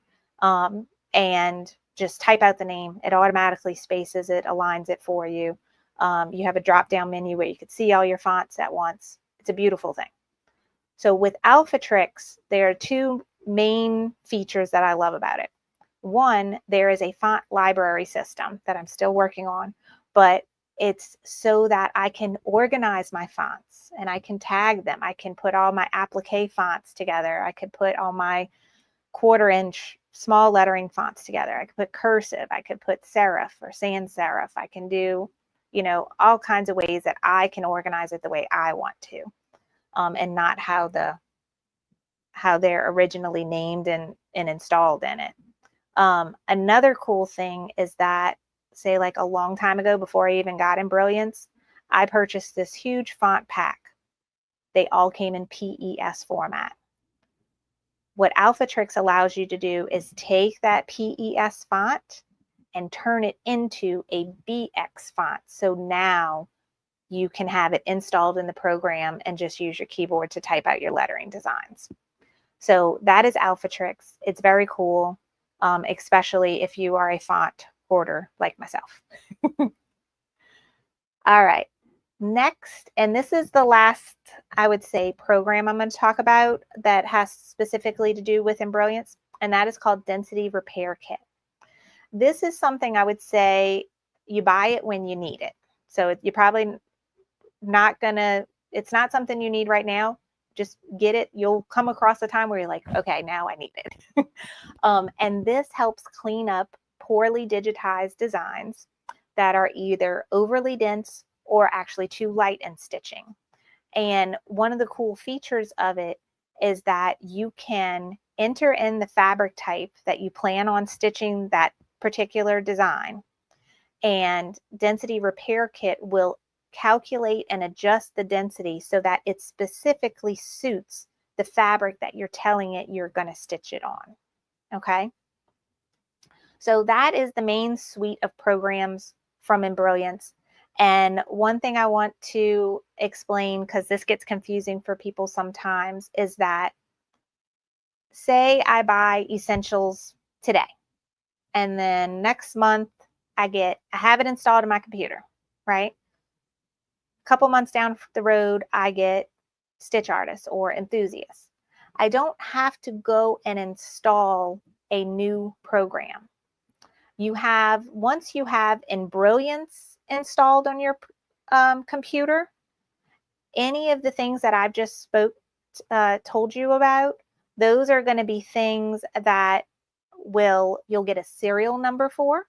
and just type out the name. It automatically spaces it, aligns it for you. You have a drop-down menu where you could see all your fonts at once. It's a beautiful thing. So with Alphatrix, there are two main features that I love about it. One, there is a font library system that I'm still working on, but it's so that I can organize my fonts and I can tag them. I can put all my applique fonts together. I could put all my 1/4-inch small lettering fonts together. I could put cursive. I could put serif or sans serif. I can do, you know, all kinds of ways that I can organize it the way I want to, and not how they're originally named and installed in it. Another cool thing is that, say like a long time ago, before I even got In-Brilliance, I purchased this huge font pack. They all came in PES format. What Alphatrix allows you to do is take that PES font and turn it into a BX font. So now you can have it installed in the program and just use your keyboard to type out your lettering designs. So that is Alphatrix. It's very cool, especially if you are a font hoarder like myself. All right. Next, and this is the last, I would say, program I'm going to talk about that has specifically to do with In-Brilliance, and that is called Density Repair Kit. This is something I would say you buy it when you need it. So you're probably not going to, it's not something you need right now. Just get it. You'll come across a time where you're like, okay, now I need it. And this helps clean up poorly digitized designs that are either overly dense or actually too light in stitching. And one of the cool features of it is that you can enter in the fabric type that you plan on stitching that particular design, and Density Repair Kit will calculate and adjust the density so that it specifically suits the fabric that you're telling it you're going to stitch it on. Okay, so that is the main suite of programs from In-Brilliance. And one thing I want to explain, because this gets confusing for people sometimes, is that say I buy Essentials today, and then next month I have it installed in my computer, right? A couple months down the road, I get Stitch Artist or Enthusiast. I don't have to go and install a new program. Once you have In-Brilliance installed on your computer, any of the things that I've just told you about, those are going to be things that you'll get a serial number for,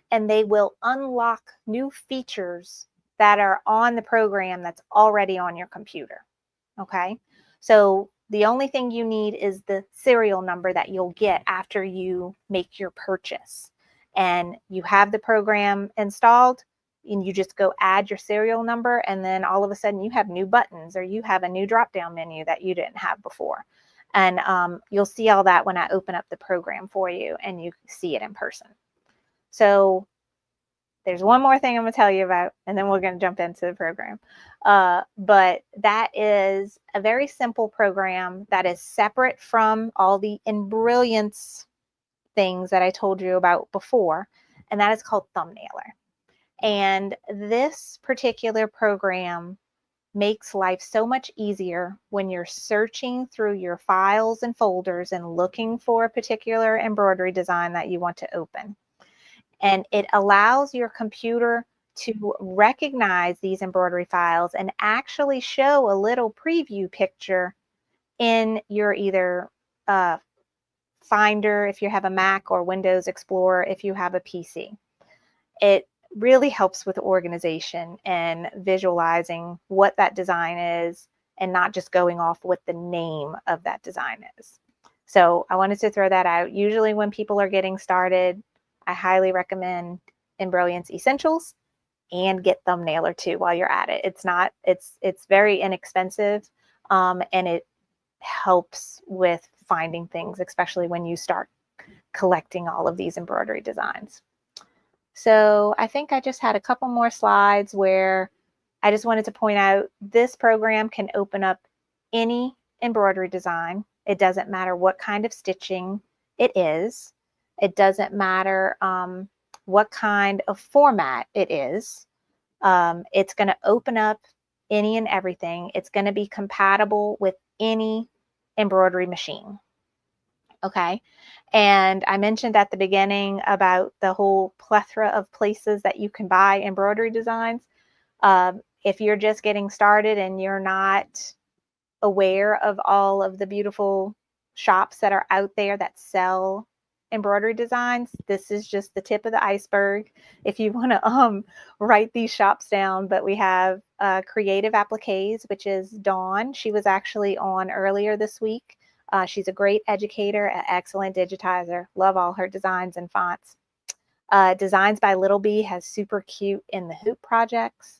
and they will unlock new features that are on the program that's already on your computer. Okay, so the only thing you need is the serial number that you'll get after you make your purchase, and you have the program installed, and you just go add your serial number, and then all of a sudden you have new buttons, or you have a new drop-down menu that you didn't have before. And you'll see all that when I open up the program for you and you see it in person. So there's one more thing I'm going to tell you about, and then we're going to jump into the program. But that is a very simple program that is separate from all the In-Brilliance things that I told you about before, and that is called Thumbnailer. And this particular program makes life so much easier when you're searching through your files and folders and looking for a particular embroidery design that you want to open. And it allows your computer to recognize these embroidery files and actually show a little preview picture in your either Finder if you have a Mac, or Windows Explorer if you have a PC. It really helps with organization and visualizing what that design is, and not just going off what the name of that design is. So I wanted to throw that out. Usually when people are getting started, I highly recommend In-Brilliance Essentials. and get thumbnail or two while you're at it. It's very inexpensive, and it helps with finding things, especially when you start collecting all of these embroidery designs. So I think I just had a couple more slides where I just wanted to point out this program can open up any embroidery design. It doesn't matter what kind of stitching it is. It doesn't matter what kind of format it is. It's going to open up any and everything. It's going to be compatible with any embroidery machine. Okay. And I mentioned at the beginning about the whole plethora of places that you can buy embroidery designs. If you're just getting started and you're not aware of all of the beautiful shops that are out there that sell embroidery designs, this is just the tip of the iceberg if you want to write these shops down. But we have Creative Appliques, which is Dawn. She was actually on earlier this week. She's a great educator, an excellent digitizer. Love all her designs and fonts. Designs by Little Bee has super cute in the hoop projects.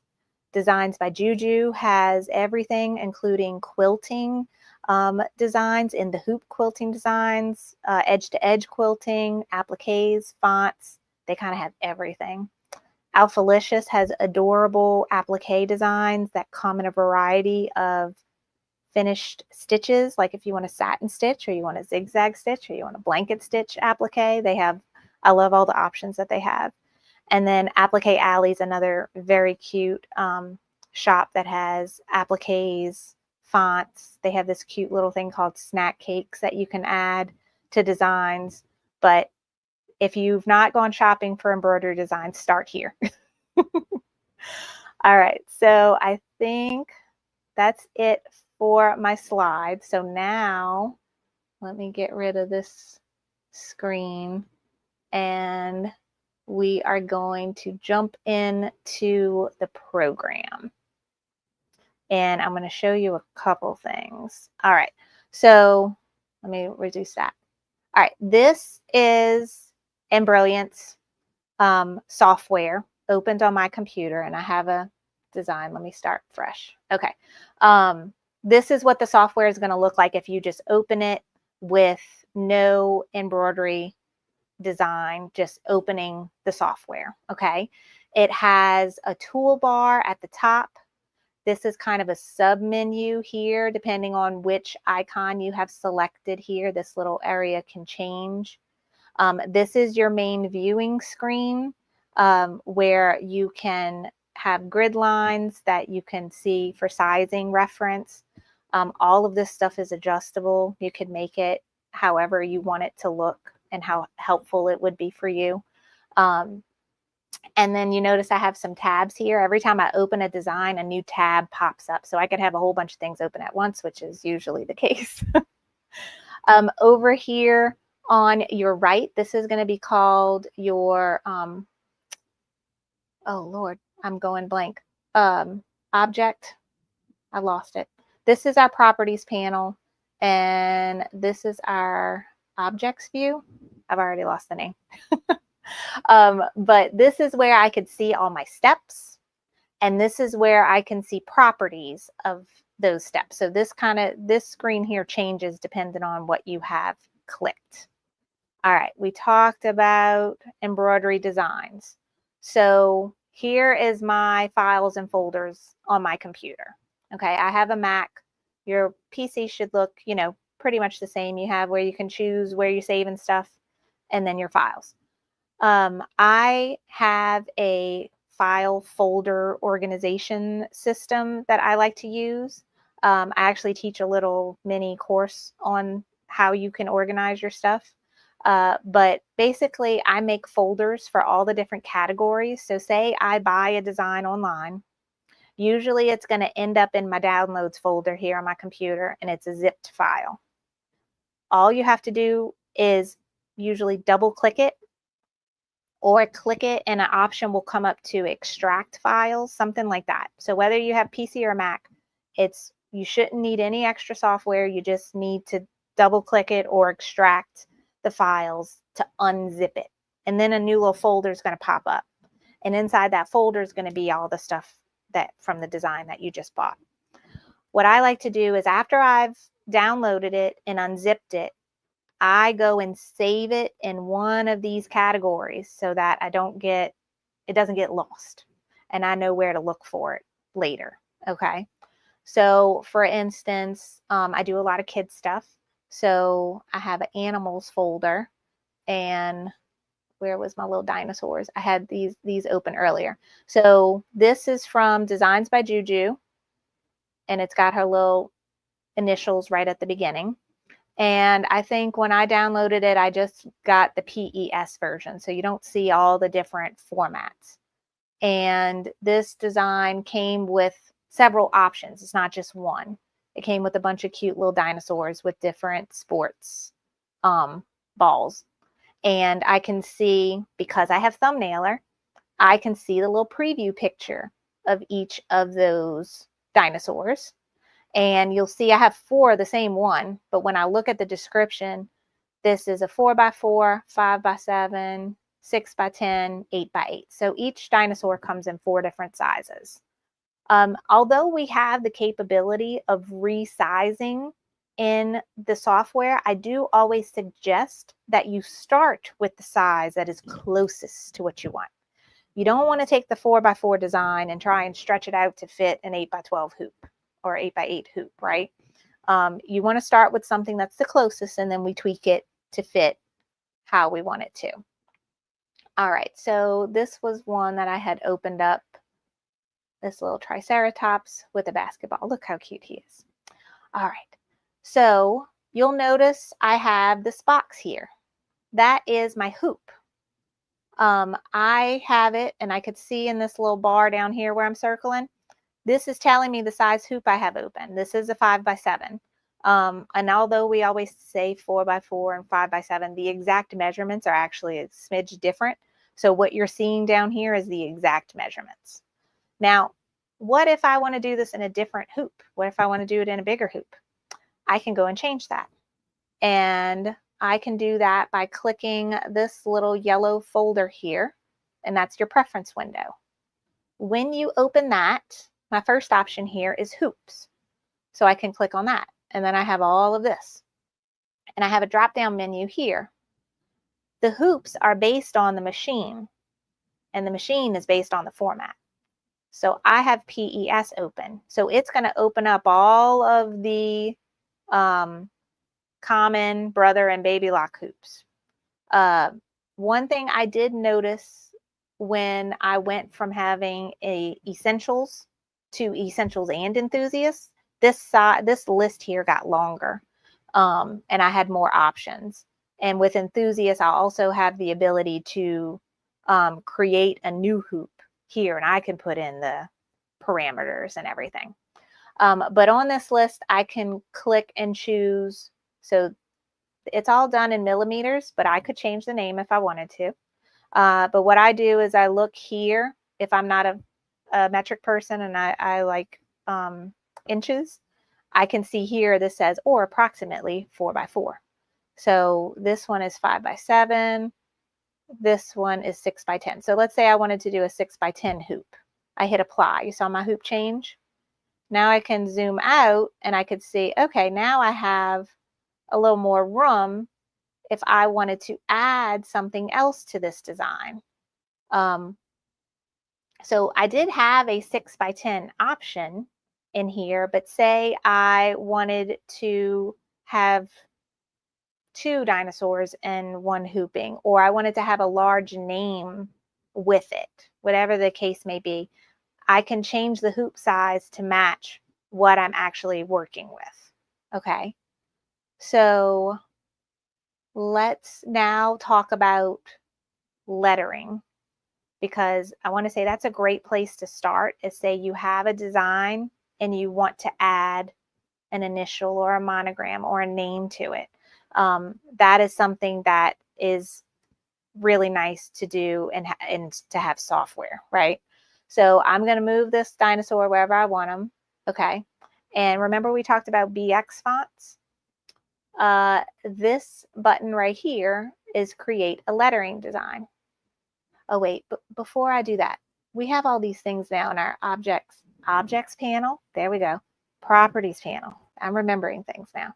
Designs by Juju has everything, including quilting designs in the hoop quilting designs, edge-to-edge quilting, appliques, fonts. They kind of have everything. Alphalicious has adorable applique designs that come in a variety of finished stitches, like if you want a satin stitch or you want a zigzag stitch or you want a blanket stitch applique. I love all the options that they have. And then Applique Alley is another very cute shop that has appliques, fonts. They have this cute little thing called snack cakes that you can add to designs. But if you've not gone shopping for embroidery designs, start here. All right, so I think that's it for my slides. So now let me get rid of this screen and we are going to jump into the program. And I'm going to show you a couple things. All right, so let me reduce that. All right, this is In-Brilliance software opened on my computer, and I have a design. Let me start fresh. Okay, this is what the software is going to look like if you just open it with no embroidery design, just opening the software. Okay, it has a toolbar at the top. This is kind of a sub menu here, depending on which icon you have selected here. This little area can change. This is your main viewing screen, where you can have grid lines that you can see for sizing reference. All of this stuff is adjustable. You can make it however you want it to look and how helpful it would be for you. And then you notice I have some tabs here. Every time I open a design, a new tab pops up. So I could have a whole bunch of things open at once, which is usually the case. Over here on your right, this is going to be called your, oh Lord, I'm going blank. Object. I lost it. This is our properties panel, and this is our objects view. I've already lost the name. But this is where I could see all my steps, and this is where I can see properties of those steps. So this screen here changes depending on what you have clicked. All right, we talked about embroidery designs. So here is my files and folders on my computer. Okay, I have a Mac. Your PC should look, pretty much the same. You have where you can choose where you save and stuff, and then your files. I have a file folder organization system that I like to use. I actually teach a little mini course on how you can organize your stuff. But basically, I make folders for all the different categories. So say I buy a design online. Usually it's going to end up in my downloads folder here on my computer, and it's a zipped file. All you have to do is usually double click it or click it, and an option will come up to extract files, something like that. So whether you have PC or Mac, you shouldn't need any extra software. You just need to double click it or extract the files to unzip it. And then a new little folder is going to pop up. And inside that folder is going to be all the stuff that from the design that you just bought. What I like to do is after I've downloaded it and unzipped it, I go and save it in one of these categories so that it doesn't get lost and I know where to look for it later. Okay. So for instance, I do a lot of kids stuff. So I have an animals folder, and where was my little dinosaurs? I had these open earlier. So this is from Designs by Juju, and it's got her little initials right at the beginning. And I think when I downloaded it, I just got the PES version. So you don't see all the different formats. And this design came with several options. It's not just one. It came with a bunch of cute little dinosaurs with different sports balls. And I can see, because I have Thumbnailer, I can see the little preview picture of each of those dinosaurs. And you'll see I have 4 of the same one, but when I look at the description, this is a 4x4, 5x7, 6x10, 8x8. So each dinosaur comes in 4 different sizes. Although we have the capability of resizing in the software, I do always suggest that you start with the size that is closest to what you want. You don't want to take the 4x4 design and try and stretch it out to fit an 8x12 hoop or 8x8 hoop, right? You want to start with something that's the closest, and then we tweak it to fit how we want it to. All right, so this was one that I had opened up, this little Triceratops with a basketball. Look how cute he is. All right, so you'll notice I have this box here. That is my hoop. I have it, and I could see in this little bar down here where I'm circling, this is telling me the size hoop I have open. This is a 5x7. And although we always say 4x4 and 5x7, the exact measurements are actually a smidge different. So what you're seeing down here is the exact measurements. Now, what if I want to do this in a different hoop? What if I want to do it in a bigger hoop? I can go and change that. And I can do that by clicking this little yellow folder here, and that's your preference window. When you open that, my first option here is hoops. So I can click on that, and then I have all of this. And I have a drop-down menu here. The hoops are based on the machine, and the machine is based on the format. So I have PES open. So it's going to open up all of the common brother and baby lock hoops. One thing I did notice when I went from having a essentials to essentials and enthusiasts, this list here got longer, and I had more options. And with enthusiasts, I'll also have the ability to create a new hoop here, and I can put in the parameters and everything. But on this list, I can click and choose. So it's all done in millimeters, but I could change the name if I wanted to. But what I do is I look here. If I'm not a metric person and I like inches, I can see here this says, or approximately 4x4. So this one is 5x7. This one is 6x10. So let's say I wanted to do a 6x10 hoop. I hit apply. You saw my hoop change? Now I can zoom out and I could see, okay, now I have a little more room if I wanted to add something else to this design. So I did have a 6x10 option in here, but say I wanted to have 2 dinosaurs and 1 hooping, or I wanted to have a large name with it, whatever the case may be, I can change the hoop size to match what I'm actually working with. Okay, so let's now talk about lettering, because I want to say that's a great place to start. Is say you have a design and you want to add an initial or a monogram or a name to it. That is something that is really nice to do and to have software, right? So I'm going to move this dinosaur wherever I want them. Okay. And remember we talked about BX fonts? This button right here is create a lettering design. Oh, wait, but before I do that, we have all these things now in our objects panel. There we go. Properties panel. I'm remembering things now.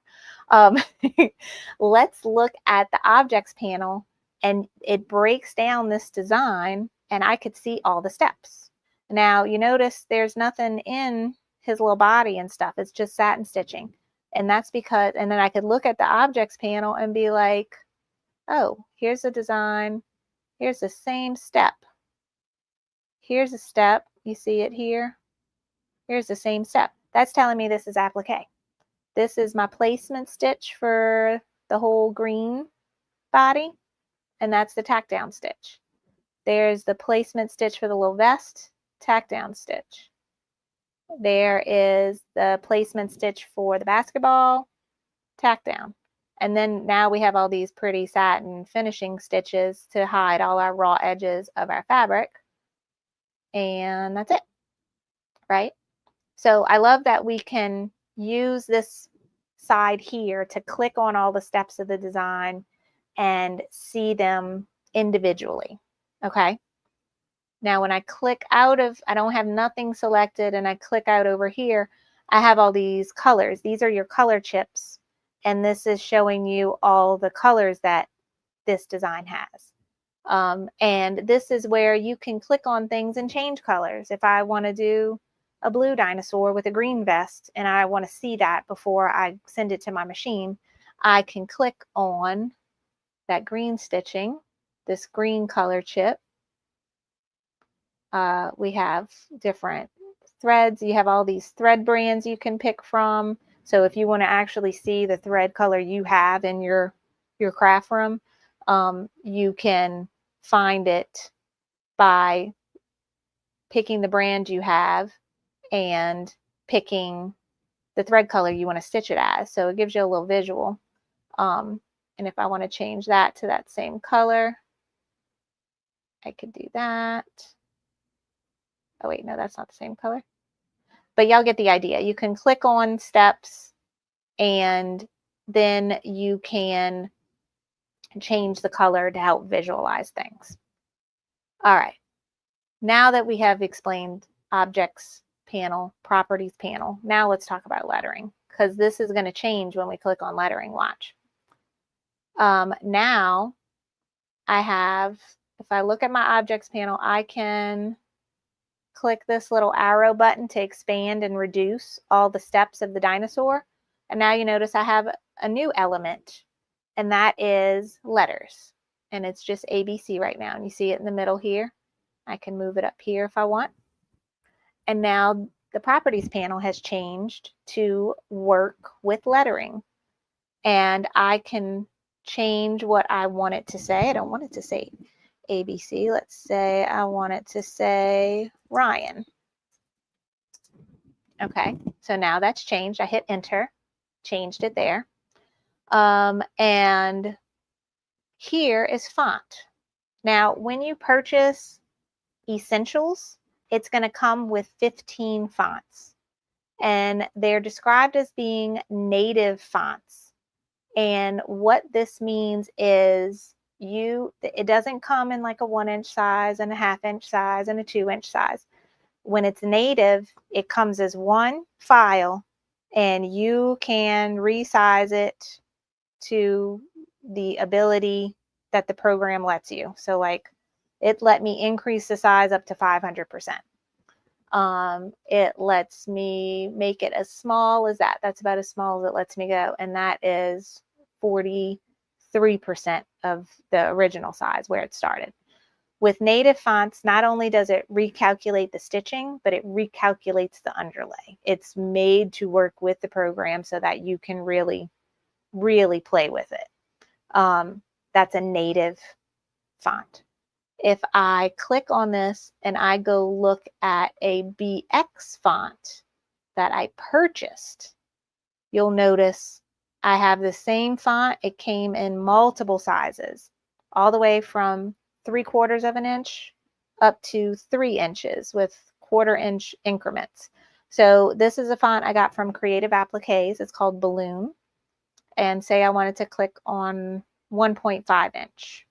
Let's look at the objects panel, and it breaks down this design, and I could see all the steps. Now you notice there's nothing in his little body and stuff. It's just satin stitching. And that's because, and then I could look at the objects panel and be like, oh, here's the design. Here's the same step. Here's a step. You see it here? Here's the same step. That's telling me this is applique. This is my placement stitch for the whole green body, and that's the tack down stitch. There's the placement stitch for the little vest, tack down stitch. There is the placement stitch for the basketball, tack down. And then now we have all these pretty satin finishing stitches to hide all our raw edges of our fabric. And that's it, right? So I love that we can use this side here to click on all the steps of the design and see them individually, okay? Now when I click out of, I don't have nothing selected, and I click out over here, I have all these colors. These are your color chips, and this is showing you all the colors that this design has. And this is where you can click on things and change colors. If I want to do a blue dinosaur with a green vest and I want to see that before I send it to my machine, I can click on that green stitching, this green color chip. We have different threads. You have all these thread brands you can pick from. So if you want to actually see the thread color you have in your craft room, you can find it by picking the brand you have and picking the thread color you want to stitch it as. So it gives you a little visual. And if I want to change that to that same color, I could do that. Oh wait, no, that's not the same color. But y'all get the idea. You can click on steps and then you can change the color to help visualize things. All right. Now that we have explained objects panel, properties panel, now let's talk about lettering, because this is going to change when we click on lettering. Watch. Now I have, if I look at my objects panel, I can click this little arrow button to expand and reduce all the steps of the dinosaur. And now you notice I have a new element, and that is letters. And it's just ABC right now. And you see it in the middle here. I can move it up here if I want. And now the properties panel has changed to work with lettering. And I can change what I want it to say. I don't want it to say ABC. Let's say I want it to say Ryan. Okay, so now that's changed. I hit enter, changed it there. And here is font. Now, when you purchase Essentials, it's going to come with 15 fonts, and they're described as being native fonts. And what this means is it doesn't come in like a 1-inch size and a 1/2-inch size and a 2-inch size. When it's native, it comes as one file, and you can resize it to the ability that the program lets you. So like it let me increase the size up to 500%. It lets me make it as small as that. That's about as small as it lets me go. And that is 43% of the original size where it started. With native fonts, not only does it recalculate the stitching, but it recalculates the underlay. It's made to work with the program so that you can really, really play with it. That's a native font. If I click on this and I go look at a BX font that I purchased, you'll notice I have the same font. It came in multiple sizes, all the way from 3/4 of an inch up to 3 inches with 1/4 inch increments. So this is a font I got from Creative Appliques. It's called Balloon. And say I wanted to click on 1.5 inch.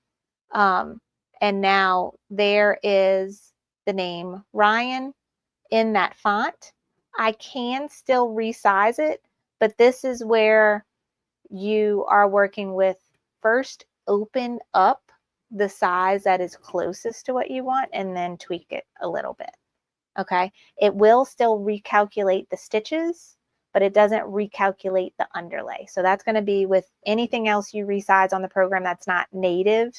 And now there is the name Ryan in that font. I can still resize it, but this is where you are working with first open up the size that is closest to what you want and then tweak it a little bit. Okay, it will still recalculate the stitches, but it doesn't recalculate the underlay. So that's going to be with anything else you resize on the program that's not native.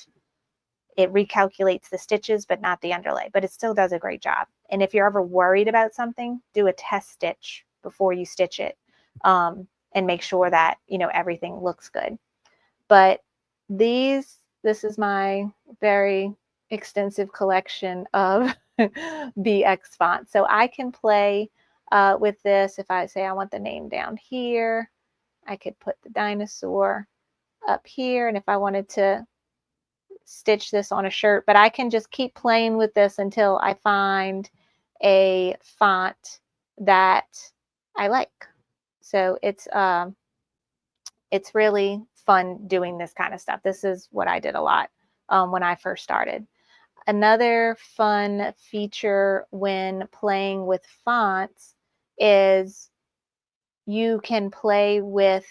It recalculates the stitches, but not the underlay, but it still does a great job. And if you're ever worried about something, do a test stitch before you stitch it, and make sure that, you know, everything looks good. But this is my very extensive collection of BX fonts. So I can play with this. If I say I want the name down here, I could put the dinosaur up here. And if I wanted to stitch this on a shirt, but I can just keep playing with this until I find a font that I like. So it's really fun doing this kind of stuff. This is what I did a lot when I first started. Another fun feature when playing with fonts is you can play with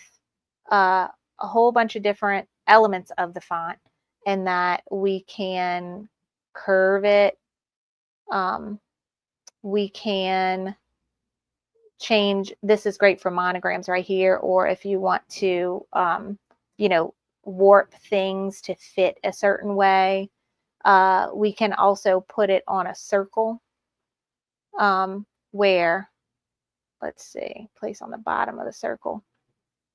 a whole bunch of different elements of the font, and that we can curve it. We can change. This is great for monograms right here, or if you want to, you know, warp things to fit a certain way. We can also put it on a circle where, let's see, place on the bottom of the circle.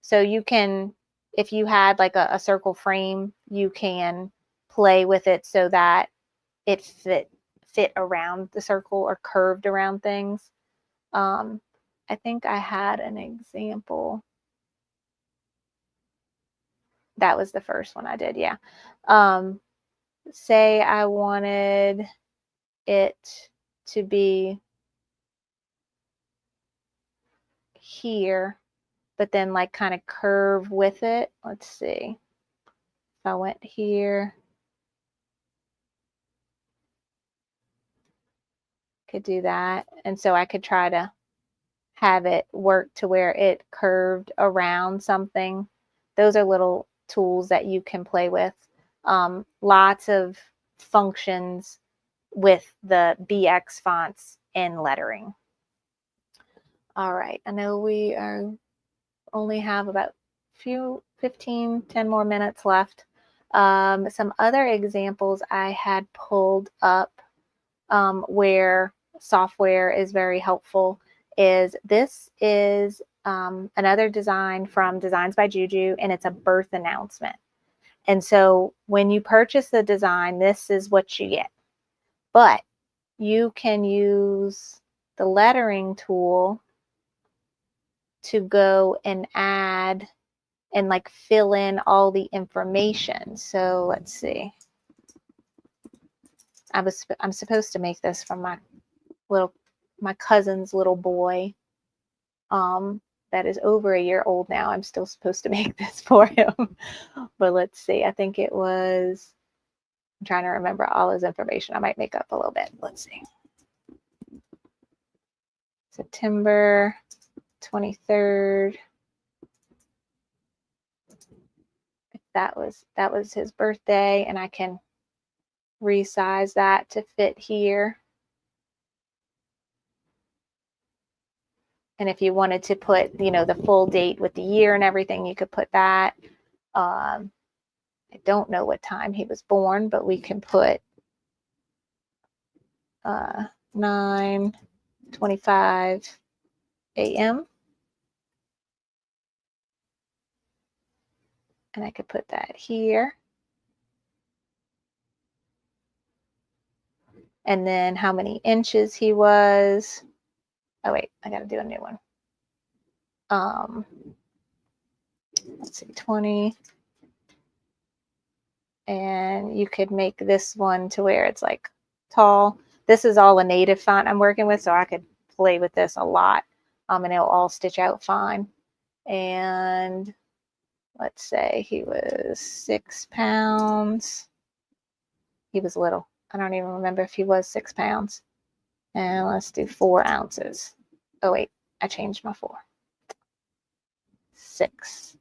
So you can, if you had like a circle frame, you can play with it so that it fit around the circle or curved around things. I think I had an example. That was the first one I did, yeah. Say I wanted it to be here, but then like kind of curve with it. Let's see. If I went here, could do that. And so I could try to have it work to where it curved around something. Those are little tools that you can play with. Lots of functions with the BX fonts and lettering. All right, I know we only have about 10 more minutes left. Some other examples I had pulled up where software is very helpful is this is another design from Designs by Juju, and it's a birth announcement. And so when you purchase the design, this is what you get. But you can use the lettering tool to go and add and like fill in all the information. So let's see. I'm supposed to make this from my cousin's little boy that is over a year old now. I'm still supposed to make this for him. But let's see. I think it was, I'm trying to remember all his information. I might make up a little bit. Let's see. September 23rd. That was his birthday, and I can resize that to fit here. And if you wanted to put, you know, the full date with the year and everything, you could put that. I don't know what time he was born, but we can put 9:25 a.m. And I could put that here. And then how many inches he was. Oh wait, I gotta do a new one. Let's see, 20. And you could make this one to where it's like tall. This is all a native font I'm working with, so I could play with this a lot. And it'll all stitch out fine. And let's say he was 6 pounds. He was little. I don't even remember if he was 6 pounds. And let's do 4 ounces. Oh, wait, I changed my 4. 6.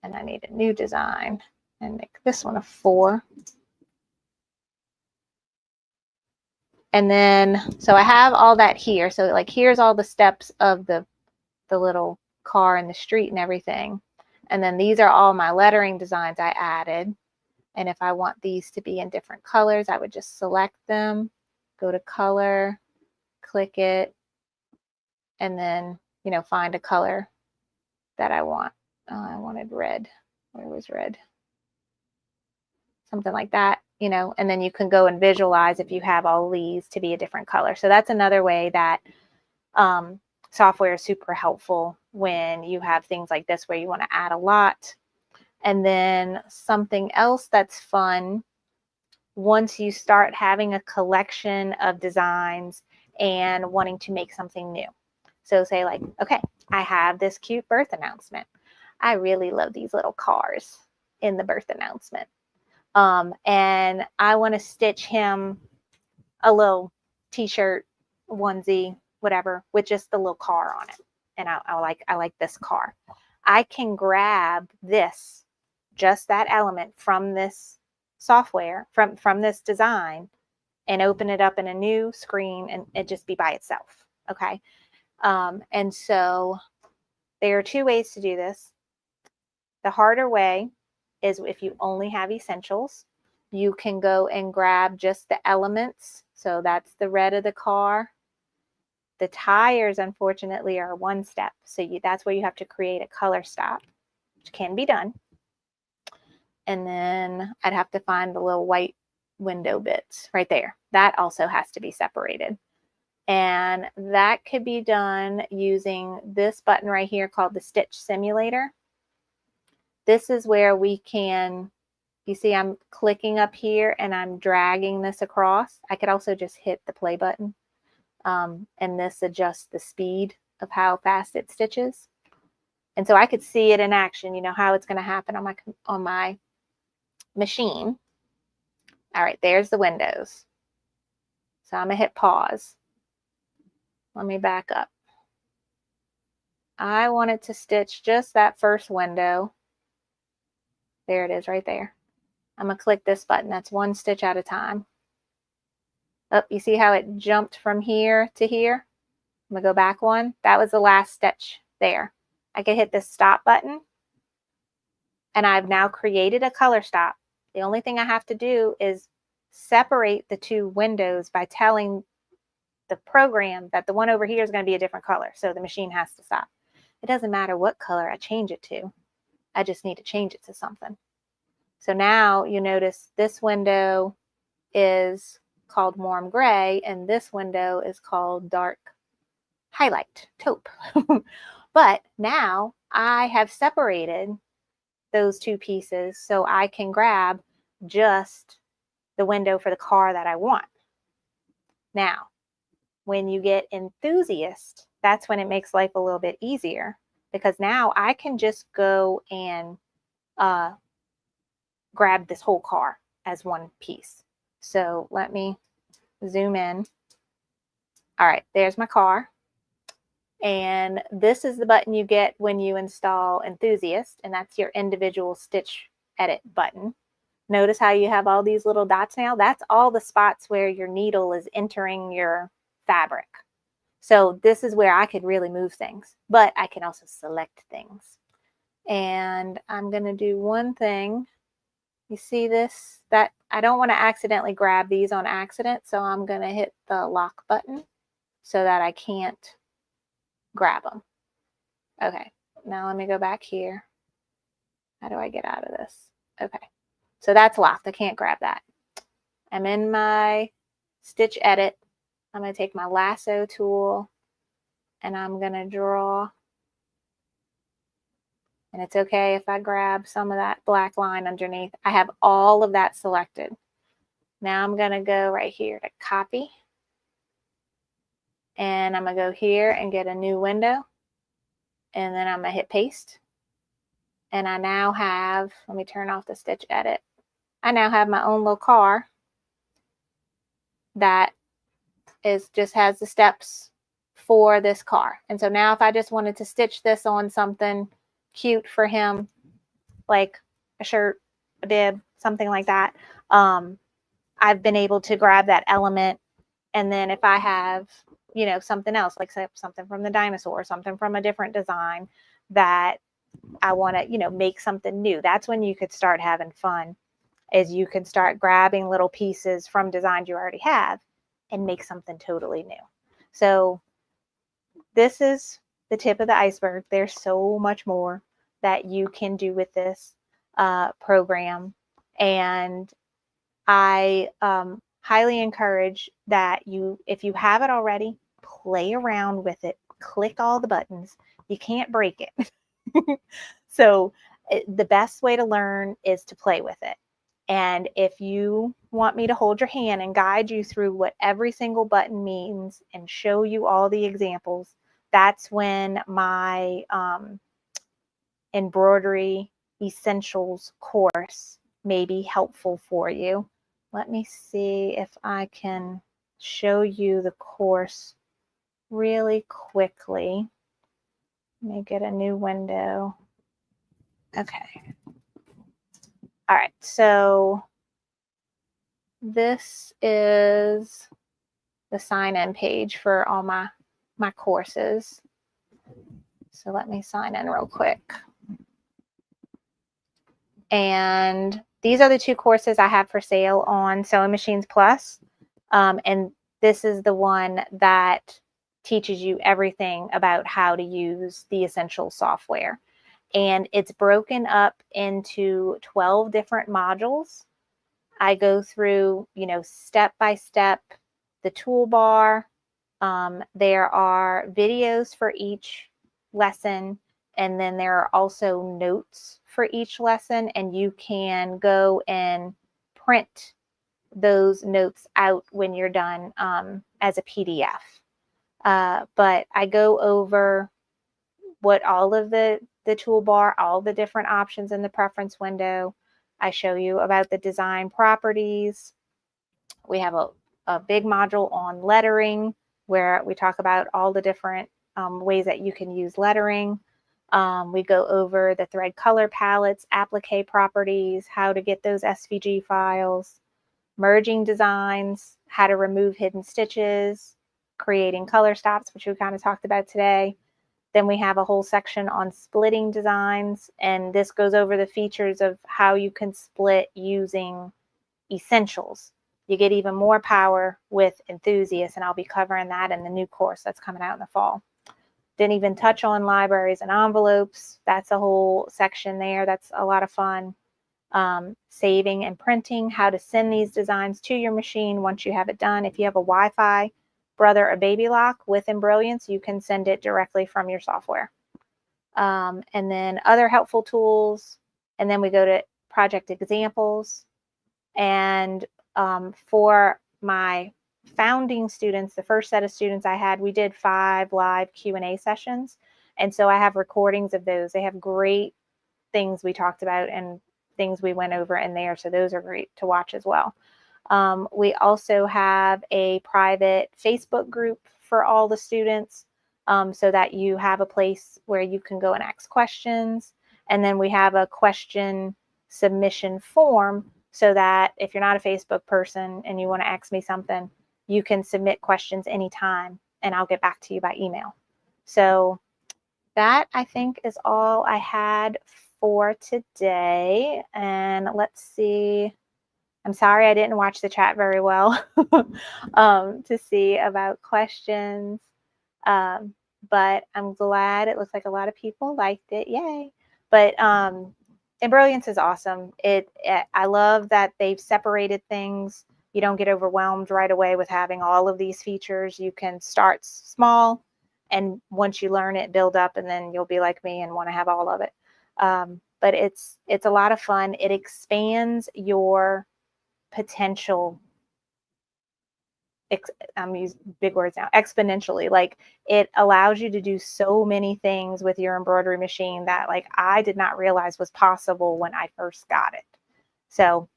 And I need a new design and make this one a 4. And then, so I have all that here. So like, here's all the steps of the little car in the street and everything. And then these are all my lettering designs I added. And if I want these to be in different colors, I would just select them, go to color, click it, and then, you know, find a color that I want. I wanted red. Where was red? Something like that, you know, and then you can go and visualize if you have all these to be a different color. So that's another way that software is super helpful when you have things like this where you want to add a lot. And then something else that's fun, once you start having a collection of designs and wanting to make something new. So say like, okay, I have this cute birth announcement. I really love these little cars in the birth announcement. And I want to stitch him a little t-shirt, onesie, whatever, with just the little car on it. And I like this car. I can grab this, just that element from this software, from this design, and open it up in a new screen, and it just be by itself. Okay. And so there are 2 ways to do this. The harder way is if you only have essentials, you can go and grab just the elements. So that's the red of the car. The tires, unfortunately, are 1 step. So that's where you have to create a color stop, which can be done. And then I'd have to find the little white window bits right there. That also has to be separated. And that could be done using this button right here called the Stitch Simulator. This is where we can, you see I'm clicking up here and I'm dragging this across. I could also just hit the play button, and this adjusts the speed of how fast it stitches. And so I could see it in action, you know, how it's going to happen on my machine. All right, there's the windows. So I'm going to hit pause. Let me back up. I wanted to stitch just that first window. There it is right there. I'm going to click this button. That's 1 stitch at a time. Oh, you see how it jumped from here to here? I'm going to go back 1. That was the last stitch there. I could hit the stop button, and I've now created a color stop. The only thing I have to do is separate the 2 windows by telling the program that the one over here is going to be a different color. So the machine has to stop. It doesn't matter what color I change it to. I just need to change it to something. So now you notice this window is called warm gray, and this window is called dark highlight, taupe. But now I have separated those 2 pieces so I can grab just the window for the car that I want. Now, when you get enthusiast, that's when it makes life a little bit easier, because now I can just go and grab this whole car as 1 piece. So let me zoom in. All right, there's my car. And this is the button you get when you install Enthusiast, and that's your individual stitch edit button. Notice how you have all these little dots now? That's all the spots where your needle is entering your fabric. So this is where I could really move things, but I can also select things. And I'm going to do one thing. You see this? That I don't want to accidentally grab these on accident, so I'm going to hit the lock button so that I can't grab them. Okay, now let me go back here. How do I get out of this? Okay, so that's locked. I can't grab that. I'm in my stitch edit. I'm going to take my lasso tool and I'm going to draw. And it's okay if I grab some of that black line underneath. I have all of that selected. Now I'm going to go right here to copy. And I'm going to go here and get a new window. And then I'm going to hit paste. And I now have, let me turn off the stitch edit. I now have my own little car. that just has the steps for this car. And so now if I just wanted to stitch this on something cute for him, like a shirt, a bib, something like that, I've been able to grab that element. And then if I have, you know, something else, like say something from the dinosaur, something from a different design that I want to, you know, make something new, that's when you could start having fun, is you can start grabbing little pieces from designs you already have and make something totally new. So this is the tip of the iceberg. There's so much more that you can do with this program. And I highly encourage that you, if you have it already, play around with it, click all the buttons. You can't break it. So the best way to learn is to play with it. And if you want me to hold your hand and guide you through what every single button means and show you all the examples, that's when my Embroidery Essentials course may be helpful for you. Let me see if I can show you the course really quickly. Let me get a new window. Okay. All right, so this is the sign-in page for all my courses. So let me sign in real quick. And these are the two courses I have for sale on Sewing Machines Plus. And this is the one that teaches you everything about how to use the Essential software. And it's broken up into 12 different modules. I go through, you know, step by step, the toolbar. There are videos for each lesson, and then there are also notes for each lesson, and you can go and print those notes out when you're done as a PDF. But I go over what all of the toolbar, all the different options in the preference window. I show you about the design properties. We have a big module on lettering where we talk about all the different ways that you can use lettering. We go over the thread color palettes, applique properties, how to get those SVG files, merging designs, how to remove hidden stitches, creating color stops, which we kind of talked about today. Then we have a whole section on splitting designs, and this goes over the features of how you can split using Essentials. You get even more power with Enthusiast, and I'll be covering that in the new course that's coming out in the fall. Didn't even touch on libraries and envelopes. That's a whole section there. That's a lot of fun. Saving and printing, how to send these designs to your machine once you have it done. If you have a Wi-Fi brother or baby lock with In-Brilliance, you can send it directly from your software. And then other helpful tools. And then we go to project examples. And for my founding students, the first set of students I had, we did 5 live Q&A sessions. And so I have recordings of those. They have great things we talked about and things we went over in there. So those are great to watch as well. We also have a private Facebook group for all the students so that you have a place where you can go and ask questions. And then we have a question submission form so that if you're not a Facebook person and you want to ask me something, you can submit questions anytime and I'll get back to you by email. So that, I think, is all I had for today. And let's see. I'm sorry I didn't watch the chat very well to see about questions. But I'm glad it looks like a lot of people liked it. Yay. But In-Brilliance is awesome. I love that they've separated things. You don't get overwhelmed right away with having all of these features. You can start small, and once you learn it, build up, and then you'll be like me and want to have all of it. But it's a lot of fun. It expands your potential. I'm using big words now, exponentially. Like, it allows you to do so many things with your embroidery machine that, like, I did not realize was possible when I first got it. So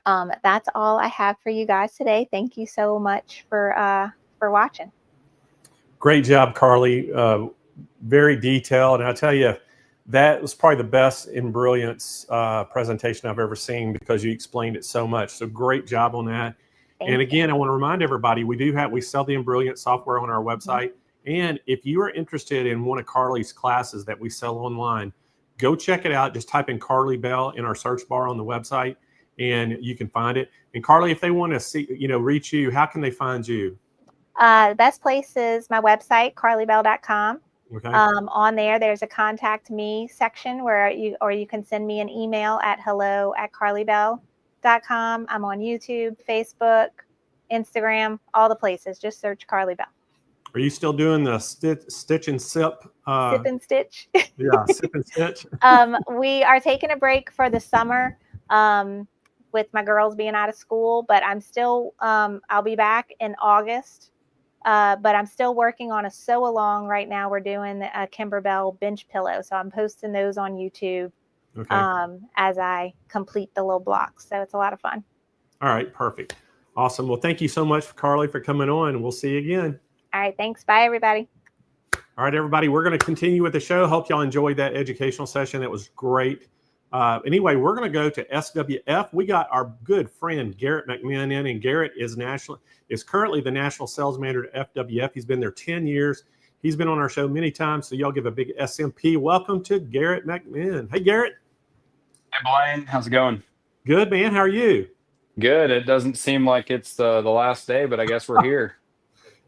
That's all I have for you guys today. Thank you so much for watching. Great job, Carly. Very detailed. And I tell you, that was probably the best In-Brilliance presentation I've ever seen, because you explained it so much. So great job on that. And again, I want to remind everybody, we sell the In-Brilliance software on our website. And if you are interested in one of Carly's classes that we sell online, go check it out. Just type in Carly Bell in our search bar on the website, and you can find it. And Carly, if they want to see, reach you, how can they find you? The best place is my website, carlybell.com. Okay. On there, there's a contact me section where you can send me an email at hello@carlybell.com. I'm on YouTube, Facebook, Instagram, all the places. Just search Carly Bell. Are you still doing the stitch and sip? Sip and stitch. Yeah, sip and stitch. We are taking a break for the summer with my girls being out of school, but I'm still, I'll be back in August. But I'm still working on a sew along right now. We're doing a Kimberbell bench pillow. So I'm posting those on YouTube as I complete the little blocks. So it's a lot of fun. All right, perfect. Awesome. Well, thank you so much, Carly, for coming on. We'll see you again. All right, thanks. Bye, everybody. All right, everybody, we're going to continue with the show. Hope y'all enjoyed that educational session. It was great. Anyway, we're going to go to SWF. We got our good friend Garrett McMahon in, and Garrett is currently the national sales manager at FWF. He's been there 10 years. He's been on our show many times, so y'all give a big SMP welcome to Garrett McMahon. Hey, Garrett. Hey, Blaine. How's it going? Good, man. How are you? Good. It doesn't seem like it's the last day, but I guess we're here.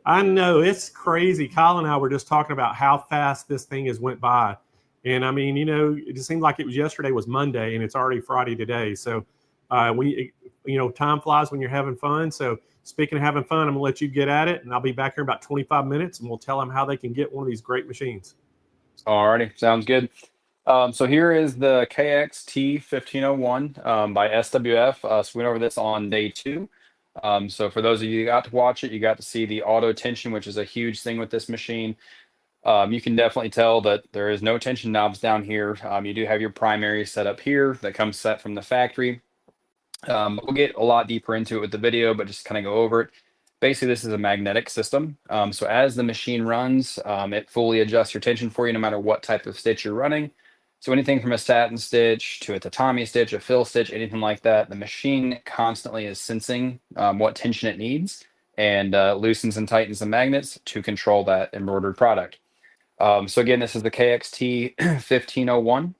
I know. It's crazy. Kyle and I were just talking about how fast this thing has went by. And I mean, it just seemed like it was yesterday was Monday, and it's already Friday today. So time flies when you're having fun. So speaking of having fun, I'm gonna let you get at it, and I'll be back here in about 25 minutes, and we'll tell them how they can get one of these great machines. Alrighty, sounds good. So here is the KXT 1501 by SWF. So we went over this on day 2. So for those of you who got to watch it, you got to see the auto tension, which is a huge thing with this machine. You can definitely tell that there is no tension knobs down here. You do have your primary set up here that comes set from the factory. We'll get a lot deeper into it with the video, but just kind of go over it. Basically, this is a magnetic system. So as the machine runs, it fully adjusts your tension for you no matter what type of stitch you're running. So anything from a satin stitch to a tatami stitch, a fill stitch, anything like that, the machine constantly is sensing what tension it needs and loosens and tightens the magnets to control that embroidered product. So again, this is the KXT 1501.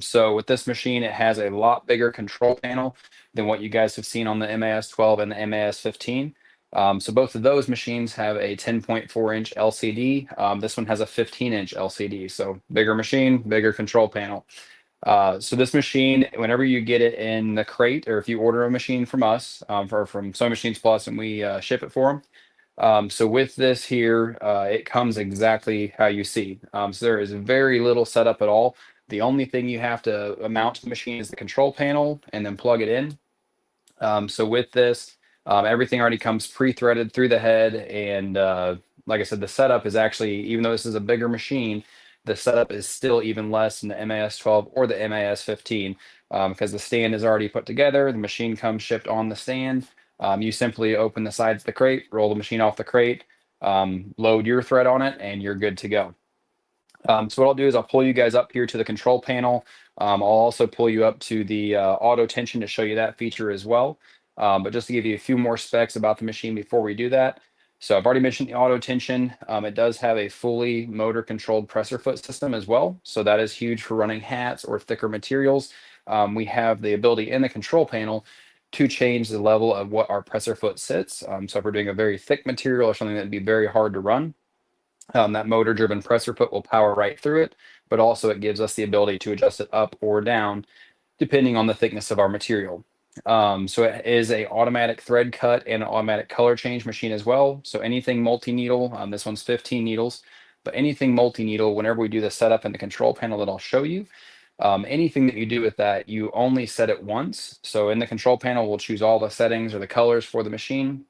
So with this machine, it has a lot bigger control panel than what you guys have seen on the MAS 12 and the MAS 15. So both of those machines have a 10.4-inch LCD. This one has a 15-inch LCD. So bigger machine, bigger control panel. So this machine, whenever you get it in the crate, or if you order a machine from us, from Sewing Machines Plus, and we ship it for them. So with this here, it comes exactly how you see. So there is very little setup at all. The only thing you have to mount to the machine is the control panel and then plug it in. So with this, everything already comes pre-threaded through the head. And like I said, the setup is actually, even though this is a bigger machine, the setup is still even less than the MAS 12 or the MAS 15 because the stand is already put together. The machine comes shipped on the stand. You simply open the sides of the crate, roll the machine off the crate, load your thread on it, and you're good to go. So what I'll do is I'll pull you guys up here to the control panel. I'll also pull you up to the auto tension to show you that feature as well. But just to give you a few more specs about the machine before we do that. So I've already mentioned the auto tension. It does have a fully motor controlled presser foot system as well. So that is huge for running hats or thicker materials. We have the ability in the control panel to change the level of what our presser foot sits. So if we're doing a very thick material or something that'd be very hard to run, that motor driven presser foot will power right through it, but also it gives us the ability to adjust it up or down depending on the thickness of our material. So it is a automatic thread cut and an automatic color change machine as well. So anything multi-needle, this one's 15 needles, but anything multi-needle, whenever we do the setup in the control panel that I'll show you, anything that you do with that, you only set it once. So in the control panel, we'll choose all the settings or the colors for the machine.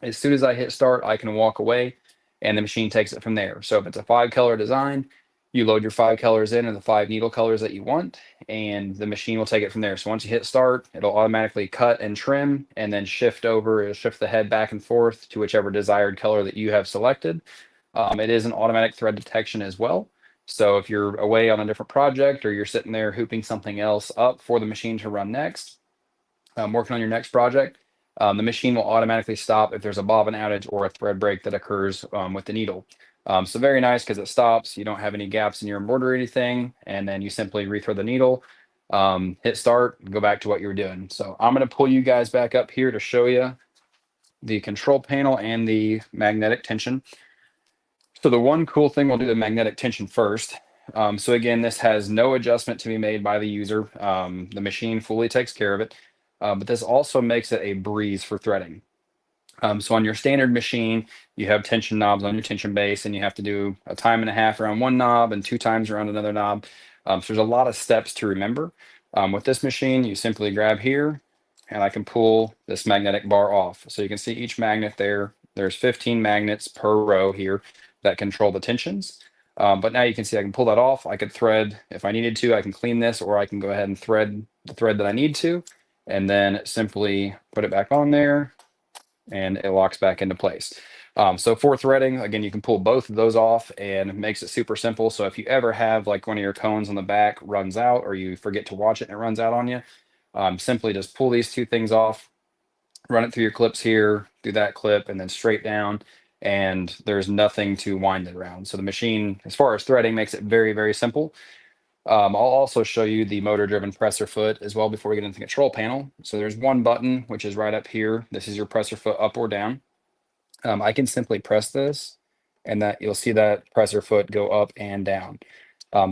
As soon as I hit start, I can walk away and the machine takes it from there. So if it's a 5-color design, You load your 5 colors in and the 5 needle colors that you want, and the machine will take it from there. So once you hit start, it'll automatically cut and trim and then shift over. It'll shift the head back and forth to whichever desired color that you have selected. It is an automatic thread detection as well. So if you're away on a different project or you're sitting there hooping something else up for the machine to run next, working on your next project, the machine will automatically stop if there's a bobbin outage or a thread break that occurs with the needle. So very nice because it stops. You don't have any gaps in your embroidery or anything, and then you simply rethread the needle, hit start, and go back to what you were doing. So I'm going to pull you guys back up here to show you the control panel and the magnetic tension. So the one cool thing, we'll do the magnetic tension first. So again, this has no adjustment to be made by the user. The machine fully takes care of it, but this also makes it a breeze for threading. So on your standard machine, you have tension knobs on your tension base, and you have to do a time and a half around one knob and 2 times around another knob. So there's a lot of steps to remember. With this machine, you simply grab here, and I can pull this magnetic bar off. So you can see each magnet there. There's 15 magnets per row here that control the tensions. But now you can see I can pull that off. I could thread if I needed to. I can clean this, or I can go ahead and thread the thread that I need to, and then simply put it back on there, and it locks back into place. So for threading, again, you can pull both of those off, and it makes it super simple. So if you ever have like one of your cones on the back runs out, or you forget to watch it and it runs out on you, simply just pull these 2 things off, run it through your clips here, do that clip, and then straight down, and there's nothing to wind it around. So the machine, as far as threading, makes it very, very simple. I'll also show you the motor driven presser foot as well before we get into the control panel. So there's one button, which is right up here. This is your presser foot up or down. I can simply press this, and that you'll see that presser foot go up and down.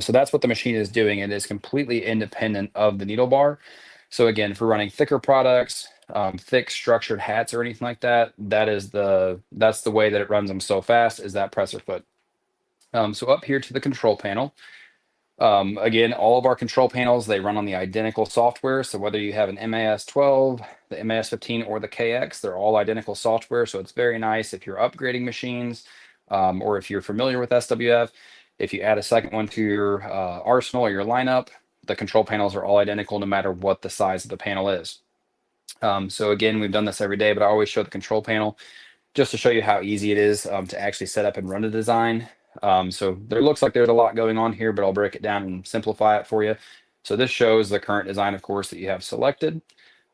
So that's what the machine is doing. It is completely independent of the needle bar. So again, for running thicker products, thick structured hats or anything like that, that's the way that it runs them so fast, is that presser foot. So up here to the control panel. Again, all of our control panels, they run on the identical software. So whether you have an MAS 12, the MAS 15, or the KX, they're all identical software. So it's very nice if you're upgrading machines, or if you're familiar with SWF. If you add a second one to your arsenal or your lineup, the control panels are all identical no matter what the size of the panel is. So again, we've done this every day, but I always show the control panel just to show you how easy it is to actually set up and run a design. So there looks like there's a lot going on here, but I'll break it down and simplify it for you. So this shows the current design, of course, that you have selected.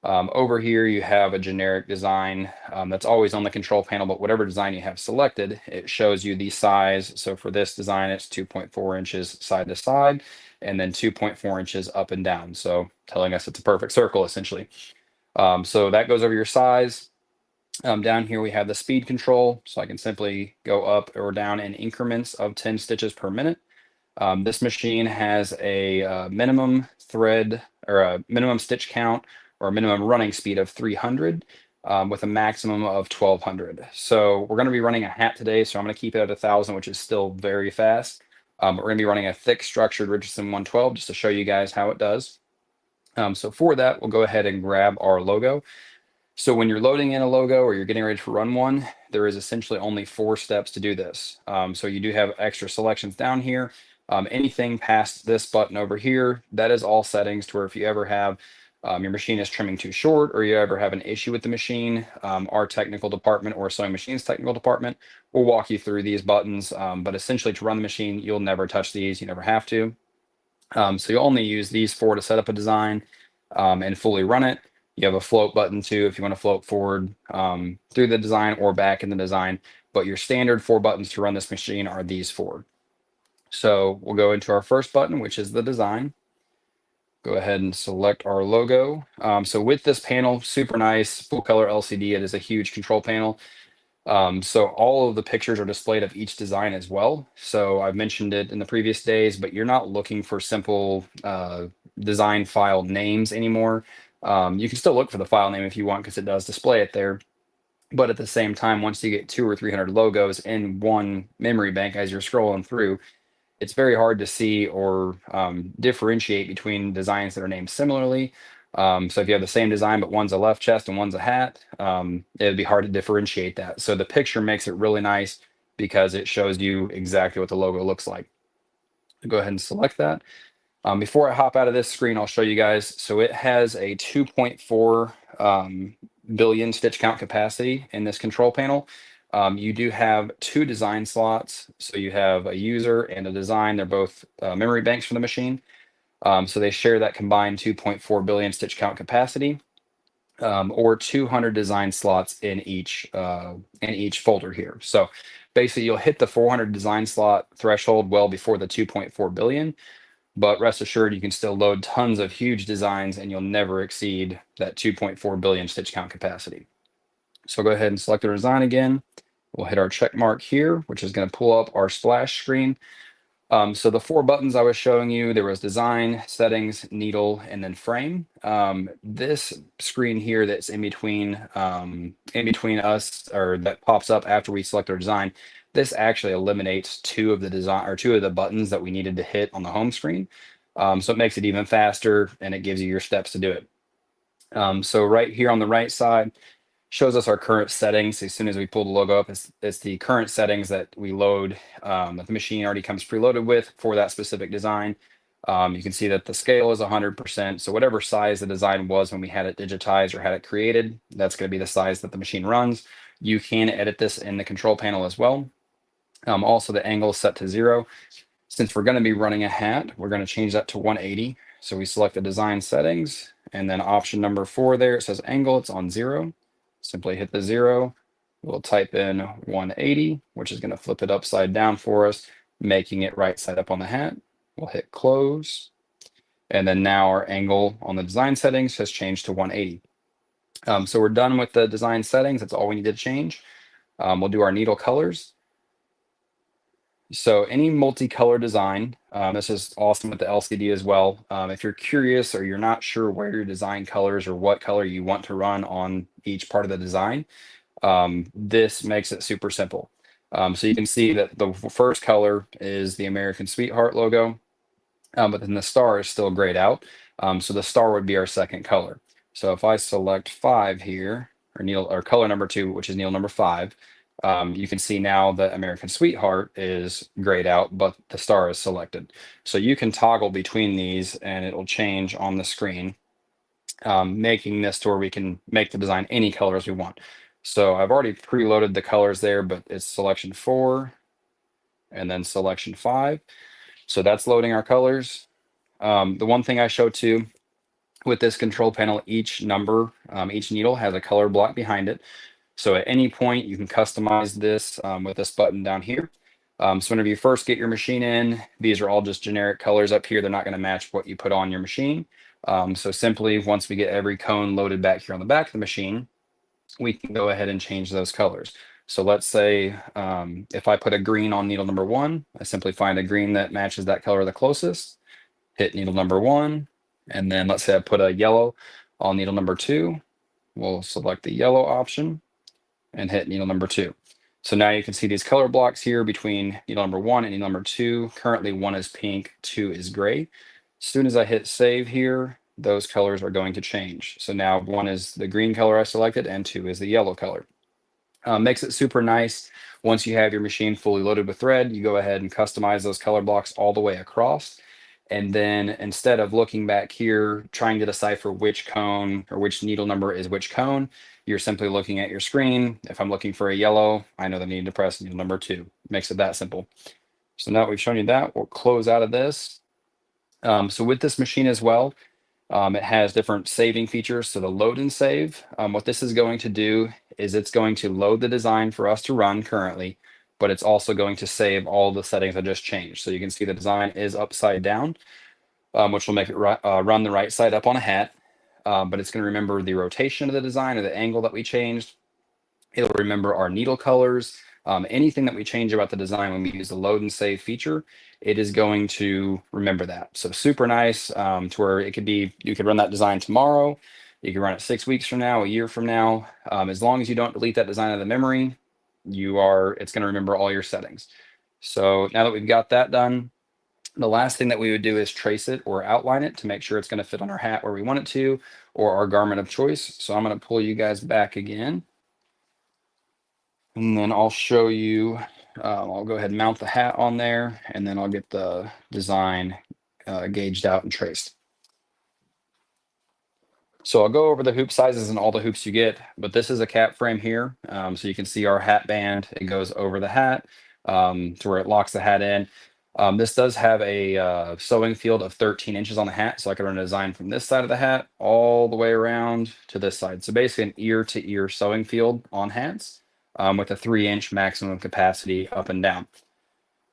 Over here, you have a generic design that's always on the control panel, but whatever design you have selected, it shows you the size. So for this design, it's 2.4 inches side to side, and then 2.4 inches up and down. So telling us it's a perfect circle, essentially. So that goes over your size. Down here we have the speed control, so I can simply go up or down in increments of 10 stitches per minute. This machine has a minimum thread or a minimum stitch count or a minimum running speed of 300 with a maximum of 1200. So we're going to be running a hat today, so I'm going to keep it at 1000, which is still very fast. But we're going to be running a thick structured Richardson 112 just to show you guys how it does. So for that, we'll go ahead and grab our logo. So when you're loading in a logo or you're getting ready to run one, there is essentially only 4 steps to do this. So you do have extra selections down here. Anything past this button over here, that is all settings to where if you ever have your machine is trimming too short, or you ever have an issue with the machine, our technical department or Sewing Machines technical department will walk you through these buttons. But essentially to run the machine, you'll never touch these. You never have to. So you'll only use these 4 to set up a design and fully run it. You have a float button too if you want to float forward through the design or back in the design. But your standard 4 buttons to run this machine are these 4. So we'll go into our first button, which is the design. Go ahead and select our logo. So with this panel, super nice, full color LCD. It is a huge control panel. So all of the pictures are displayed of each design as well. So I've mentioned it in the previous days, but you're not looking for simple design file names anymore. You can still look for the file name if you want, because it does display it there. But at the same time, once you get 200 or 300 logos in one memory bank as you're scrolling through, it's very hard to see or differentiate between designs that are named similarly. So if you have the same design, but one's a left chest and one's a hat, it'd be hard to differentiate that. So the picture makes it really nice because it shows you exactly what the logo looks like. Go ahead and select that. Before I hop out of this screen, I'll show you guys. So it has a 2.4 billion stitch count capacity in this control panel. You do have 2 design slots. So you have a user and a design. They're both memory banks for the machine. So they share that combined 2.4 billion stitch count capacity, or 200 design slots in each folder here. So basically you'll hit the 400 design slot threshold well before the 2.4 billion. But rest assured, you can still load tons of huge designs and you'll never exceed that 2.4 billion stitch count capacity. So go ahead and select the design again. We'll hit our check mark here, which is going to pull up our splash screen. So the 4 buttons I was showing you, there was design, settings, needle, and then frame. This screen here that's in between us, or that pops up after we select our design, this actually eliminates 2 of the buttons that we needed to hit on the home screen. So it makes it even faster and it gives you your steps to do it. So right here on the right side, shows us our current settings. As soon as we pull the logo up, it's the current settings that we load, that the machine already comes preloaded with for that specific design. You can see that the scale is 100%. So whatever size the design was when we had it digitized or had it created, that's going to be the size that the machine runs. You can edit this in the control panel as well. Also, the angle is set to 0. Since we're going to be running a hat, we're going to change that to 180. So we select the design settings, and then option number 4 there, it says angle, it's on 0. Simply hit the 0. We'll type in 180, which is going to flip it upside down for us, making it right side up on the hat. We'll hit close. And then now our angle on the design settings has changed to 180. So we're done with the design settings. That's all we need to change. We'll do our needle colors. So any multicolor design, this is awesome with the LCD as well. If you're curious or you're not sure where your design colors or what color you want to run on each part of the design, this makes it super simple. So you can see that the first color is the American Sweetheart logo, but then the star is still grayed out. So the star would be our second color. So if I select 5 here, or color number 2, which is needle number 5, you can see now that American Sweetheart is grayed out, but the star is selected. So you can toggle between these and it will change on the screen, making this to where we can make the design any colors we want. So I've already preloaded the colors there, but it's selection 4 and then selection 5. So that's loading our colors. The one thing I show too with this control panel, each number, each needle has a color block behind it. So at any point you can customize this with this button down here. So whenever you first get your machine in, these are all just generic colors up here. They're not going to match what you put on your machine. So simply once we get every cone loaded back here on the back of the machine, we can go ahead and change those colors. So let's say if I put a green on needle number 1, I simply find a green that matches that color the closest, hit needle number 1, and then let's say I put a yellow on needle number 2, we'll select the yellow option and hit needle number 2. So now you can see these color blocks here between needle number 1 and needle number 2. Currently 1 is pink, 2 is gray. As soon as I hit save here, those colors are going to change. So now 1 is the green color I selected and 2 is the yellow color. Makes it super nice. Once you have your machine fully loaded with thread, you go ahead and customize those color blocks all the way across. And then instead of looking back here, trying to decipher which cone or which needle number is which cone, you're simply looking at your screen. If I'm looking for a yellow, I know that I need to press needle number 2. Makes it that simple. So now that we've shown you that, we'll close out of this. So with this machine as well, it has different saving features. So the load and save, what this is going to do is it's going to load the design for us to run currently, but it's also going to save all the settings I just changed. So you can see the design is upside down, which will make it run the right side up on a hat. But it's going to remember the rotation of the design or the angle that we changed. It'll remember our needle colors. Anything that we change about the design when we use the load and save feature, it is going to remember that. So super nice, to where it could be, you could run that design tomorrow, you can run it 6 weeks from now, a year from now. As long as you don't delete that design out of the memory, it's going to remember all your settings. So now that we've got that done, the last thing that we would do is trace it or outline it to make sure it's going to fit on our hat where we want it to, or our garment of choice. So I'm going to pull you guys back again. And then I'll show you I'll go ahead and mount the hat on there, and then I'll get the design gauged out and traced. So I'll go over the hoop sizes and all the hoops you get, but this is a cap frame here. So you can see our hat band, it goes over the hat to where it locks the hat in. This does have a sewing field of 13 inches on the hat. So I can run a design from this side of the hat all the way around to this side. So basically an ear to ear sewing field on hats with a 3-inch maximum capacity up and down.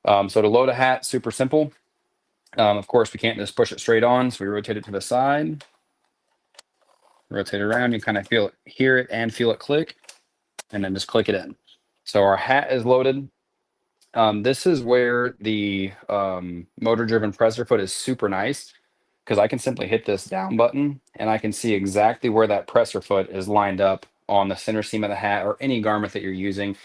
So to load a hat, super simple. Of course, we can't just push it straight on. So we rotate it to the side. Rotate it around, you kind of feel it, hear it and feel it click, and then just click it in. So our hat is loaded. This is where the motor driven presser foot is super nice, because I can simply hit this down button and I can see exactly where that presser foot is lined up on the center seam of the hat or any garment that you're using.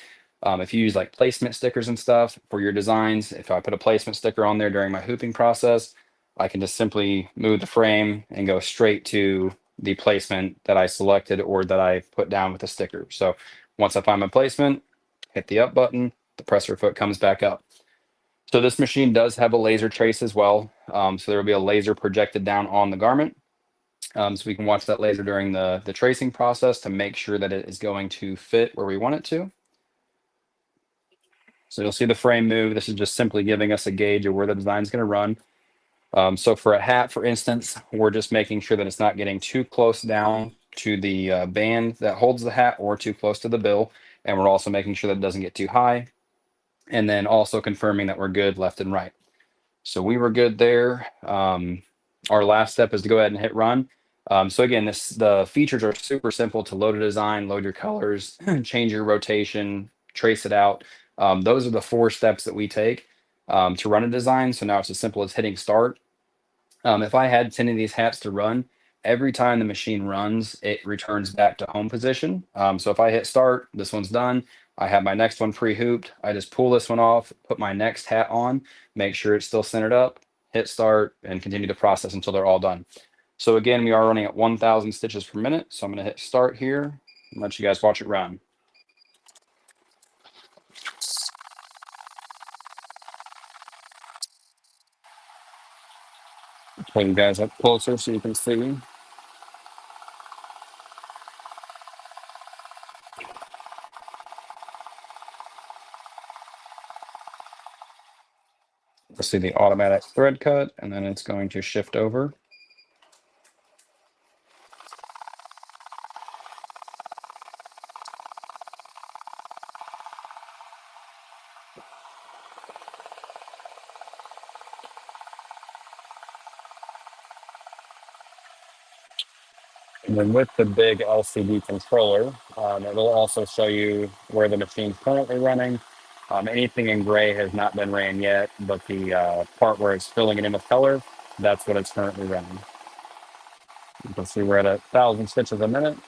If you use like placement stickers and stuff for your designs, if I put a placement sticker on there during my hooping process, I can just simply move the frame and go straight to the placement that I selected or that I put down with the sticker. So once I find my placement, hit the up button, the presser foot comes back up. So this machine does have a laser trace as well. So there will be a laser projected down on the garment. So we can watch that laser during the tracing process to make sure that it is going to fit where we want it to. So you'll see the frame move. This is just simply giving us a gauge of where the design is going to run. So for a hat, for instance, we're just making sure that it's not getting too close down to the band that holds the hat or too close to the bill. And we're also making sure that it doesn't get too high. And then also confirming that we're good left and right. So we were good there. Our last step is to go ahead and hit run. So again, the features are super simple to load a design, load your colors, change your rotation, trace it out. Those are the 4 steps that we take to run a design. So now it's as simple as hitting start. If I had 10 of these hats to run, every time the machine runs, it returns back to home position. So if I hit start, this one's done. I have my next one pre-hooped. I just pull this one off, put my next hat on, make sure it's still centered up, hit start, and continue the process until they're all done. So again, we are running at 1,000 stitches per minute. So I'm going to hit start here and let you guys watch it run. Pull you guys up closer so you can see. We'll see the automatic thread cut, and then it's going to shift over. And then with the big LCD controller, it'll also show you where the machine's currently running. Anything in gray has not been ran yet, but the part where it's filling it in with color, that's what it's currently running. You can see we're at 1,000 stitches a minute.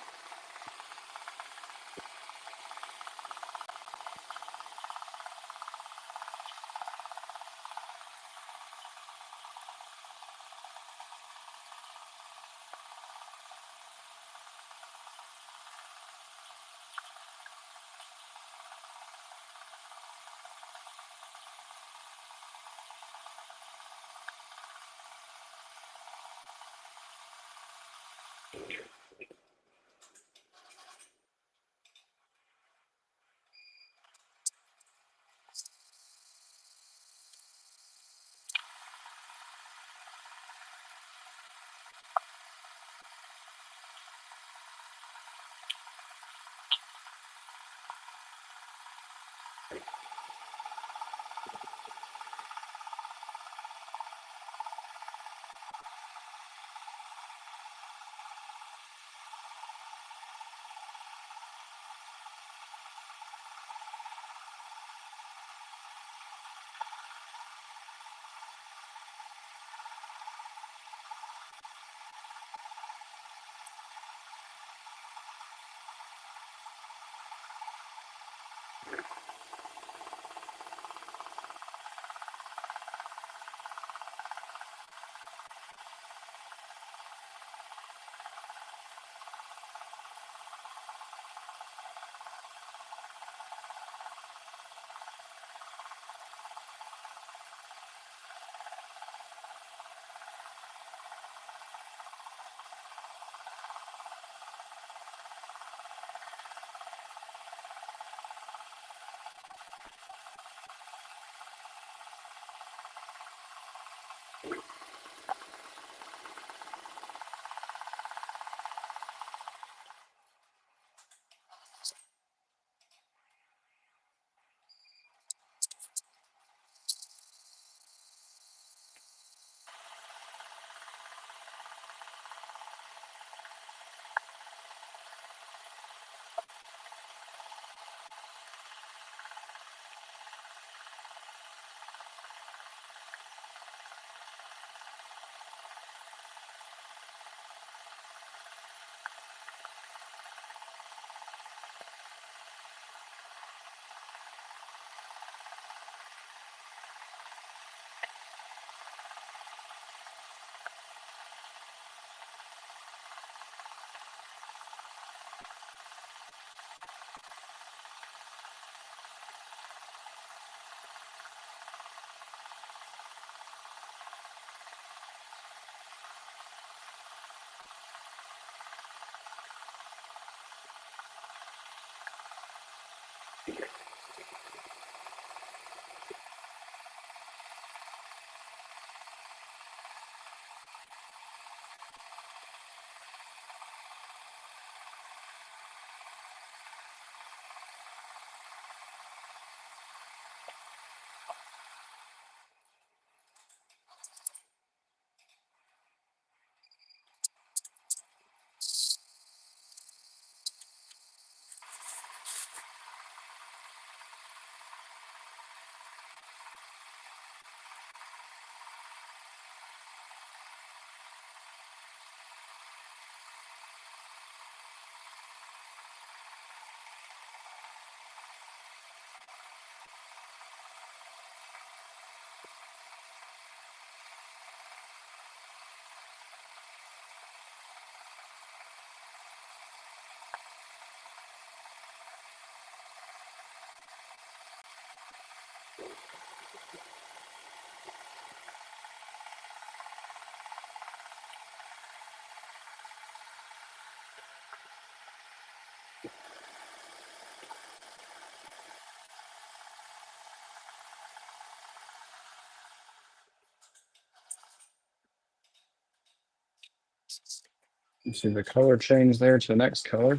You see the color change there to the next color.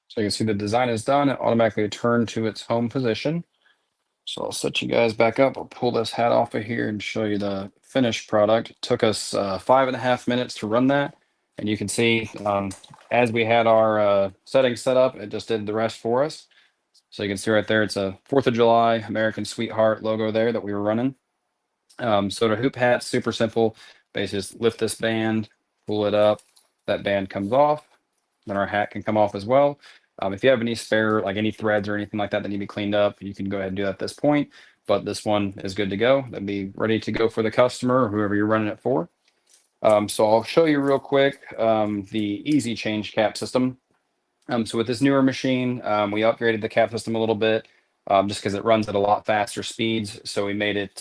So you can see the design is done. It automatically returned to its home position. So I'll set you guys back up. I'll pull this hat off of here and show you the finished product. It took us 5.5 minutes to run that. And you can see as we had our settings set up, it just did the rest for us. So you can see right there, it's a 4th of July American Sweetheart logo there that we were running. So the hoop hat's super simple. Basically just lift this band, pull it up, that band comes off, then our hat can come off as well. If you have any spare, like any threads or anything like that that need to be cleaned up, you can go ahead and do that at this point. But this one is good to go. That'd be ready to go for the customer or whoever you're running it for. So I'll show you real quick the easy change cap system. So with this newer machine, we upgraded the cap system a little bit just because it runs at a lot faster speeds. So we made it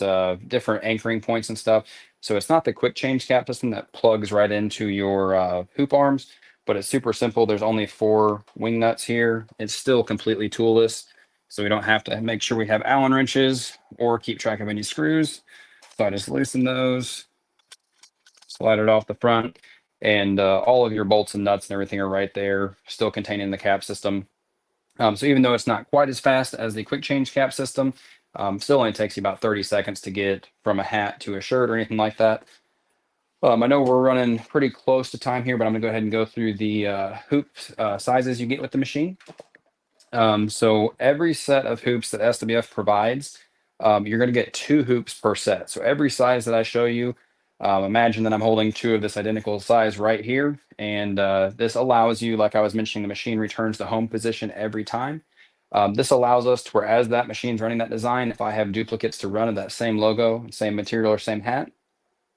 different anchoring points and stuff. So it's not the quick change cap system that plugs right into your hoop arms, but it's super simple. There's only 4 wing nuts here. It's still completely toolless. So we don't have to make sure we have Allen wrenches or keep track of any screws. So I just loosen those, slide it off the front, and all of your bolts and nuts and everything are right there, still containing the cap system. So even though it's not quite as fast as the quick change cap system, still only takes you about 30 seconds to get from a hat to a shirt or anything like that. I know we're running pretty close to time here, but I'm gonna go ahead and go through the hoop sizes you get with the machine. So every set of hoops that SWF provides, you're going to get 2 hoops per set. So every size that I show you, imagine that I'm holding 2 of this identical size right here. And this allows you, like I was mentioning, the machine returns to home position every time. This allows us to where as that machine's running that design, if I have duplicates to run of that same logo, same material or same hat,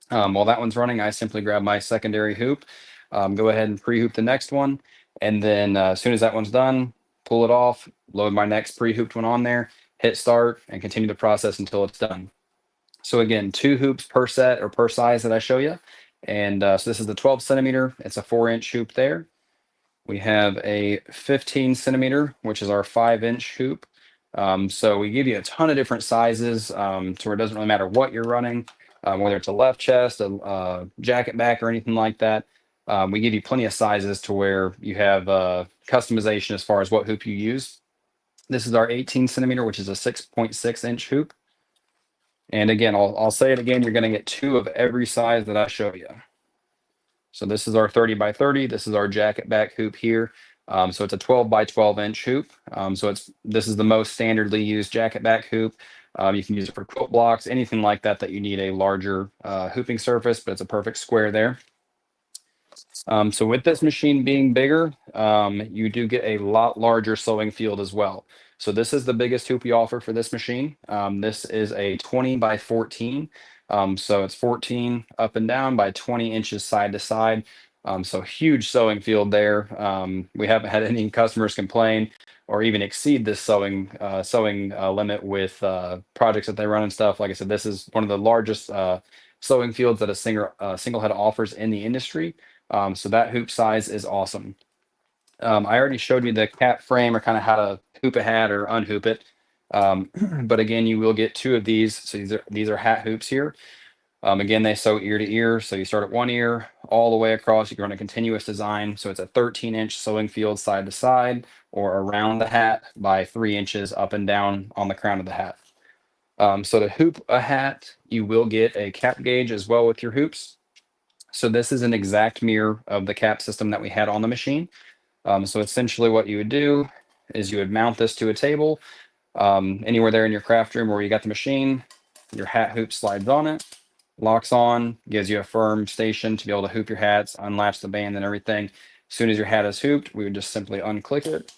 while that one's running, I simply grab my secondary hoop, go ahead and pre-hoop the next one. And then as soon as that one's done, pull it off, load my next pre-hooped one on there, hit start, and continue the process until it's done. So again, 2 hoops per set or per size that I show you. And so this is the 12 centimeter. It's a 4-inch hoop there. We have a 15 centimeter, which is our 5-inch hoop. So we give you a ton of different sizes to where it doesn't really matter what you're running, whether it's a left chest, a jacket back, or anything like that. We give you plenty of sizes to where you have customization as far as what hoop you use. This is our 18 centimeter, which is a 6.6 inch hoop. And again, I'll say it again, you're going to get 2 of every size that I show you. So this is our 30 by 30. This is our jacket back hoop here. So it's a 12 by 12 inch hoop. So this is the most standardly used jacket back hoop. You can use it for quilt blocks, anything like that that you need a larger hooping surface, but it's a perfect square there. So with this machine being bigger, you do get a lot larger sewing field as well. So this is the biggest hoop we offer for this machine. This is a 20 by 14. So it's 14 up and down by 20 inches side to side. So huge sewing field there. We haven't had any customers complain or even exceed this sewing limit with projects that they run and stuff. Like I said, this is one of the largest sewing fields that a single head offers in the industry. So that hoop size is awesome. I already showed you the cap frame or kind of how to hoop a hat or unhoop it. But again, you will get 2 of these. So these are hat hoops here. Again, they sew ear to ear. So you start at one ear all the way across. You can run a continuous design. So it's a 13-inch sewing field side to side or around the hat by 3 inches up and down on the crown of the hat. So to hoop a hat, you will get a cap gauge as well with your hoops. So this is an exact mirror of the cap system that we had on the machine. So essentially what you would do is you would mount this to a table anywhere there in your craft room where you got the machine. Your hat hoop slides on it, locks on, gives you a firm station to be able to hoop your hats, unlatch the band and everything. As soon as your hat is hooped, we would just simply unclick it,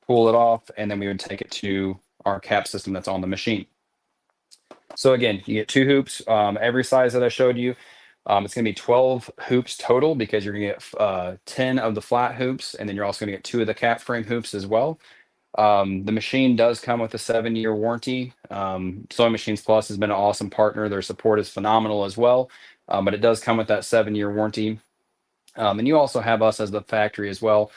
pull it off, and then we would take it to our cap system that's on the machine. So again, you get 2 hoops, every size that I showed you. It's going to be 12 hoops total because you're going to get 10 of the flat hoops, and then you're also going to get 2 of the cap frame hoops as well. The machine does come with a 7-year warranty. Sewing Machines Plus has been an awesome partner. Their support is phenomenal as well, but it does come with that 7-year warranty. And you also have us as the factory as well.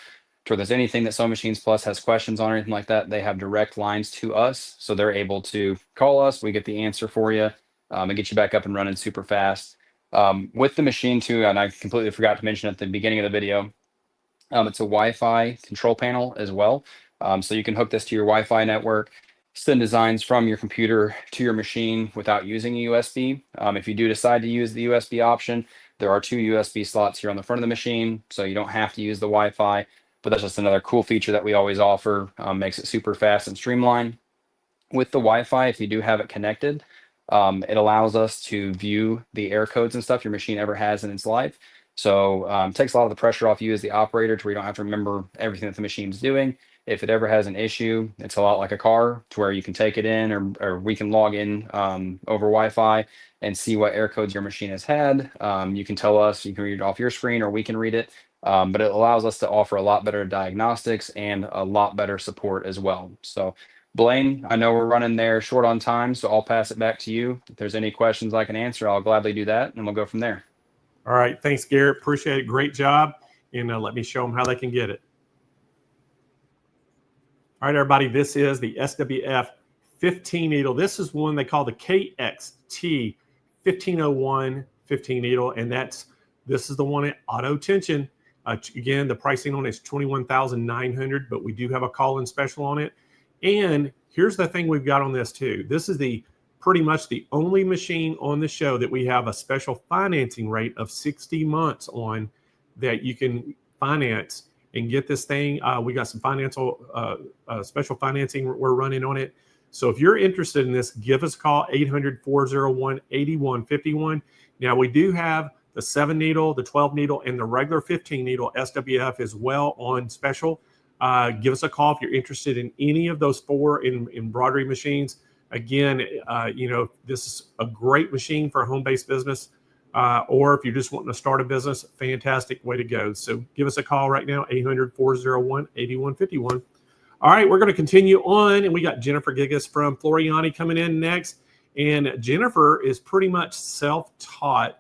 So if there's anything that Sewing Machines Plus has questions on or anything like that, they have direct lines to us. So they're able to call us, we get the answer for you, and get you back up and running super fast. With the machine too, and I completely forgot to mention at the beginning of the video, it's a Wi-Fi control panel as well. So you can hook this to your Wi-Fi network, send designs from your computer to your machine without using a USB. If you do decide to use the USB option, there are 2 USB slots here on the front of the machine, so you don't have to use the Wi-Fi, but that's just another cool feature that we always offer. Makes it super fast and streamlined. With the Wi-Fi, if you do have it connected, it allows us to view the error codes and stuff your machine ever has in its life. So it takes a lot of the pressure off you as the operator to where you don't have to remember everything that the machine's doing. If it ever has an issue, it's a lot like a car to where you can take it in or we can log in over Wi-Fi and see what error codes your machine has had. You can tell us, you can read it off your screen or we can read it. But it allows us to offer a lot better diagnostics and a lot better support as well. So Blaine, I know we're running there short on time, so I'll pass it back to you. If there's any questions I can answer, I'll gladly do that, and we'll go from there. All right. Thanks, Garrett. Appreciate it. Great job. And let me show them how they can get it. All right, everybody. This is the SWF 15 needle. This is one they call the KXT 1501 15 needle, and this is the one at auto tension. Again, the pricing on it is $21,900, but we do have a call-in special on it. And here's the thing we've got on this too. This is pretty much the only machine on the show that we have a special financing rate of 60 months on that you can finance and get this thing. We got some special financing we're running on it. So if you're interested in this, give us a call, 800-401-8151. Now we do have the 7 needle, the 12 needle, and the regular 15 needle SWF as well on special. Give us a call if you're interested in any of those 4 embroidery machines. Again, this is a great machine for a home-based business, or if you're just wanting to start a business, fantastic way to go. So give us a call right now, 800-401-8151. All right, we're going to continue on, and we got Jennifer Gigas from Floriani coming in next. And Jennifer is pretty much self-taught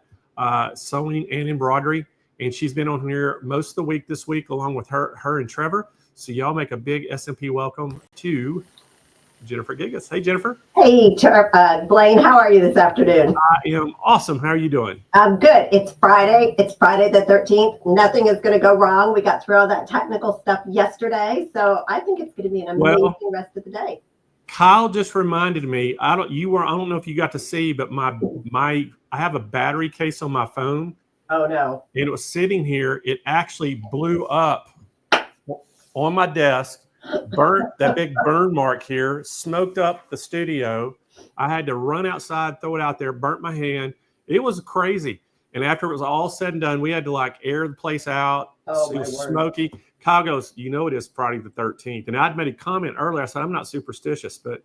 sewing and embroidery, and she's been on here most of the week this week along with her and Trevor. So y'all make a big SMP welcome to Jennifer Gigas. Hey, Jennifer. Hey, Blaine, how are you this afternoon? I am awesome. How are you doing? I'm good. It's Friday. It's Friday the 13th. Nothing is going to go wrong. We got through all that technical stuff yesterday, so I think it's going to be an amazing rest of the day. Kyle just reminded me. I don't know if you got to see, but I have a battery case on my phone. Oh no! And it was sitting here. It actually blew up on my desk, burnt that big burn mark here, smoked up the studio. I had to run outside, throw it out there, burnt my hand. It was crazy. And after it was all said and done, we had to air the place out. It was smoky. Kyle goes, it is Friday the 13th. And I'd made a comment earlier. I said, I'm not superstitious, but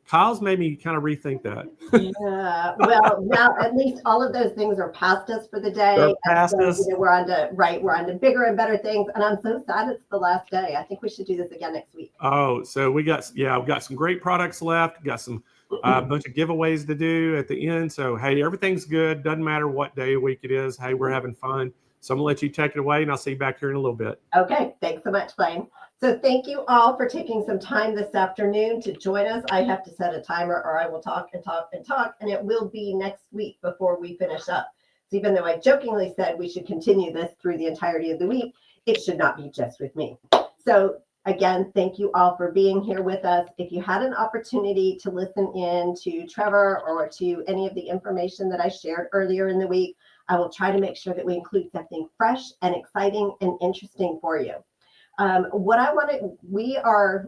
Kyle's made me kind of rethink that. Yeah. Well, now at least all of those things are past us for the day. They're past so, us. we're on to bigger and better things. And I'm so sad it's the last day. I think we should do this again next week. Oh, so we've got some great products left. Got some bunch of giveaways to do at the end. So hey, everything's good. Doesn't matter what day of week it is. Hey, we're having fun. So I'm gonna let you take it away, and I'll see you back here in a little bit. Okay, thanks so much, Blaine. So thank you all for taking some time this afternoon to join us. I have to set a timer or I will talk and talk and talk, and it will be next week before we finish up. So even though I jokingly said we should continue this through the entirety of the week, it should not be just with me. So again, thank you all for being here with us. If you had an opportunity to listen in to Trevor or to any of the information that I shared earlier in the week, I will try to make sure that we include something fresh and exciting and interesting for you.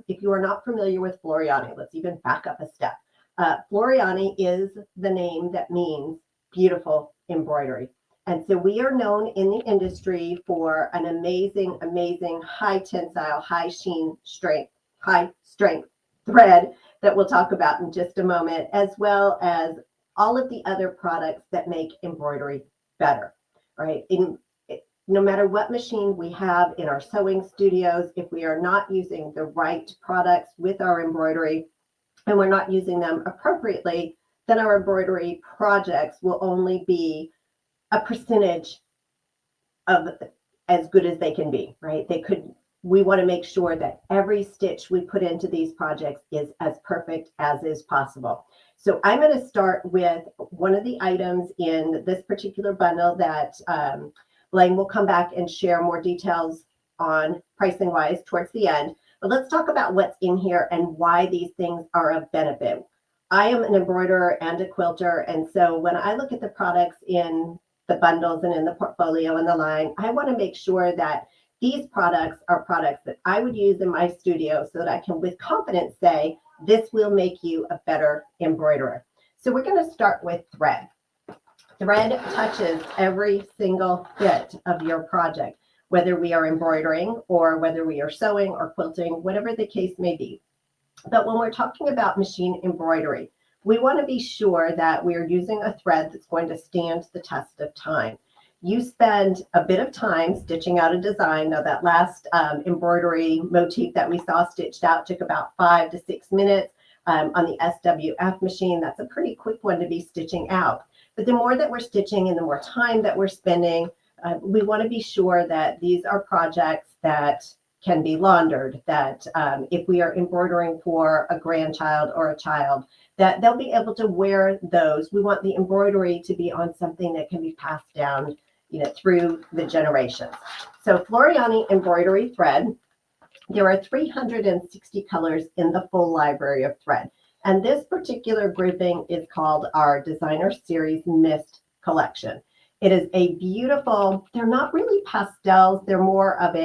If you are not familiar with Floriani, let's even back up a step. Floriani is the name that means beautiful embroidery. And so we are known in the industry for an amazing, amazing high tensile, high strength thread that we'll talk about in just a moment, as well as all of the other products that make embroidery better, right? No matter what machine we have in our sewing studios, if we are not using the right products with our embroidery and we're not using them appropriately, then our embroidery projects will only be a percentage of as good as they can be, right? We want to make sure that every stitch we put into these projects is as perfect as is possible. So I'm going to start with one of the items in this particular bundle that Blaine will come back and share more details on pricing wise towards the end. But let's talk about what's in here and why these things are of benefit. I am an embroiderer and a quilter. And so when I look at the products in the bundles and in the portfolio and the line, I want to make sure that these products are products that I would use in my studio so that I can with confidence say, this will make you a better embroiderer. So we're going to start with thread. Thread touches every single bit of your project, whether we are embroidering or whether we are sewing or quilting, whatever the case may be. But when we're talking about machine embroidery, we want to be sure that we're using a thread that's going to stand the test of time. You spend a bit of time stitching out a design. Now that last embroidery motif that we saw stitched out took about 5 to 6 minutes. On the SWF machine, that's a pretty quick one to be stitching out. But the more that we're stitching and the more time that we're spending, we want to be sure that these are projects that can be laundered, that if we are embroidering for a grandchild or a child, that they'll be able to wear those. We want the embroidery to be on something that can be passed down, through the generations. So Floriani embroidery thread, there are 360 colors in the full library of thread. And this particular grouping is called our Designer Series Mist Collection. It is a beautiful, they're not really pastels, they're more of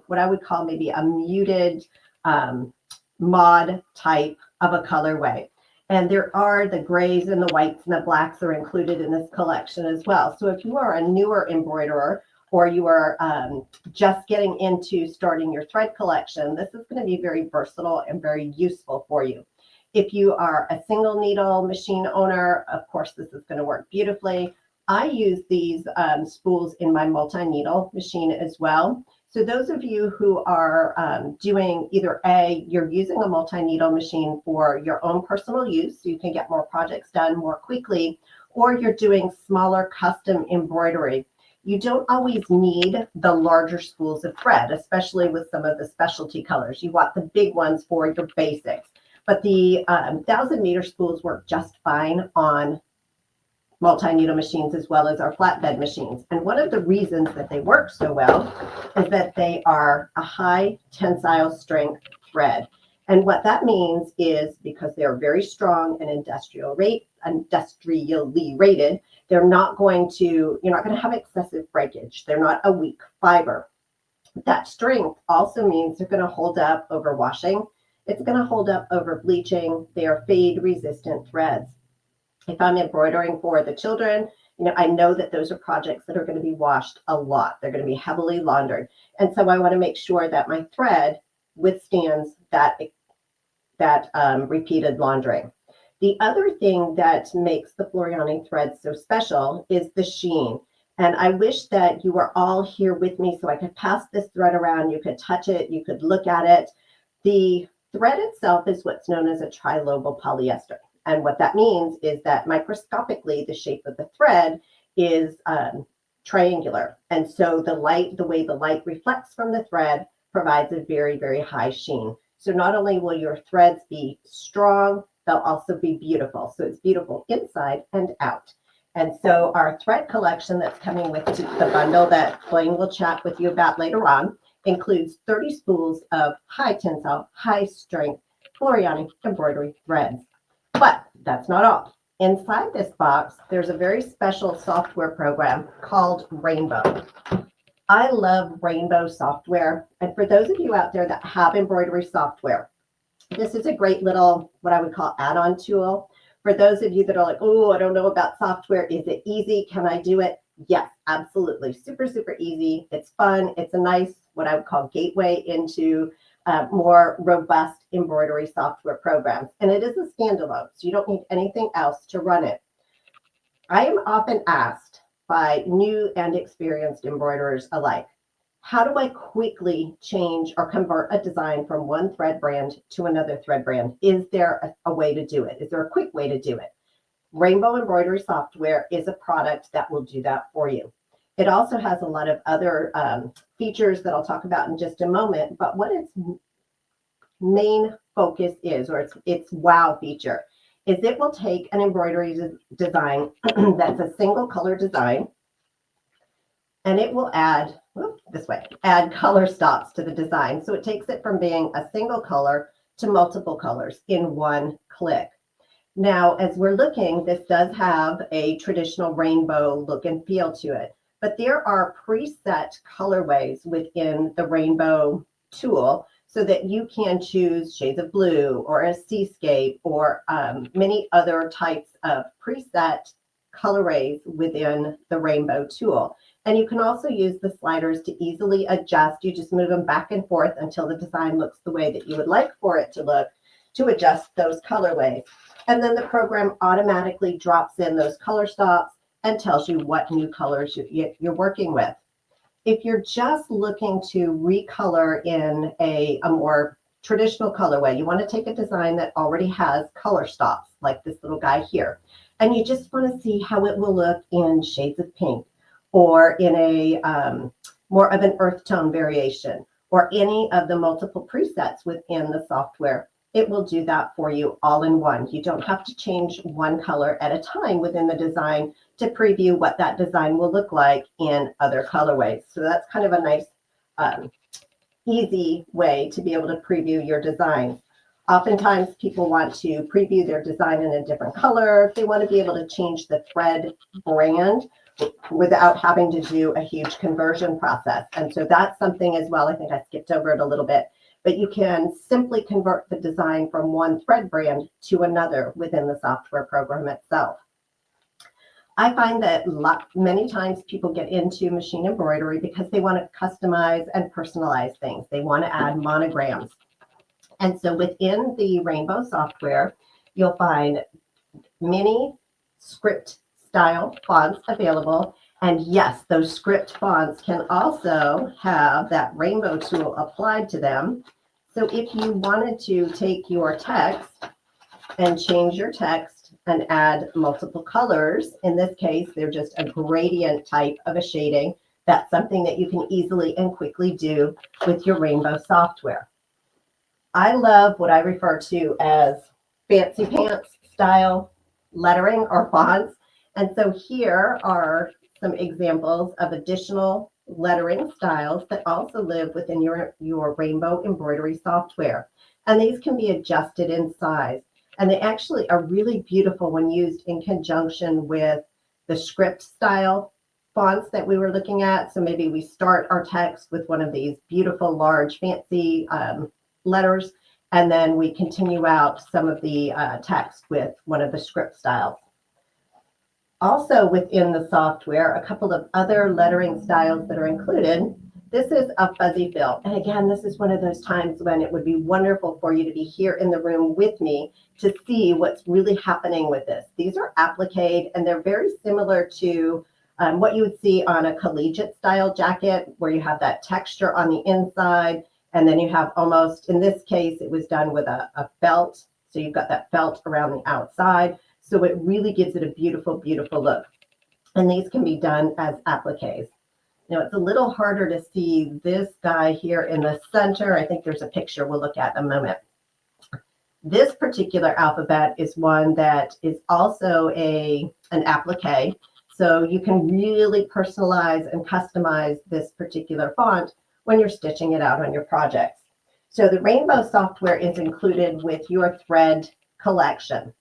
what I would call maybe a muted mod type of a colorway. And there are the grays and the whites and the blacks are included in this collection as well. So if you are a newer embroiderer or you are just getting into starting your thread collection, this is going to be very versatile and very useful for you. If you are a single needle machine owner, of course, this is going to work beautifully. I use these spools in my multi-needle machine as well. So those of you who are doing either you're using a multi-needle machine for your own personal use, so you can get more projects done more quickly, or you're doing smaller custom embroidery. You don't always need the larger spools of thread, especially with some of the specialty colors. You want the big ones for your basics. But the 1,000-meter spools work just fine on multi-needle machines as well as our flatbed machines. And one of the reasons that they work so well is that they are a high tensile strength thread. And what that means is because they're very strong and industrially rated, you're not going to have excessive breakage. They're not a weak fiber. That strength also means they're going to hold up over washing. It's going to hold up over bleaching. They are fade resistant threads. If I'm embroidering for the children, I know that those are projects that are going to be washed a lot. They're going to be heavily laundered. And so I want to make sure that my thread withstands that repeated laundering. The other thing that makes the Floriani thread so special is the sheen. And I wish that you were all here with me so I could pass this thread around. You could touch it, you could look at it. The thread itself is what's known as a trilobal polyester. And what that means is that microscopically, the shape of the thread is triangular. And so the way the light reflects from the thread provides a very, very high sheen. So not only will your threads be strong, they'll also be beautiful. So it's beautiful inside and out. And so our thread collection that's coming with the bundle that Blaine will chat with you about later on includes 30 spools of high tensile, high strength Floriani embroidery threads. But that's not all. Inside this box, there's a very special software program called Rainbow. I love Rainbow software. And for those of you out there that have embroidery software, this is a great little, what I would call add-on tool. For those of you that are like, oh, I don't know about software. Is it easy? Can I do it? Yes, absolutely. Super, super easy. It's fun. It's a nice, what I would call gateway into more robust embroidery software programs. And it is a standalone, so you don't need anything else to run it. I am often asked by new and experienced embroiderers alike, how do I quickly change or convert a design from one thread brand to another thread brand? Is there a way to do it? Is there a quick way to do it? Rainbow Embroidery Software is a product that will do that for you. It also has a lot of other features that I'll talk about in just a moment, but what its main focus is, or its wow feature, is it will take an embroidery design that's a single color design, and it will add color stops to the design. So it takes it from being a single color to multiple colors in one click. Now, as we're looking, this does have a traditional rainbow look and feel to it, but there are preset colorways within the Rainbow tool so that you can choose shades of blue or a seascape or many other types of preset colorways within the Rainbow tool. And you can also use the sliders to easily adjust. You just move them back and forth until the design looks the way that you would like for it to look, to adjust those colorways. And then the program automatically drops in those color stops and tells you what new colors you're working with. If you're just looking to recolor in a more traditional colorway, you want to take a design that already has color stops, like this little guy here, and you just want to see how it will look in shades of pink, or in a more of an earth tone variation, or any of the multiple presets within the software. It will do that for you all in one. You don't have to change one color at a time within the design to preview what that design will look like in other colorways. So that's kind of a nice, easy way to be able to preview your designs. Oftentimes people want to preview their design in a different color. They want to be able to change the thread brand without having to do a huge conversion process. And so that's something as well. I think I skipped over it a little bit, but you can simply convert the design from one thread brand to another within the software program itself. I find that many times people get into machine embroidery because they want to customize and personalize things. They want to add monograms. And so within the Rainbow software, you'll find many script style fonts available. And yes, those script fonts can also have that Rainbow tool applied to them. So if you wanted to take your text and change your text and add multiple colors, in this case, they're just a gradient type of a shading. That's something that you can easily and quickly do with your Rainbow software. I love what I refer to as fancy pants style lettering or fonts. And so here are some examples of additional lettering styles that also live within your Rainbow embroidery software. And these can be adjusted in size. And they actually are really beautiful when used in conjunction with the script style fonts that we were looking at. So maybe we start our text with one of these beautiful, large, fancy letters, and then we continue out some of the text with one of the script styles. Also within the software, a couple of other lettering styles that are included This is a fuzzy fill. And again, this is one of those times when it would be wonderful for you to be here in the room with me to see what's really happening with this. These are appliqued, and they're very similar to what you would see on a collegiate style jacket, where you have that texture on the inside, and then you have almost, in this case, it was done with a felt. So you've got that felt around the outside. So it really gives it a beautiful, beautiful look. And these can be done as appliques. Now, it's a little harder to see this guy here in the center. I think there's a picture we'll look at in a moment. This particular alphabet is one that is also an applique. So you can really personalize and customize this particular font when you're stitching it out on your projects. So the Rainbow software is included with your thread collection.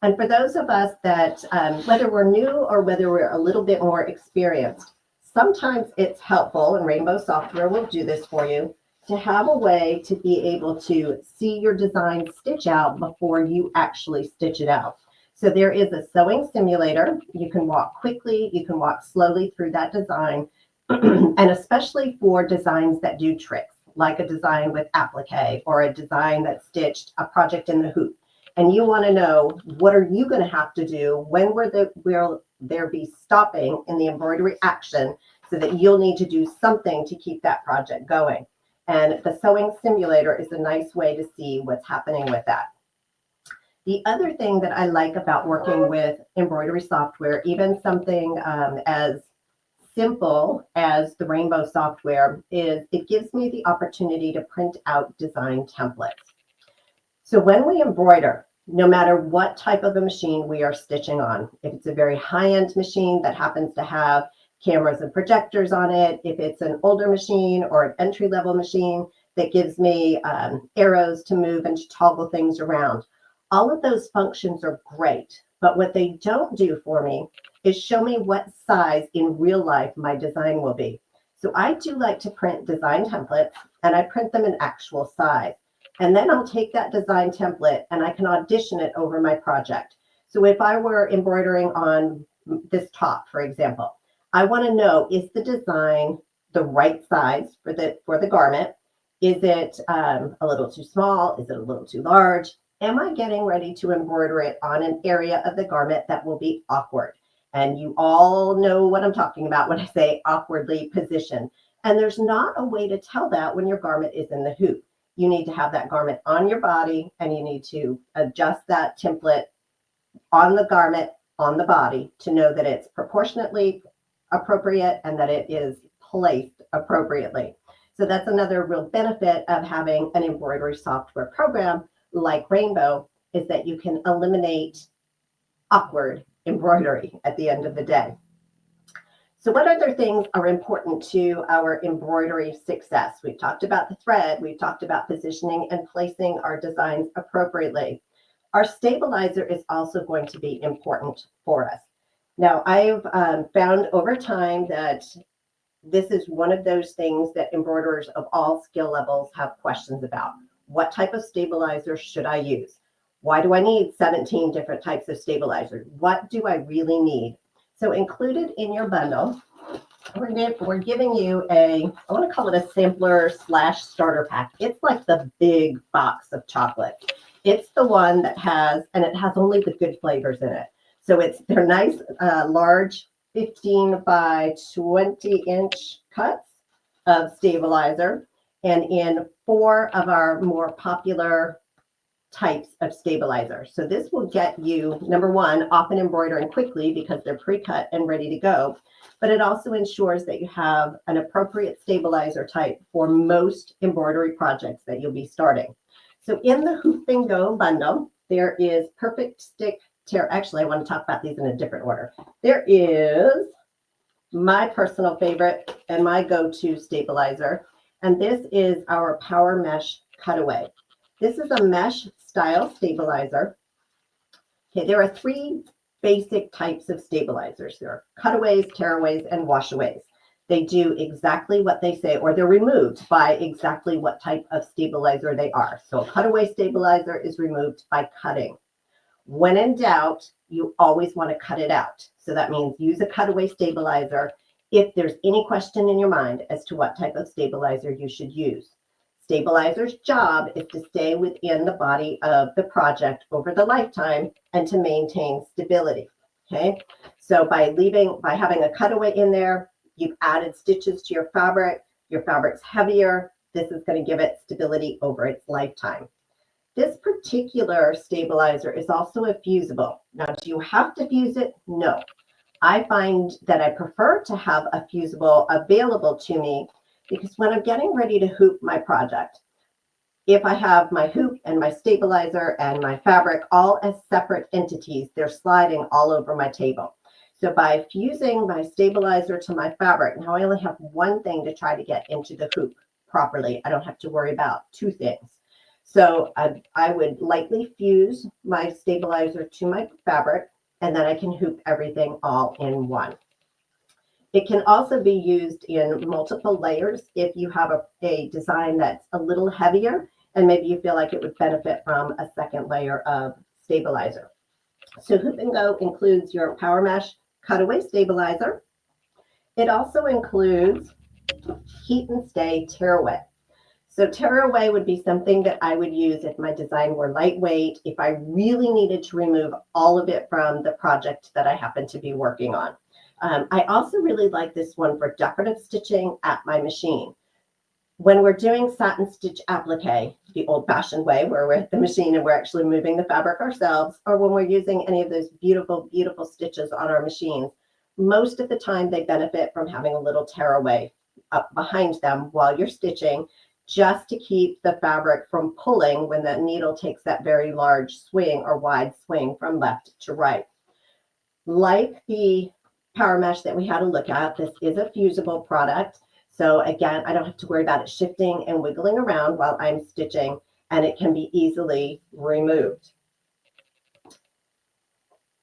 And for those of us that, whether we're new or whether we're a little bit more experienced, sometimes it's helpful, and Rainbow software will do this for you, to have a way to be able to see your design stitch out before you actually stitch it out. So there is a sewing simulator. You can walk quickly, you can walk slowly through that design, and especially for designs that do tricks, like a design with applique or a design that stitched a project in the hoop. And you want to know, what are you going to have to do? When will there be stopping in the embroidery action, so that you'll need to do something to keep that project going? And the sewing simulator is a nice way to see what's happening with that. The other thing that I like about working with embroidery software, even something as simple as the Rainbow software, is it gives me the opportunity to print out design templates. So when we embroider, no matter what type of a machine we are stitching on, if it's a very high-end machine that happens to have cameras and projectors on it, if it's an older machine or an entry-level machine that gives me arrows to move and to toggle things around, all of those functions are great. But what they don't do for me is show me what size in real life my design will be. So I do like to print design templates, and I print them in actual size. And then I'll take that design template and I can audition it over my project. So if I were embroidering on this top, for example, I want to know, is the design the right size for the garment? Is it a little too small? Is it a little too large? Am I getting ready to embroider it on an area of the garment that will be awkward? And you all know what I'm talking about when I say awkwardly positioned. And there's not a way to tell that when your garment is in the hoop. You need to have that garment on your body, and you need to adjust that template on the garment, on the body, to know that it's proportionately appropriate and that it is placed appropriately. So that's another real benefit of having an embroidery software program like Rainbow, is that you can eliminate awkward embroidery at the end of the day. So what other things are important to our embroidery success? We've talked about the thread. We've talked about positioning and placing our designs appropriately. Our stabilizer is also going to be important for us. Now, I've found over time that this is one of those things that embroiderers of all skill levels have questions about. What type of stabilizer should I use? Why do I need 17 different types of stabilizers? What do I really need? So included in your bundle, we're giving you I want to call it a sampler / starter pack. It's like the big box of chocolate. It's the one that has, and it has only the good flavors in it. So they're nice, large 15 by 20 inch cuts of stabilizer, and in 4 of our more popular types of stabilizer. So this will get you, number one, off and embroidering quickly because they're pre-cut and ready to go. But it also ensures that you have an appropriate stabilizer type for most embroidery projects that you'll be starting. So in the Hoop Bingo bundle, there is perfect stick tear. Actually, I want to talk about these in a different order. There is my personal favorite and my go-to stabilizer, and this is our Power Mesh Cutaway. This is a mesh style stabilizer. Okay, there are 3 basic types of stabilizers. There are cutaways, tearaways, and washaways. They do exactly what they say, or they're removed by exactly what type of stabilizer they are. So a cutaway stabilizer is removed by cutting. When in doubt, you always want to cut it out. So that means use a cutaway stabilizer if there's any question in your mind as to what type of stabilizer you should use. Stabilizer's job is to stay within the body of the project over the lifetime and to maintain stability. Okay, so by having a cutaway in there, you've added stitches to your fabric's heavier. This is going to give it stability over its lifetime. This particular stabilizer is also a fusible. Now, do you have to fuse it? No. I find that I prefer to have a fusible available to me because when I'm getting ready to hoop my project, if I have my hoop and my stabilizer and my fabric all as separate entities, they're sliding all over my table. So by fusing my stabilizer to my fabric, now I only have one thing to try to get into the hoop properly. I don't have to worry about two things. So I would lightly fuse my stabilizer to my fabric, and then I can hoop everything all in one. It can also be used in multiple layers if you have a design that's a little heavier and maybe you feel like it would benefit from a second layer of stabilizer. So Hoop and Go includes your Power Mesh cutaway stabilizer. It also includes Heat and Stay tearaway. So tearaway would be something that I would use if my design were lightweight, if I really needed to remove all of it from the project that I happen to be working on. I also really like this one for decorative stitching at my machine. When we're doing satin stitch applique, the old-fashioned way where we're at the machine and we're actually moving the fabric ourselves, or when we're using any of those beautiful, beautiful stitches on our machines, most of the time they benefit from having a little tearaway up behind them while you're stitching, just to keep the fabric from pulling when the needle takes that very large swing or wide swing from left to right. Like the Power Mesh that we had a look at, this is a fusible product. So again, I don't have to worry about it shifting and wiggling around while I'm stitching, and it can be easily removed.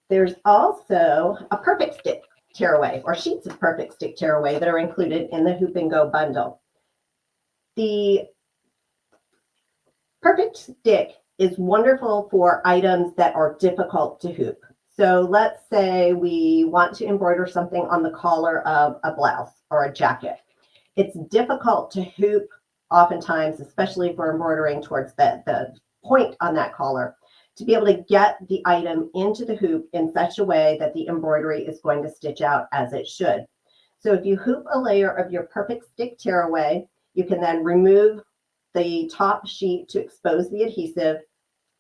There's also a Perfect Stick tearaway, or sheets of Perfect Stick tearaway that are included in the Hoop and Go bundle. The Perfect Stick is wonderful for items that are difficult to hoop. So let's say we want to embroider something on the collar of a blouse or a jacket. It's difficult to hoop oftentimes, especially if we're embroidering towards the point on that collar, to be able to get the item into the hoop in such a way that the embroidery is going to stitch out as it should. So if you hoop a layer of your Perfect Stick tearaway, you can then remove the top sheet to expose the adhesive,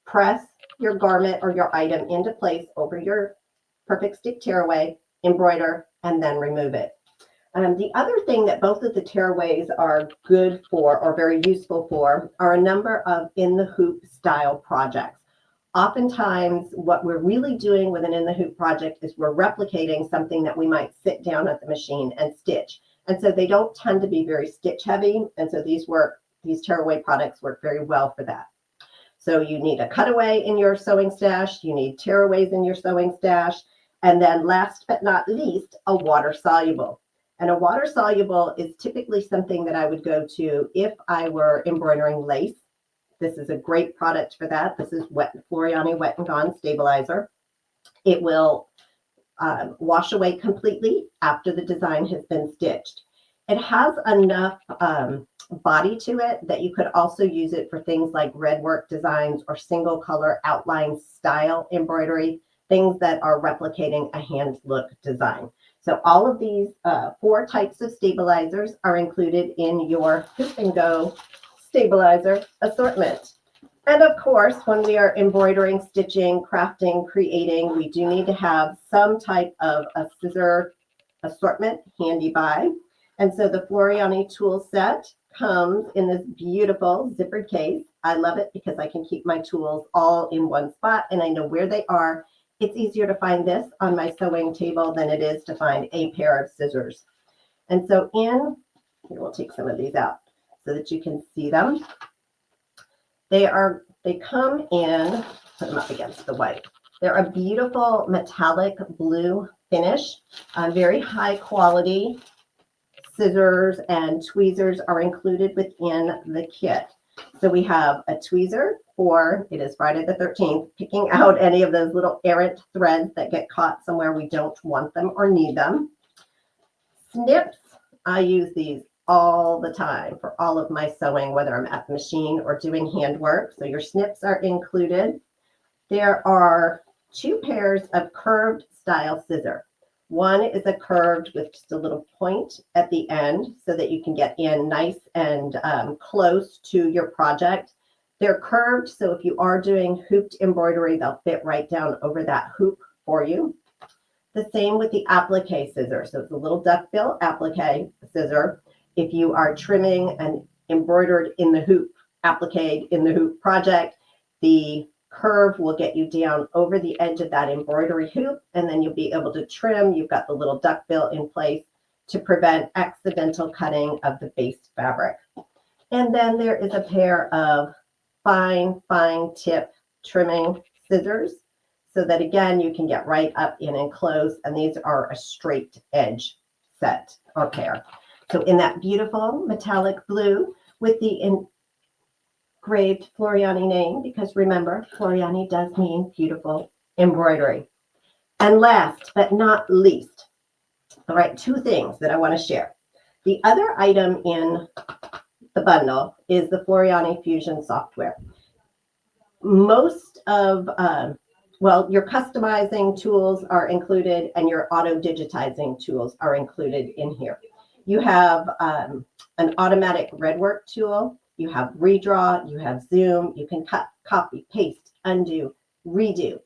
press your garment or your item into place over your Perfect Stick tearaway, embroider, and then remove it. The other thing that both of the tearaways are good for or very useful for are a number of in the hoop style projects. Oftentimes, what we're really doing with an in the hoop project is we're replicating something that we might sit down at the machine and stitch. And so they don't tend to be very stitch heavy. And so these tearaway products work very well for that. So you need a cutaway in your sewing stash, you need tearaways in your sewing stash, and then last but not least, a water soluble. And a water soluble is typically something that I would go to if I were embroidering lace. This is a great product for that. This is Floriani Wet and Gone Stabilizer. It will wash away completely after the design has been stitched. It has enough body to it that you could also use it for things like red work designs or single color outline style embroidery, things that are replicating a hand look design. So all of these 4 types of stabilizers are included in your Hoop and Go stabilizer assortment. And of course, when we are embroidering, stitching, crafting, creating, we do need to have some type of a scissor assortment handy by. And so the Floriani tool set comes in this beautiful zippered case. I love it because I can keep my tools all in one spot and I know where they are. It's easier to find this on my sewing table than it is to find a pair of scissors. And so here, we'll take some of these out so that you can see them. They come in, put them up against the white. They're a beautiful metallic blue finish, very high quality. Scissors and tweezers are included within the kit. So we have a tweezer for, it is Friday the 13th, picking out any of those little errant threads that get caught somewhere we don't want them or need them. Snips, I use these all the time for all of my sewing, whether I'm at the machine or doing handwork. So your snips are included. There are 2 pairs of curved style scissors. One is a curved with just a little point at the end so that you can get in nice and close to your project. They're curved, so if you are doing hooped embroidery, they'll fit right down over that hoop for you. The same with the applique scissors. So it's a little duckbill applique scissor. If you are trimming an embroidered in the hoop, applique in the hoop project, the curve will get you down over the edge of that embroidery hoop, and then you'll be able to trim. You've got the little duckbill in place to prevent accidental cutting of the base fabric. And then there is a pair of fine tip trimming scissors so that again you can get right up in and close, and these are a straight edge set or pair. So in that beautiful metallic blue with the engraved Floriani name, because remember, Floriani does mean beautiful embroidery. And last but not least, all right, 2 things that I want to share. The other item in the bundle is the Floriani Fusion software. Most of, your customizing tools are included and your auto digitizing tools are included in here. You have an automatic redwork tool. You have redraw, you have zoom, you can cut, copy, paste, undo, redo,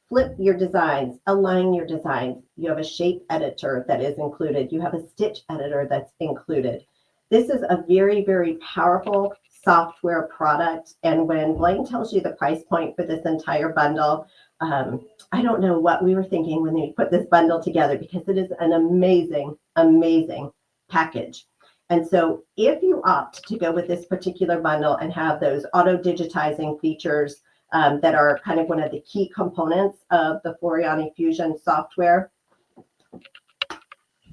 flip your designs, align your designs. You have a shape editor that is included. You have a stitch editor that's included. This is a very, very powerful software product. And when Blaine tells you the price point for this entire bundle, I don't know what we were thinking when they put this bundle together, because it is an amazing, amazing package. And so if you opt to go with this particular bundle and have those auto digitizing features that are kind of one of the key components of the Floriani Fusion software,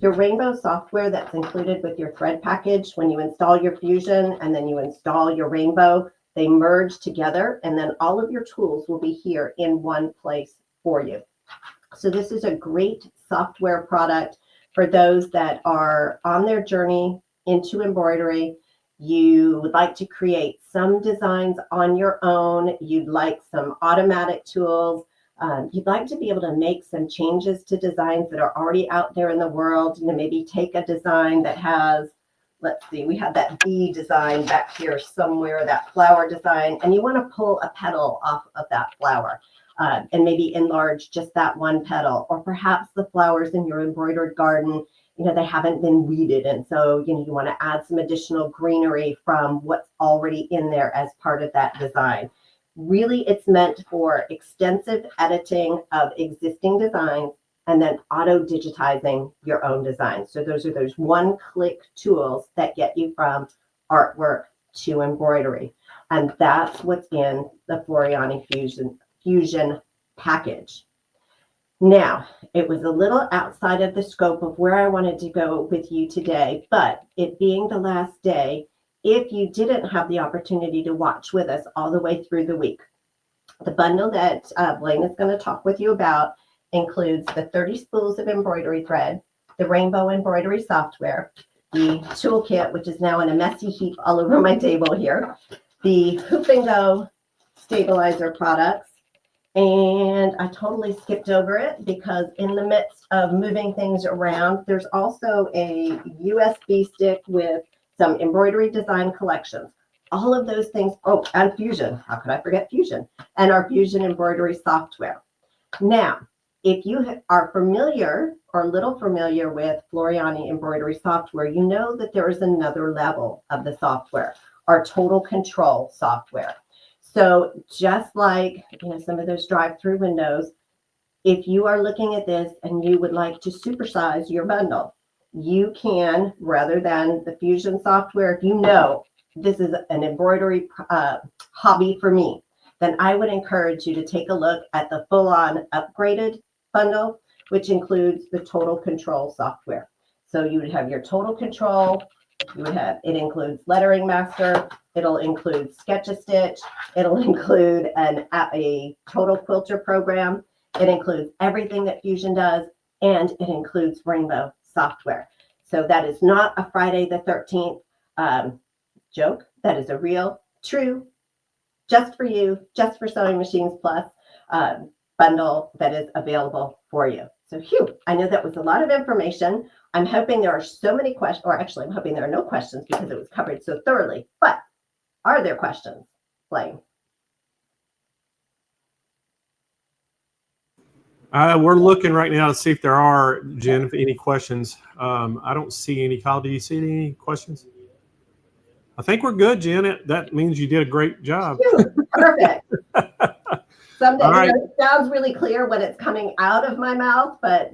your rainbow software that's included with your thread package, when you install your Fusion and then you install your rainbow, they merge together, and then all of your tools will be here in one place for you. So this is a great software product for those that are on their journey into embroidery. You would like to create some designs on your own. You'd like some automatic tools. You'd like to be able to make some changes to designs that are already out there in the world. You know, maybe take a design that has, let's see, we have that bee design back here somewhere, that flower design, and you want to pull a petal off of that flower and maybe enlarge just that one petal, or perhaps the flowers in your embroidered garden, you know, they haven't been weeded. And so, you know, you want to add some additional greenery from what's already in there as part of that design. Really, it's meant for extensive editing of existing designs and then auto digitizing your own designs. So those are those one-click tools that get you from artwork to embroidery. And that's what's in the Floriani Fusion package. Now, it was a little outside of the scope of where I wanted to go with you today, but it being the last day, if you didn't have the opportunity to watch with us all the way through the week, the bundle that Blaine is going to talk with you about includes the 30 spools of embroidery thread, the rainbow embroidery software, the toolkit, which is now in a messy heap all over my table here, the Hoop and Go stabilizer products, and I totally skipped over it because in the midst of moving things around, there's also a USB stick with some embroidery design collections. All of those things, oh, and Fusion. How could I forget Fusion? And our Fusion embroidery software. Now, if you are familiar or a little familiar with Floriani embroidery software, you know that there is another level of the software, our total control software. So just like, you know, some of those drive-through windows, if you are looking at this and you would like to supersize your bundle, you can, rather than the Fusion software, if you know this is an embroidery hobby for me, then I would encourage you to take a look at the full-on upgraded bundle, which includes the total control software. So you would have your total control, you would have, it includes lettering master, it'll include Sketch-a-Stitch, it'll include a total quilter program, it includes everything that Fusion does, and it includes rainbow software. So that is not a Friday the 13th joke. That is a real, true, just for you, just for Sewing Machines Plus bundle that is available for you. So I know that was a lot of information. I'm hoping there are so many questions, or actually I'm hoping there are no questions because it was covered so thoroughly, but are there questions, Blaine? We're looking right now to see if there are, Jen, any questions. I don't see any. Kyle, do you see any questions? I think we're good, Jen. That means you did a great job. Perfect. Someday, All right. it sounds really clear when it's coming out of my mouth, but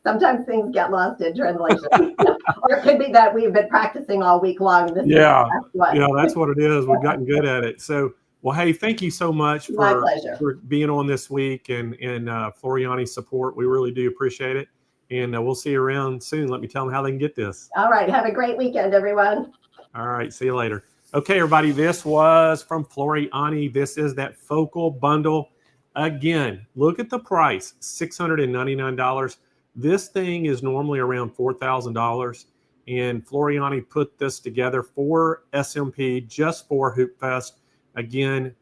sometimes things get lost in translation. Or it could be that we've been practicing all week long. Yeah, that's what it is. We've gotten good at it. So, well, hey, thank you so much for being on this week and Floriani's support. We really do appreciate it. And we'll see you around soon. Let me tell them how they can get this. All right. Have a great weekend, everyone. All right. See you later. Okay, everybody. This was from Floriani. This is that focal bundle. Again, look at the price, $699. This thing is normally around $4,000. And Floriani put this together for SMP, just for Hoop Fest. Again,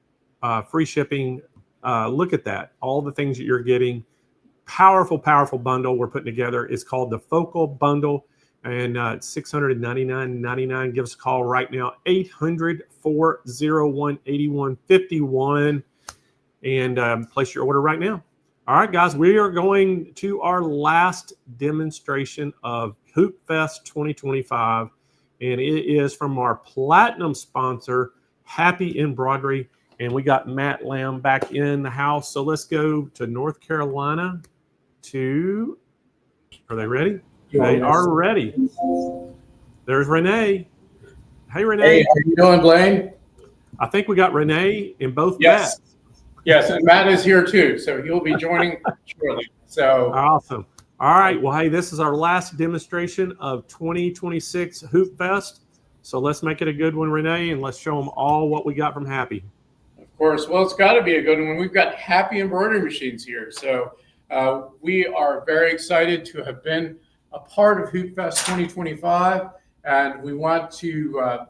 free shipping. Look at that. All the things that you're getting. Powerful, powerful bundle we're putting together. It's called the Focal Bundle. And it's $699.99. Give us a call right now, 800-401-8151, and place your order right now. All right, guys, we are going to our last demonstration of Hoop Fest 2025, and it is from our platinum sponsor, Happy Embroidery, and we got Matt Lamb back in the house. So let's go to North Carolina are they ready? They are ready. There's Renee. Hey, Renee. Hey, how you doing, Blaine? I think we got Renee and both Yes. Matt. Yes, and Matt is here too, so he'll be joining shortly. So awesome. All right. Well, hey, this is our last demonstration of 2026 Hoop Fest. So let's make it a good one, Renee, and let's show them all what we got from Happy. Of course. Well, it's got to be a good one. We've got Happy Embroidery Machines here. So we are very excited to have been a part of Hoop Fest 2025, and we want to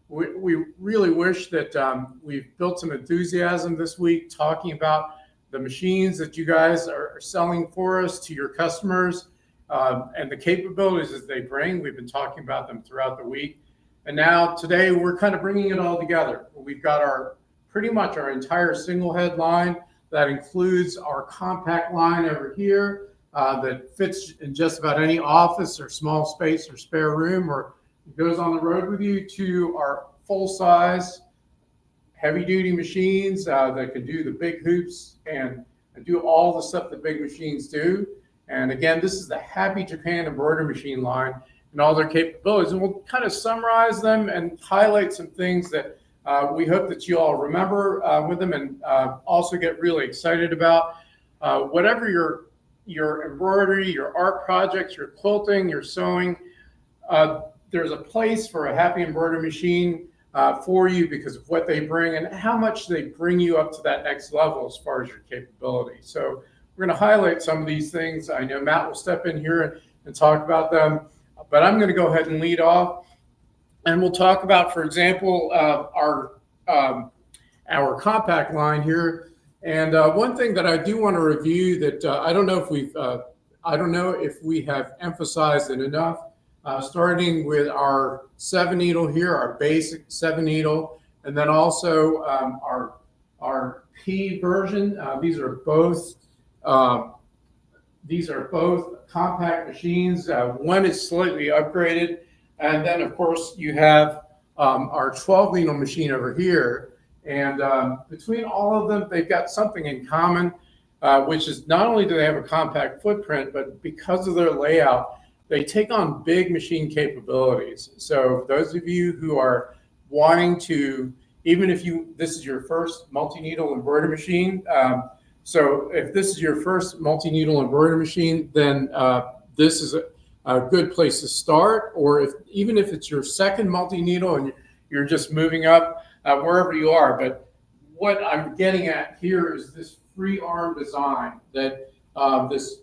we really wish that we've built some enthusiasm this week talking about the machines that you guys are selling for us to your customers and the capabilities that they bring. We've been talking about them throughout the week, and now today we're kind of bringing it all together. We've got pretty much our entire single head line that includes our compact line over here that fits in just about any office or small space or spare room, or goes on the road with you, to our full-size heavy-duty machines that can do the big hoops and do all the stuff that big machines do. And again, this is the Happy Japan embroidery machine line and all their capabilities. And we'll kind of summarize them and highlight some things that we hope that you all remember with them, and also get really excited about. Whatever your embroidery, your art projects, your quilting, your sewing, there's a place for a Happy embroidery machine for you because of what they bring and how much they bring you up to that next level as far as your capability. So we're going to highlight some of these things. I know Matt will step in here and talk about them, but I'm going to go ahead and lead off. And we'll talk about, for example, our compact line here. And one thing that I do want to review that I don't know if we have emphasized it enough. Starting with our 7 needle here, our basic 7 needle, and then also our P version. These are both compact machines. One is slightly upgraded, and then of course you have our 12 needle machine over here. And between all of them, they've got something in common, which is not only do they have a compact footprint, but because of their layout, they take on big machine capabilities. So those of you who are wanting to, even if this is your first multi-needle embroidery machine, so if this is your first multi-needle embroidery machine, then this is a good place to start. Or even if it's your second multi-needle and you're just moving up wherever you are. But what I'm getting at here is this free arm design that this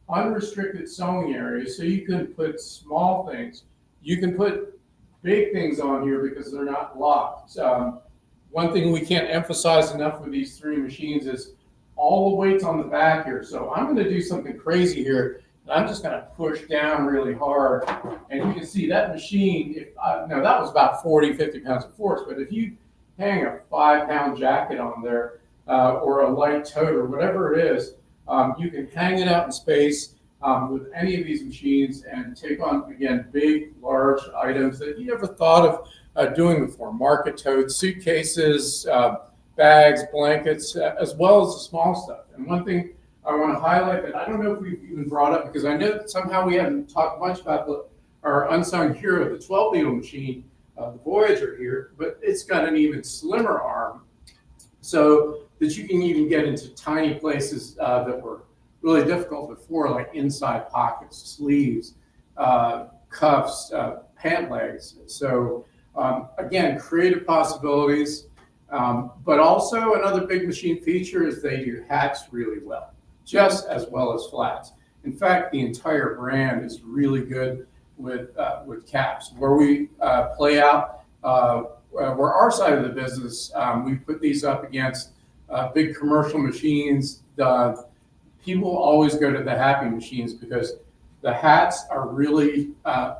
unrestricted sewing areas, so you can put small things. You can put big things on here because they're not locked. One thing we can't emphasize enough with these 3 machines is all the weight's on the back here. So I'm going to do something crazy here. I'm just going to push down really hard. And you can see that machine, now that was about 40, 50 pounds of force, but if you hang a 5-pound jacket on there or a light tote or whatever it is, you can hang it out in space with any of these machines and take on, again, big, large items that you never thought of doing before. Market totes, suitcases, bags, blankets, as well as the small stuff. And one thing I want to highlight that I don't know if we've even brought up, because I know that somehow we haven't talked much about our unsung hero, the 12 needle machine, the Voyager here, but it's got an even slimmer arm so that you can even get into tiny places that were really difficult before, like inside pockets, sleeves, cuffs, pant legs. So again, creative possibilities, but also another big machine feature is they do hats really well, just as well as flats. In fact, the entire brand is really good with caps. Where we play out, where our side of the business, we put these up against big commercial machines. People always go to the happy machines because the hats are really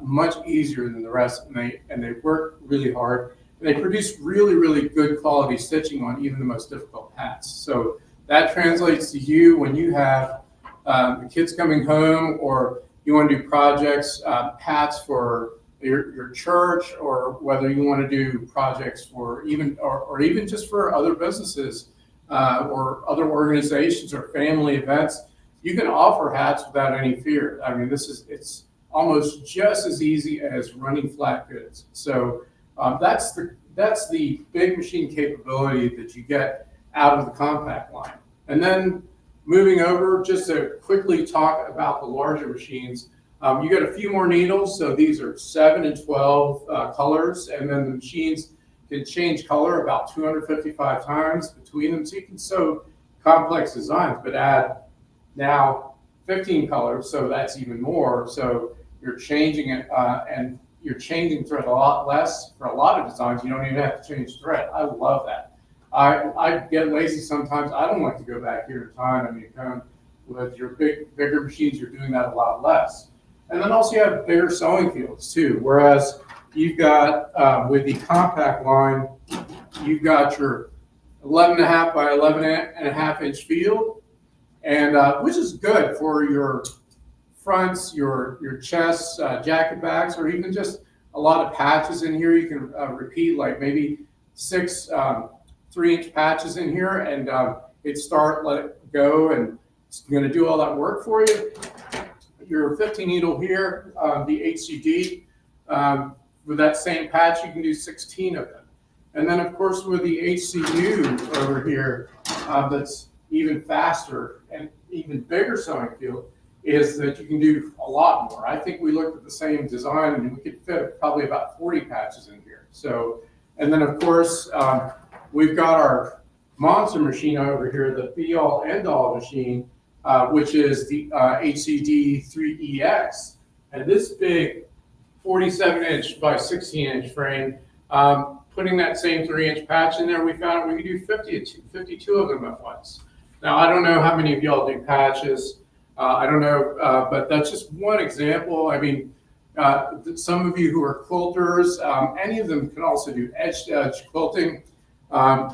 much easier than the rest, and they work really hard. And they produce really, really good quality stitching on even the most difficult hats. So that translates to you when you have the kids coming home, or you want to do projects, hats for your church, or whether you want to do projects for even just for other businesses or other organizations or family events. You can offer hats without any fear. I mean, it's almost just as easy as running flat goods. So that's the big machine capability that you get out of the compact line. And then moving over, just to quickly talk about the larger machines, you get a few more needles. So these are 7 and 12 colors, and then the machines can change color about 255 times between them. So you can sew complex designs, but add now 15 colors, so that's even more. So you're changing it, and you're changing thread a lot less. For a lot of designs, you don't even have to change thread. I love that. I get lazy sometimes. I don't like to go back here in time. I mean, kind of with your bigger machines, you're doing that a lot less. And then also you have bigger sewing fields too. Whereas you've got, with the compact line, you've got your 11.5 by 11.5 inch field, and which is good for your fronts, your chests, jacket backs, or even just a lot of patches in here. You can repeat like maybe 6 3-inch patches in here, and hit start, let it go, and it's going to do all that work for you. Your 15 needle here, the HCD, with that same patch, you can do 16 of them. And then of course with the HCU over here, that's even faster and even bigger sewing field, is that you can do a lot more. I think we looked at the same design and we could fit probably about 40 patches in here. So, and then of course, we've got our monster machine over here, the be-all end-all machine, which is the HCD 3EX. And this big 47-inch by 16-inch frame, putting that same 3-inch patch in there, we found we could do 52 of them at once. Now, I don't know how many of y'all do patches. I don't know, but that's just one example. I mean, some of you who are quilters, any of them can also do edge-to-edge quilting. From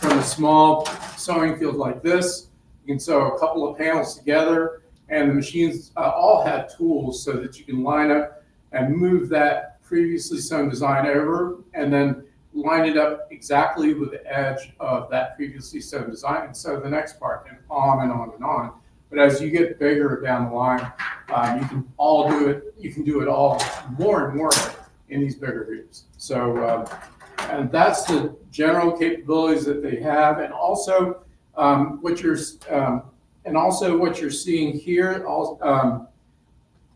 a small sewing field like this, you can sew a couple of panels together, and the machines all have tools so that you can line up and move that previously sewn design over, and then line it up exactly with the edge of that previously sewn design, and sew the next part, and on and on and on. But as you get bigger down the line, you can all do it. You can do it all more and more in these bigger hoops. So, and that's the general capabilities that they have, and also what you're seeing here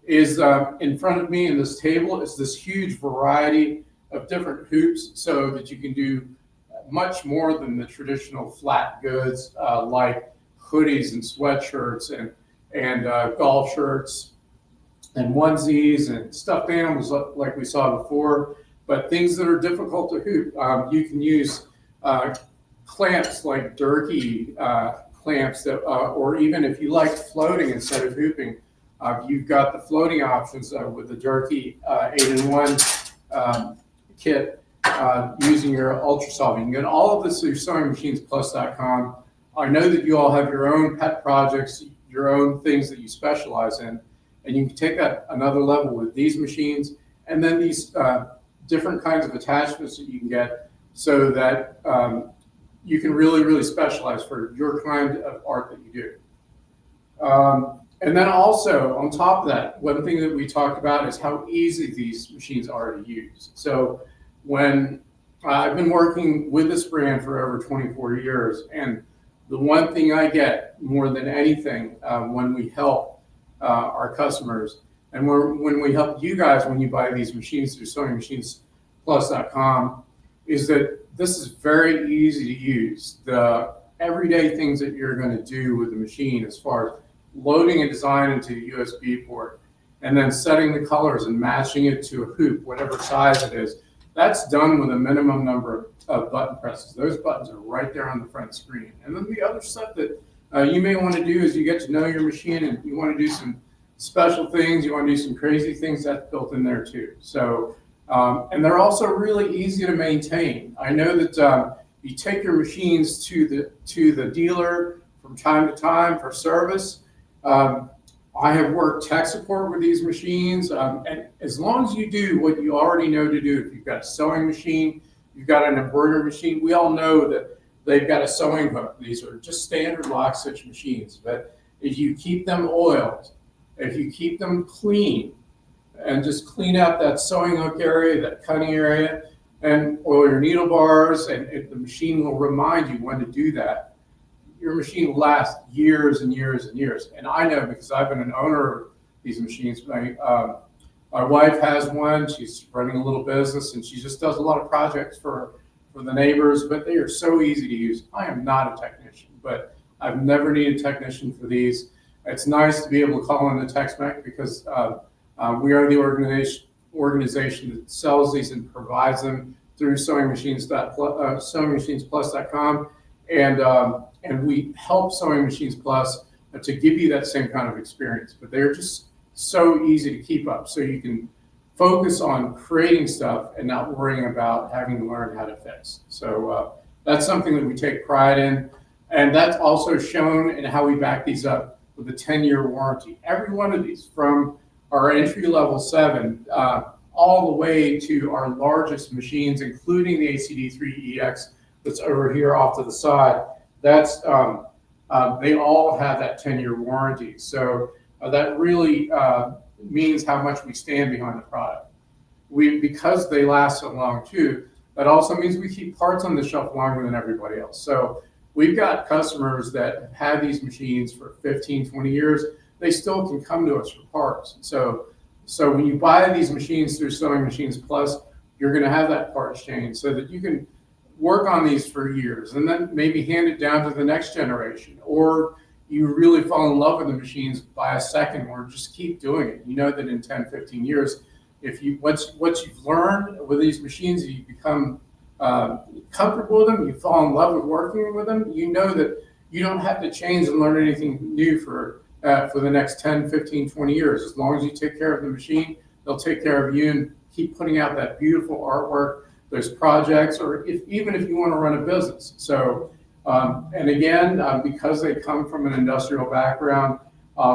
is in front of me in this table is this huge variety of different hoops, so that you can do much more than the traditional flat goods like hoodies and sweatshirts and golf shirts and onesies and stuffed animals like we saw before, but things that are difficult to hoop. You can use clamps like Durkee clamps that, or even if you like floating instead of hooping, you've got the floating options with the Durkee 8-in-1 kit using your UltraSolve. You can get all of this through SewingMachinesPlus.com. I know that you all have your own pet projects, your own things that you specialize in, and you can take that another level with these machines, and then these different kinds of attachments that you can get so that you can really specialize for your kind of art that you do. And then also, on top of that, one thing that we talked about is how easy these machines are to use. So when I've been working with this brand for over 24 years, and the one thing I get more than anything when we help our customers, and when we help you guys when you buy these machines through SewingMachinesPlus.com, is that this is very easy to use. The everyday things that you're going to do with the machine, as far as loading a design into a USB port, and then setting the colors and matching it to a hoop, whatever size it is, that's done with a minimum number of button presses. Those buttons are right there on the front screen. And then the other stuff that you may want to do is you get to know your machine and you want to do some special things, you want to do some crazy things, that's built in there too. So, and they're also really easy to maintain. I know that you take your machines to the dealer from time to time for service. I have worked tech support with these machines, and as long as you do what you already know to do, if you've got a sewing machine, you've got an embroidery machine, we all know that they've got a sewing hook. These are just standard lock stitch machines, but if you keep them oiled, if you keep them clean, and just clean out that sewing hook area, that cutting area, and oil your needle bars, and the machine will remind you when to do that. Your machine will last years and years and years. And I know because I've been an owner of these machines. My wife has one. She's running a little business, and she just does a lot of projects for the neighbors, but they are so easy to use. I am not a technician, but I've never needed a technician for these. It's nice to be able to call in the TechSmec because we are the organization that sells these and provides them through SewingMachinesPlus.com. And we help Sewing Machines Plus to give you that same kind of experience. But they're just so easy to keep up. So you can focus on creating stuff and not worrying about having to learn how to fix. So that's something that we take pride in. And that's also shown in how we back these up with a 10-year warranty. Every one of these, from our entry-level 7 all the way to our largest machines, including the ACD3EX that's over here off to the side, that's they all have that 10-year warranty. So that really means how much we stand behind the product. Because they last so long too, that also means we keep parts on the shelf longer than everybody else. So we've got customers that have had these machines for 15, 20 years. They still can come to us for parts. So when you buy these machines through Sewing Machines Plus, you're going to have that part exchange so that you can work on these for years and then maybe hand it down to the next generation. Or you really fall in love with the machines, buy a second or just keep doing it. You know that in 10, 15 years, if you once you've learned with these machines, you become comfortable with them, you fall in love with working with them, you know that you don't have to change and learn anything new for the next 10, 15, 20 years. As long as you take care of the machine, they'll take care of you and keep putting out that beautiful artwork, those projects, or even if you want to run a business. So, and again, because they come from an industrial background,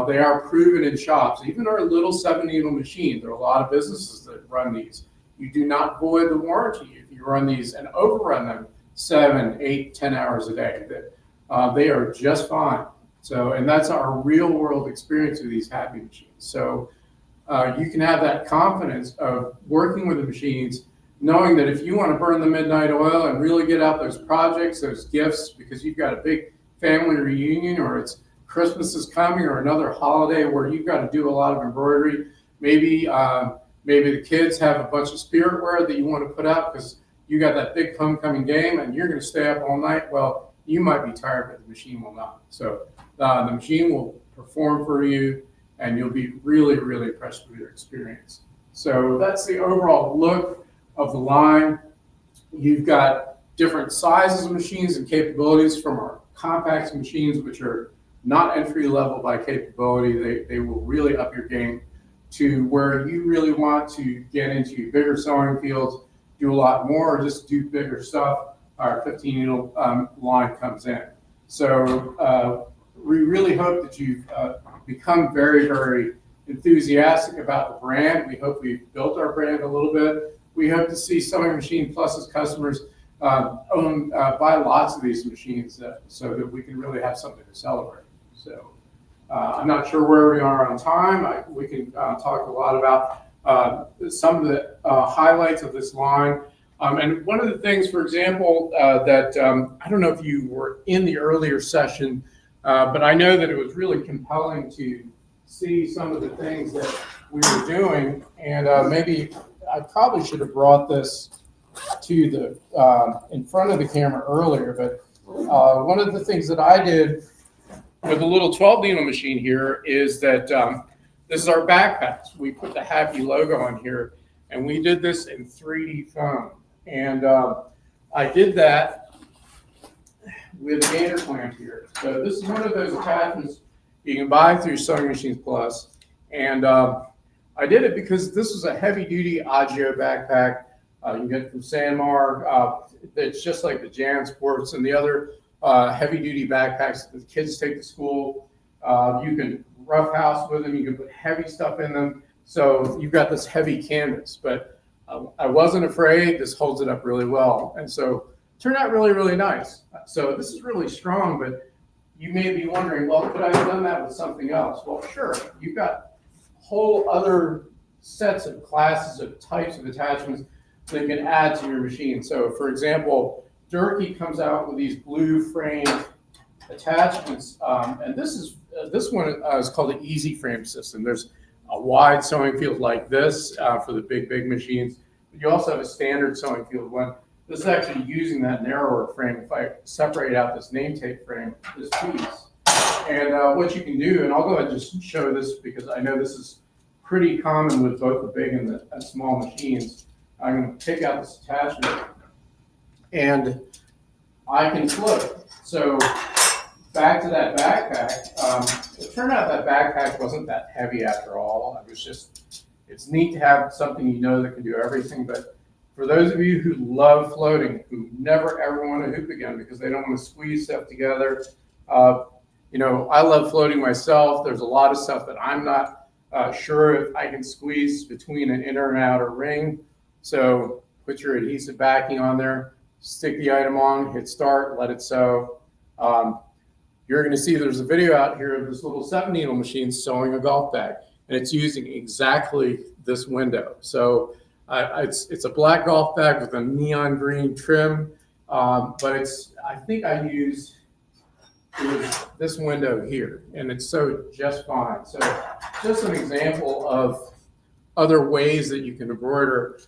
they are proven in shops. Even our little 7-needle machine, there are a lot of businesses that run these. You do not void the warranty if you run these and overrun them 7, 8, 10 hours a day. They are just fine. So, and that's our real world experience with these happy machines. So you can have that confidence of working with the machines, knowing that if you want to burn the midnight oil and really get out those projects, those gifts, because you've got a big family reunion, or it's Christmas is coming, or another holiday where you've got to do a lot of embroidery, maybe the kids have a bunch of spirit wear that you want to put out because you got that big homecoming game and you're going to stay up all night. Well, you might be tired, but the machine will not. So the machine will perform for you, and you'll be really, really impressed with your experience. So that's the overall look of the line. You've got different sizes of machines and capabilities, from our compact machines, which are not entry level by capability. They will really up your game, to where you really want to get into bigger sewing fields, do a lot more, or just do bigger stuff. Our 15 needle line comes in. So we really hope that you've become very, very enthusiastic about the brand. We hope we've built our brand a little bit. We hope to see Sewing Machine Plus's customers buy lots of these machines so that we can really have something to celebrate. So I'm not sure where we are on time. We can talk a lot about some of the highlights of this line. And one of the things, for example, that I don't know if you were in the earlier session, but I know that it was really compelling to see some of the things that we were doing. And maybe I probably should have brought this to the in front of the camera earlier. But one of the things that I did with a little 12 needle machine here is that this is our backpacks. We put the Happy logo on here, and we did this in 3D foam. And I did that with a gator clamp here. So this is one of those attachments you can buy through Sewing Machines Plus. And I did it because this was a heavy-duty Agio backpack. You can get it from Sanmar. It's just like the Jan Sports and the other heavy-duty backpacks that the kids take to school. You can roughhouse with them. You can put heavy stuff in them. So you've got this heavy canvas. But I wasn't afraid. This holds it up really well. And so it turned out really, really nice. So this is really strong, but you may be wondering, well, could I have done that with something else? Well, sure. You've got whole other sets of classes of types of attachments that you can add to your machine. So for example, Durkee comes out with these blue framed attachments. And this one is called the Easy Frame System. There's a wide sewing field like this for the big machines. But you also have a standard sewing field one. This is actually using that narrower frame. If I separate out this name tape frame, this piece, and what you can do, and I'll go ahead and just show this because I know this is pretty common with both the big and the small machines. I'm going to take out this attachment, and I can float. So back to that backpack. It turned out that backpack wasn't that heavy after all. It was just, it's neat to have something you know that can do everything. But for those of you who love floating, who never ever want to hoop again because they don't want to squeeze stuff together, you know, I love floating myself. There's a lot of stuff that I'm not sure if I can squeeze between an inner and outer ring. So put your adhesive backing on there, stick the item on, hit start, let it sew. You're going to see there's a video out here of this little 7-needle machine sewing a golf bag, and it's using exactly this window. So it's a black golf bag with a neon green trim, but I think I used this window here, and it's sewed just fine. So just an example of other ways that you can embroider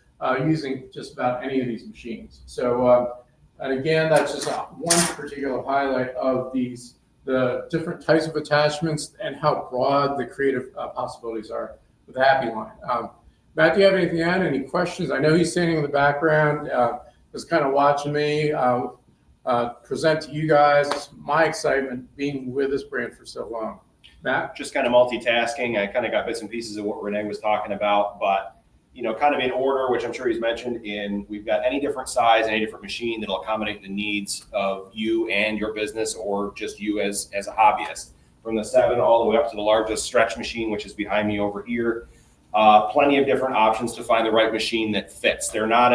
using just about any of these machines. So, and again, that's just one particular highlight of the different types of attachments and how broad the creative possibilities are with the Happy line. Matt, do you have anything to add? Any questions? I know he's standing in the background, just kind of watching me present to you guys my excitement being with this brand for so long. Matt? Just kind of multitasking. I kind of got bits and pieces of what Renee was talking about, but you know, kind of in order, which I'm sure he's mentioned, we've got any different size, any different machine that'll accommodate the needs of you and your business, or just you as a hobbyist. From the 7 all the way up to the largest stretch machine, which is behind me over here. Plenty of different options to find the right machine that fits. They're not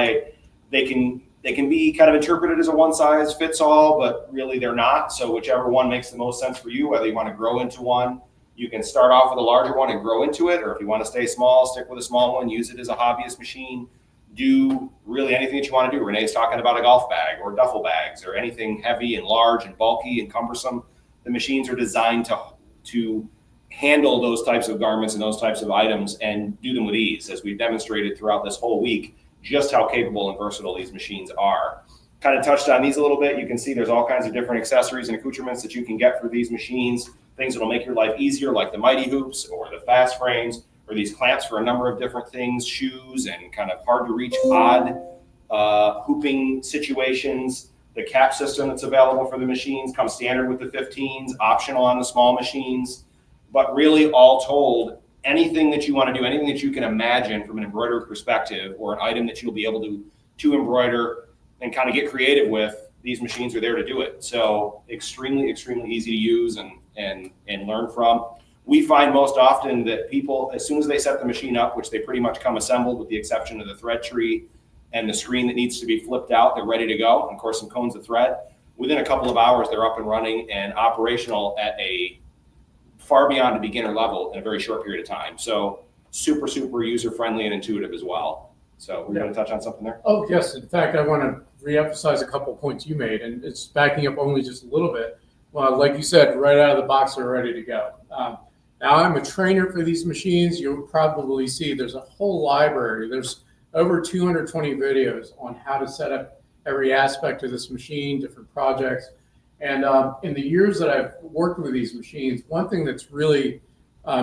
they can be kind of interpreted as a one size fits all, but really they're not. So whichever one makes the most sense for you, whether you want to grow into one, you can start off with a larger one and grow into it, or if you want to stay small, stick with a small one, use it as a hobbyist machine, do really anything that you want to do. Renee's talking about a golf bag or duffel bags or anything heavy and large and bulky and cumbersome. The machines are designed to handle those types of garments and those types of items and do them with ease, as we've demonstrated throughout this whole week, just how capable and versatile these machines are. Kind of touched on these a little bit. You can see there's all kinds of different accessories and accoutrements that you can get for these machines. things that'll make your life easier, like the Mighty Hoops or the Fast Frames, or these clamps for a number of different things, shoes and kind of hard to reach odd hooping situations. The cap system that's available for the machines comes standard with the 15s, optional on the small machines. But really, all told, anything that you want to do, anything that you can imagine from an embroidery perspective, or an item that you'll be able to embroider and kind of get creative with, these machines are there to do it. So extremely, extremely easy to use and learn from. We find most often that people, as soon as they set the machine up, which they pretty much come assembled with the exception of the thread tree and the screen that needs to be flipped out, they're ready to go, and of course some cones of thread. Within a couple of hours, they're up and running and operational at a far beyond a beginner level in a very short period of time. So super, super user-friendly and intuitive as well. So we're going to touch on something there? Oh, yes. In fact, I want to reemphasize a couple of points you made, and it's backing up only just a little bit. Well, like you said, right out of the box, they're ready to go. Now, I'm a trainer for these machines. You'll probably see there's a whole library. There's over 220 videos on how to set up every aspect of this machine, different projects. And in the years that I've worked with these machines, one thing that's really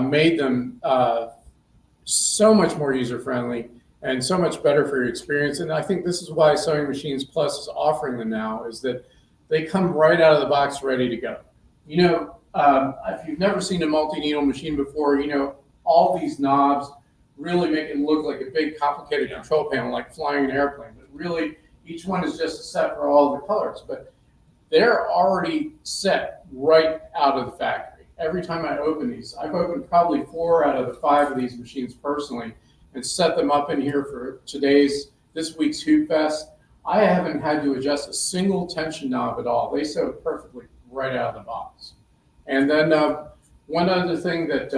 made them so much more user-friendly and so much better for your experience, and I think this is why Sewing Machines Plus is offering them now, is that they come right out of the box ready to go. You know, if you've never seen a multi-needle machine before, you know, all these knobs really make it look like a big complicated control panel, like flying an airplane. But really, each one is just a set for all the colors. But they're already set right out of the factory. Every time I open these, I've opened probably 4 out of the 5 of these machines personally and set them up in here for this week's Hoop Fest. I haven't had to adjust a single tension knob at all. They sew perfectly right out of the box. And then one other thing that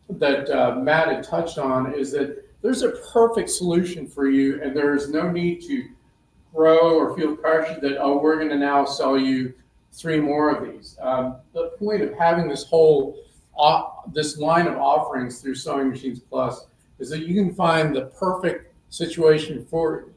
Matt had touched on is that there's a perfect solution for you, and there is no need to grow or feel pressured that, oh, we're going to now sell you 3 more of these. The point of having this whole this line of offerings through Sewing Machines Plus is that you can find the perfect situation for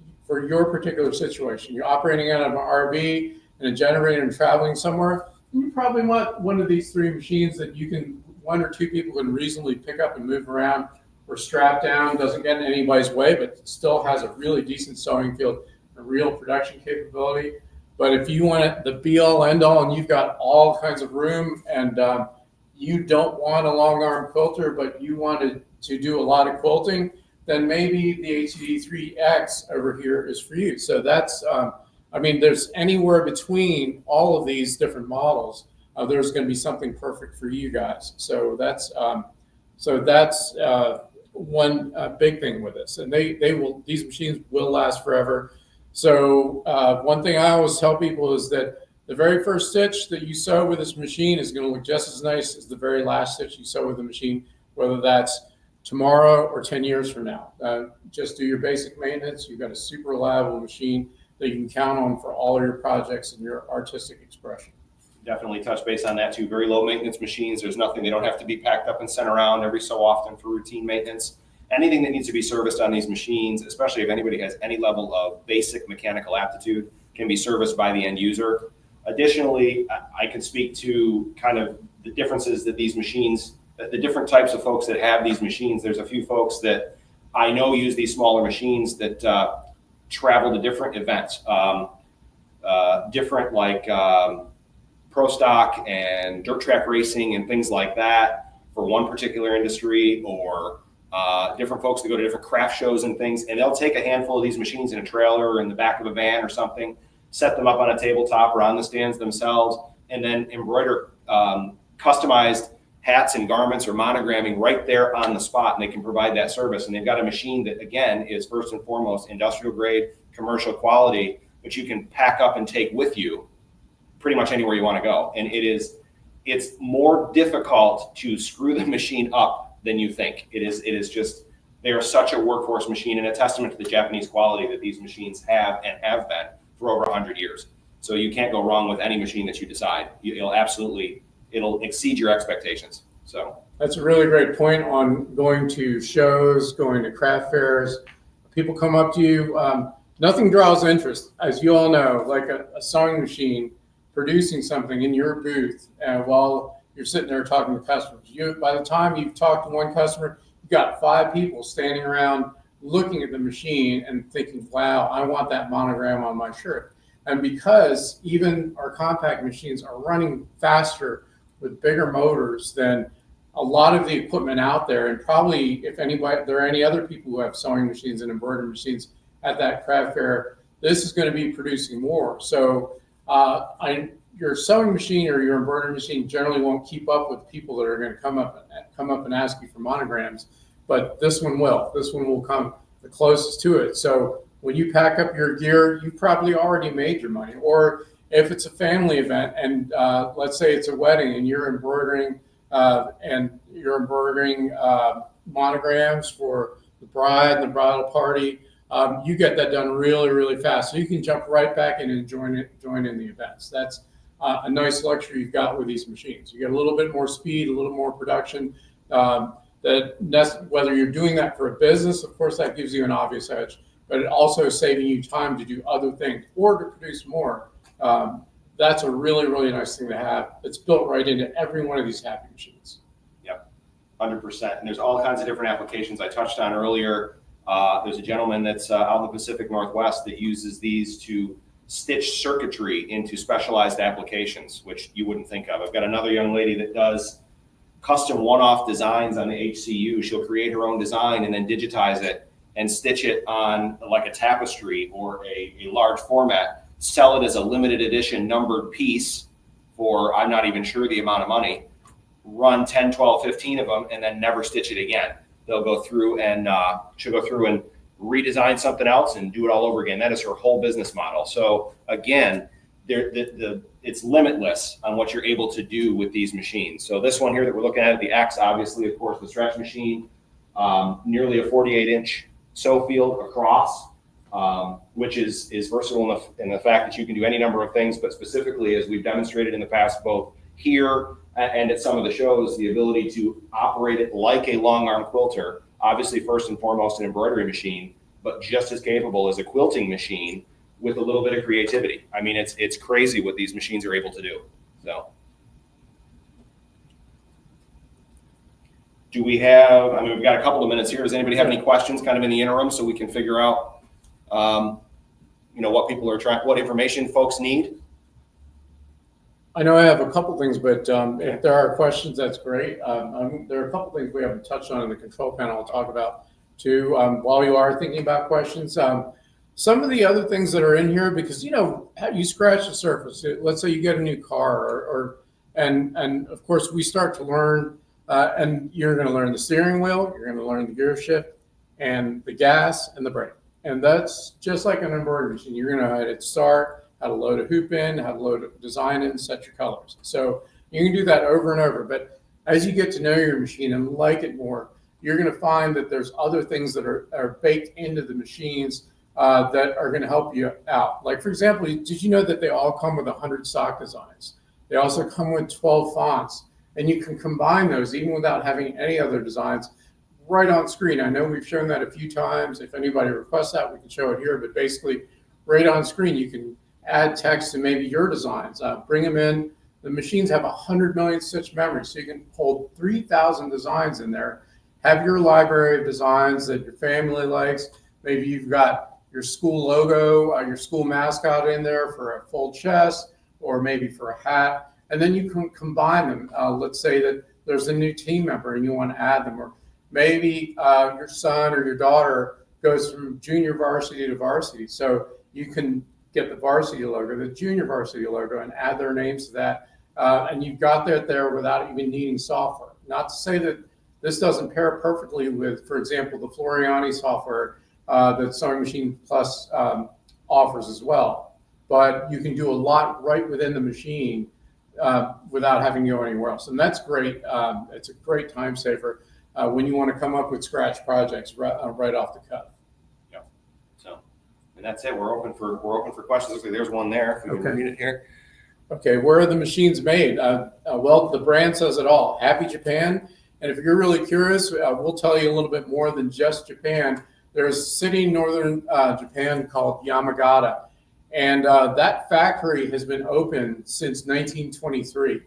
your particular situation. You're operating out of an RV and a generator and traveling somewhere. You probably want one of these 3 machines that you can, 1 or 2 people can reasonably pick up and move around, or strap down, doesn't get in anybody's way, but still has a really decent sewing field, a real production capability. But if you want it the be all end all and you've got all kinds of room, and you don't want a long arm quilter, but you wanted to do a lot of quilting, then maybe the HCD3X over here is for you. So that's, I mean, there's anywhere between all of these different models, there's going to be something perfect for you guys. So that's one big thing with this, and these machines will last forever. So one thing I always tell people is that the very first stitch that you sew with this machine is going to look just as nice as the very last stitch you sew with the machine, whether that's tomorrow or 10 years from now. Just do your basic maintenance. You've got a super reliable machine that you can count on for all of your projects and your artistic expression. Definitely touch base on that too. Very low maintenance machines. There's nothing, they don't have to be packed up and sent around every so often for routine maintenance. Anything that needs to be serviced on these machines, especially if anybody has any level of basic mechanical aptitude, can be serviced by the end user. Additionally, I can speak to kind of the differences that these machines, the different types of folks that have these machines. There's a few folks that I know use these smaller machines that travel to different events, different like pro stock and dirt track racing and things like that for one particular industry, or different folks that go to different craft shows and things, and they'll take a handful of these machines in a trailer or in the back of a van or something, set them up on a tabletop or on the stands themselves, and then embroider customized hats and garments or monogramming right there on the spot, and they can provide that service. And they've got a machine that, again, is first and foremost industrial grade, commercial quality, but you can pack up and take with you pretty much anywhere you want to go. And it's more difficult to screw the machine up than you think. It is just, they are such a workhorse machine, and a testament to the Japanese quality that these machines have and have been for over 100 years. So you can't go wrong with any machine that you decide. It'll exceed your expectations. So that's a really great point on going to shows, going to craft fairs. People come up to you. Nothing draws interest, as you all know, like a sewing machine producing something in your booth while you're sitting there talking to customers. By the time you've talked to one customer, you've got 5 people standing around looking at the machine and thinking, wow, I want that monogram on my shirt. And because even our compact machines are running faster with bigger motors than a lot of the equipment out there, and probably if there are any other people who have sewing machines and embroidery machines at that craft fair, this is going to be producing more. So your sewing machine or your embroidery machine generally won't keep up with people that are going to come up and ask you for monograms, but this one will. This one will come the closest to it. So when you pack up your gear, you probably already made your money. Or if it's a family event and let's say it's a wedding and you're embroidering monograms for the bride and the bridal party, you get that done really, really fast. So you can jump right back in and join in the events. That's a nice luxury you've got with these machines. You get a little bit more speed, a little more production. Whether you're doing that for a business, of course, that gives you an obvious edge, but it also is saving you time to do other things or to produce more. That's a really, really nice thing to have. It's built right into every one of these happy machines. Yep, 100%. And there's all kinds of different applications I touched on earlier. There's a gentleman that's out in the Pacific Northwest that uses these to stitch circuitry into specialized applications, which you wouldn't think of. I've got another young lady that does custom one-off designs on the HCU. She'll create her own design and then digitize it and stitch it on like a tapestry or a large format, sell it as a limited edition numbered piece for, I'm not even sure the amount of money, run 10, 12, 15 of them, and then never stitch it again. They'll go through and she'll go through and redesign something else and do it all over again. That is her whole business model. So again, it's limitless on what you're able to do with these machines. So this one here that we're looking at, the X, obviously, of course, the stretch machine, nearly a 48-inch sew field across, which is versatile in the fact that you can do any number of things, but specifically, as we've demonstrated in the past, both here and at some of the shows, the ability to operate it like a long arm quilter, obviously first and foremost an embroidery machine, but just as capable as a quilting machine with a little bit of creativity. I mean, it's crazy what these machines are able to do. So do we have, I mean, we've got a couple of minutes here. Does anybody have any questions kind of in the interim so we can figure out, what people are trying, what information folks need? I know I have a couple things, but if there are questions, that's great. There are a couple things we haven't touched on in the control panel I'll talk about too, while you are thinking about questions. Some of the other things that are in here, because, you scratch the surface. Let's say you get a new car and of course we start to learn, and you're going to learn the steering wheel, you're going to learn the gear shift and the gas and the brake. And that's just like an embroidery machine. You're going to know how to start, how to load a hoop in, how to load a design in, set your colors. So you can do that over and over. But as you get to know your machine and like it more, you're going to find that there's other things that are baked into the machines that are going to help you out. Like, for example, did you know that they all come with 100 stock designs? They also come with 12 fonts, and you can combine those even without having any other designs right on screen. I know we've shown that a few times. If anybody requests that, we can show it here, but basically right on screen, you can add text to maybe your designs, bring them in. The machines have 100 million stitch memory, so you can hold 3,000 designs in there, have your library of designs that your family likes. Maybe you've got your school logo, your school mascot in there for a full chest, or maybe for a hat, and then you can combine them. Let's say that there's a new team member and you want to add them, or maybe your son or your daughter goes from junior varsity to varsity. So you can get the varsity logo, the junior varsity logo, and add their names to that. And you've got that there without even needing software. Not to say that this doesn't pair perfectly with, for example, the Floriani software that Sewing Machine Plus offers as well. But you can do a lot right within the machine without having to go anywhere else. And that's great. It's a great time saver when you want to come up with scratch projects right off the cuff. Yeah. So, and that's it. We're open for questions. Okay, there's one there. If we can read it here. Okay, where are the machines made? Well, the brand says it all. Happy Japan. And if you're really curious, we'll tell you a little bit more than just Japan. There's a city in northern Japan called Yamagata. And that factory has been open since 1923.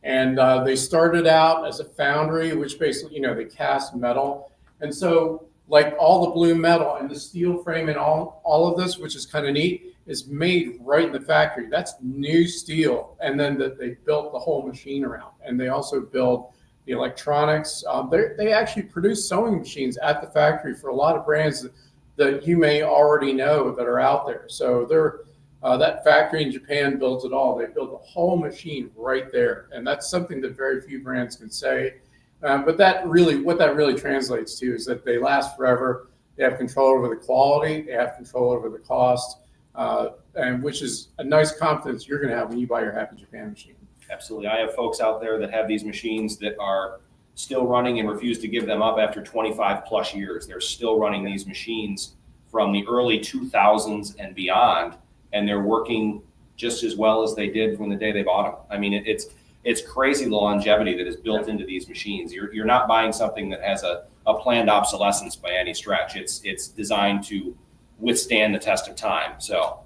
And they started out as a foundry, which basically, they cast metal. And so like all the blue metal and the steel frame and all of this, which is kind of neat, is made right in the factory. That's new steel. And then they built the whole machine around. And they also build the electronics. They actually produce sewing machines at the factory for a lot of brands that you may already know that are out there. So that factory in Japan builds it all. They build the whole machine right there. And that's something that very few brands can say. But what that really translates to is that they last forever. They have control over the quality. They have control over the cost, and which is a nice confidence you're going to have when you buy your Happy Japan machine. Absolutely. I have folks out there that have these machines that are still running and refuse to give them up after 25 plus years. They're still running these machines from the early 2000s and beyond, and they're working just as well as they did from the day they bought them. I mean, it's crazy the longevity that is built into these machines. You're not buying something that has a planned obsolescence by any stretch. It's designed to withstand the test of time. So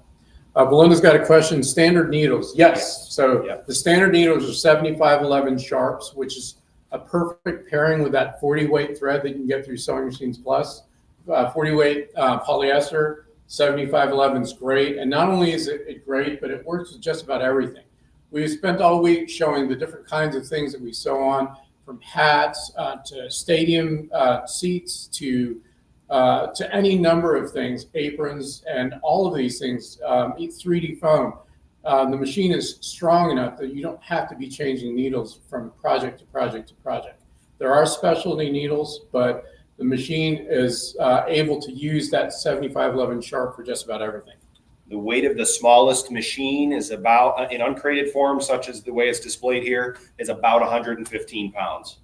Belinda's got a question. Standard needles. Yes. So the standard needles are 7511 sharps, which is a perfect pairing with that 40 weight thread that you can get through Sewing Machines Plus. 40 weight polyester, 7511 is great. And not only is it great, but it works with just about everything. We spent all week showing the different kinds of things that we sew on, from hats to stadium seats to any number of things, aprons, and all of these things, 3D foam. The machine is strong enough that you don't have to be changing needles from project to project to project. There are specialty needles, but the machine is able to use that 7511 sharp for just about everything. the weight of the smallest machine is about, in uncrated form, such as the way it's displayed here, is about 115 pounds.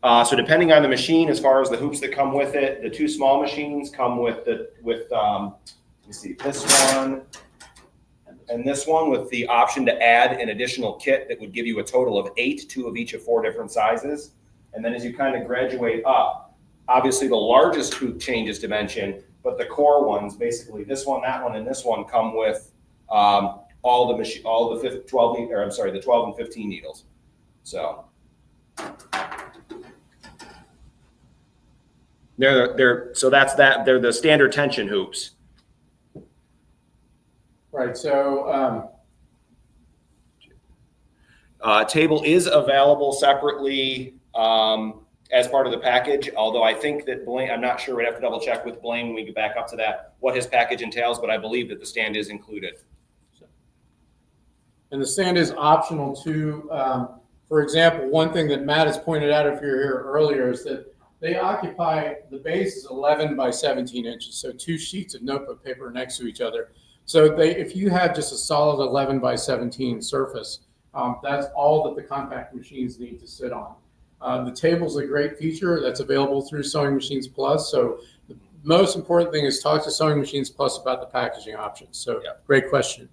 So depending on the machine, as far as the hoops that come with it, the two small machines come with let me see, this one and this one, with the option to add an additional kit that would give you a total of 8, 2 of each of 4 different sizes. And then as you kind of graduate up, obviously the largest hoop changes dimension, but the core ones, basically this one, that one, and this one, come with all the 12 and 15 needles. So they're the standard tension hoops. Right. So table is available separately as part of the package, although I think that Blaine, I'm not sure, we'd have to double check with Blaine when we get back up to that, what his package entails, but I believe that the stand is included. And the stand is optional too. For example, one thing that Matt has pointed out, if you're here earlier, is that they occupy, the base is 11 by 17 inches. So 2 sheets of notebook paper next to each other. So if you have just a solid 11 by 17 surface, that's all that the compact machines need to sit on. The table's a great feature that's available through Sewing Machines Plus. So the most important thing is talk to Sewing Machines Plus about the packaging options. So Great question.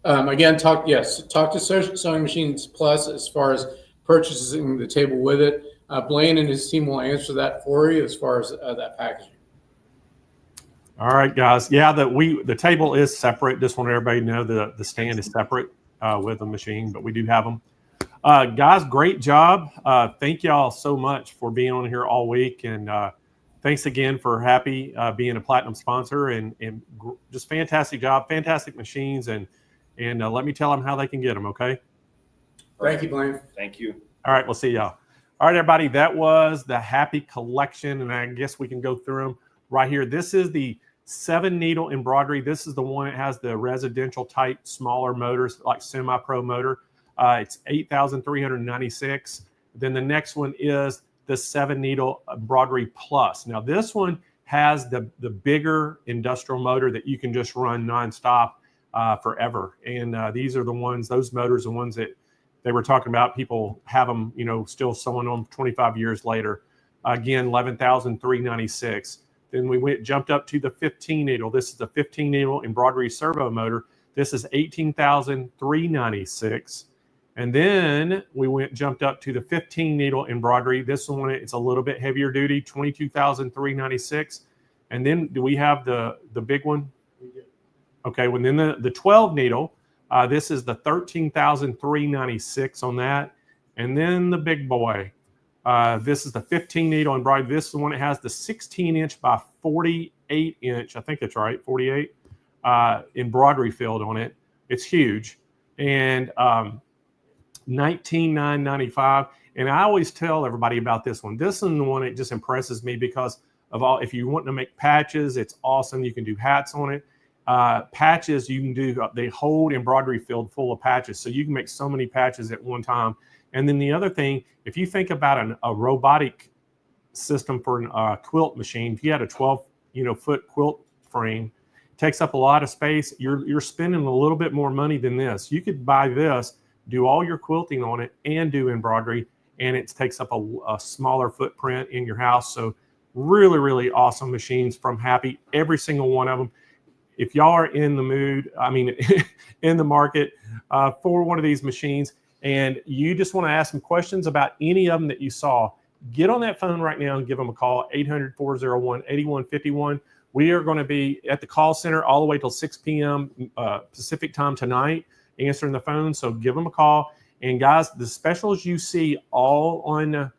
Again, talk to Sewing Machines Plus as far as purchasing the table with it. Blaine and his team will answer that for you as far as that packaging. All right, guys. Yeah, the table is separate. Just want everybody to know the stand is separate with the machine, but we do have them. Guys, great job. Thank y'all so much for being on here all week, and thanks again for Happy being a platinum sponsor, and just fantastic job, fantastic machines, and let me tell them how they can get them. Okay. Thank you, Blaine. Thank you. All right, we'll see y'all. All right, everybody. That was the Happy collection, and I guess we can go through them right here. This is the 7-needle embroidery. This is the one that has the residential type smaller motors, like semi-pro motor. It's 8,396. Then the next one is the 7-needle embroidery plus. Now this one has the bigger industrial motor that you can just run nonstop forever. And these are the ones, those motors, the ones that they were talking about. People have them, still sewing on 25 years later. Again, 11,396. Then we jumped up to the 15-needle. This is the 15-needle embroidery servo motor. This is 18,396. And then we jumped up to the 15-needle embroidery. This one, it's a little bit heavier duty, 22,396. And then do we have the big one? Okay, well, then the 12 needle, this is the $13,396 on that. And then the big boy, this is the 15 needle embroidery. This is the one that has the 16-inch by 48-inch, I think that's right, 48, embroidery field on it. It's huge. And $19,995. And I always tell everybody about this one. This is the one that just impresses me because of all, if you want to make patches, it's awesome. You can do hats on it. Patches, you can do the whole embroidery field full of patches. So you can make so many patches at one time. And then the other thing, if you think about a robotic system for a quilt machine, if you had a 12-foot quilt frame, it takes up a lot of space. You're spending a little bit more money than this. You could buy this, do all your quilting on it, and do embroidery, and it takes up a smaller footprint in your house. So really, really awesome machines from Happy, every single one of them. If y'all are in the mood, in the market for one of these machines, and you just want to ask some questions about any of them that you saw, get on that phone right now and give them a call, 800-401-8151. We are going to be at the call center all the way till 6 p.m. Pacific time tonight, answering the phone. So give them a call. And guys, the specials you see all on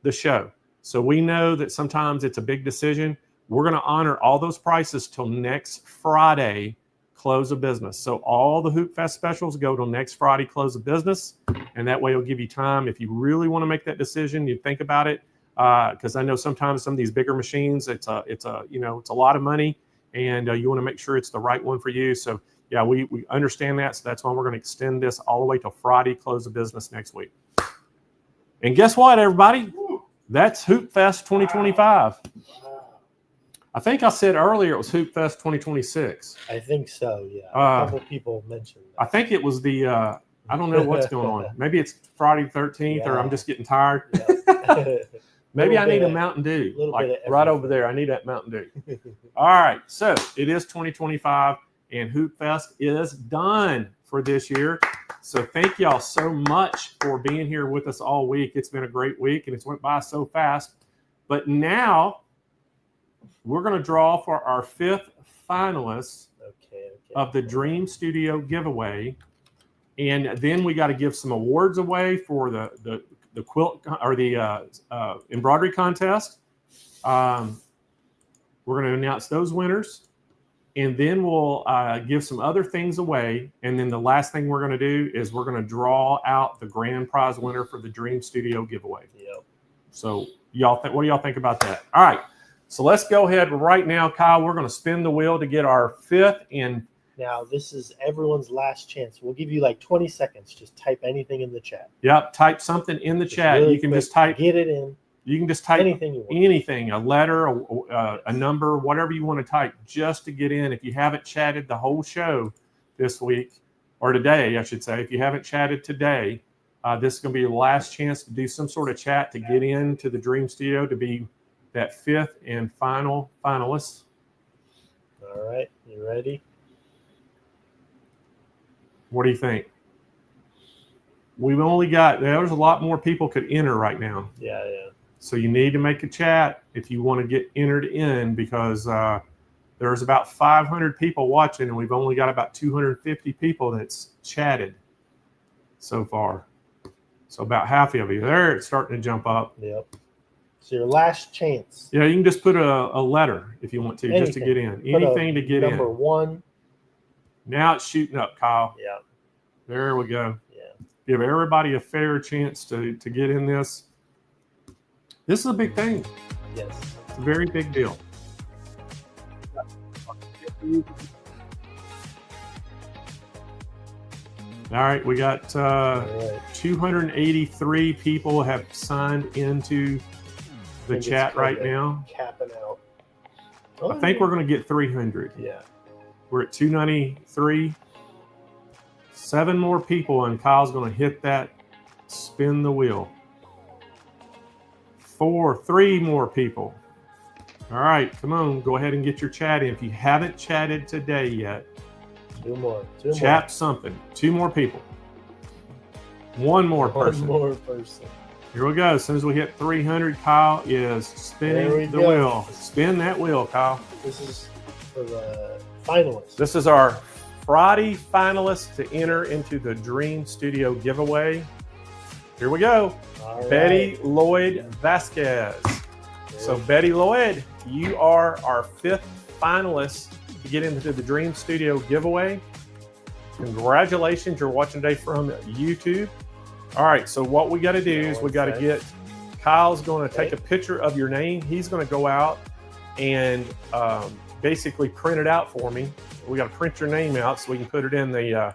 the show. So we know that sometimes it's a big decision. We're going to honor all those prices till next Friday, close of business. So all the Hoop Fest specials go till next Friday, close of business. And that way it'll give you time. If you really want to make that decision, you think about it. Because I know sometimes some of these bigger machines, it's a lot of money, and you want to make sure it's the right one for you. So yeah, we understand that. So that's why we're going to extend this all the way till Friday, close of business next week. And guess what, everybody? That's Hoop Fest 2025. I think I said earlier it was Hoop Fest 2026. I think so, yeah. A couple people mentioned that. I think it was the, I don't know what's going on. Maybe it's Friday the 13th, or I'm just getting tired. Yeah. Maybe I need a Mountain Dew, like right over there. I need that Mountain Dew. All right, so it is 2025, and Hoop Fest is done for this year. So thank y'all so much for being here with us all week. It's been a great week, and it's went by so fast. But now we're going to draw for our 5th finalist of the Dream Studio giveaway. And then we got to give some awards away for the quilt or the embroidery contest. We're going to announce those winners, and then we'll give some other things away. And then the last thing we're going to do is we're going to draw out the grand prize winner for the Dream Studio giveaway. Yep. So y'all think, what do y'all think about that? All right. So let's go ahead right now, Kyle. We're going to spin the wheel to get our 5th. And now this is everyone's last chance. We'll give you like 20 seconds. Just type anything in the chat. Yep. Type something in the chat. Really you can quick, just type. Get it in. You can just type anything you want. Anything, a letter, a number, whatever you want to type just to get in. If you haven't chatted the whole show this week, or today, I should say, if you haven't chatted today, this is going to be your last chance to do some sort of chat to get into the Dream Studio to be that 5th and final finalist. All right, you ready? What do you think? We've only got, there's a lot more people could enter right now. Yeah. So you need to make a chat if you want to get entered in, because there's about 500 people watching, and we've only got about 250 people that's chatted so far. So about half of you there, it's starting to jump up. Yep. So your last chance. Yeah, you can just put a letter if you want to, just to get in. Anything to get in. Number 1. Now it's shooting up, Kyle. Yeah. There we go. Yeah. Give everybody a fair chance to get in this. This is a big thing. Yes. It's a very big deal. All right, we got 283 people have signed into the chat right now. Capping out. I think we're going to get 300. Yeah. We're at 293. 7 more people, and Kyle's going to hit that spin the wheel. 3 more people. All right, come on, go ahead and get your chat in. If you haven't chatted today yet, 2 more. Chat something. 2 more people. 1 more person. 1 more person. Here we go. As soon as we hit 300, Kyle is spinning the wheel. Spin that wheel, Kyle. This is for the finalists. This is our Friday finalists to enter into the Dream Studio giveaway. Here we go. All right. Betty Lloyd Vasquez. So Betty Lloyd, you are our 5th finalist to get into the Dream Studio giveaway. Congratulations, you're watching today from YouTube. All right, so what we got to do is we got to get, Kyle's going to take a picture of your name. He's going to go out and basically print it out for me. We got to print your name out so we can put it in the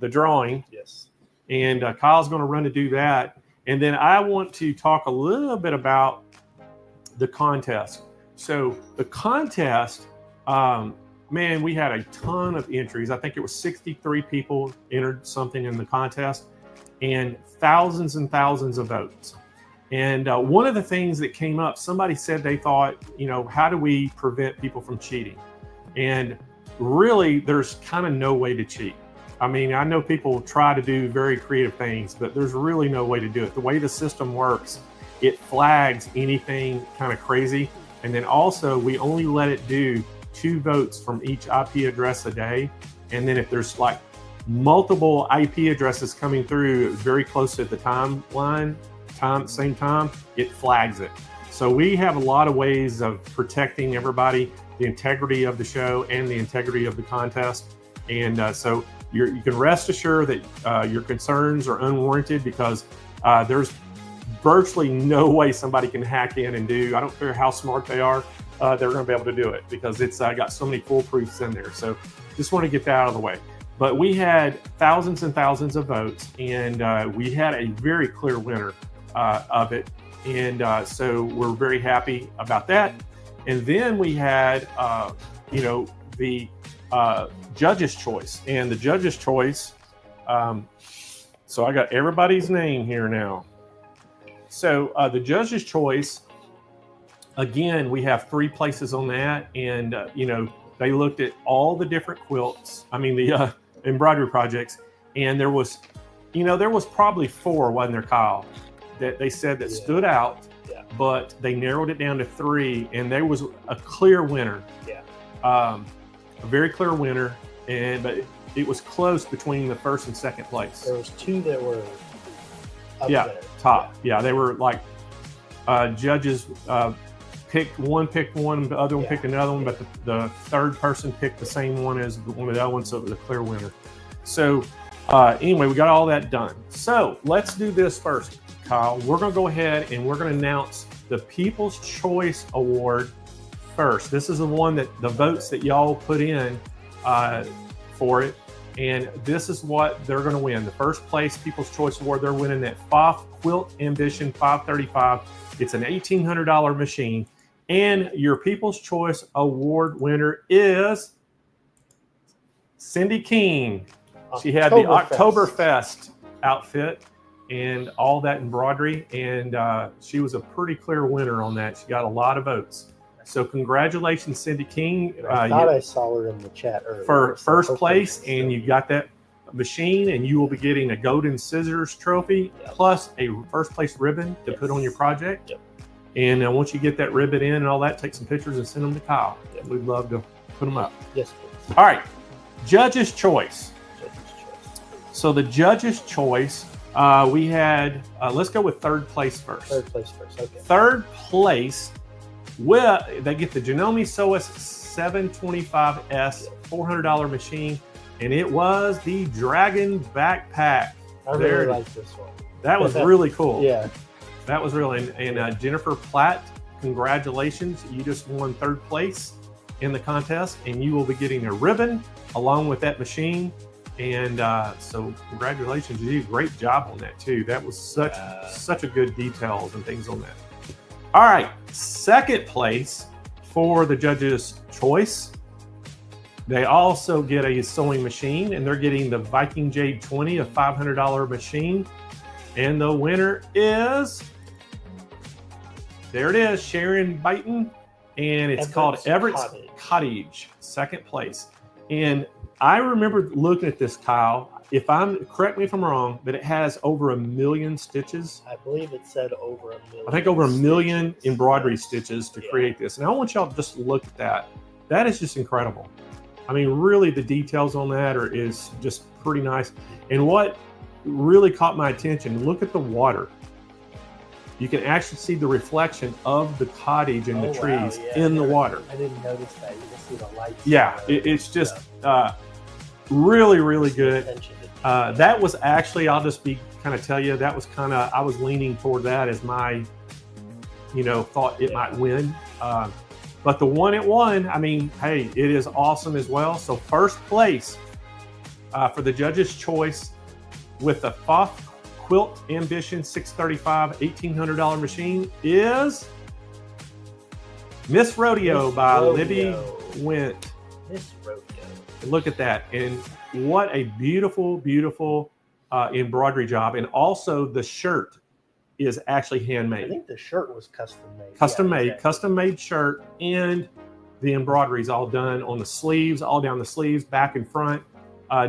drawing. Yes. And Kyle's going to run to do that. And then I want to talk a little bit about the contest. So the contest, man, we had a ton of entries. I think it was 63 people entered something in the contest and thousands of votes. And one of the things that came up, somebody said they thought, you know, how do we prevent people from cheating? And really, there's kind of no way to cheat. I mean, I know people try to do very creative things, but there's really no way to do it. The way the system works, it flags anything kind of crazy. And then also, we only let it do 2 votes from each IP address a day. And then if there's like multiple IP addresses coming through very close to the timeline, same time, it flags it. So we have a lot of ways of protecting everybody, the integrity of the show and the integrity of the contest. And so you can rest assured that your concerns are unwarranted, because there's virtually no way somebody can hack in and do, I don't care how smart they are, they're going to be able to do it, because it's got so many foolproofs in there. So just want to get that out of the way. But we had thousands and thousands of votes, and we had a very clear winner of it. And so we're very happy about that. And then we had, you know, the judge's choice. And the judge's choice, so I got everybody's name here now. So the judge's choice, again, we have 3 places on that. And, you know, they looked at all the different quilts, I mean, the embroidery projects. And there was, you know, there was probably 4, wasn't there, Kyle, that they said that stood out, but they narrowed it down to 3. And there was a clear winner. Yeah. A very clear winner. But it was close between the 1st and 2nd place. There was 2 that were up yeah, there. top. Yeah, they were like judges picked one, the other one picked another one, but the 3rd person picked the same one as one of the other ones, so it was a clear winner. So anyway, we got all that done. So let's do this first, Kyle. We're going to go ahead and we're going to announce the People's Choice Award first. This is the one that the votes that y'all put in for it. And this is what they're going to win. The first place People's Choice Award, they're winning that Pfaff Quilt Ambition 535. It's an $1,800 machine. And your People's Choice Award winner is Cindy King. She had the Oktoberfest outfit and all that embroidery. And she was a pretty clear winner on that. She got a lot of votes. So congratulations, Cindy King. I thought I saw her in the chat earlier. For first place, and you got that machine, and you will be getting a golden scissors trophy, plus a first place ribbon to put on your project. Yep. And once you get that ribbon in and all that, take some pictures and send them to Kyle. Yep. We'd love to put them up. Yes, please. All right, judge's choice. So the judge's choice, we had, let's go with 3rd place first. 3rd place first, okay. 3rd place, well, they get the Janome Soas 725S $400 machine, and it was the Dragon Backpack. I really like this one. That was really cool. Yeah. That was really, and Jennifer Platt, congratulations. You just won 3rd place in the contest, and you will be getting a ribbon along with that machine. And so congratulations. You did a great job on that too. That was such a good details and things on that. All right, 2nd place for the judge's choice. They also get a sewing machine, and they're getting the Viking Jade 20, a $500 machine. And the winner is, there it is, Sharon Byton, and it's called Everett's Cottage, 2nd place. And I remember looking at this, Kyle. Correct me if I'm wrong, but it has over 1 million stitches. I believe it said over 1 million. I think over 1 million embroidery stitches to create this. And I want y'all to just look at that. That is just incredible. I mean, really the details on that is just pretty nice. And what really caught my attention, look at the water. You can actually see the reflection of the cottage and the trees in the water. I didn't notice that. You can see the lights. Yeah, it's just really, really good. That was actually, I'll just be kind of tell you, that was kind of, I was leaning toward that as my, thought it might win. But the one it won, I mean, hey, it is awesome as well. So first place for the judge's choice with the Pfaff Quilt Ambition 635 $1,800 machine is Miss Rodeo by Libby Went. Miss Rodeo. Look at that. And what a beautiful, beautiful embroidery job. And also the shirt is actually handmade. I think the shirt was custom made. Custom made, custom made shirt, and the embroidery is all done on the sleeves, all down the sleeves, back and front.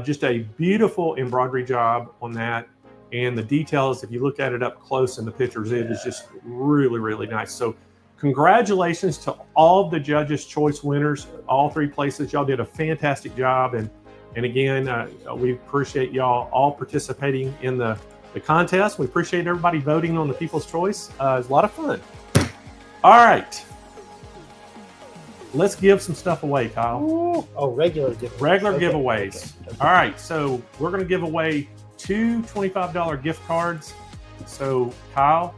Just a beautiful embroidery job on that. And the details, if you look at it up close in the pictures, it is just really, really nice. So congratulations to all of the Judges' Choice winners, all three places. Y'all did a fantastic job. And again, we appreciate y'all all participating in the contest. We appreciate everybody voting on the People's Choice. It was a lot of fun. All right. Let's give some stuff away, Kyle. Ooh. Oh, regular giveaways. Regular giveaways. Okay. All right. So we're going to give away 2 $25 gift cards. So Kyle,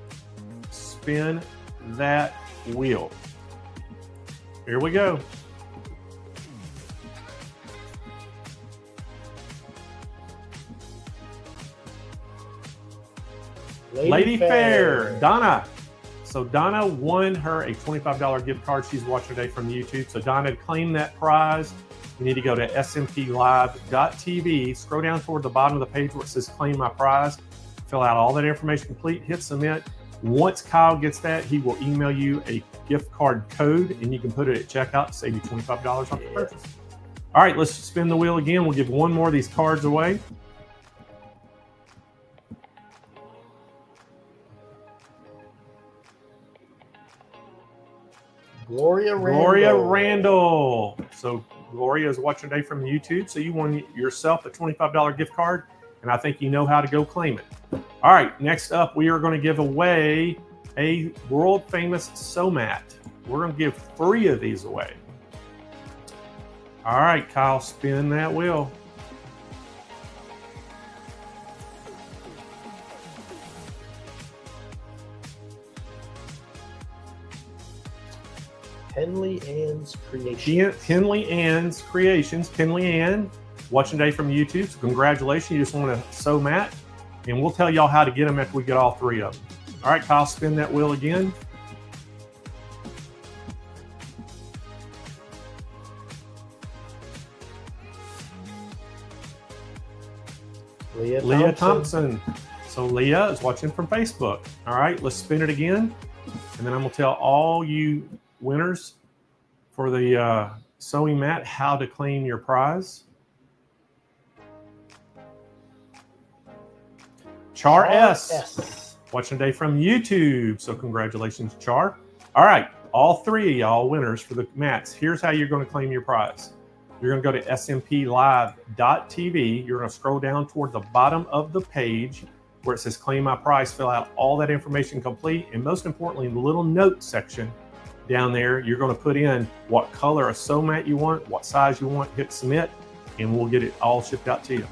spin that wheel. Here we go. Lady Fair, Donna. So Donna won her a $25 gift card. She's watching today from YouTube. So Donna, claim that prize. You need to go to smplive.tv, scroll down toward the bottom of the page where it says claim my prize, fill out all that information complete, hit submit. Once Kyle gets that, he will email you a gift card code and you can put it at checkout to save you $25 off the purchase. All right, let's spin the wheel again. We'll give one more of these cards away. Gloria Randall. So Gloria is watching today from YouTube. So you won yourself a $25 gift card, and I think you know how to go claim it. All right, next up, we are going to give away a world famous sew mat. We're going to give 3 of these away. All right, Kyle, spin that wheel. Henley Ann's Creations. Henley Ann's Creations. Henley Ann, watching today from YouTube. So congratulations. You just won a sew mat. And we'll tell y'all how to get them after we get all 3 of them. All right, Kyle, spin that wheel again. Leah Thompson. So Leah is watching from Facebook. All right, let's spin it again. And then I'm going to tell all you winners for the sewing mat how to claim your prize. Char S. Watching today from YouTube. So congratulations, Char. All right, all 3 of y'all winners for the mats. Here's how you're going to claim your prize. You're going to go to smplive.tv. You're going to scroll down toward the bottom of the page where it says claim my prize, fill out all that information complete. And most importantly, in the little note section down there, you're going to put in what color of sew mat you want, what size you want, hit submit, and we'll get it all shipped out to you.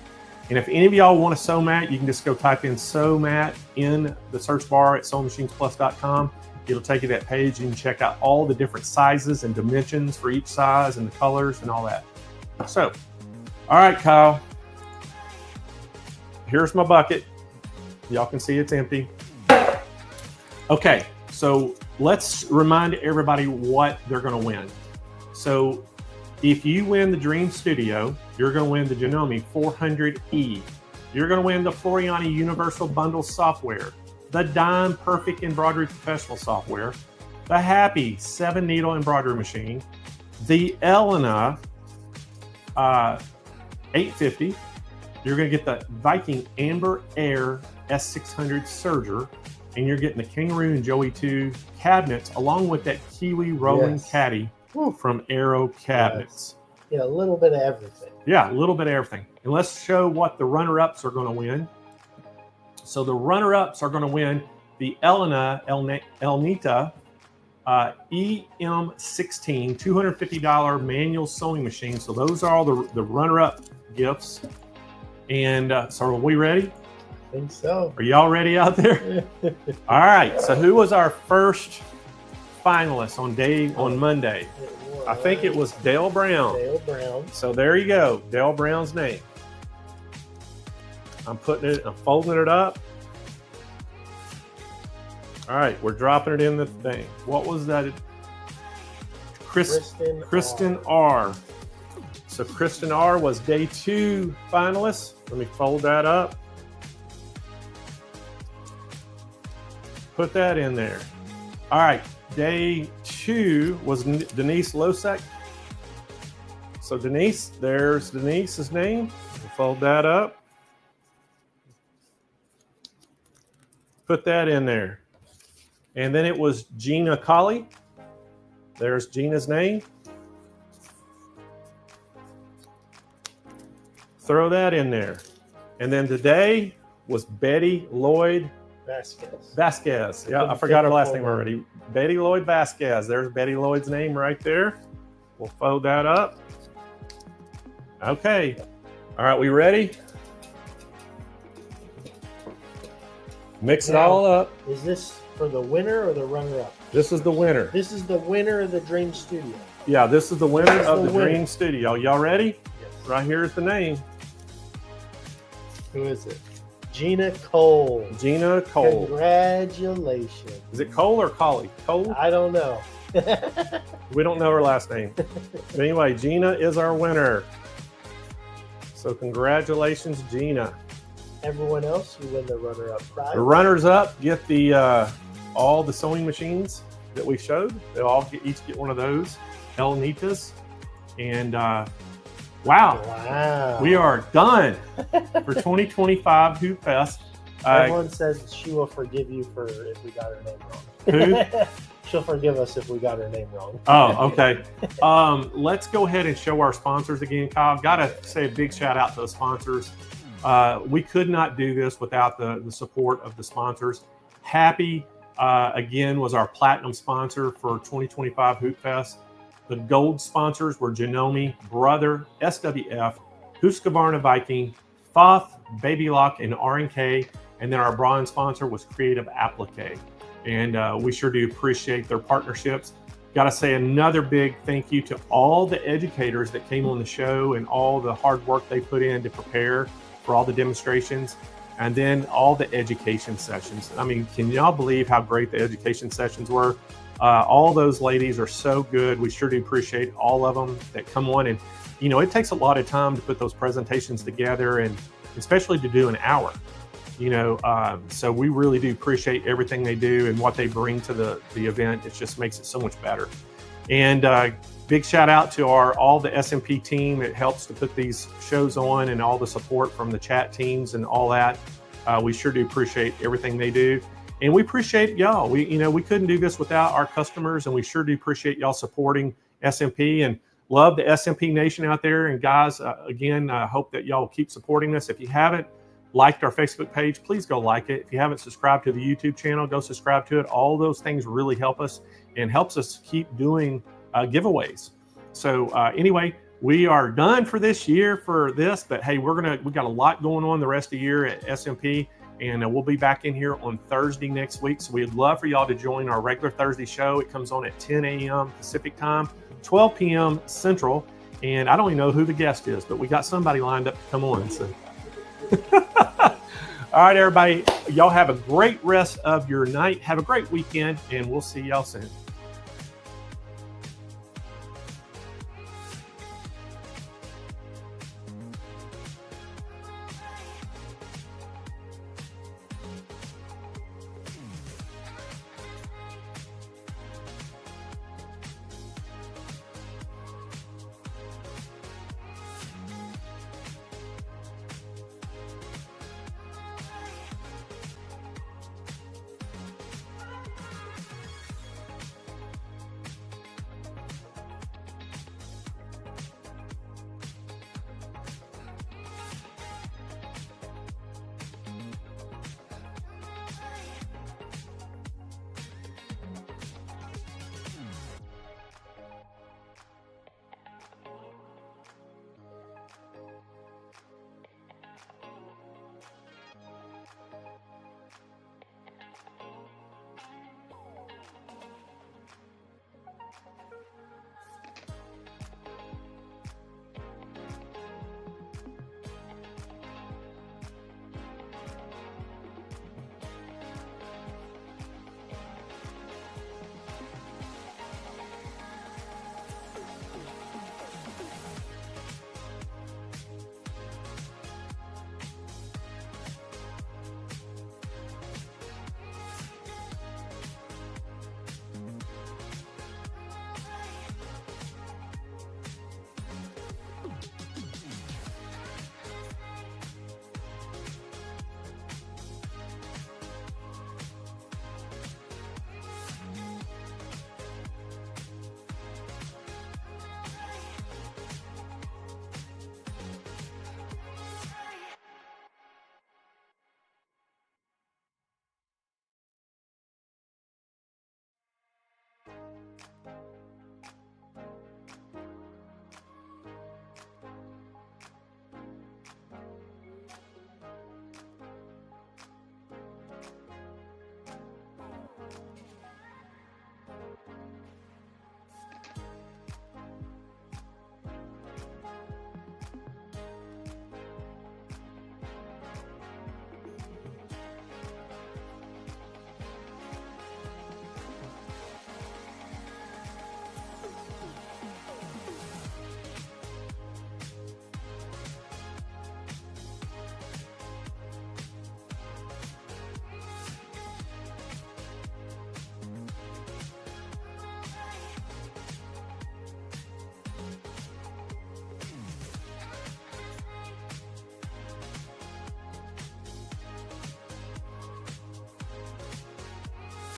And if any of y'all want a sew mat, you can just go type in sew mat in the search bar at SewingMachinesPlus.com. It'll take you to that page and you can check out all the different sizes and dimensions for each size and the colors and all that. So, all right, Kyle, here's my bucket. Y'all can see it's empty. Okay, so let's remind everybody what they're going to win. So if you win the Dream Studio, you're going to win the Janome 400E. You're going to win the Floriani Universal Bundle software, the Dime Perfect Embroidery Professional software, the Happy 7-needle embroidery machine, the Elna 850. You're going to get the Viking Amber Air S600 serger, and you're getting the Kangaroo and Joey 2 cabinets along with that Kiwi rolling caddy from Aero Cabinets. Yeah, a little bit of everything. Yeah, a little bit of everything. And let's show what the runner-ups are going to win. So the runner-ups are going to win the Elna Elnita EM16 $250 manual sewing machine. So those are all the runner-up gifts. And so are we ready? I think so. Are y'all ready out there? All right. So who was our first finalist on Monday? I think it was Dale Brown. Dale Brown. So there you go. Dale Brown's name. I'm folding it up. All right, we're dropping it in the thing. What was that? Kristen R. So Kristen R was day 2 finalist. Let me fold that up. Put that in there. All right, day 2 was Denise Losek. So Denise, there's Denise's name. We'll fold that up. Put that in there. And then it was Gina Colley. There's Gina's name. Throw that in there. And then today was Betty Lloyd Vasquez. Yeah, I forgot her last name already. Betty Lloyd Vasquez. There's Betty Lloyd's name right there. We'll fold that up. Okay. All right, we ready? Mix it all up. Is this for the winner or the runner-up? This is the winner. This is the winner of the Dream Studio. Yeah, this is the winner of the Dream Studio. Y'all ready? Yes. Right here is the name. Who is it? Gina Cole. Gina Cole. Congratulations. Is it Cole or Colley? Cole? I don't know. We don't know her last name. But anyway, Gina is our winner. So congratulations, Gina. Everyone else, you win the runner-up prize. The runners-up get the all the sewing machines that we showed. They'll all each get one of those Elnitas. And wow, we are done for 2025 Hoop Fest. Everyone says she will forgive you if we got her name wrong. Who? She'll forgive us if we got her name wrong. Oh, okay. Let's go ahead and show our sponsors again, Kyle. Got to say a big shout out to the sponsors. We could not do this without the support of the sponsors. Happy, again, was our platinum sponsor for 2025 Hoop Fest. The gold sponsors were Janome, Brother, SWF, Husqvarna Viking, Pfaff, Baby Lock, and R&K. And then our bronze sponsor was Creative Applique. And we sure do appreciate their partnerships. Got to say another big thank you to all the educators that came on the show and all the hard work they put in to prepare for all the demonstrations, and then all the education sessions. I mean, can y'all believe how great the education sessions were? All those ladies are so good. We sure do appreciate all of them that come on. And, you know, it takes a lot of time to put those presentations together, and especially to do an hour, you know. So we really do appreciate everything they do and what they bring to the event. It just makes it so much better. And big shout out to all the SMP team that helps to put these shows on, and all the support from the chat teams and all that. We sure do appreciate everything they do. And we appreciate y'all. We couldn't do this without our customers, and we sure do appreciate y'all supporting SMP, and love the SMP Nation out there. And guys, again, I hope that y'all keep supporting us. If you haven't liked our Facebook page, please go like it. If you haven't subscribed to the YouTube channel, go subscribe to it. All those things really help us and helps us keep doing giveaways. So anyway, we are done for this year for this, but hey, we got a lot going on the rest of the year at SMP, and we'll be back in here on Thursday next week. So we'd love for y'all to join our regular Thursday show. It comes on at 10 a.m. Pacific time, 12 p.m. Central, and I don't even know who the guest is, but we got somebody lined up to come on. So. All right, everybody, y'all have a great rest of your night. Have a great weekend, and we'll see y'all soon.